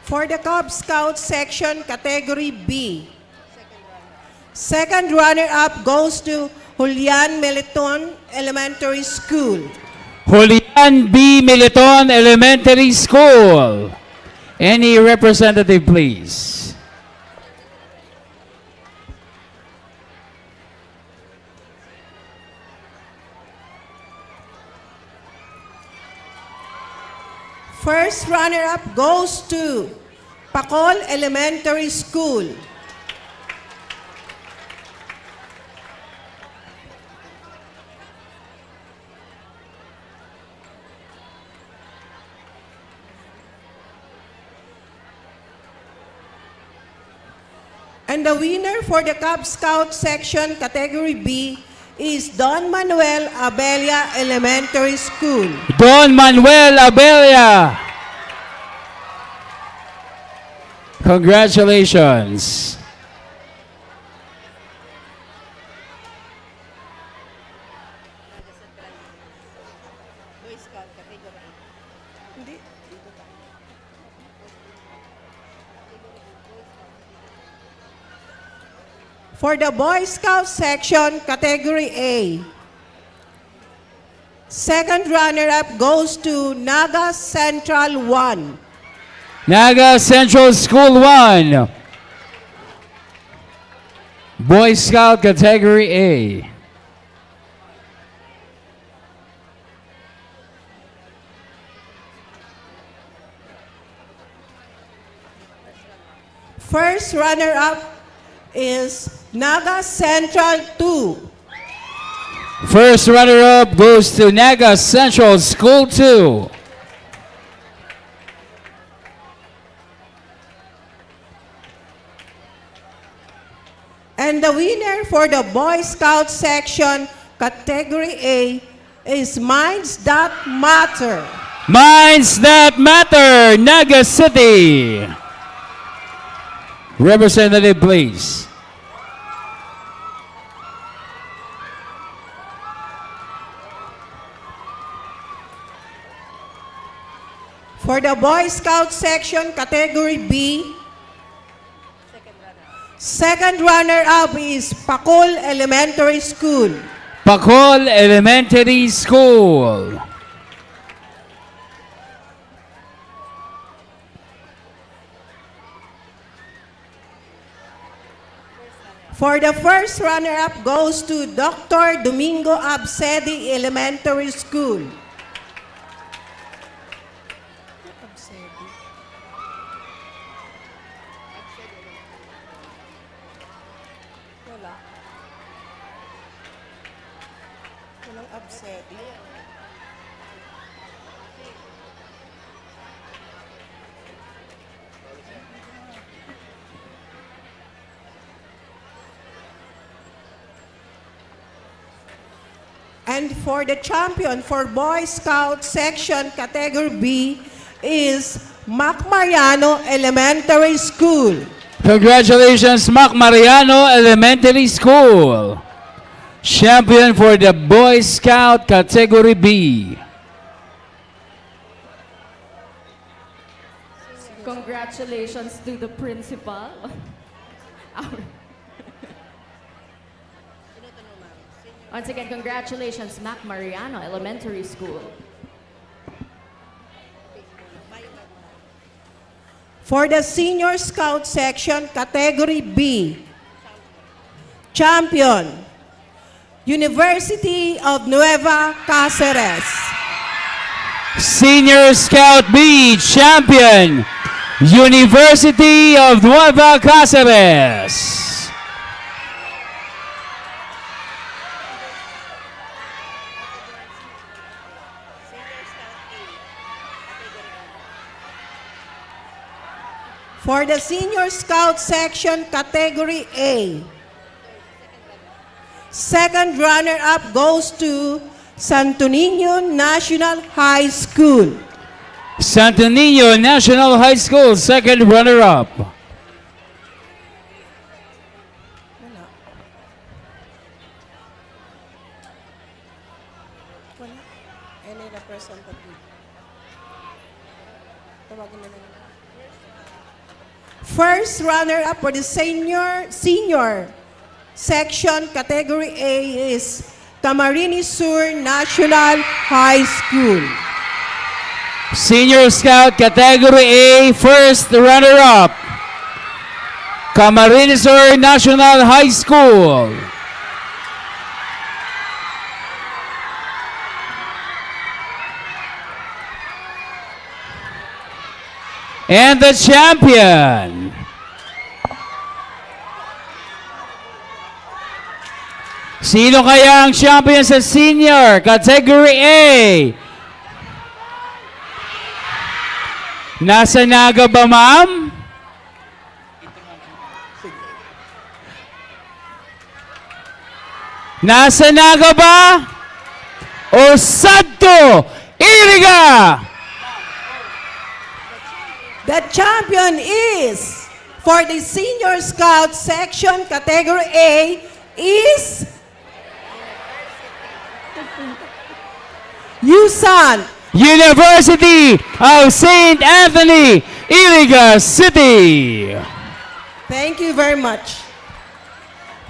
For the Cub Scout section, Category B, Second runner-up goes to Julian Meliton Elementary School. Julian B. Militon Elementary School. Any representative, please? First runner-up goes to Pacol Elementary School. And the winner for the Cub Scout section category B is Don Manuel Abella Elementary School. Don Manuel Abella. Congratulations. For the Boy Scout section, category A, second runner-up goes to Naga Central 1. Naga Central School 1. Boy Scout category A. First runner-up is Naga Central 2. First runner-up goes to Naga Central School 2. And the winner for the Boy Scout section, category A, is Minds That Matter. Minds That Matter, Naga City. Representative, please. For the Boy Scout section, category B, second runner-up is Pacol Elementary School. Pacol Elementary School. For the first runner-up goes to Dr. Domingo Absedi Elementary School. And for the champion for Boy Scout section category B is Mac Mariano Elementary School. Congratulations, Mac Mariano Elementary School. Champion for the Boy Scout category B. Congratulations to the principal. Once again, congratulations, Mac Mariano Elementary School. For the Senior Scout section category B, champion, University of Nueva Cáceres. Senior Scout B, champion, University of Nueva Cáceres. For the Senior Scout section category A, second runner-up goes to Santo Niño National High School. Santo Niño National High School, second runner-up. Any representative? First runner-up for the senior section category A is Camarines Sur National High School. Senior Scout Category A, first runner-up, Camarines Sur National High School. And the champion, sino kaya ang champion sa Senior Category A? Nasa Naga ba, ma'am? Nasa Naga ba? O Santo Iriga? The champion is, for the Senior Scout section category A, is USAN. University of St. Anthony, Iriga City. Thank you very much.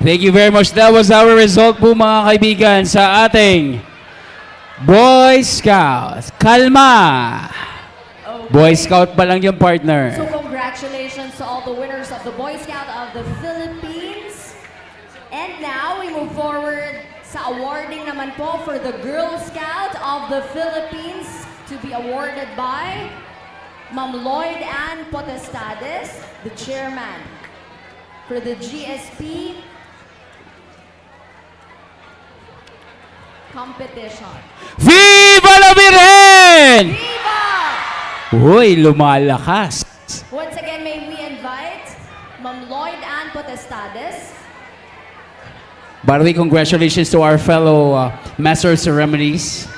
Thank you very much. That was our result po, mga kaibigan, sa ating Boy Scout. Kalma! Boy Scout pa lang yung partner. So congratulations to all the winners of the Boy Scout of the Philippines. And now we move forward sa awarding naman po for the Girl Scout of the Philippines to be awarded by Ma'am Lloyd Ann Potestades, the chairman for the GSP competition. Viva la Virgen! Viva! Uy, lumalakas. Once again, may we invite Ma'am Lloyd Ann Potestades. By the way, congratulations to our fellow Master of Ceremonies.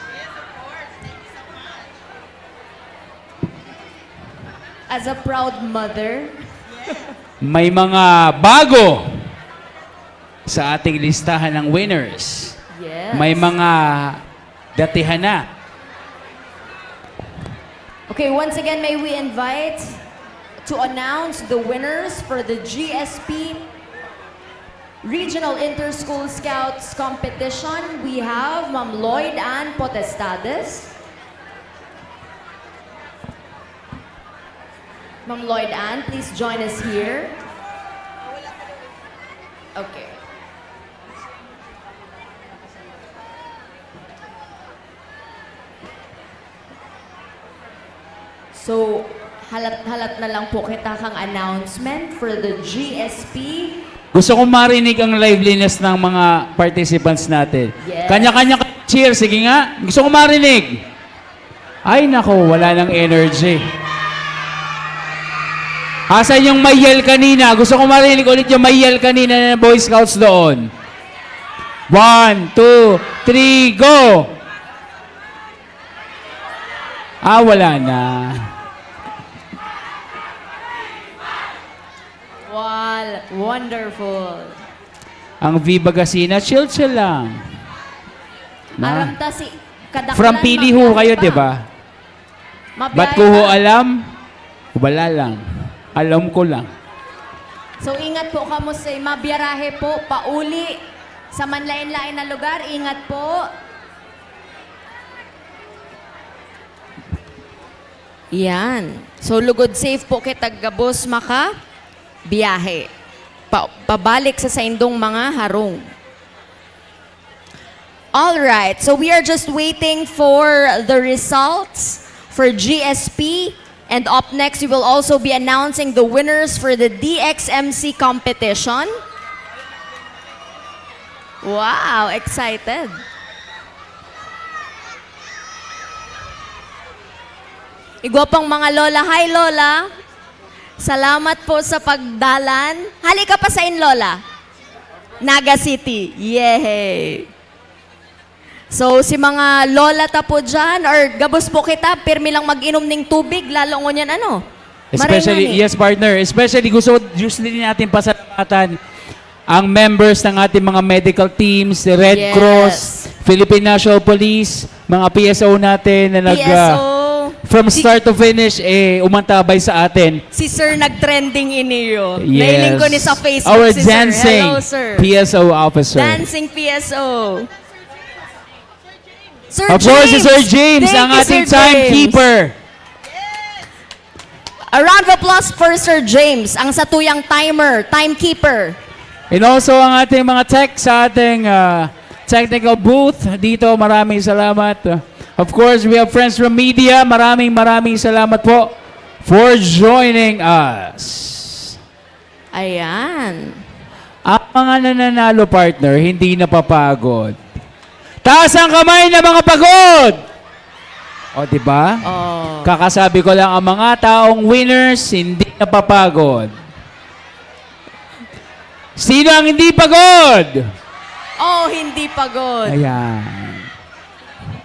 As a proud mother, May mga bago sa ating listahan ng winners. yes. May mga datihan na. Okay, once again, may we invite to announce the winners for the GSP Regional Inter-School Scouts Competition. We have Ma'am Lloyd Ann Potestades. Ma'am Lloyd Ann, please join us here. Okay. So, halat-halat na lang po kita kang announcement for the GSP. Gusto kong marinig ang liveliness ng mga participants natin. Yes. Kanya-kanya cheer. Sige nga. Gusto kong marinig. Ay, nako, wala ng energy. Asan yung may yell kanina? Gusto kong marinig ulit yung may yell kanina ng Boy Scouts doon. 1, 2, 3, go! Wala na. Wow, wonderful. Ang Viva Gasina, chill-chill lang. Na. Aramta si kadaklan. From Pili ho kayo, di ba? Ba't ko ho alam? Wala lang. Alam ko lang. So ingat po kamo sa mabiyarahe po, pauli sa manlain-lain na lugar. Ingat po. Yan. So lugod safe po kay taga-Bus Maka. Biyahe. Pabalik sa saindong mga harong. All right, so we are just waiting for the results for GSP. And up next, we will also be announcing the winners for the DXMC competition. Wow, excited. Igwapang mga lola. Hi, lola. Salamat po sa pagdalan. Halika pa sa in, lola. Naga City. Yay! So, si mga lola ta po dyan, or gabos po kita, pirmi lang mag-inom ng tubig, lalo ko niyan ano? Especially, Maringan eh. yes partner, especially gusto din natin pasalamatan ang members ng ating mga medical teams, the Red Yes. Cross, Philippine National Police, mga PSO natin na PSO. from start to finish, umantabay sa atin. Si Sir nag-trending iniyo. Yes. Nailing ko ni sa Facebook Our si Sir. dancing Hello, Sir. PSO officer. Dancing PSO. Sir Of course, si Sir James, Thank ang you, ating Sir James. timekeeper. A round of applause for Sir James, ang satuyang timekeeper. And also ang ating mga tech sa ating technical booth dito. Maraming salamat. Of course, we have friends from media. Maraming salamat po for joining us. Ayan. Ang mga nananalo partner, hindi napapagod. Taas ang kamay na mga pagod! O, di ba? Oh. Kakasabi ko lang, ang mga taong winners, hindi napapagod. Sino ang hindi pagod? Oh, hindi pagod. Ayan.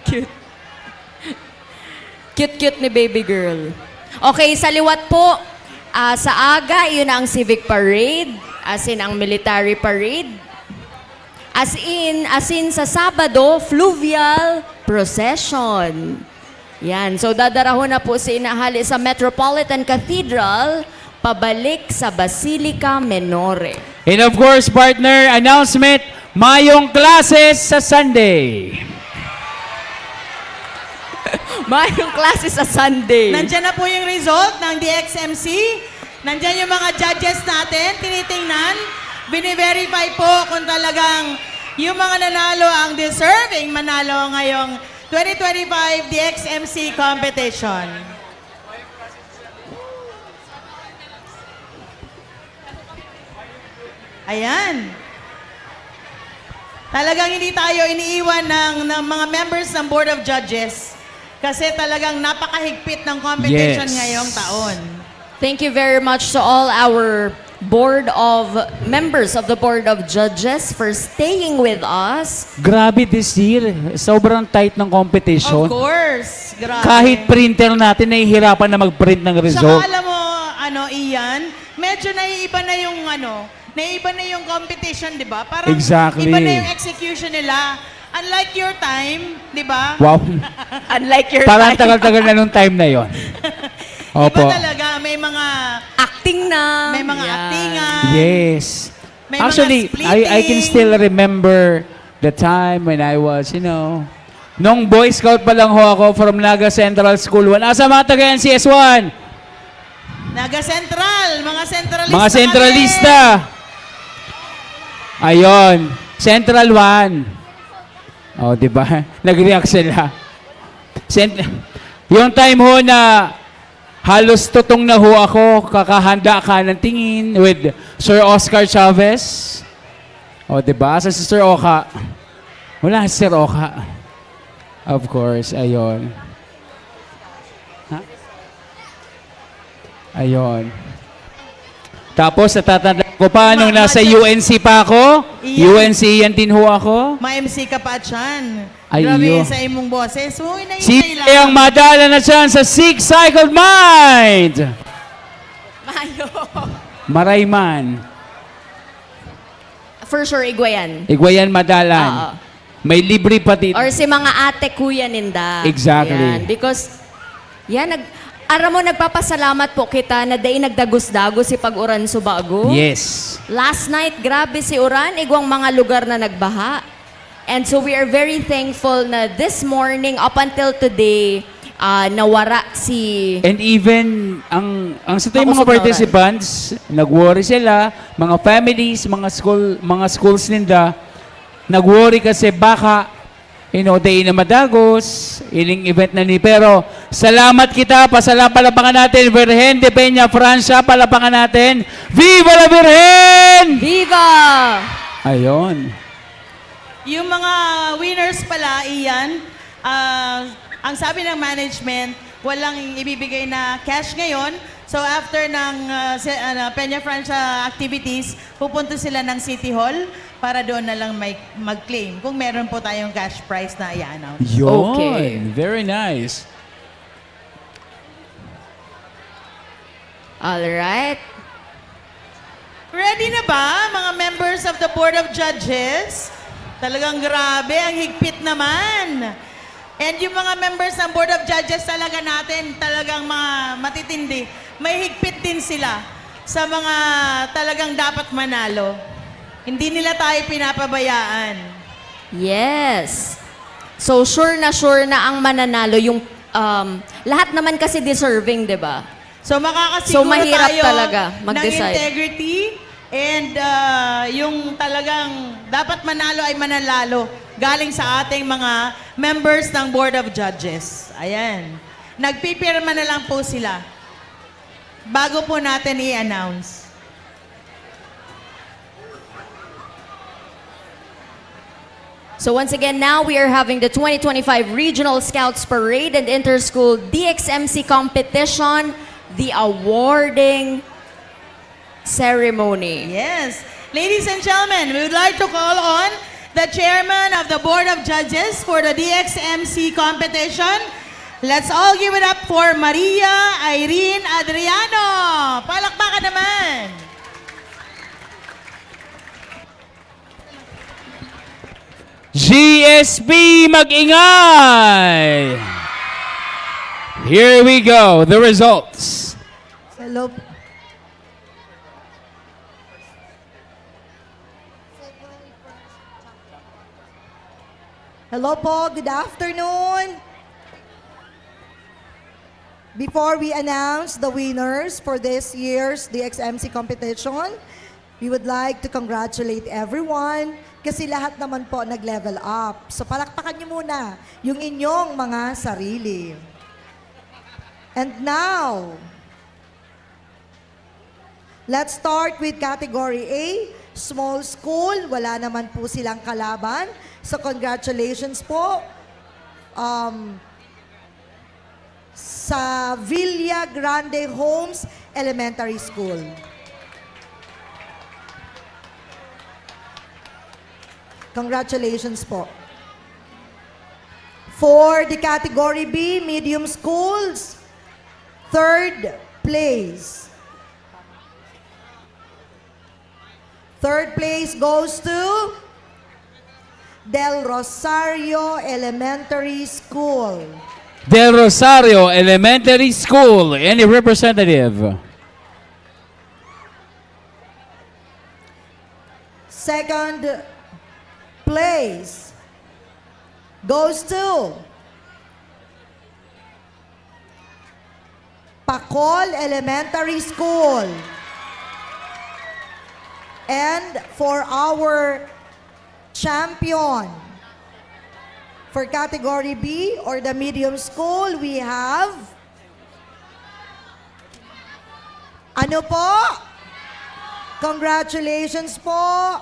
Cute. Cute-cute ni baby girl. Okay, sa liwat po, sa aga, yun ang civic parade, as in ang military parade. As in sa Sabado, fluvial procession. Yan, so dadarahon na po si Inahali sa Metropolitan Cathedral, pabalik sa Basilica Menore. And of course, partner, announcement, mayong classes sa Sunday. Mayong klase sa Sunday. Nandiyan na po yung result ng DXMC. Nandiyan yung mga judges natin, tinitingnan. Bine-verify po kung talagang yung mga nanalo ang deserving manalo ngayong 2025 DXMC competition. Ayan. Talagang hindi tayo iniiwan ng mga members ng Board of Judges kasi talagang napakahigpit ng competition Yes. ngayong taon. Thank you very much to all our members of the Board of Judges for staying with us. Grabe this year. Sobrang tight ng competition. Of course. Grabe. Kahit printer natin, nahihirapan na mag-print ng result. Saka alam mo, Ian, medyo naiiba na yung naiiba na yung competition, di ba? Parang Exactly. iba na yung execution nila. Unlike your time, di ba? Wow. Unlike your Parang time. tagal-tagal na nung time na yon. Opo. Iba talaga, may mga Acting na. may mga Yan. actingan. Yes. May Actually, mga I can splitting. still remember the time when I was, nung Boy Scout pa lang ho ako from Naga Central School 1. Asa mga taga NCS1? Naga Central, mga centralista. Mga centralista. Ayon. Central 1. Oh, di ba? Nag-react sila. Yung time ho na halos tutong na ho ako, kakahanda ka ng tingin with Sir Oscar Chavez. O, diba? Sa si Sir Oka. Wala si Sir Oka. Of course, ayon. Ha? Ayon. Tapos, natatanda ko pa, nung nasa UNC pa ako, Iyan. UNC yan din ho ako. Ma-MC ka pa dyan. Ay, Grabe iyo. yun sa imong boses. Uy, Si naintay ang lang. madala na siya sa Six Cycled Mind. Mayo. Marayman. For sure, Igwayan. Igwayan Madalan. Oo. May libre pati. Or si mga ate kuya ninda. Exactly. Yan. Because, aram mo, nagpapasalamat po kita na day nagdagos-dagos si pag-uran subago. Yes. Last night, grabe si Uran, igwang mga lugar na nagbaha. And so we are very thankful na this morning, up until today, nawara si... And even, ang sa tayo mga Makusog na participants, nag-worry sila, mga families, mga schools ninda, nag-worry kasi baka, day na madagos, iling event na ni. Pero, salamat kita, palapangan natin, Virgen de Peña, Francia, palapangan natin. Viva la Virgen! Viva! Ayon. Yung mga winners pala, Ian, ang sabi ng management, walang ibibigay na cash ngayon. So after ng Peña Francia activities, pupunta sila ng City Hall para doon na lang mag-claim kung meron po tayong cash prize na i-announce. Yun. Okay. Very nice. Alright. Ready na ba, mga members of the Board of Judges? Talagang grabe, ang higpit naman. And yung mga members ng Board of Judges talaga natin, talagang mga matitindi. May higpit din sila sa mga talagang dapat manalo. Hindi nila tayo pinapabayaan. Yes. So sure na ang mananalo yung lahat naman kasi deserving, 'di ba? So makakasiguro So, mahirap tayo talaga ng mag-decide. integrity and yung talagang dapat manalo ay mananalo galing sa ating mga members ng Board of Judges. Ayan. Nagpipirma na lang po sila bago po natin i-announce. So once again, now we are having the 2025 Regional Scouts Parade and Inter-School DXMC Competition, the awarding ceremony. Yes. Ladies and gentlemen, we would like to call on the chairman of the Board of Judges for the DXMC competition. Let's all give it up for Maria Irene Adriano. Palakpakan naman. GSP mag-ingay! Here we go, the results. Hello. Hello po, good afternoon. Before we announce the winners for this year's DXMC competition, we would like to congratulate everyone kasi lahat naman po nag-level up. So palakpakan niyo muna yung inyong mga sarili. And now, let's start with category A, small school. Wala naman po silang kalaban. So congratulations po sa Villa Grande Homes Elementary School. Congratulations po. For the category B, medium schools, third place. Third place goes to Del Rosario Elementary School. Del Rosario Elementary School, any representative? Second place goes to Pacol Elementary School. And for our champion for category B or the medium school, we have ano po? Congratulations po.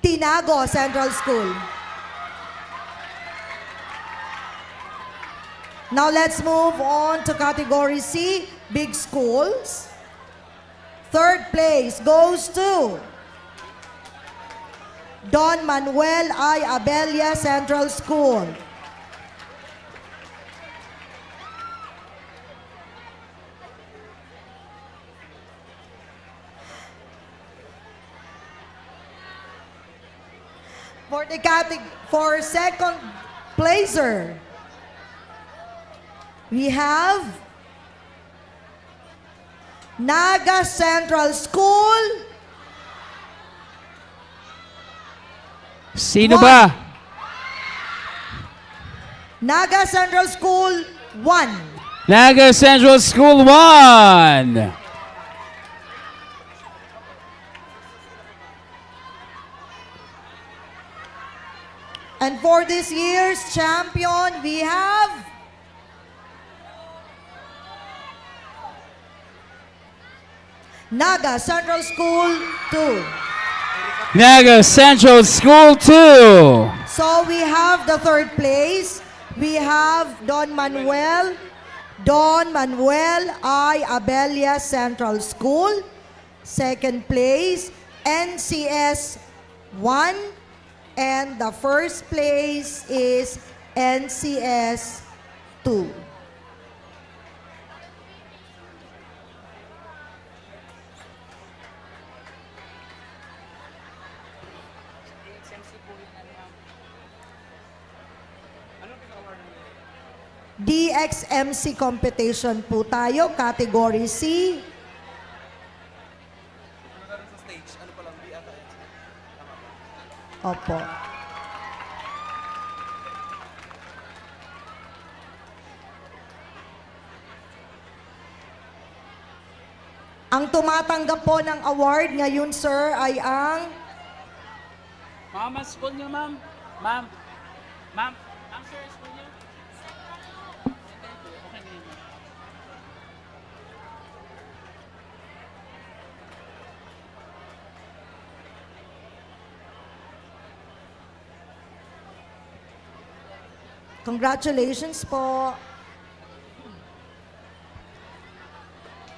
Tinago Central School. Now let's move on to category C, big schools. Third place goes to Don Manuel I. Abella Central School. For second placer, we have Naga Central School. Sino One. ba? Naga Central School 1. Naga Central School 1. And for this year's champion, we have Naga Central School 2. Naga Central School 2. So we have the third place. We have Don Manuel I. Abella Central School. Second place, NCS 1. And the first place is NCS 2. DXMC competition po tayo, category C. Opo. Ang tumatanggap po ng award ngayon, sir, ay ang Ma'am, school niyo, ma'am. Ma'am. Ma'am. Ma'am, sir, school niyo. Okay na yun. congratulations po.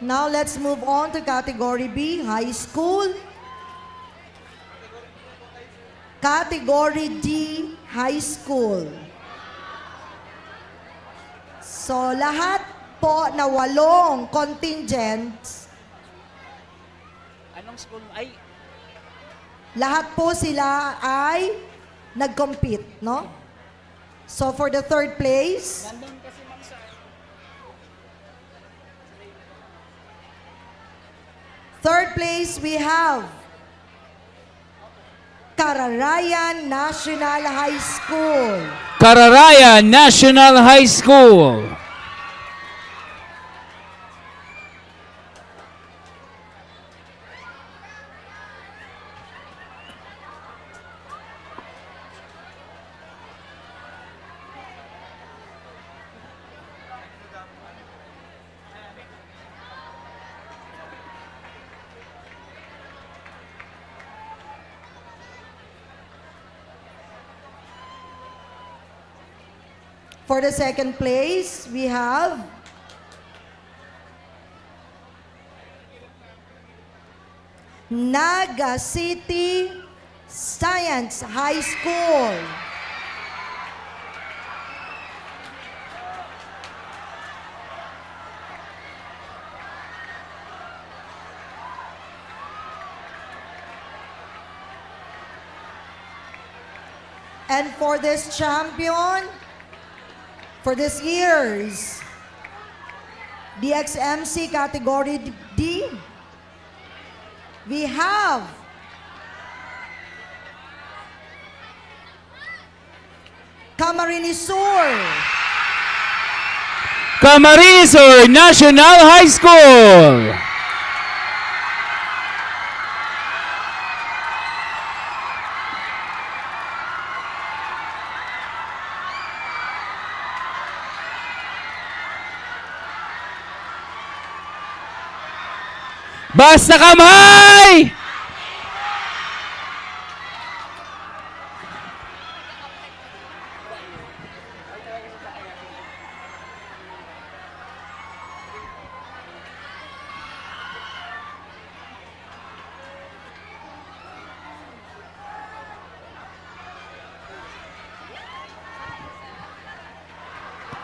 Now let's move on to category B, high school. Category D, high school. So lahat po na 8 contingents, Anong school? Ay, lahat po sila ay nag-compete, no? So for the third place, nandun kasi ma'am sa... third place we have Kararayan National High School. Kararayan National High School. For the second place, we have Naga City Science High School. And for this champion, for this year's DXMC category D, we have Camarines Sur. Camarines Sur National High School. Basta kamay!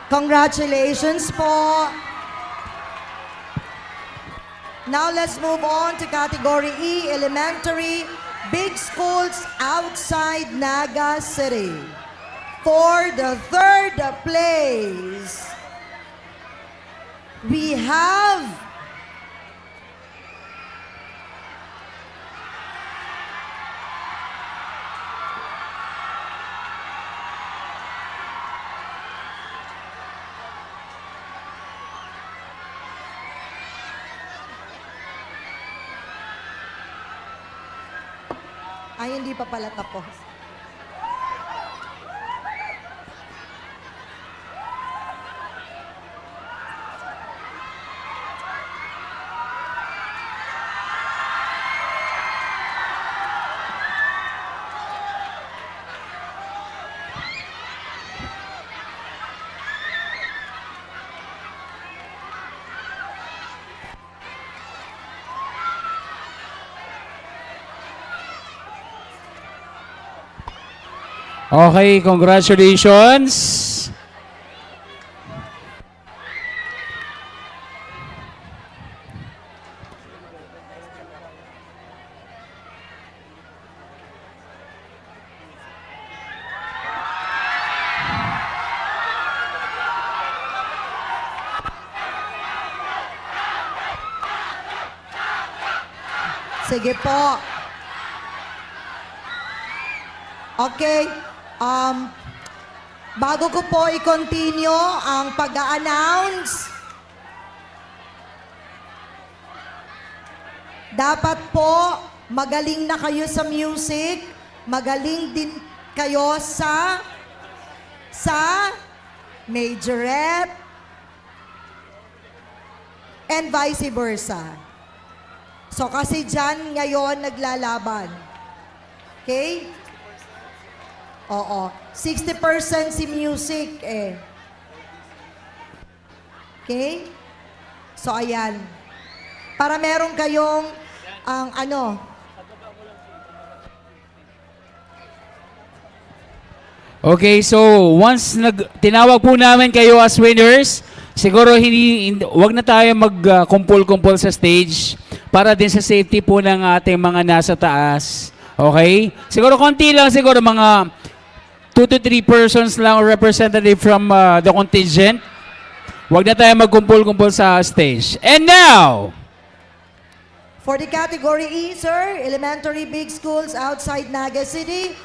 Congratulations po. Now let's move on to category E, elementary, big schools outside Naga City. For the third place, we have ay, hindi pa pala tapos. Okay, congratulations. Sige po. Okay. Bago ko po i-continue ang pag-a-announce, dapat po magaling na kayo sa music, magaling din kayo sa majorette, and vice versa. So kasi dyan ngayon naglalaban. Okay? Oo. 60% si music eh. Okay? So ayan. Para meron kayong ang Okay, so once tinawag po namin kayo as winners, siguro wag na tayo mag-kumpul-kumpul sa stage para din sa safety po ng ating mga nasa taas. Okay? Siguro konti lang, siguro mga 2 to 3 persons lang or representative from the contingent. Wag na tayo magkumpul-kumpul sa stage. And now, for the category E, sir, elementary big schools outside Naga City,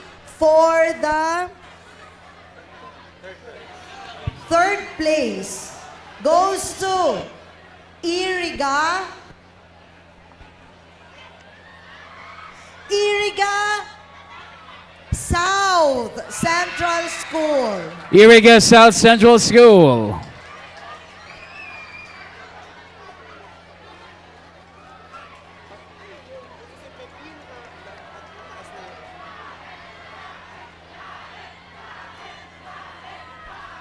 for the third place goes to Iriga South Central School. Iriga South Central School.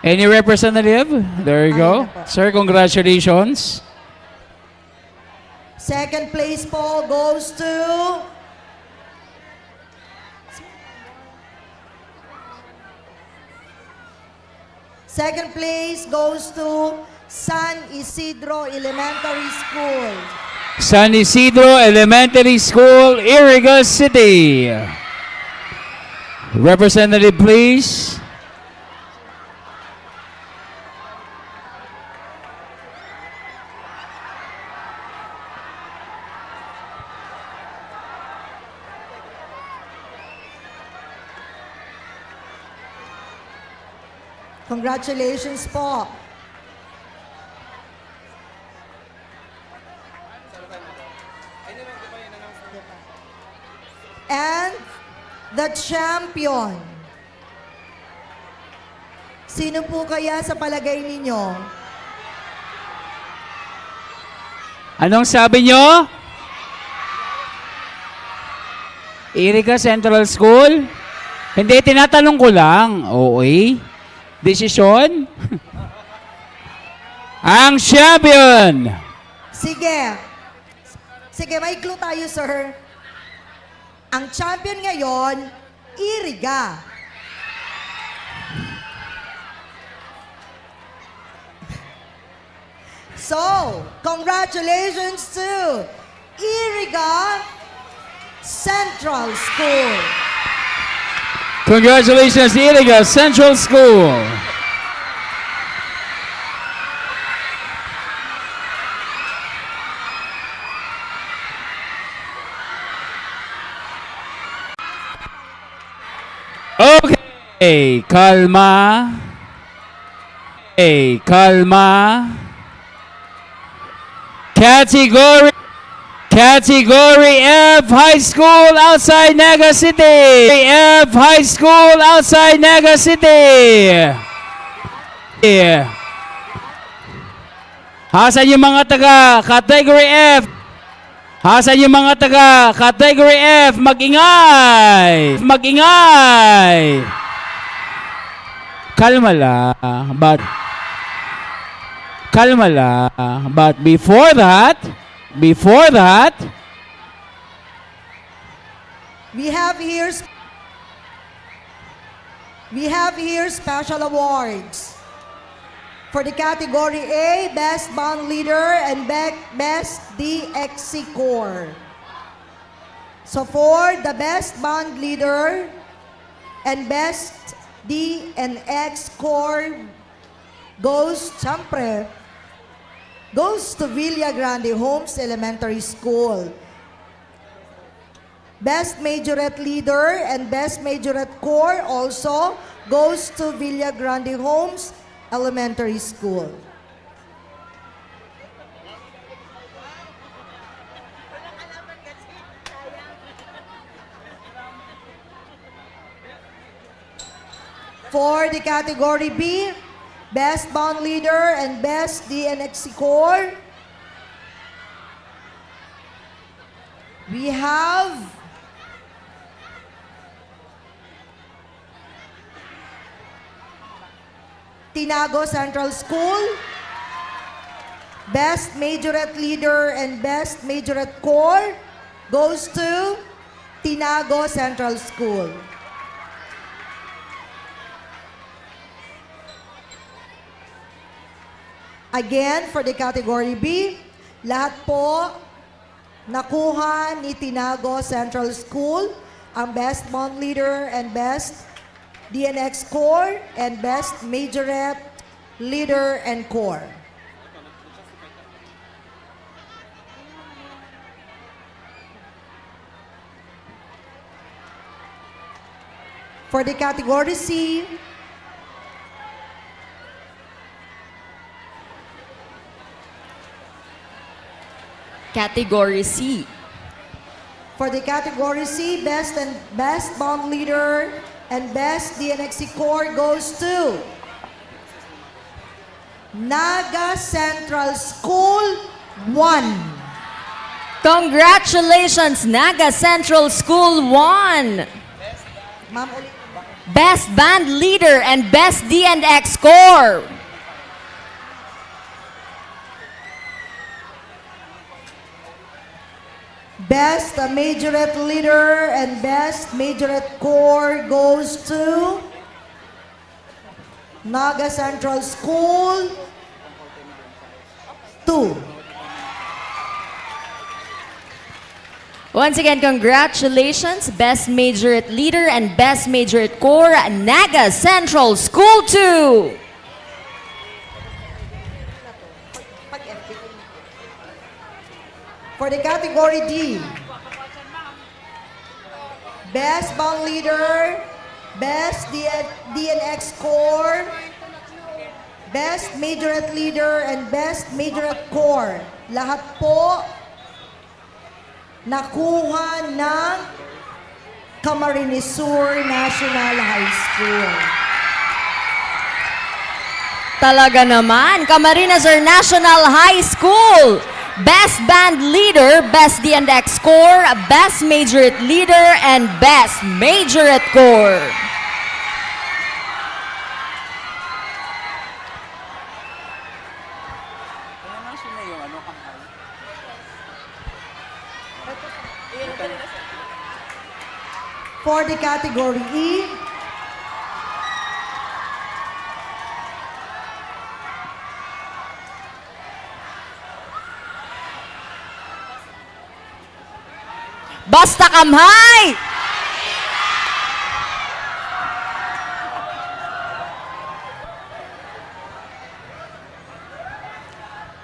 Any representative? There you go. Sir, congratulations. Second place po goes to San Isidro Elementary School. San Isidro Elementary School, Iriga City. Representative, please. Congratulations po. And the champion. Sino po kaya sa palagay ninyo? Anong sabi nyo? Iriga Central School? Hindi, tinatanong ko lang. Okay. Desisyon? Ang champion! Sige. Sige, may clue tayo, sir. Ang champion ngayon, Iriga. So, congratulations to Iriga Central School. Congratulations, Iriga Central School. Okay, kalma. Okay, kalma. Category F High School outside Naga City. F High School outside Naga City. Hasan yung mga taga Category F? Hasan yung mga taga Category F? Mag-ingay! Mag-ingay! Kalma lang. Kalma lang. But before that, we have here special awards. For the category A, Best Band Leader and Best DXC Core. So for the Best Band Leader and Best DNX Core goes to Villa Grande Homes Elementary School. Best Majorette Leader and Best Majorette Corps also goes to Villa Grande Homes Elementary School. For the category B, Best Band Leader and Best DNXC Corps, we have Tinago Central School. Best Majorette Leader and Best Majorette Corps goes to Tinago Central School. Again, for the category B, lahat po nakuha ni Tinago Central School ang Best Bond Leader and Best DNX Corps and Best Majorette Leader and Corps. For the category C, Category C. For the category C, Best Bond Leader and Best DNXC Corps goes to Naga Central School 1. Congratulations, Naga Central School 1. Ma'am, ulit. Best Band Leader and Best DNX Corps. Best Majorette Leader and Best Majorette Corps goes to Naga Central School 2. Once again, congratulations, Best Majorette Leader and Best Majorette Corps, Naga Central School 2. For the category D, Best Band Leader, Best DNX Corps, Best Majorette Leader, and Best Majorette Corps. Lahat po nakuha ng Camarines Sur National High School. Talaga naman, Camarines Sur National High School. Best Band Leader, Best DNX Corps, Best Majorette Leader, and Best Majorette Corps. For the category E, Basta Kamhay!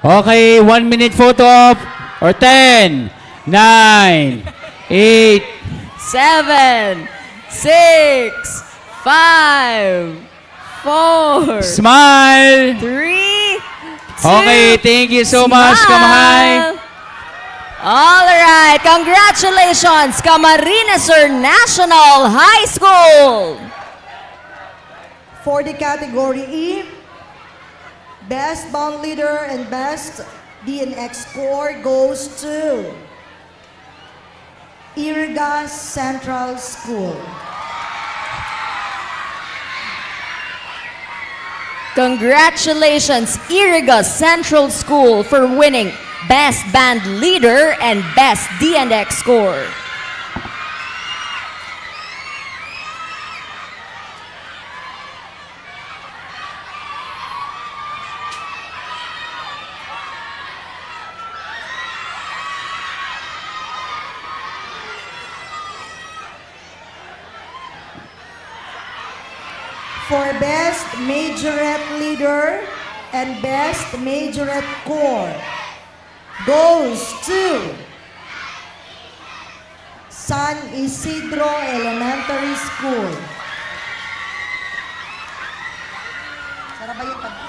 Okay, 1 minute photo op. Or 10, 9, 8, 7, 6, 5, 4, smile. 3, 2, Okay, thank you so much, Kamhay. All right, congratulations, Camarines Sur National High School. for the category E, Best Band Leader and Best DNX Corps goes to Irga Central School. Congratulations, Iriga Central School, for winning Best Band Leader and Best DNX Score. For Best Majorette Leader and Best Majorette Corps goes to San Isidro Elementary School. Sarap ba yung pag-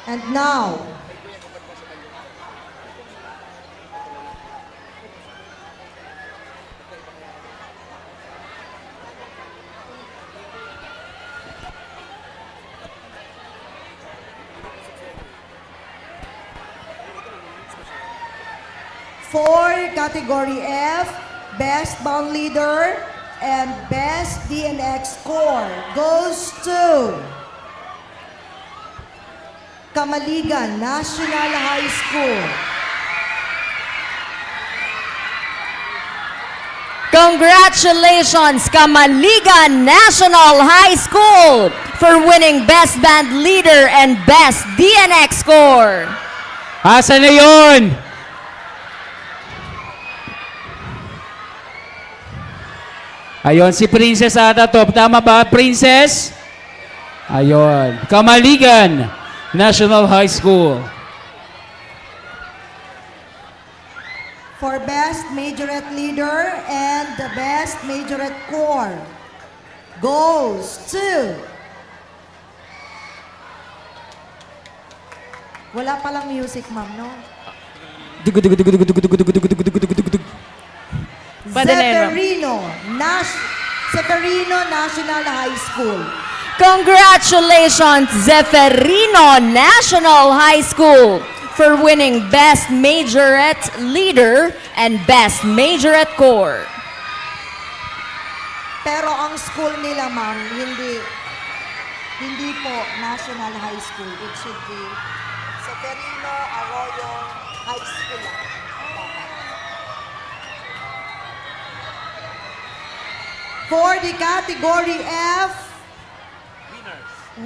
And now, for Category F, Best Band Leader and Best DNX Score goes to Kamaligan National High School. Congratulations, Kamaligan National High School, for winning Best Band Leader and Best DNX Score. Asa na yun? Ayon, si Princess ata to. Tama ba, Princess? Ayon. Kamaligan National High School. For Best Majorette Leader and the Best Majorette Corps goes to... Wala palang music, ma'am, no? Zeferino National High School. Congratulations, Zeferino National High School, for winning Best Majorette Leader and Best Majorette Corps. Pero ang school nila, ma'am, hindi po National High School. It should be Zeferino Arroyo High School. For the Category F,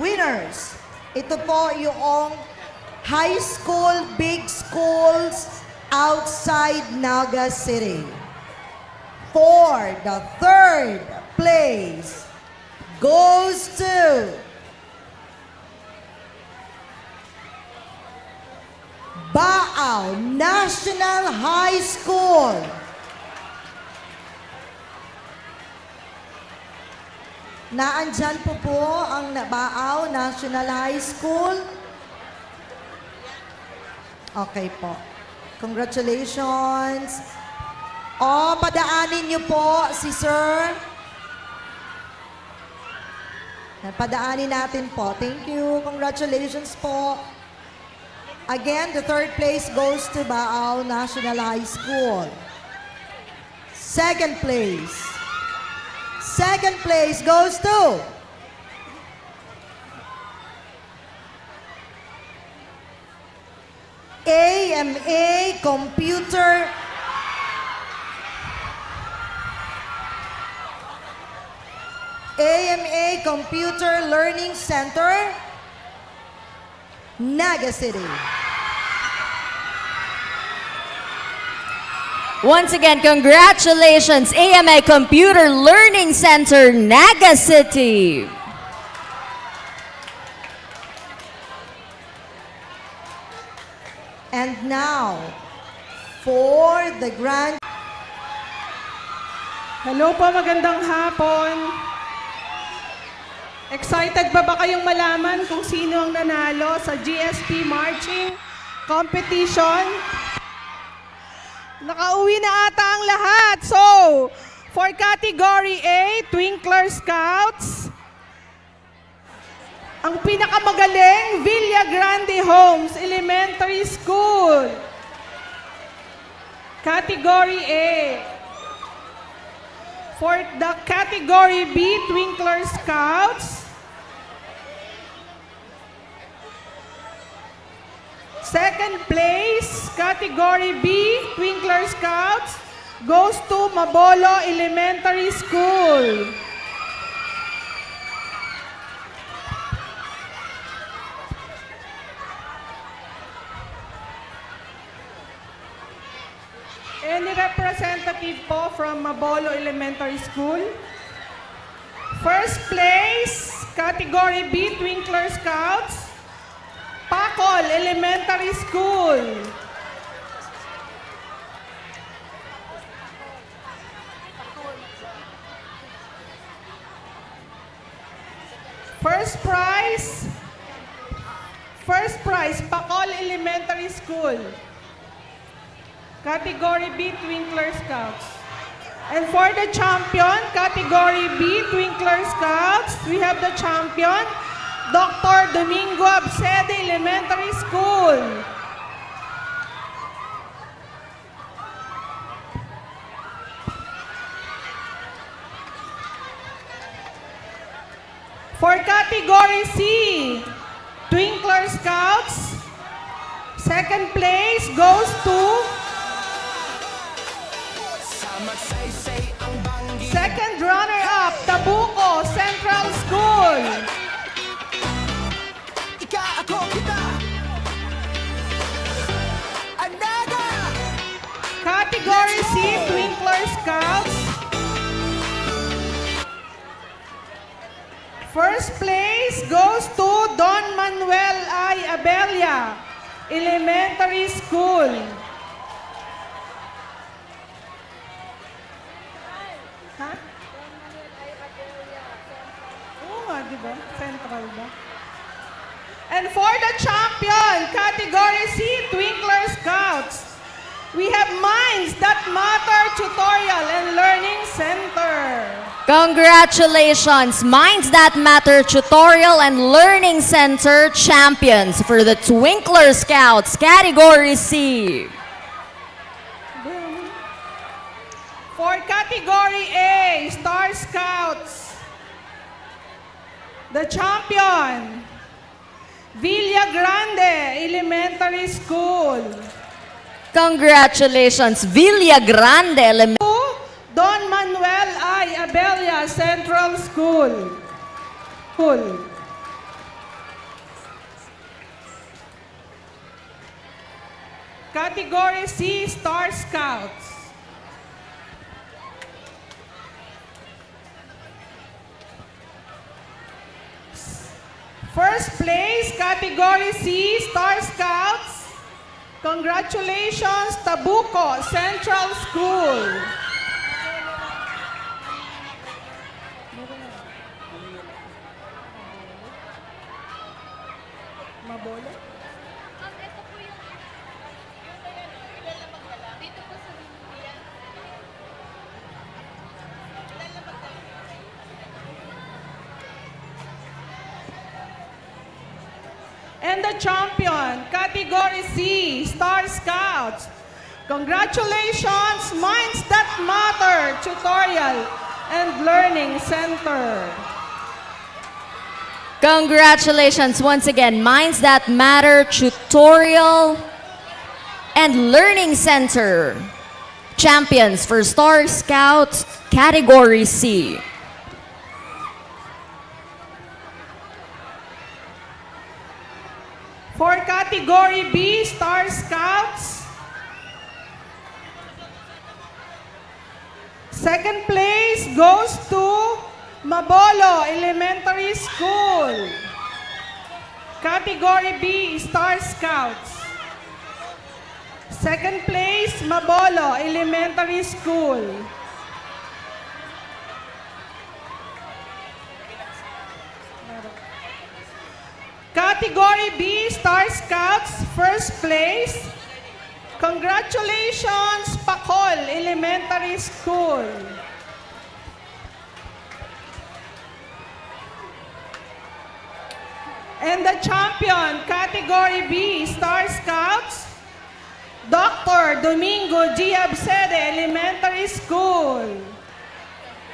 winners. Ito po yung high school, big schools outside Naga City. For the third place goes to Baao National High School. Naandyan po ang Baao National High School. Okay po. Congratulations. Padaanin niyo po si Sir. Padaanin natin po. Thank you. Congratulations po. Again, the third place goes to Baao National High School. Second place. Second place goes to AMA Computer Learning Center, Naga City. Once again, congratulations, AMA Computer Learning Center, Naga City. And now, for the grand... Hello po, magandang hapon. Excited ba kayong malaman kung sino ang nanalo sa GSP Marching Competition? Nakauwi na ata ang lahat. So, for Category A, Twinkler Scouts, ang pinakamagaling, Villa Grande Homes Elementary School. Category A. For the Category B, Twinkler Scouts, second place, Category B, Twinkler Scouts, goes to Mabolo Elementary School. And Only representative po from Mabolo Elementary School. First place, Category B, Twinkler Scouts, Pacol Elementary School. First prize, Pacol Elementary School. Category B, Twinkler Scouts. And for the champion, Category B, Twinkler Scouts, we have the champion, Dr. Domingo Absede Elementary School. For Category C, Twinkler Scouts, second place goes to second runner-up, Tabuco Central School. Category C, Twinkler Scouts. First place goes to Don Manuel I. Abella Elementary School. Ha? Oo nga, di ba? Central ba? And for the champion, Category C, Twinkler Scouts, we have Minds That Matter Tutorial and Learning Center. Congratulations, Minds That Matter Tutorial and Learning Center champions for the Twinkler Scouts Category C. For Category A, Star Scouts, the champion, Villa Grande Elementary School. Congratulations, Villa Grande Elementary. Don Manuel I. Abella Central School. Category C, Star Scouts. First place, Category C, Star Scouts. Congratulations, Tabuco Central School. Mabolo? And the champion, Category C, Star Scouts. Congratulations, Minds That Matter Tutorial and Learning Center. Congratulations once again, Minds That Matter Tutorial and Learning Center champions for Star Scouts Category C. For Category B, Star Scouts, second place goes to Mabolo Elementary School. Category B, Star Scouts. Second place, Mabolo Elementary School. Category B, Star Scouts, first place. Congratulations, Pacol Elementary School. And the champion, Category B, Star Scouts, Dr. Domingo G. Absede Elementary School.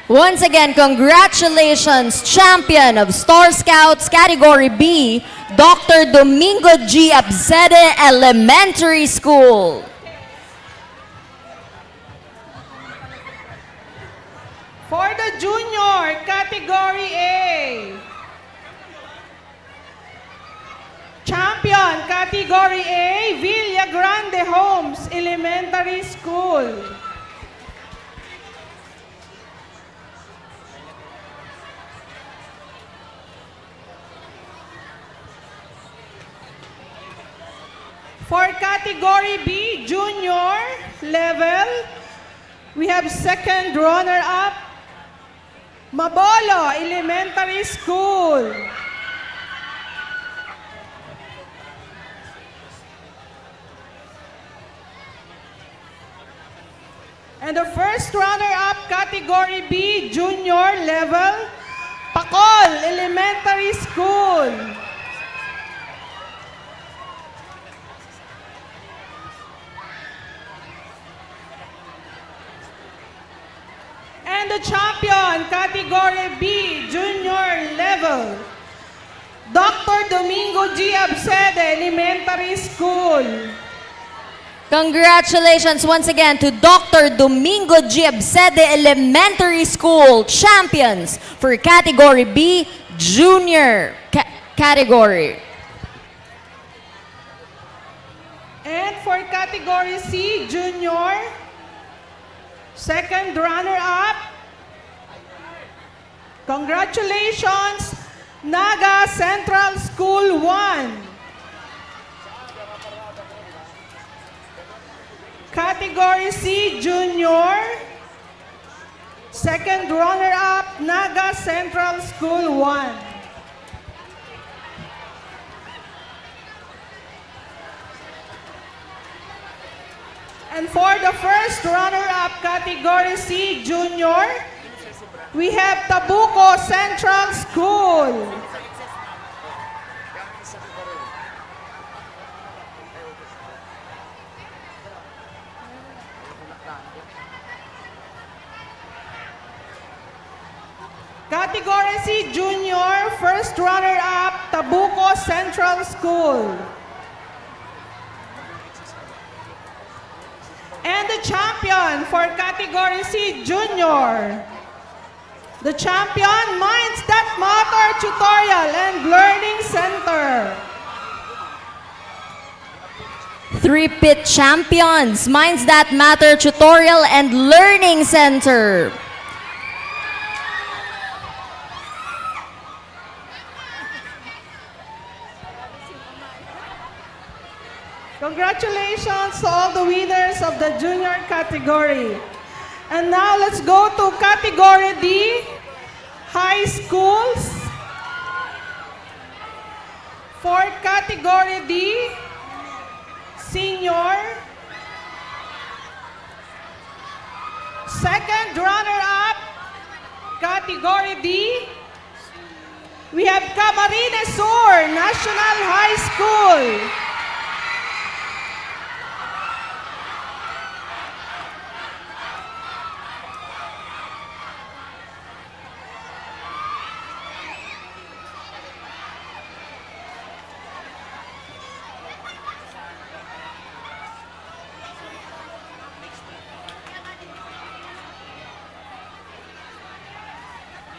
Once again, congratulations, champion of Star Scouts Category B, Dr. Domingo G. Absede Elementary School. For the junior, Category A, champion, Category A, Villa Grande Homes Elementary School. For category B, junior level, we have second runner-up, Mabolo Elementary School. And the first runner-up, category B, junior level, Pacol Elementary School. And the champion, category B, junior level, Dr. Domingo G. Abcede Elementary School. Congratulations once again to Dr. Domingo G. Abcede Elementary School champions for category B, junior category. And for category C, junior, second runner-up, congratulations, Naga Central School 1. Category C, junior, second runner-up, Naga Central School 1. And for the first runner-up, category C, junior, we have Tabuco Central School. Category C, junior, first runner-up, Tabuco Central School. And the champion for category C, junior. The champion, Minds That Matter Tutorial and Learning Center. Three-pit champions, Minds That Matter Tutorial and Learning Center. Congratulations to all the winners of the junior category. And now let's go to category D, high schools. For category D, senior. Second runner-up, category D, we have Camarines Sur National High School.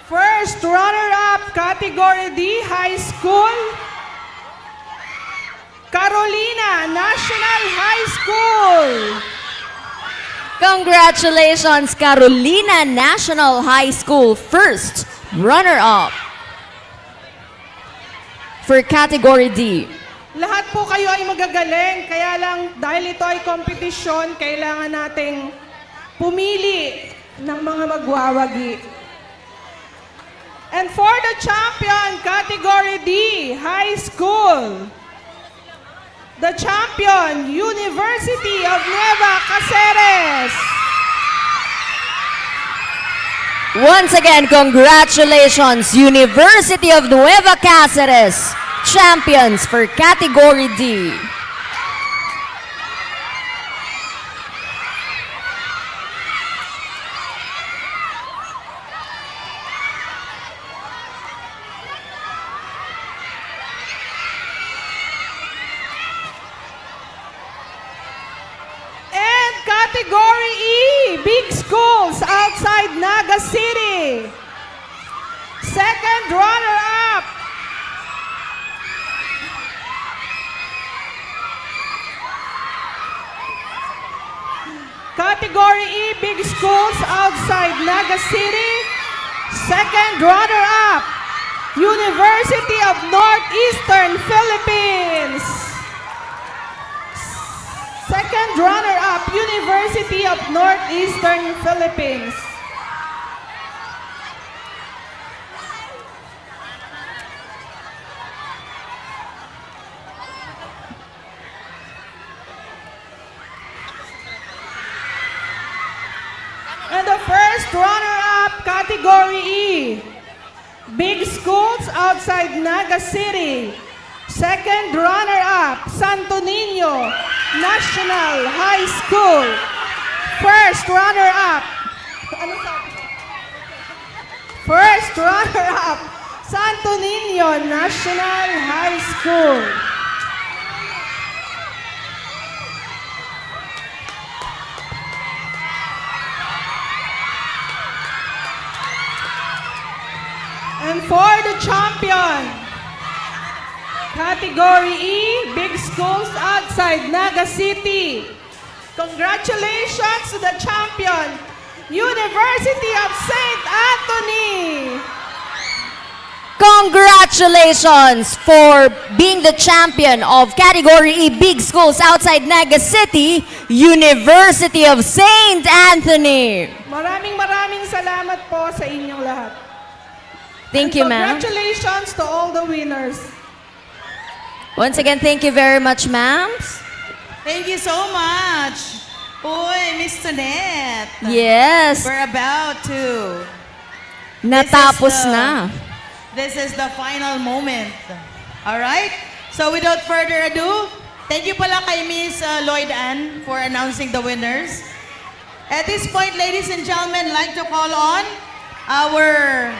First runner-up, category D, high school, Carolina National High School. Congratulations, Carolina National High School, first runner-up for category D. Lahat po kayo ay magagaling, kaya lang dahil ito ay kompetisyon, kailangan nating pumili ng mga magwawagi. And for the champion, category D, high school, the champion, University of Nueva Cáceres. Once again, congratulations, University of Nueva Cáceres, champions for category D. Category E, big schools outside Naga City. Second runner-up, category E, big schools outside Naga City. Second runner-up, University of Northeastern Philippines. Second runner-up, University of Northeastern Philippines. And the first runner-up, Category E, Big Schools Outside Naga City. Second runner-up, Santo Niño National High School. First runner-up, first runner-up, Santo Niño National High School. And for the champion, Category E, Big Schools Outside Naga City. Congratulations to the champion, University of St. Anthony. Congratulations for being the champion of Category E Big Schools outside Naga City, University of St. Anthony. Maraming salamat po sa inyong lahat. Thank you, ma'am. Congratulations to all the winners. Once again, thank you very much, ma'am. Thank you so much. Uy, Miss Tonette. Yes, We're about to. natapos This is the- na. This is the final moment. All right? So without further ado, thank you pala kay Miss Lloyd Ann for announcing the winners. At this point, ladies and gentlemen, I'd like to call on our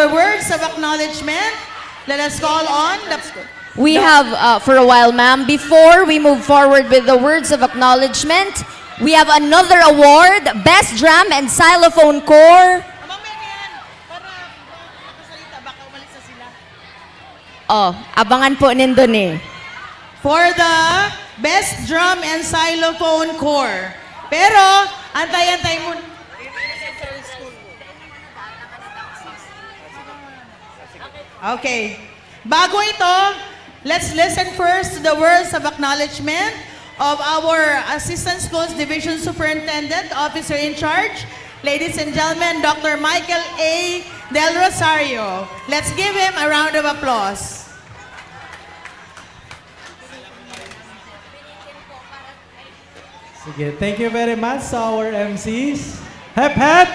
words of acknowledgement. Let us call on the We have, for a while, ma'am, before we move forward with the words of acknowledgement, we have another award, Best Drum and Xylophone Corps. Oh, abangan po nindun eh. for the Best Drum and Xylophone Corps. Pero, antay-antay mo. Okay. Bago ito, let's listen first to the words of acknowledgement of our Assistant Schools Division Superintendent, Officer in Charge, ladies and gentlemen, Dr. Michael A. Del Rosario. Let's give him a round of applause. Sige, thank you very much sa our MCs. Hep, hep!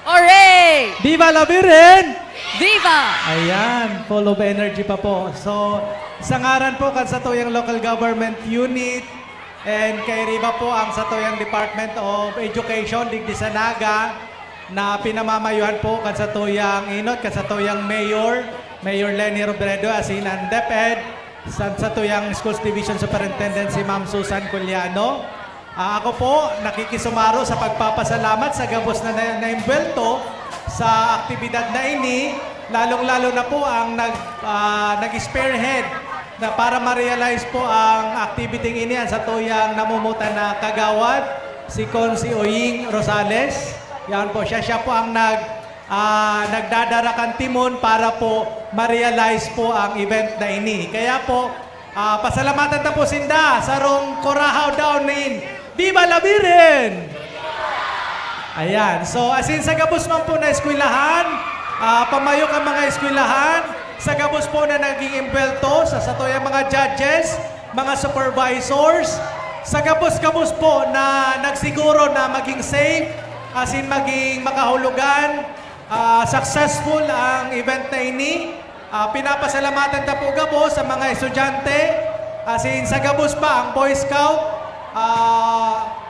Hooray! Viva Labirin! Viva! Ayan, full of energy pa po. So, sa ngaran po kan sa tuyang local government unit and kay Riva po ang sa tuyang Department of Education digdi sa Naga na pinamamayuhan po kan sa tuyang inot, kan sa tuyang Mayor Lenny Robredo as in ang DepEd, sa tuyang Schools Division Superintendent si Ma'am Susan Culiano. Ako po nakikisumaro sa pagpapasalamat sa gabos na naimbelto sa aktibidad na ini, lalong-lalo na po ang nag-spearhead na para ma-realize po ang activity ini sa tuyang namumutan na kagawad, si Consi Oying Rosales. Yan po, siya po ang nagdadarakan timon para po ma-realize po ang event na ini. Kaya po, pasalamatan na po sinda sa rong Corahaw Downin. Viva Labirin! Ayan. So, asin sa gabos man po na eskwelahan, pamayok ang mga eskwelahan, sa gabos po na naging imbelto, sa tuyang mga judges, mga supervisors, sa gabos-gabos po na nagsiguro na maging safe, asin maging makahulugan, successful ang event na ini. Pinapasalamatan na po gabos sa mga estudyante, asin sa gabos pa ang Boy Scout,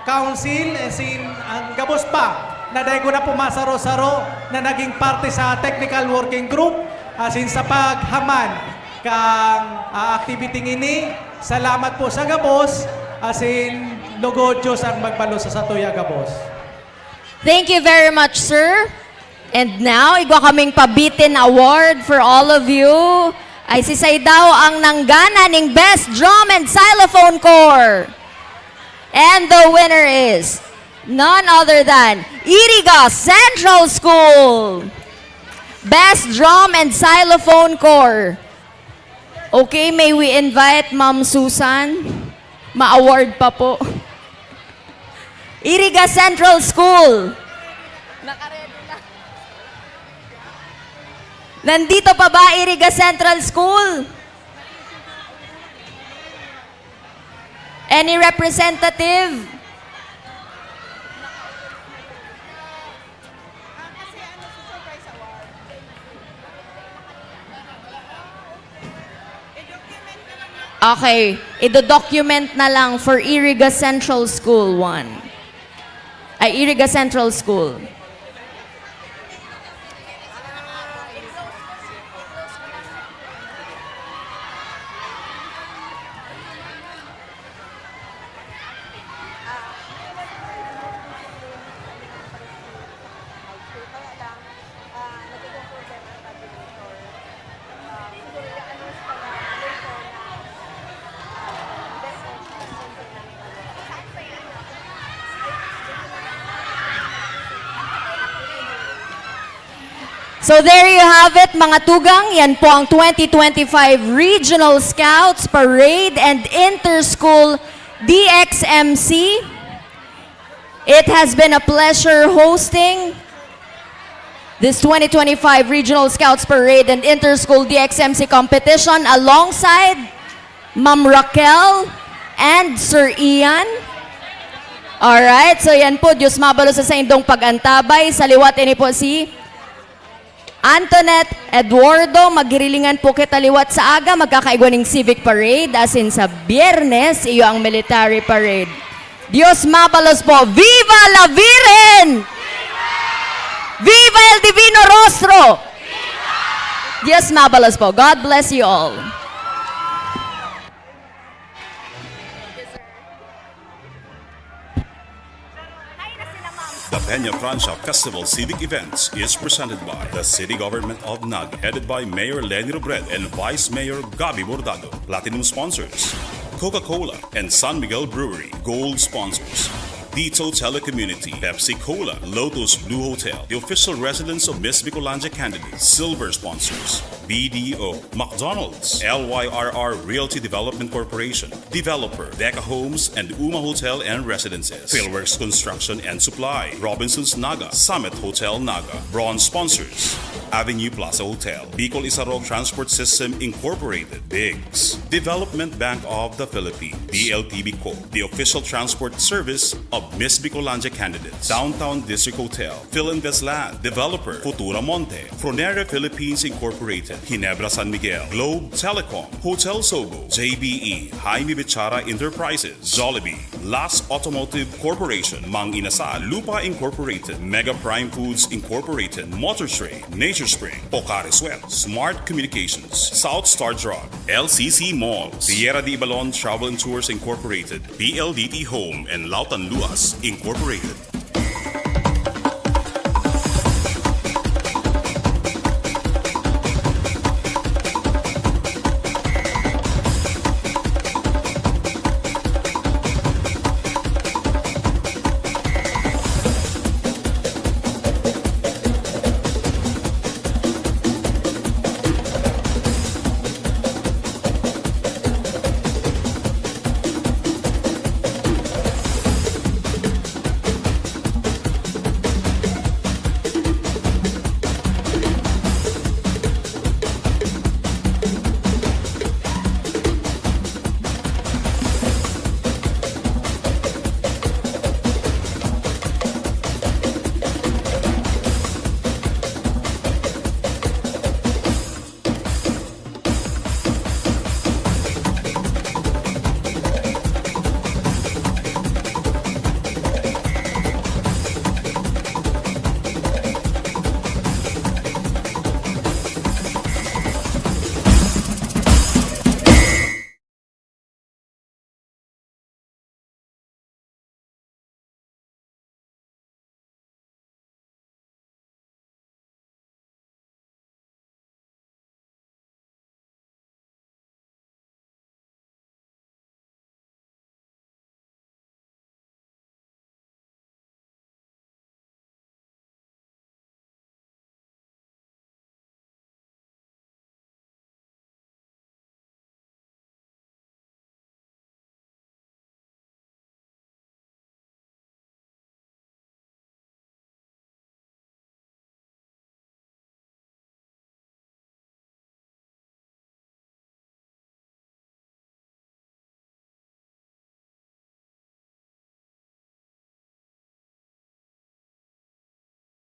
Council, asin ang gabos pa na dahil ko na pumasaro-saro na naging parte sa technical working group asin sa paghaman kang activity ini. Salamat po sa gabos asin lugod Diyos ang magbalo sa satuya gabos. Thank you very much, sir. And now, igwa kaming pabitin award for all of you. Ay sisay daw ang nanggana ning Best Drum and Xylophone Corps. And the winner is none other than Iriga Central School. Best Drum and Xylophone Corps. Okay, may we invite Ma'am Susan? Ma-award pa po. Iriga Central School. Nandito pa ba Iriga Central School? Any representative? Okay, ido-document na lang for Iriga Central School 1. Ay, Iriga Central School. So there you have it, mga tugang. Yan po ang 2025 Regional Scouts Parade and Inter-School DXMC. It has been a pleasure hosting this 2025 Regional Scouts Parade and Inter-School DXMC competition alongside Ma'am Raquel and Sir Ian. Alright, so yan po, Diyos mabalo sa indong pag-antabay. Sa liwat ini po si Antoinette Eduardo, magirilingan po kita liwat sa aga, magkakaigwaning civic parade, as in sa Biyernes, iyo ang military parade. Diyos mabalos po, Viva la Virgen! Viva el Divino Rostro! Diyos mabalos po. God bless you all. The Peña Francia Festival Civic Events is presented by the City Government of Naga, headed by Mayor Lenny Robredo and Vice Mayor Gabi Bordado. Platinum sponsors, Coca-Cola and San Miguel Brewery. Gold sponsors, Dito Telecommunity, Pepsi Cola, Lotus Blue Hotel, the official residence of Miss Bicolandia candidates. Silver sponsors, BDO, McDonald's, LYRR Realty Development Corporation, Developer, Deca Homes and Uma Hotel and Residences, Philworks Construction and Supply, Robinson's Naga, Summit Hotel Naga. Bronze sponsors, Avenue Plaza Hotel, Bicol Isarog Transport System Incorporated, Biggs, Development Bank of the Philippines, DLTV Co., the official transport service of Miss Bicolandia candidates, Downtown District Hotel, Philinvest Land, Developer, Futura Monte, Fronera Philippines Incorporated, Ginebra San Miguel, Globe Telecom, Hotel Sogo, JBE, Jaime Bichara Enterprises, Jollibee, Las Automotive Corporation, Mang Inasal, Lupa Incorporated, Mega Prime Foods Incorporated, Motor Trade, Nature Spring, Pocari Sweat, Smart Communications, South Star Drug, LCC Malls, Sierra de Ibalon Travel and Tours Incorporated, BLDT Home and Lautan Luas Incorporated.